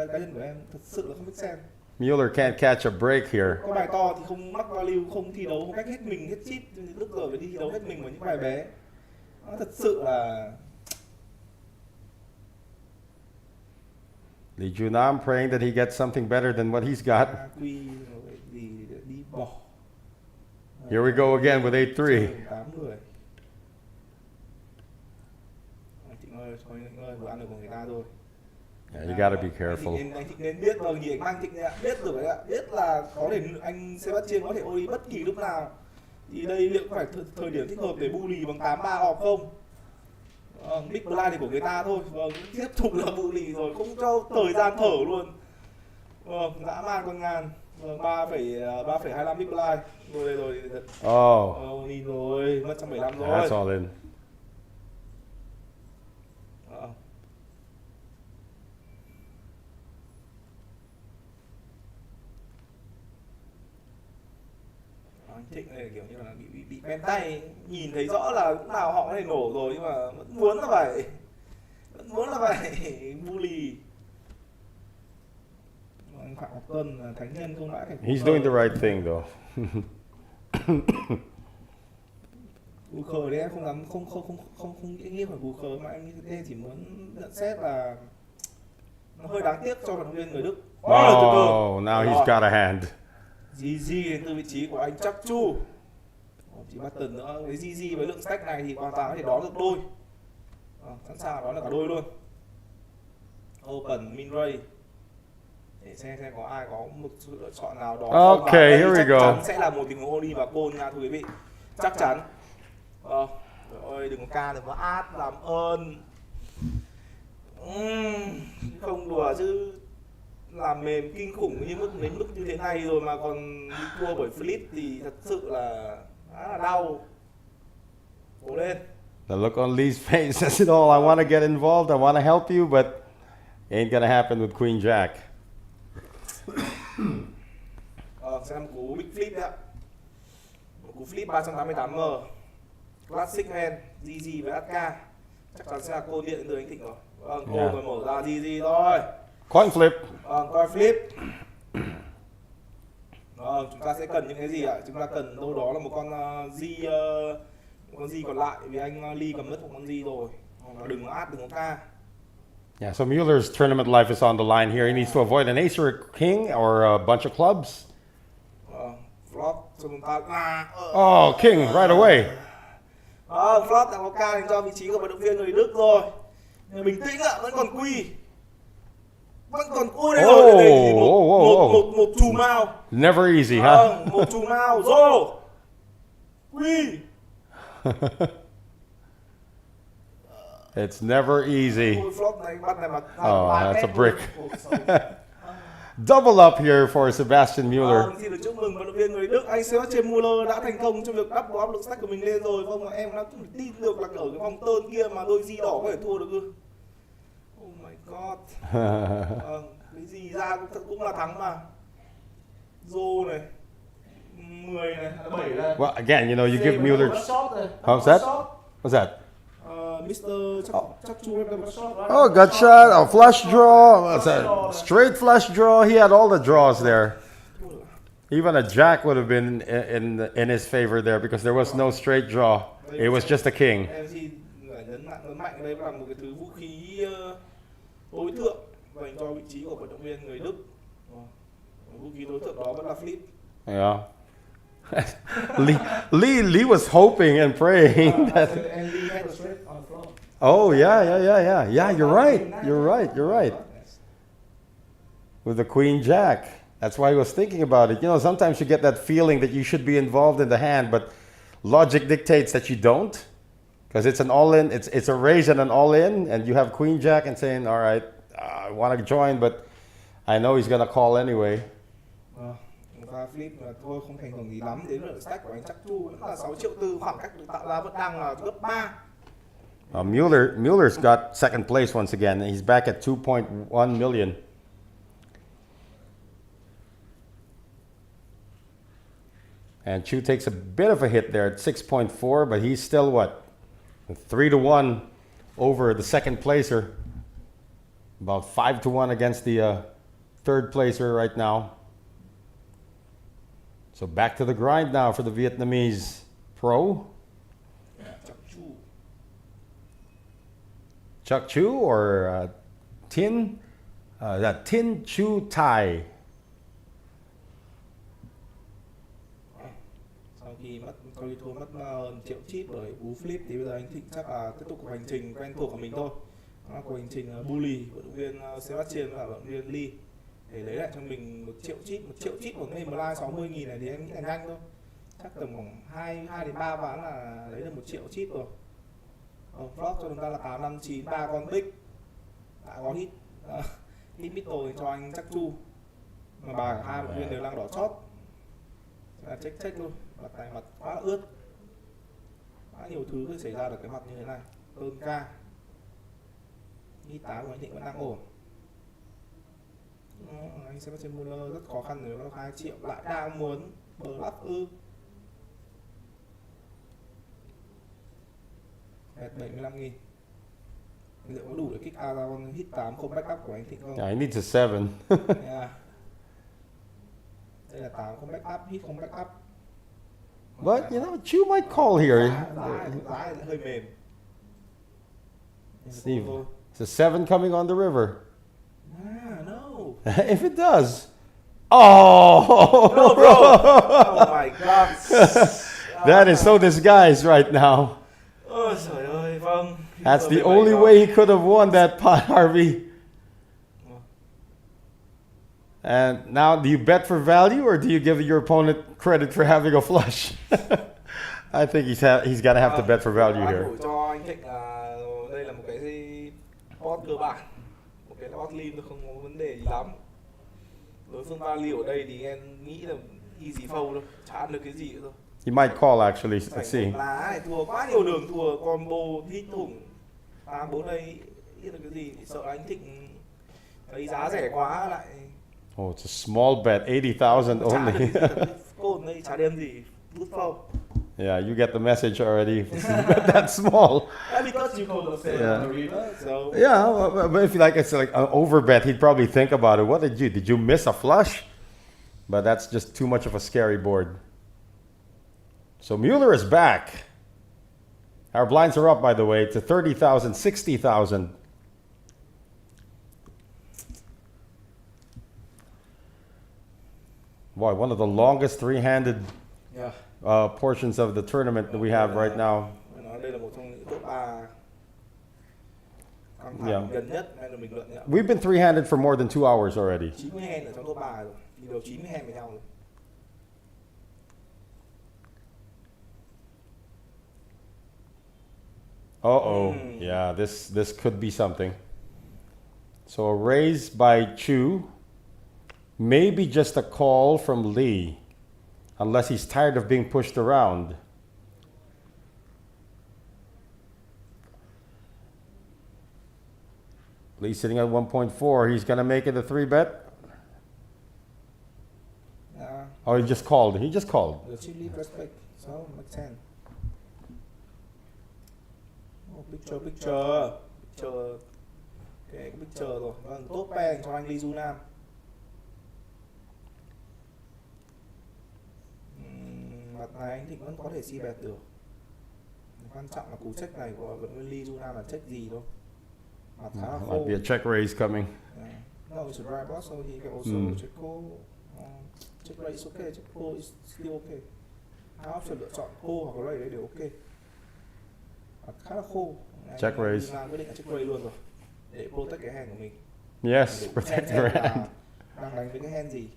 cá nhân của em, thật sự là không make sense. Mueller can't catch a break here. Có bài to thì không mắc value, không thi đấu một cách hết mình, hết chip, lúc rồi phải đi thi đấu hết mình vào những bài bé. Nó thật sự là Lee Junam praying that he gets something better than what he's got. quy gì đi bỏ. Here we go again with 8-3. 8 người. Thịnh ơi, thôi Thịnh ơi, vừa ăn được của người ta thôi. Yeah, you gotta be careful. Anh Thịnh nên biết, vâng, thì anh Thịnh biết rồi đấy ạ, biết là có thể anh Sebastian có thể ôi bất kỳ lúc nào. Thì đây liệu có phải thời điểm thích hợp để bully bằng 8-3 họp không? Big Blind thì của người ta thôi, vâng, tiếp tục là bully rồi, không cho thời gian thở luôn. Vâng, dã man con ngàn. Vâng, 3,25 Big Blind. Rồi đây rồi. Nhìn rồi, mất 175 rồi. That's all in. Anh Thịnh này kiểu như là bị bén tay, nhìn thấy rõ là lúc nào họ có thể nổ rồi, nhưng mà vẫn muốn là phải bully. Anh Phạm Ngọc Tuân là thánh nhân không đãi cảnh. He's doing the right thing though. Cú khờ đấy em không dám không nghĩ phải cú khờ, mà anh chỉ muốn nhận xét là nó hơi đáng tiếc cho vận động viên người Đức. Oh, now he's got a hand. GG đến từ vị trí của anh Chắc Chu. Chỉ button nữa, với GG với lượng stack này thì hoàn toàn có thể đón được đôi. Sẵn sàng đón là cả đôi luôn. Open min ray. Để xem có ai có một sự lựa chọn nào đó. Okay, here we go. Chắc chắn sẽ là một tình huống Oli và Cole nha thưa quý vị. Chắc chắn. Ơi đừng có ca, đừng có át, làm ơn. Không đùa chứ, làm mềm kinh khủng đến mức như thế này rồi mà còn đi thua bởi flip thì thật sự là khá là đau. Cố lên. The look on Lee's face says it all. I want to get involved. I want to help you, but ain't gonna happen with Queen Jack. Xem cú big flip đấy ạ. Một cú flip 388M. Classic hand, GG với AK. Chắc chắn sẽ là cô điện từ anh Thịnh rồi. Vâng, cô rồi mở ra GG thôi. Coin flip. Coin flip. Chúng ta sẽ cần những cái gì ạ? Chúng ta cần đâu đó là một con con G còn lại, vì anh Lee cầm mất một con G rồi. Đừng có át, đừng có ca. Yeah, so Mueller's tournament life is on the line here. He needs to avoid an ace or a king or a bunch of clubs. Flop, king right away. Flop đã có ca dành cho vị trí của vận động viên người Đức rồi. Bình tĩnh ạ, vẫn còn quy. Vẫn còn ui đây rồi. Một chùm mao. Never easy, huh? Một chùm mao, rồi. Quy. It's never easy. Oh, that's a brick. Double up here for Sebastian Mueller. Xin được chúc mừng vận động viên người Đức, anh Sebastian Mueller đã thành công trong việc đắp áp lực stack của mình lên rồi. Vâng, em đã không tin được là ở cái vòng tơn kia mà đôi G đỏ có thể thua được ư. Oh my god. Cái gì ra cũng là thắng mà. Zô này, 10 này, 7 này. Well, again, you know, you give Mueller. How's that? What's that? Mr. Chắc Chu have a shot, right? Oh, gut shot, a flush draw. What's that? Straight flush draw. He had all the draws there. Even a jack would have been in his favor there because there was no straight draw. It was just a king. Em xin nhấn mạnh đây là một cái thứ vũ khí tối thượng dành cho vị trí của vận động viên người Đức. Vũ khí tối thượng đó vẫn là flip. Yeah. Lee was hoping and praying that. And Lee had a straight on flop. Oh yeah. You're right. With the Queen Jack. That's why I was thinking about it. You know, sometimes you get that feeling that you should be involved in the hand, but logic dictates that you don't. Because it's an all-in, it's a raise and an all-in, and you have Queen Jack and saying, all right, I want to join, but I know he's going to call anyway. Và flip là thôi không thành hưởng gì lắm, đến lượng stack của anh Chắc Chu vẫn là 6 triệu tư, khoảng cách được tạo ra vẫn đang là gấp 3. Mueller's got second place once again, and he's back at 2.1 million. And Chu takes a bit of a hit there at 6.4, but he's still what? 3-1 over the second placer. About 5-1 against the third placer right now. So back to the grind now for the Vietnamese pro. Chuck Chu or Tin Chu Tai. Sau khi tôi thua mất hơn triệu chip bởi cú flip thì bây giờ anh Thịnh chắc là tiếp tục cuộc hành trình quen thuộc của mình thôi. Đó là cuộc hành trình bully của vận động viên Sebastian và vận động viên Lee để lấy lại cho mình 1 triệu chip của ngày Live 60.000 này thì em nghĩ là nhanh thôi. Chắc tầm khoảng 2 đến 3 ván là lấy được 1 triệu chip rồi. Vlog cho chúng ta là 859 3 con big đã có hit hit middle cho anh chắc Chu mà bài hai vận động viên đều đang đỏ chót là check luôn, mặt này mặt quá là ướt, quá nhiều thứ có xảy ra được cái mặt như thế này. Đơn ca hit 8 của anh Thịnh vẫn đang ổn. Anh sẽ trên Muller rất khó khăn để có 2 triệu lại đang muốn bờ lắp ư. 75.000. Liệu có đủ để kích out ra con hit 8 không backup của anh Thịnh không? Yeah, he needs a 7. Yeah. Đây là 8 không backup, hit không backup. But you know, Chu might call here. Giá hơi mềm. Steve, is a 7 coming on the river? No. If it does. Oh! No, bro. Oh my God. That is so disguised right now. Ôi trời ơi, vâng. That's the only way he could have won that pot, Harvey. And now, do you bet for value or do you give your opponent credit for having a flush? I think he's gonna have to bet for value here. Cho anh Thịnh là đây là một cái pot cơ bản, một cái pot lean không có vấn đề gì lắm. Đối phương value ở đây thì em nghĩ là easy fold thôi, chả ăn được cái gì nữa thôi. He might call actually. Let's see. Lá thua quá nhiều đường, thua combo hit thủng 8-4 đây, biết được cái gì, sợ anh Thịnh thấy giá rẻ quá lại. Oh, it's a small bet, 80,000 only. Cô đây chả đem gì, rút phâu. Yeah, you get the message already. That small. Because you called the river, so. Yeah, but if you like, it's like an overbet. He'd probably think about it. What did you? Did you miss a flush? But that's just too much of a scary board. So Mueller is back. Our blinds are up, by the way, to 30,000, 60,000. Boy, one of the longest three-handed portions of the tournament that we have right now. Yeah. We've been three-handed for more than 2 hours already. Uh-oh. Yeah, this could be something. So a raise by Chu. Maybe just a call from Lee. Unless he's tired of being pushed around. Lee sitting at 1.4. He's going to make it a 3-bet? Oh, he just called. He just called. So, makes sense. Picture. Okay, picture rồi. Vâng, tốt bang cho anh Lee Du Nam. Mặt này anh Thịnh vẫn có thể si bẹt được. Quan trọng là cú check này của vận động viên Lee Du Nam là check gì thôi. Mặt khá là khô. Might be a check raise coming. No, it's a dry box, so he can also check call. Check raise is okay, check call is still okay. Hai option lựa chọn call hoặc raise đấy đều ok. Mặt khá là khô. Check raise. Nam quyết định là check raise luôn rồi. Để protect cái hand của mình. Yes, protect your hand. Đang đánh với cái hand gì?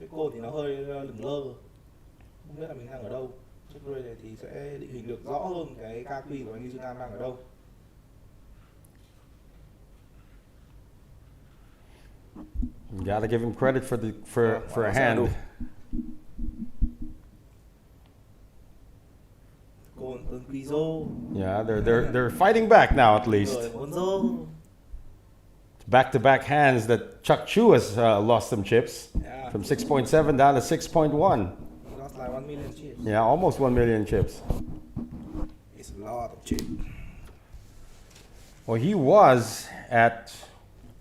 Check call thì nó hơi lửng lơ. Không biết là mình đang ở đâu. Check raise này thì sẽ định hình được rõ hơn cái KQ của anh Lee Nam đang ở đâu. You gotta give him credit for a hand. Yeah, they're fighting back now at least. back-to-back hands that Chuck Chu has lost some chips Yeah. from 6.7 down to 6.1. That's like 1 million chips. Yeah, almost 1 million chips. It's a lot of chips. Well, he was at,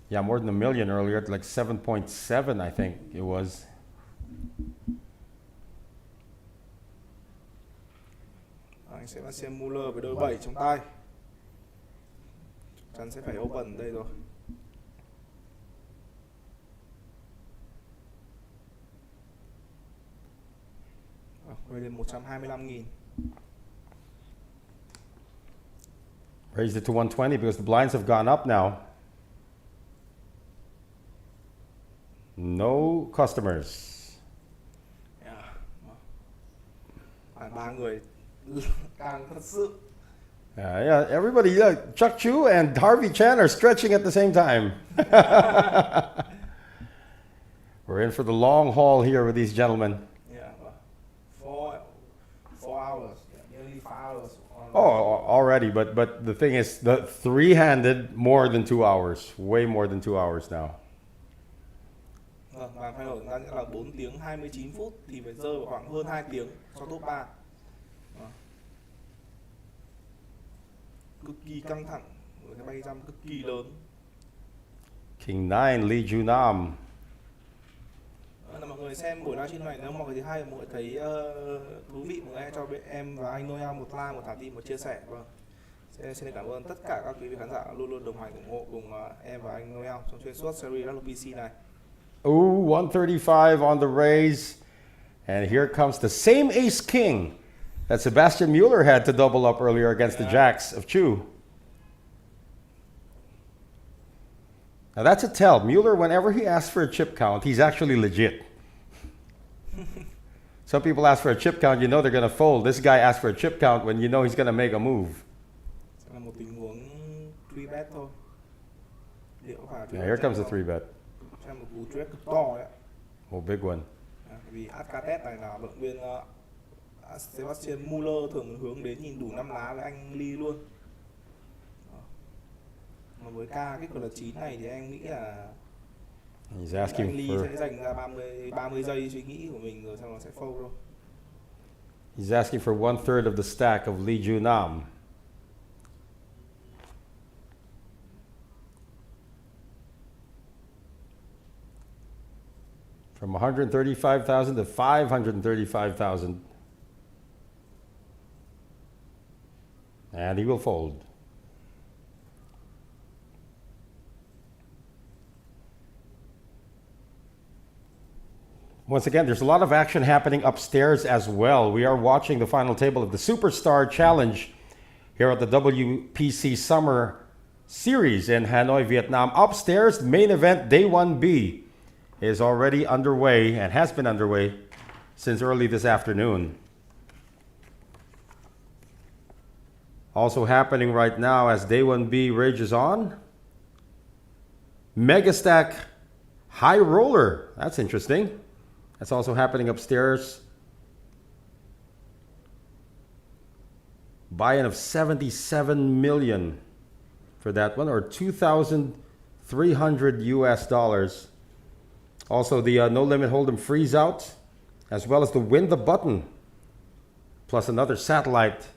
more than a million earlier, at like 7.7, I think it was. Anh sẽ bắt xem Muller với đôi 7 trong tay. Chắc chắn sẽ phải open đây rồi. Quay lên 125.000. Raised it to 120 because the blinds have gone up now. No customers. Ba người càng thật sự. Yeah, everybody, Chuck Chu and Harvey Chan are stretching at the same time. We're in for the long haul here with these gentlemen. Yeah, 4 hours, nearly 5 hours. Already, but the thing is, the three-handed more than 2 hours, way more than 2 hours now. Và phải đổi ra sẽ là 4 tiếng 29 phút thì phải rơi vào khoảng hơn 2 tiếng cho top 3. Cực kỳ căng thẳng, với cái bay jump cực kỳ lớn. King 9, Lee Junam. Là mọi người xem buổi livestream này, nếu mọi người thấy hay, mọi người thấy thú vị, mọi người hãy cho em và anh Noel một like, một thả tim, một chia sẻ. Vâng. Xin cảm ơn tất cả các quý vị khán giả luôn luôn đồng hành ủng hộ cùng em và anh Noel trong xuyên suốt series WPC này. Ooh, 135 on the raise. And here comes the same ace king that Sebastian Mueller had to double up earlier against the jacks of Chu. Now that's a tell. Mueller, whenever he asks for a chip count, he's actually legit. Some people ask for a chip count, you know they're going to fold. This guy asks for a chip count when you know he's going to make a move. Sẽ là một tình huống 3 bet thôi. Yeah, here comes a 3 bet. Xem một cú trade cực to đấy. Oh, big one. Vì Alcatel này là vận động viên Sebastian Muller thường hướng đến nhìn đủ 5 lá với anh Lee luôn. Mà với ca cái cờ 9 này thì em nghĩ là He's asking anh Lee for, sẽ dành ra 30 giây suy nghĩ của mình rồi sau đó sẽ fold thôi. he's asking for 1/3 of the stack of Lee Junam. From 135,000 to 535,000. And he will fold. Once again, there's a lot of action happening upstairs as well. We are watching the final table of the Superstar Challenge here at the WPC Summer Series in Hanoi, Vietnam. Upstairs, main event day 1B is already underway and has been underway since early this afternoon. Also happening right now as day 1B rages on, Mega Stack High Roller. That's interesting. That's also happening upstairs. Buy-in of 77 million for that one, or 2,300 US dollars. Also the no limit hold'em freeze out, as well as the win the button, plus another satellite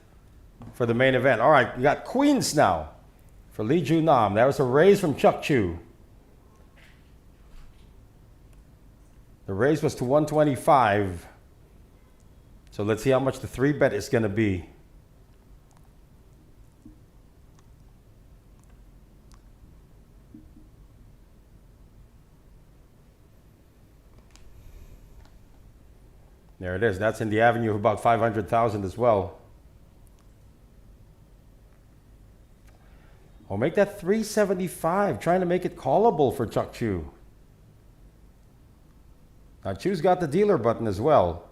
for the main event. All right, we got queens now for Lee Junam. That was a raise from Chuck Chu. The raise was to 125. So let's see how much the 3 bet is going to be. There it is. That's in the avenue of about 500,000 as well. Oh, make that 375, trying to make it callable for Chuck Chu. Now Chu's got the dealer button as well.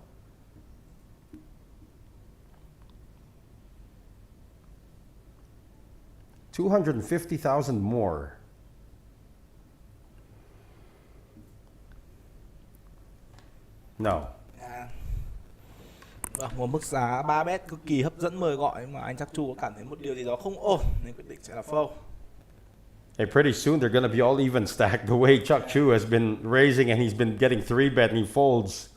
$250,000 more. No. Một mức giá 3 bet cực kỳ hấp dẫn mời gọi, mà anh chắc Chu có cảm thấy một điều gì đó không ổn nên quyết định sẽ là fold. Hey, pretty soon they're going to be all even stacked the way Chuck Chu has been raising and he's been getting 3-bet and he folds.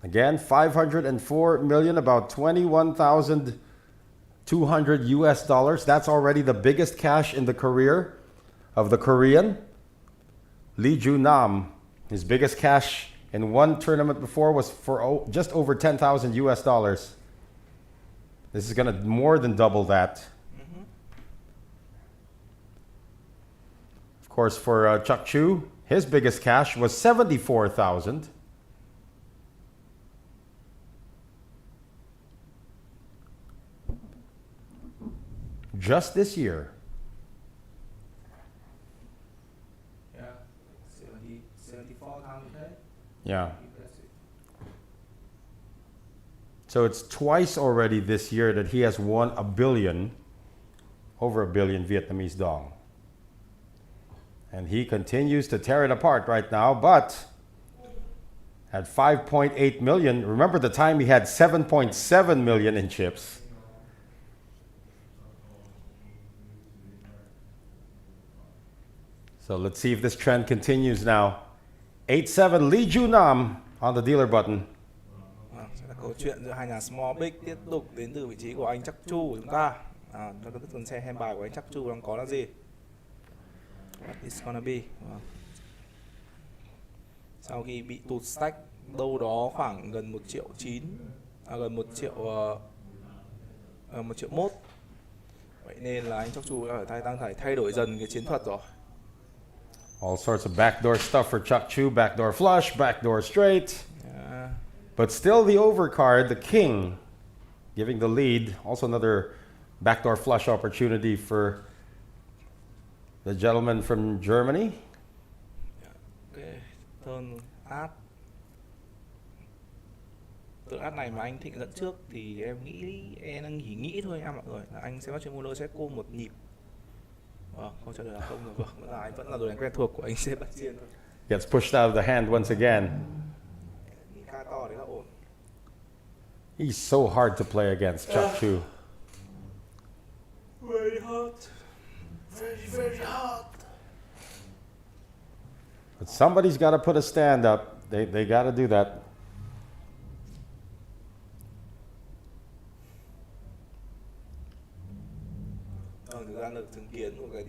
Again, 504 million, about 21,200 US dollars. That's already the biggest cash in the career of the Korean. Lee Ju-nam, his biggest cash in one tournament before was for just over 10,000 US dollars. This is going to more than double that. Of course, for Chuck Chu, his biggest cash was 74,000. Just this year. Yeah, 74,000. Yeah. So it's twice already this year that he has won a billion, over a billion Vietnamese dong. And he continues to tear it apart right now, but at 5.8 million, remember the time he had 7.7 million in chips. So let's see if this trend continues now. 8-7 Lee Ju-nam on the dealer button. Sẽ là câu chuyện giữa hai nhà small big tiếp tục đến từ vị trí của anh Chắc Chu của chúng ta. Chúng ta cần xem hand bài của anh Chắc Chu đang có là gì. What is gonna be? Sau khi bị tụt stack đâu đó khoảng gần 1 triệu 9, gần 1 triệu 1 triệu 1. Vậy nên là anh Chắc Chu đang phải thay đổi dần cái chiến thuật rồi. All sorts of backdoor stuff for Chuck Chu. Backdoor flush, backdoor straight. Yeah. But still the overcard, the king, giving the lead. Also another backdoor flush opportunity for the gentleman from Germany. Okay. Turn áp. Turn áp này mà anh Thịnh dẫn trước thì em đang chỉ nghĩ thôi em mọi người là anh sẽ bắt trên mono sẽ cô một nhịp. Câu trả lời là không rồi. Vâng, là anh vẫn là đội đánh quen thuộc của anh Sebastian thôi. Gets pushed out of the hand once again. Khá to đấy là ổn. He's so hard to play against, Chuck Chu. Very hot. Very, very hot. But somebody's got to put a stand up. They got to do that. Thực ra được chứng kiến một cái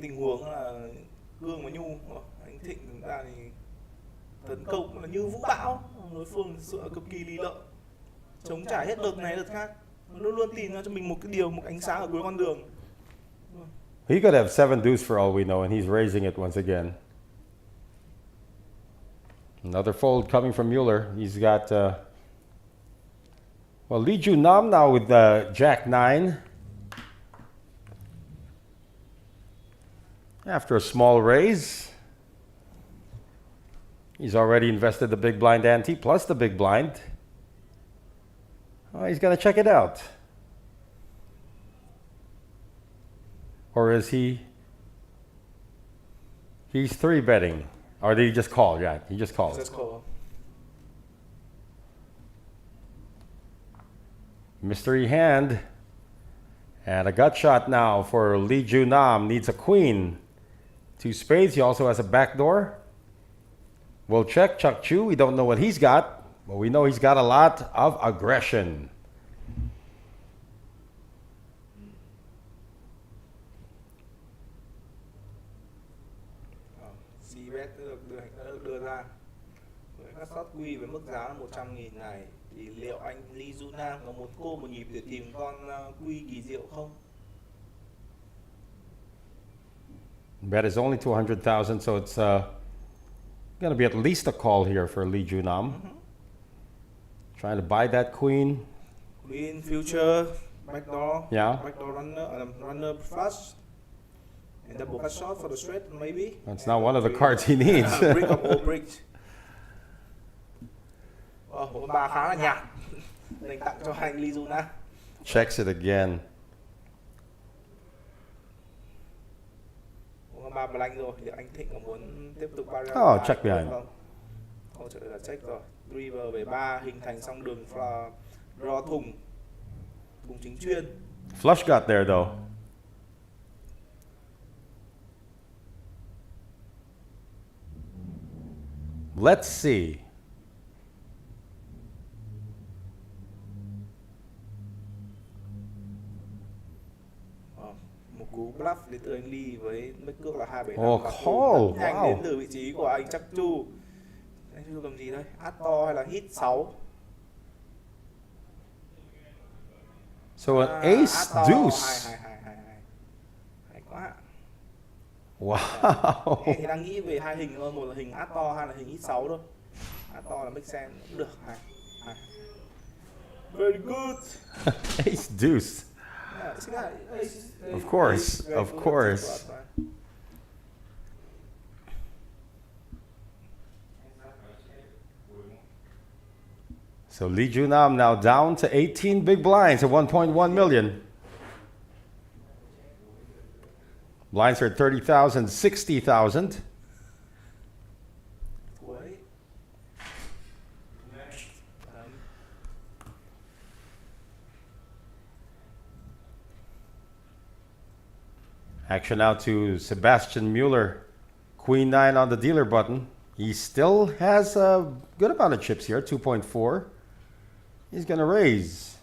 tình huống là Cương và Nhu, anh Thịnh chúng ta thì tấn công là như vũ bão, đối phương sự cực kỳ lý lợi, chống trả hết đợt này đợt khác, luôn luôn tìm ra cho mình một ánh sáng ở cuối con đường. He could have 7 deuce for all we know, and he's raising it once again. Another fold coming from Mueller. He's got, Lee Ju-nam now with Jack 9. After a small raise, he's already invested the big blind ante plus the big blind. Oh, he's going to check it out. Or is he? He's 3-betting. Or did he just call? Yeah, he just called. Just call. Mystery hand. And a gut shot now for Lee Ju-nam. Needs a queen. 2 spades. He also has a backdoor. We'll check Chuck Chu. We don't know what he's got, but we know he's got a lot of aggression. C-bet được đưa ra. Với các shot quy với mức giá 100.000 này thì liệu anh Lee Ju-nam có một cô một nhịp để tìm con quy kỳ diệu không? Bet is only 200,000, so it's going to be at least a call here for Lee Ju-nam. Trying to buy that queen. Queen, future, backdoor. Yeah. Backdoor runner flush. And double cut shot for the straight, maybe. That's not one of the cards he needs. Brick of all bricks. Một con 3 khá là nhạt. Dành tặng cho anh Lee Ju-nam. Checks it again. Con 3 blank rồi, thì anh Thịnh có muốn tiếp tục ba ra? Check behind. Câu trả lời là check rồi. River về 3 hình thành xong đường draw thùng chính chuyên. Flush got there though. Let's see. Một cú bluff đến từ anh Lee với mức cước là 275 Oh, và call, cú rất nhanh wow. đến từ vị trí của anh Chắc Chu. Anh Chu cầm gì đây? Át to hay là hit 6? So an ace deuce. Hay quá. Wow. Em thì đang nghĩ về hai hình thôi, một là hình át to, hai là hình hit 6 thôi. Át to là make sense cũng được. Hay. Very good. Ace deuce. Yeah, this guy, Of course, very of good course. at that, man. So Lee Junam now down to 18 big blinds at 1.1 million. Blinds are at 30,000, 60,000. Cuối. Action now to Sebastian Mueller. Queen 9 on the dealer button. He still has a good amount of chips here, 2.4. He's going to raise.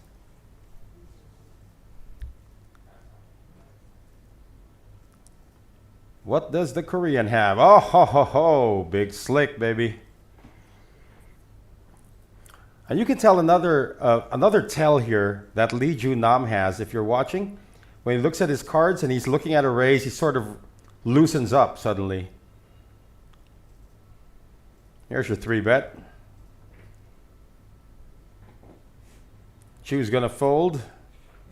What does the Korean have? Oh, ho, ho, ho. Big slick, baby. And you can tell another tell here that Lee Ju Nam has, if you're watching. When he looks at his cards and he's looking at a raise, he sort of loosens up suddenly. Here's your 3-bet. Chu's gonna fold.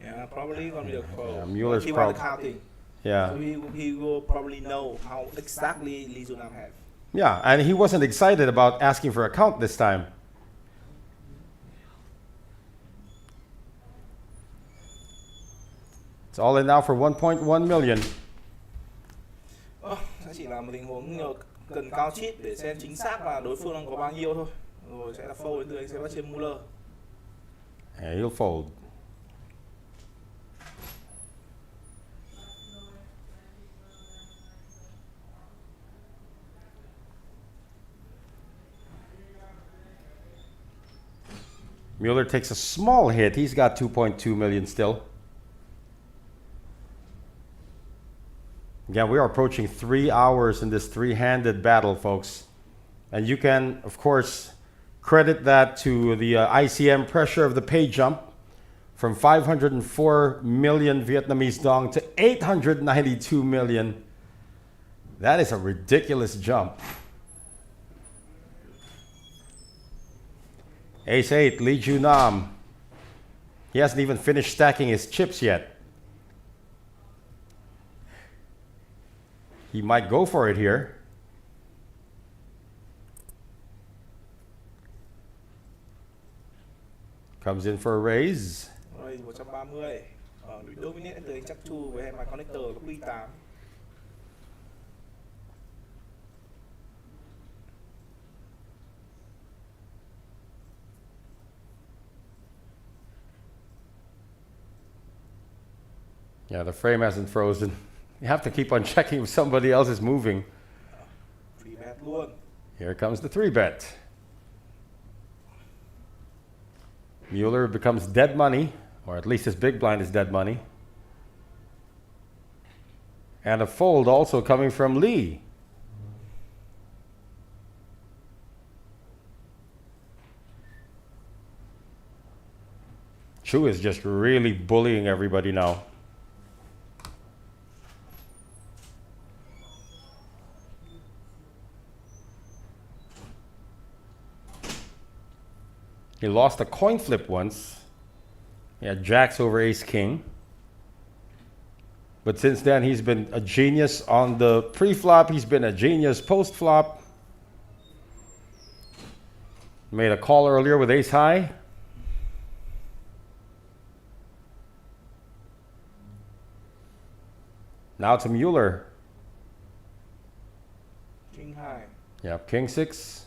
Yeah, probably gonna be a fold. Yeah, Mueller's He want the prob- counting. Yeah. So he will probably know how exactly Lee Junam have. Yeah, and he wasn't excited about asking for a count this time. It's all in now for 1.1 million. Nó chỉ là một tình huống cần cao chip để xem chính xác là đối phương đang có bao nhiêu thôi. Rồi sẽ là fold đến từ anh Sebastian Mueller. And he'll fold. Mueller takes a small hit. He's got 2.2 million still. Again, we are approaching 3 hours in this three-handed battle, folks. And you can, of course, credit that to the ICM pressure of the pay jump from 504 million Vietnamese dong to 892 million. That is a ridiculous jump. Ace 8, Lee Ju Nam. He hasn't even finished stacking his chips yet. He might go for it here. Comes in for a raise. Rồi 130. Bị dominate đến từ anh Chắc Chu với hai mặt connector có Q8. Yeah, the frame hasn't frozen. You have to keep on checking if somebody else is moving. 3-bet luôn. Here comes the 3-bet. Mueller becomes dead money, or at least his big blind is dead money. And a fold also coming from Lee. Chu is just really bullying everybody now. He lost a coin flip once. He had jacks over ace king. But since then, he's been a genius on the pre-flop. He's been a genius post-flop. Made a call earlier with ace high. Now to Mueller. King high. Yep, king 6.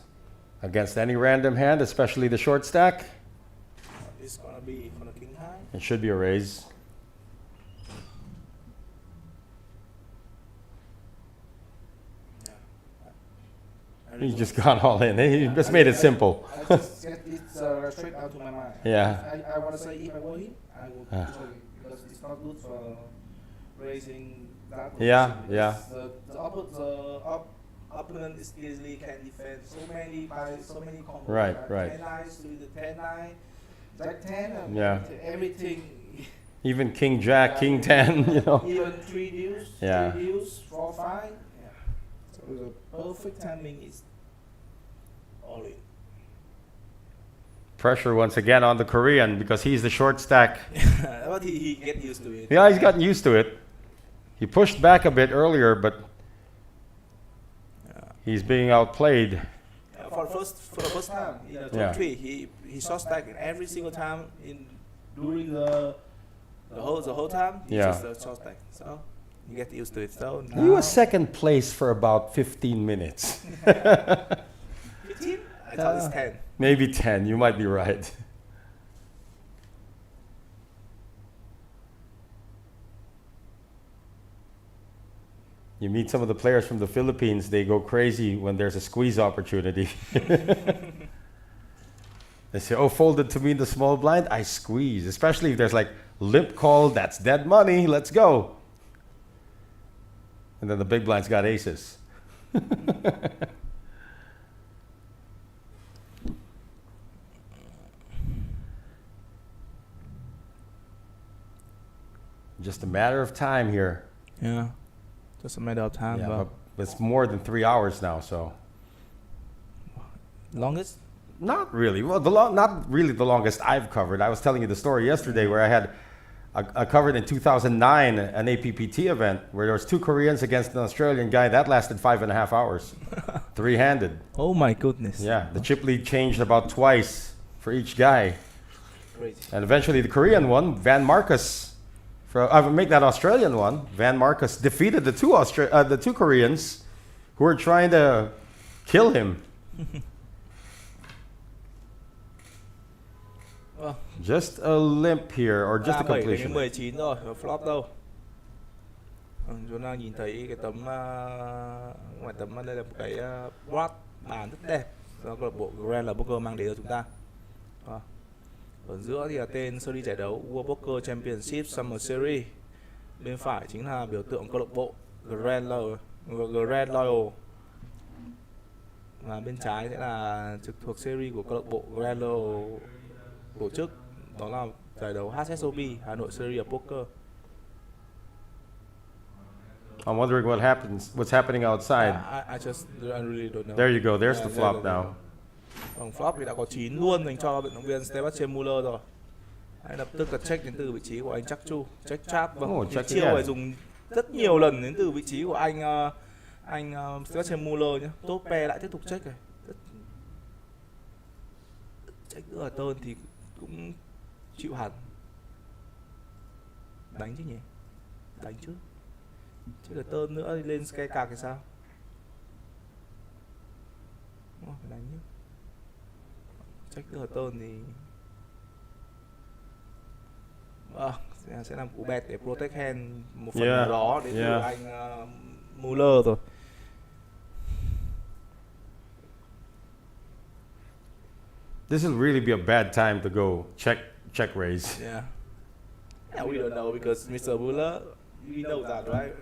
Against any random hand, especially the short stack. It's gonna be for the king high. It should be a raise. I He really just want got all in. He just made it simple. I just get it straight out to my mind. Yeah. I want to say if I were him, I would Ah. destroy it because it's not good for racing that Yeah, position. yeah. Because opponent is easily can defend so many combos. Right, Like right. 10-9, with the 10-9, Jack 10, and Yeah. everything. Even King Jack, King 10, you know. Even 3 deuce, Yeah. 3 deuce, 4-5. Yeah. So the perfect timing is all in. Pressure once again on the Korean because he's the short stack. But he get used to it. Yeah, he's gotten used to it. He pushed back a bit earlier, but he's being outplayed. For the first time in the top Yeah. 3, he short stack every single time during the whole time. He Yeah. just short stack. So you get used to it. So He now was second place for about 15 minutes. 15. I thought it's 10. Maybe 10, you might be right. You meet some of the players from the Philippines, they go crazy when there's a squeeze opportunity. They say, oh, folded to me in the small blind, I squeeze. Especially if there's like limp call, that's dead money, let's go. And then the big blind's got aces. Just a matter of time here. Yeah. Just a matter of time. Yeah, Well, but it's more than 3 hours now, so longest? not really. Well, not really the longest I've covered. I was telling you the story yesterday where I covered in 2009 an APPT event where there was 2 Koreans against an Australian guy that lasted 5.5 hours, 3-handed. Oh my goodness. Yeah, the chip lead changed about twice for each guy, Crazy. and eventually the Korean one, Van Marcus. Make that Australian one. Van Marcus defeated the two Koreans who were trying to kill him. Just a limp here, or just a 7 đến completion. 19 rồi, flop đâu. Chúng ta nhìn thấy cái tấm ngoài tấm đây là một cái board bàn rất đẹp do câu lạc bộ Grand là Poker mang đến cho chúng ta. Ở giữa thì là tên series giải đấu World Poker Championship Summer Series. Bên phải chính là biểu tượng câu lạc bộ Grand Royal. Và bên trái sẽ là trực thuộc series của câu lạc bộ Grand Royal tổ chức, đó là giải đấu HSOP Hanoi Series of Poker. I'm wondering what's happening outside. I really don't know. There you go. There's the Yeah, flop now. Vòng flop thì đã có 9 luôn dành cho vận động viên Sebastian Muller rồi. Hãy lập tức là check đến từ vị trí của anh Chắc Chu, check chat. Vâng, check chiêu again. này dùng rất nhiều lần đến từ vị trí của anh Sebastian Muller nhé. Top pair lại tiếp tục check này. Check nữa là turn thì cũng chịu hẳn. Đánh chứ nhỉ? Đánh chứ. Chứ là turn nữa thì lên sky card thì sao? Phải đánh chứ. Check nữa là turn thì sẽ làm cú bet để protect hand một phần nào đó đến từ anh Muller rồi. This will really be a bad time to go check raise. Yeah, we don't know because Mr. Muller, we know that, right?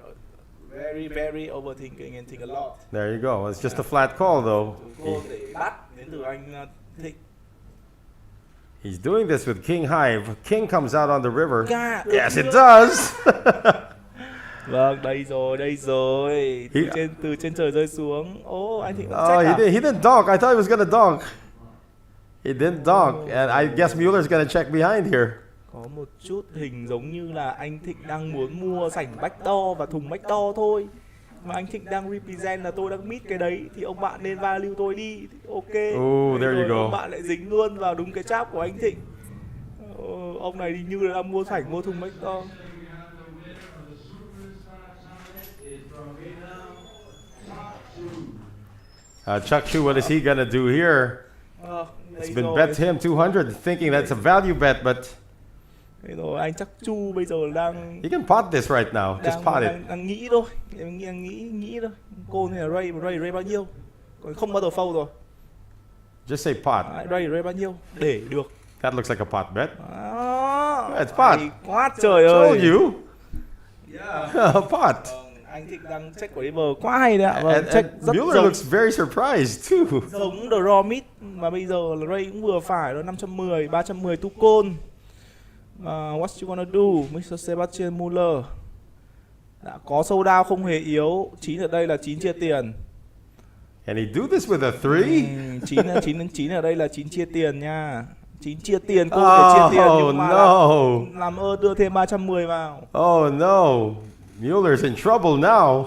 Very, very overthinking and think a lot. There you go. It's just a flat call though. Để bắt đến từ anh Thịnh. He's doing this with King Hive. King comes out on the river. Yes, it Được. does. Vâng, đây rồi. Từ trên trời rơi xuống. Anh Thịnh vẫn Oh, check à? he didn't donk. I thought he was gonna donk. He didn't donk, and I guess Mueller's gonna check behind here. Có một chút hình giống như là anh Thịnh đang muốn mua sảnh backdoor và thùng backdoor thôi. Mà anh Thịnh đang represent là tôi đang meet cái đấy thì ông bạn nên value tôi đi. Ok. Oh, there you go. Ông bạn lại dính luôn vào đúng cái trap của anh Thịnh. Ông này đi như là đang mua sảnh mua thùng backdoor. Chuck Chu, what is he gonna do here? It's been bet to him 200, thinking that's a value bet, but Thế rồi anh Chắc Chu bây giờ đang he can pot this right now. Just pot it. đang nghĩ thôi, đang nghĩ thôi. Cô này là Ray bao nhiêu? không bao giờ fold rồi. Just say pot. Ray bao nhiêu? Để được. That looks like a pot bet. It's pot. Quá trời ơi. Told you. Yeah. Pot. Anh Thịnh đang check của river quá hay đấy ạ. And Check rất Mueller giống, looks very surprised too. giống draw mid mà bây giờ là Ray cũng vừa phải rồi, 510, 310 tu côn. What you wanna do, Mr. Sebastian Muller? Đã có sâu đao không hề yếu, 9 ở đây là 9 chia tiền. And he do this with a 3? 9 ở đây là 9 chia tiền nha. 9 chia tiền, cô phải chia tiền nhưng mà no. làm ơn đưa thêm 310 vào. Oh no. Mueller's in trouble now.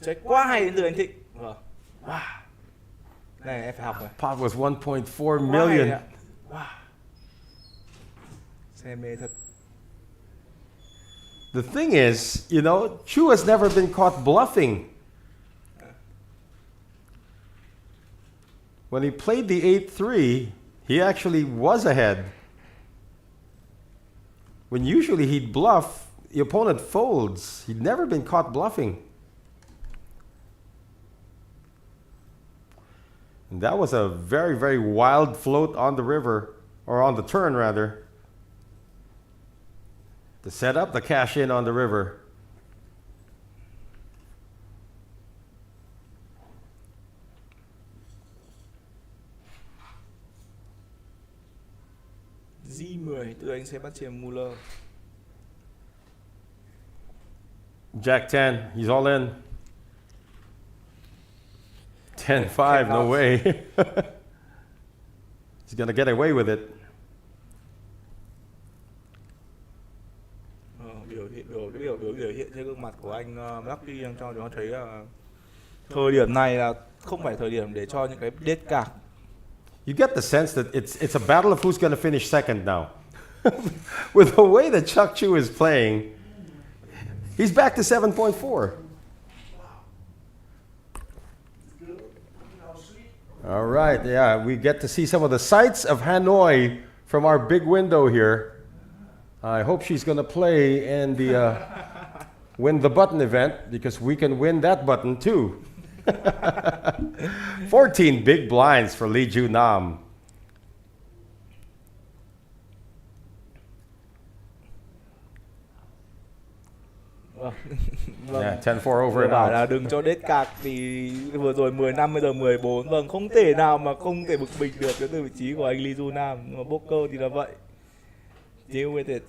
Check quá hay đến từ anh Thịnh. Vâng. Wow. Này em phải học rồi. Pot was 1.4 million. Wow. Xem mê thật. The thing is, you know, Chu has never been caught bluffing. When he played the 8-3, he actually was ahead. When usually he'd bluff, the opponent folds. He'd never been caught bluffing. And that was a very, very wild float on the river, or on the turn rather. The setup, the cash in on the river. G10 từ anh Sebastian Muller. Jack 10, he's all in. 10-5, no way. He's gonna get away with it. Biểu hiện trên gương mặt của anh Lucky đang cho chúng ta thấy là thời điểm này là không phải thời điểm để cho những cái đết cạc. You get the sense that it's a battle of who's gonna finish second now. With the way that Chuck Chu is playing, he's back to 7.4. All right, yeah, we get to see some of the sights of Hanoi from our big window here. I hope she's going to play in the win the button event, because we can win that button too. 14 big blinds for Lee Ju Nam. Yeah, 10-4 over and bảo là out. đừng cho đết cạc thì vừa rồi 15 bây giờ 14. Vâng, không thể nào mà không thể bực mình được từ vị trí của anh Lee Ju Nam, mà poker thì là vậy. Deal with it.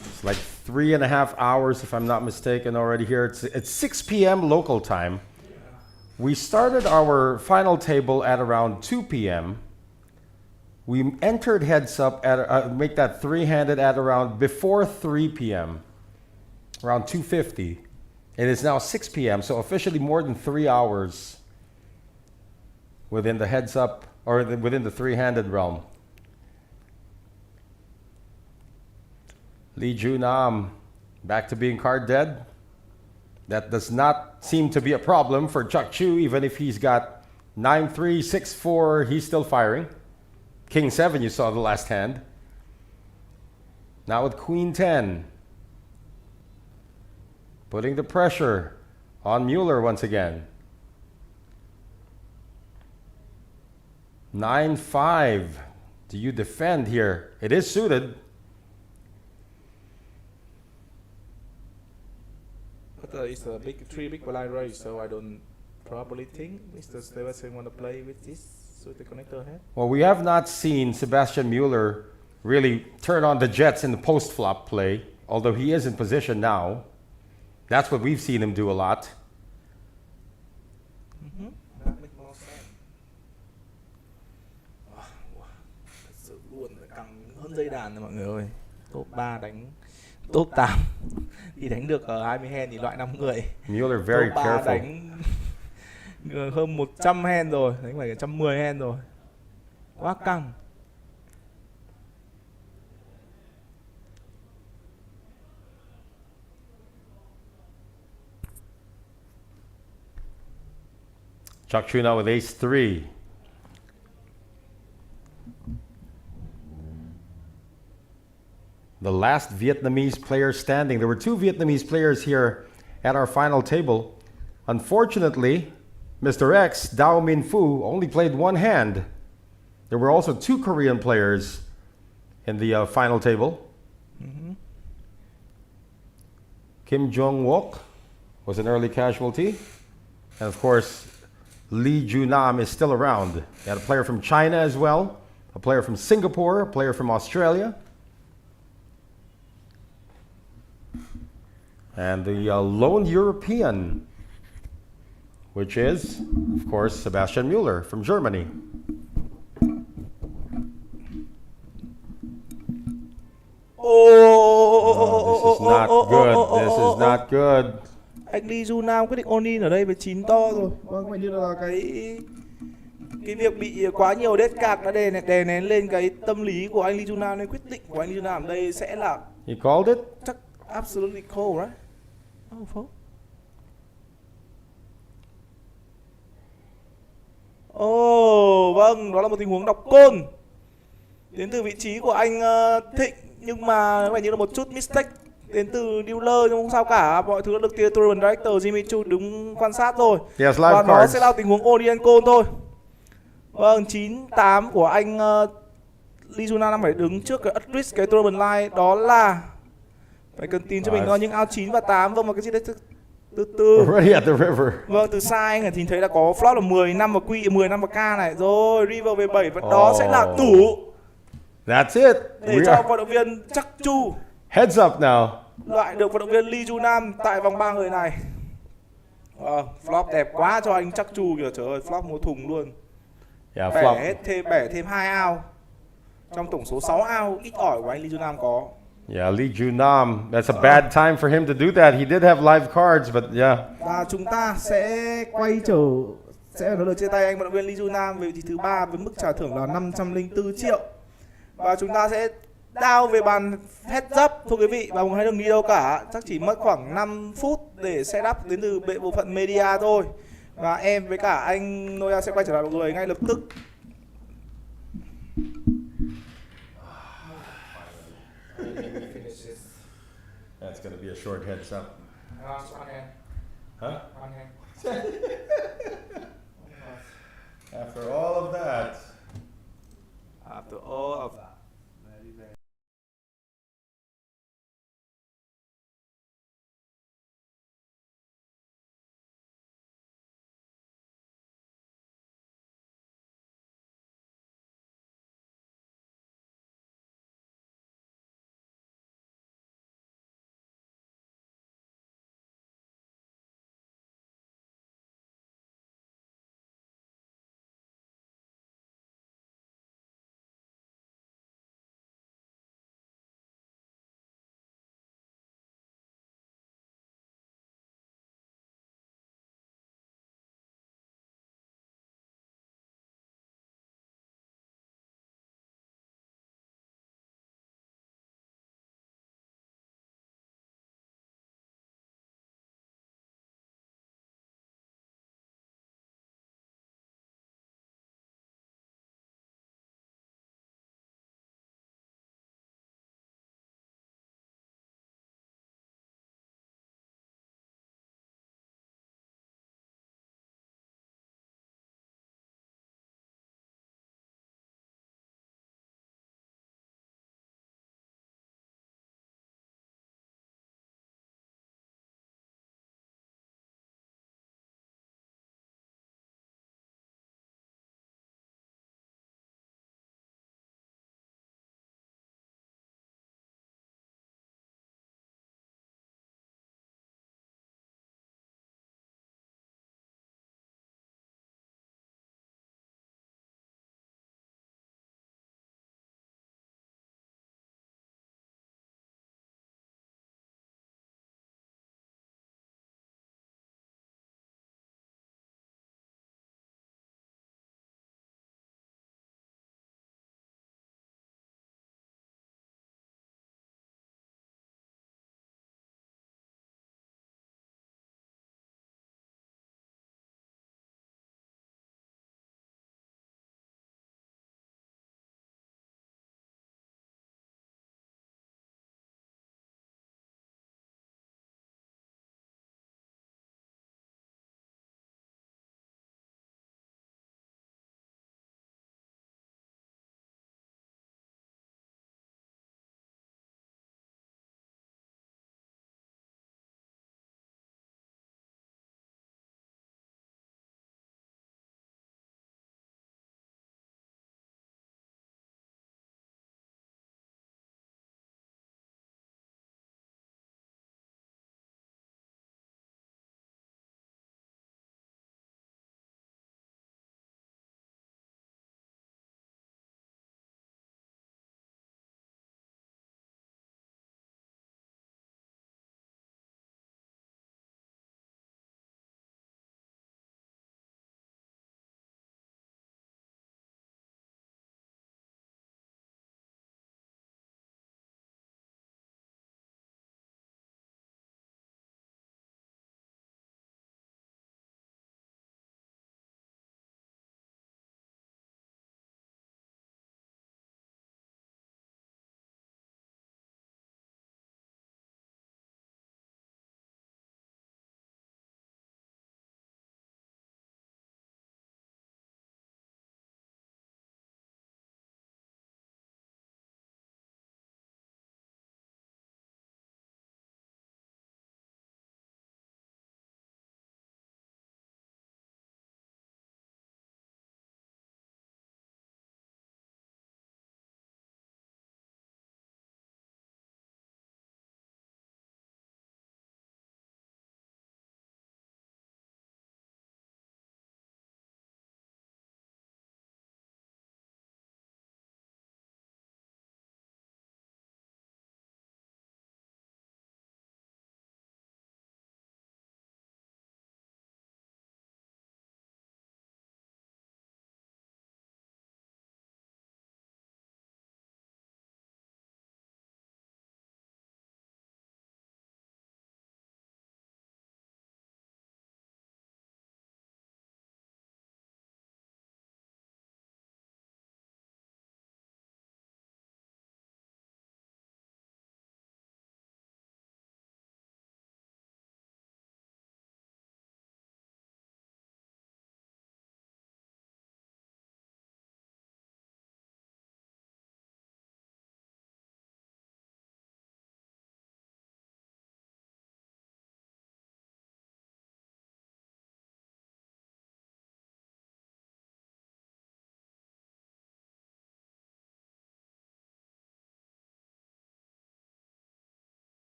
It's like 3.5 hours, if I'm not mistaken, already here. It's 6 p.m. local time. We started our final table at around 2 p.m. We entered heads up at make that three-handed at around before 3 p.m. around 2:50. It is now 6 p.m. So officially more than 3 hours within the heads up, or within the three-handed realm. Lee Ju Nam back to being card dead. That does not seem to be a problem for Chuck Chu, even if he's got 9-3, 6-4, he's still firing. King 7, you saw the last hand. Now with Queen 10. Putting the pressure on Mueller once again. 9-5. Do you defend here? It is suited. But it's a three big blind race, so I don't probably think Mr. Sebastian want to play with this with the connector hand. Well, we have not seen Sebastian Mueller really turn on the jets in the post-flop play, although he is in position now. That's what we've seen him do a lot. That makes more sense. Thật sự luôn phải căng hơn dây đàn rồi mọi người ơi. Top 3 đánh top 8 thì đánh được ở 20 hand thì loại 5 người. Mueller very top 3 careful. đánh hơn 100 hand rồi, đánh phải 110 hand rồi. Quá căng. Chuck Chu now with ace-3. the last Vietnamese player standing. There were two Vietnamese players here at our final table. Unfortunately, Mr. X, Dao Min Fu, only played one hand. There were also two Korean players in the final table. Kim Jong-wook was an early casualty. And of course, Lee Junam is still around. You had a player from China as well, a player from Singapore, a player from Australia. And the lone European, which is, of course, Sebastian Müller from Germany. Oh, this is not good. This is not good. Anh Lee Junam quyết định all in ở đây với 9 to rồi. Vâng, có vẻ như là cái việc bị quá nhiều dead card đã đè nén lên cái tâm lý của anh Lee Junam, nên quyết định của anh Lee Junam ở đây sẽ là He called it. chắc absolutely cold, right? Oh, fuck. Vâng, đó là một tình huống đọc côn đến từ vị trí của anh Thịnh, nhưng mà có vẻ như là một chút mistake đến từ dealer, nhưng không sao cả, mọi thứ đã được tournament director Jimmy Chu đứng quan sát rồi. Yes, live Và nó cards. sẽ là tình huống Orion Cole thôi. Vâng, 9-8 của anh Lee Junam đang phải đứng trước cái Utrecht, cái tournament line, đó là phải cần tìm cho mình có những áo 9 và 8. Vâng, và cái gì đấy từ Already at the river. vâng, từ xa anh thì thấy là có flop là 10 năm và Q, 10 năm và K này. Rồi, river về 7 và đó sẽ là tủ That's it. để We cho are vận động viên Chắc Chu heads up now. loại được vận động viên Lee Junam tại vòng 3 người này. Flop đẹp quá cho anh Chắc Chu kìa, trời ơi, flop một thùng luôn. Yeah, Bẻ flop. bẻ thêm 2 ao trong tổng số 6 ao ít ỏi của anh Lee Junam có. Yeah, Lee Junam. That's a bad time for him to do that. He did have live cards, but yeah. Và chúng ta sẽ sẽ nói lời chia tay anh vận động viên Lee Junam về vị trí thứ 3 với mức trả thưởng là 504 triệu. Và chúng ta sẽ down về bàn heads up thưa quý vị, và không hãy đừng đi đâu cả, chắc chỉ mất khoảng 5 phút để setup đến từ bộ phận media thôi. Và em với cả anh Noya sẽ quay trở lại mọi người ngay lập tức. That's going to be a short heads up. Huh? After all of that. After all of that.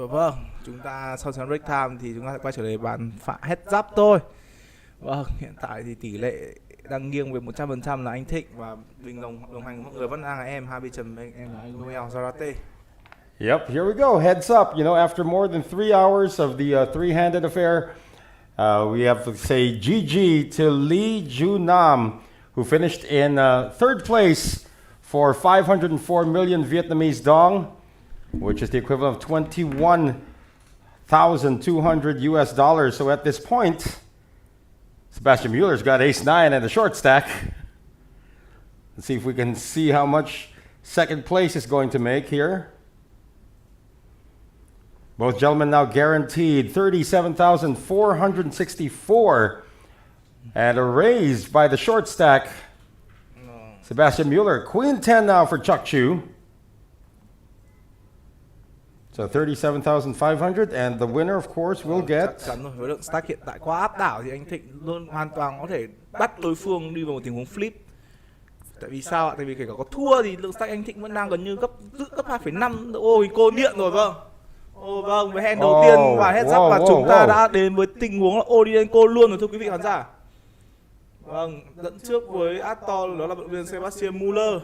Vâng, chúng ta sau trận break time thì chúng ta sẽ quay trở lại bàn heads up thôi. Vâng, hiện tại thì tỷ lệ đang nghiêng về 100% là anh Thịnh, và bình đồng hành mọi người vẫn đang là em Harvey Trần, em là anh Noel Zarate. Yep, here we go. Heads up. You know, after more than 3 hours of the three-handed affair, we have to say GG to Lee Ju Nam, who finished in third place for 504 million Vietnamese dong, which is the equivalent of 21,200 US dollars. So at this point, Sebastian Mueller's got ace-9 and a short stack. Let's see if we can see how much second place is going to make here. Both gentlemen now guaranteed 37,464 and erased by the short stack. Sebastian Mueller, Queen 10 now for Chuck Chu. So 37,500, and the winner, of course, will get. Chắc chắn rồi, với lượng stack hiện tại quá áp đảo thì anh Thịnh luôn hoàn toàn có thể bắt đối phương đi vào một tình huống flip. Tại vì sao ạ? Tại vì kể cả có thua thì lượng stack anh Thịnh vẫn đang gần như gấp 2,5. Ôi, cô điện rồi, vâng. Vâng, với hand đầu tiên và heads up là chúng ta đã đến với tình huống là Odienko luôn rồi thưa quý vị khán giả. Vâng, dẫn trước với Atol đó là vận động viên Sebastian Mueller.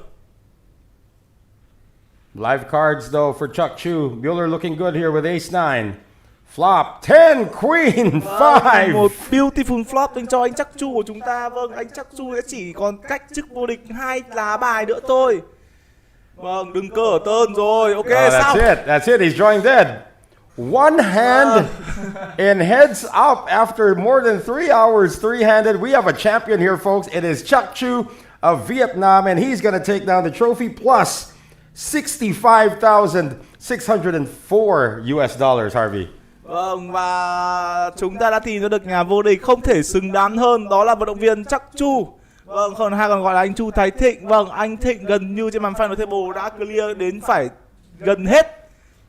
Live cards though for Chuck Chu. Mueller looking good here with ace-9. Flop 10 queen 5. Một beautiful flop dành cho anh Chuck Chu của chúng ta. Vâng, anh Chuck Chu sẽ chỉ còn cách chức vô địch 2 lá bài nữa thôi. Vâng, đừng cơ ở tơn rồi. Ok, xong. That's it. He's drawing dead. One hand in heads up after more than 3 hours three-handed. We have a champion here, folks. It is Chuck Chu of Vietnam, and he's going to take down the trophy plus 65,604 US dollars, Harvey. Vâng, và chúng ta đã tìm ra được nhà vô địch không thể xứng đáng hơn, đó là vận động viên Chuck Chu. Vâng, còn gọi là anh Chu Thái Thịnh. Vâng, anh Thịnh gần như trên bàn final table đã clear đến phải gần hết.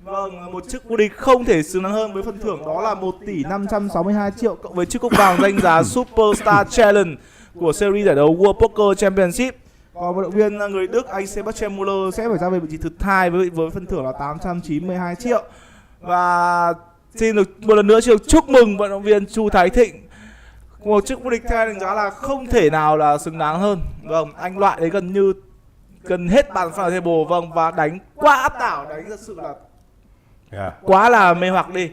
Vâng, một chức vô địch không thể xứng đáng hơn với phần thưởng đó là 1 tỷ 562 triệu cộng với chiếc cúp vàng danh giá Superstar Challenge của series giải đấu World Poker Championship. Còn vận động viên người Đức anh Sebastian Mueller sẽ phải ra về vị trí thứ 2 với phần thưởng là 892 triệu. Và xin được một lần nữa chúc mừng vận động viên Chu Thái Thịnh. Một chức vô địch theo đánh giá là không thể nào là xứng đáng hơn. Vâng, anh loại đấy gần hết bàn final table. Vâng, và đánh quá áp đảo, đánh thật sự là quá là mê hoặc đi.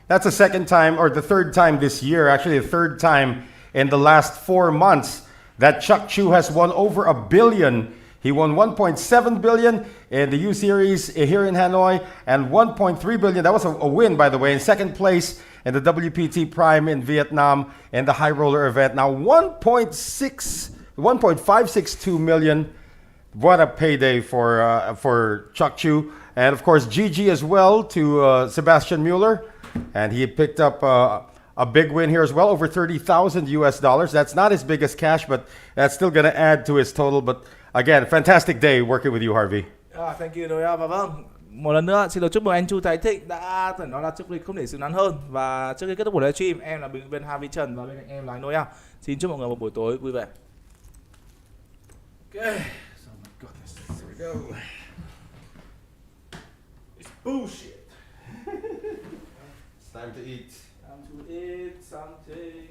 That's the second time, or the third time this year, actually the third time in the last 4 months that Chuck Chu has won over $1 billion. He won 1.7 billion in the U Series here in Hanoi and 1.3 billion. That was a win, by the way, in second place in the WPT Prime in Vietnam in the high roller event. Now 1.562 million. What a payday for Chuck Chu. And of course, GG as well to Sebastian Mueller. And he picked up a big win here as well, over 30,000 US dollars. That's not as big as cash, but that's still going to add to his total. But again, fantastic day working with you, Harvey. Thank you, Noel. Và vâng, một lần nữa xin được chúc mừng anh Chu Thái Thịnh đã phải nói là chức vô địch không thể xứng đáng hơn. Và trước khi kết thúc buổi livestream, em là bình luận viên Harvey Trần và bên cạnh em là anh Noel. Xin chúc mọi người một buổi tối vui vẻ. Okay. So my goodness, here we go. It's bullshit. It's time to eat. Time to eat something.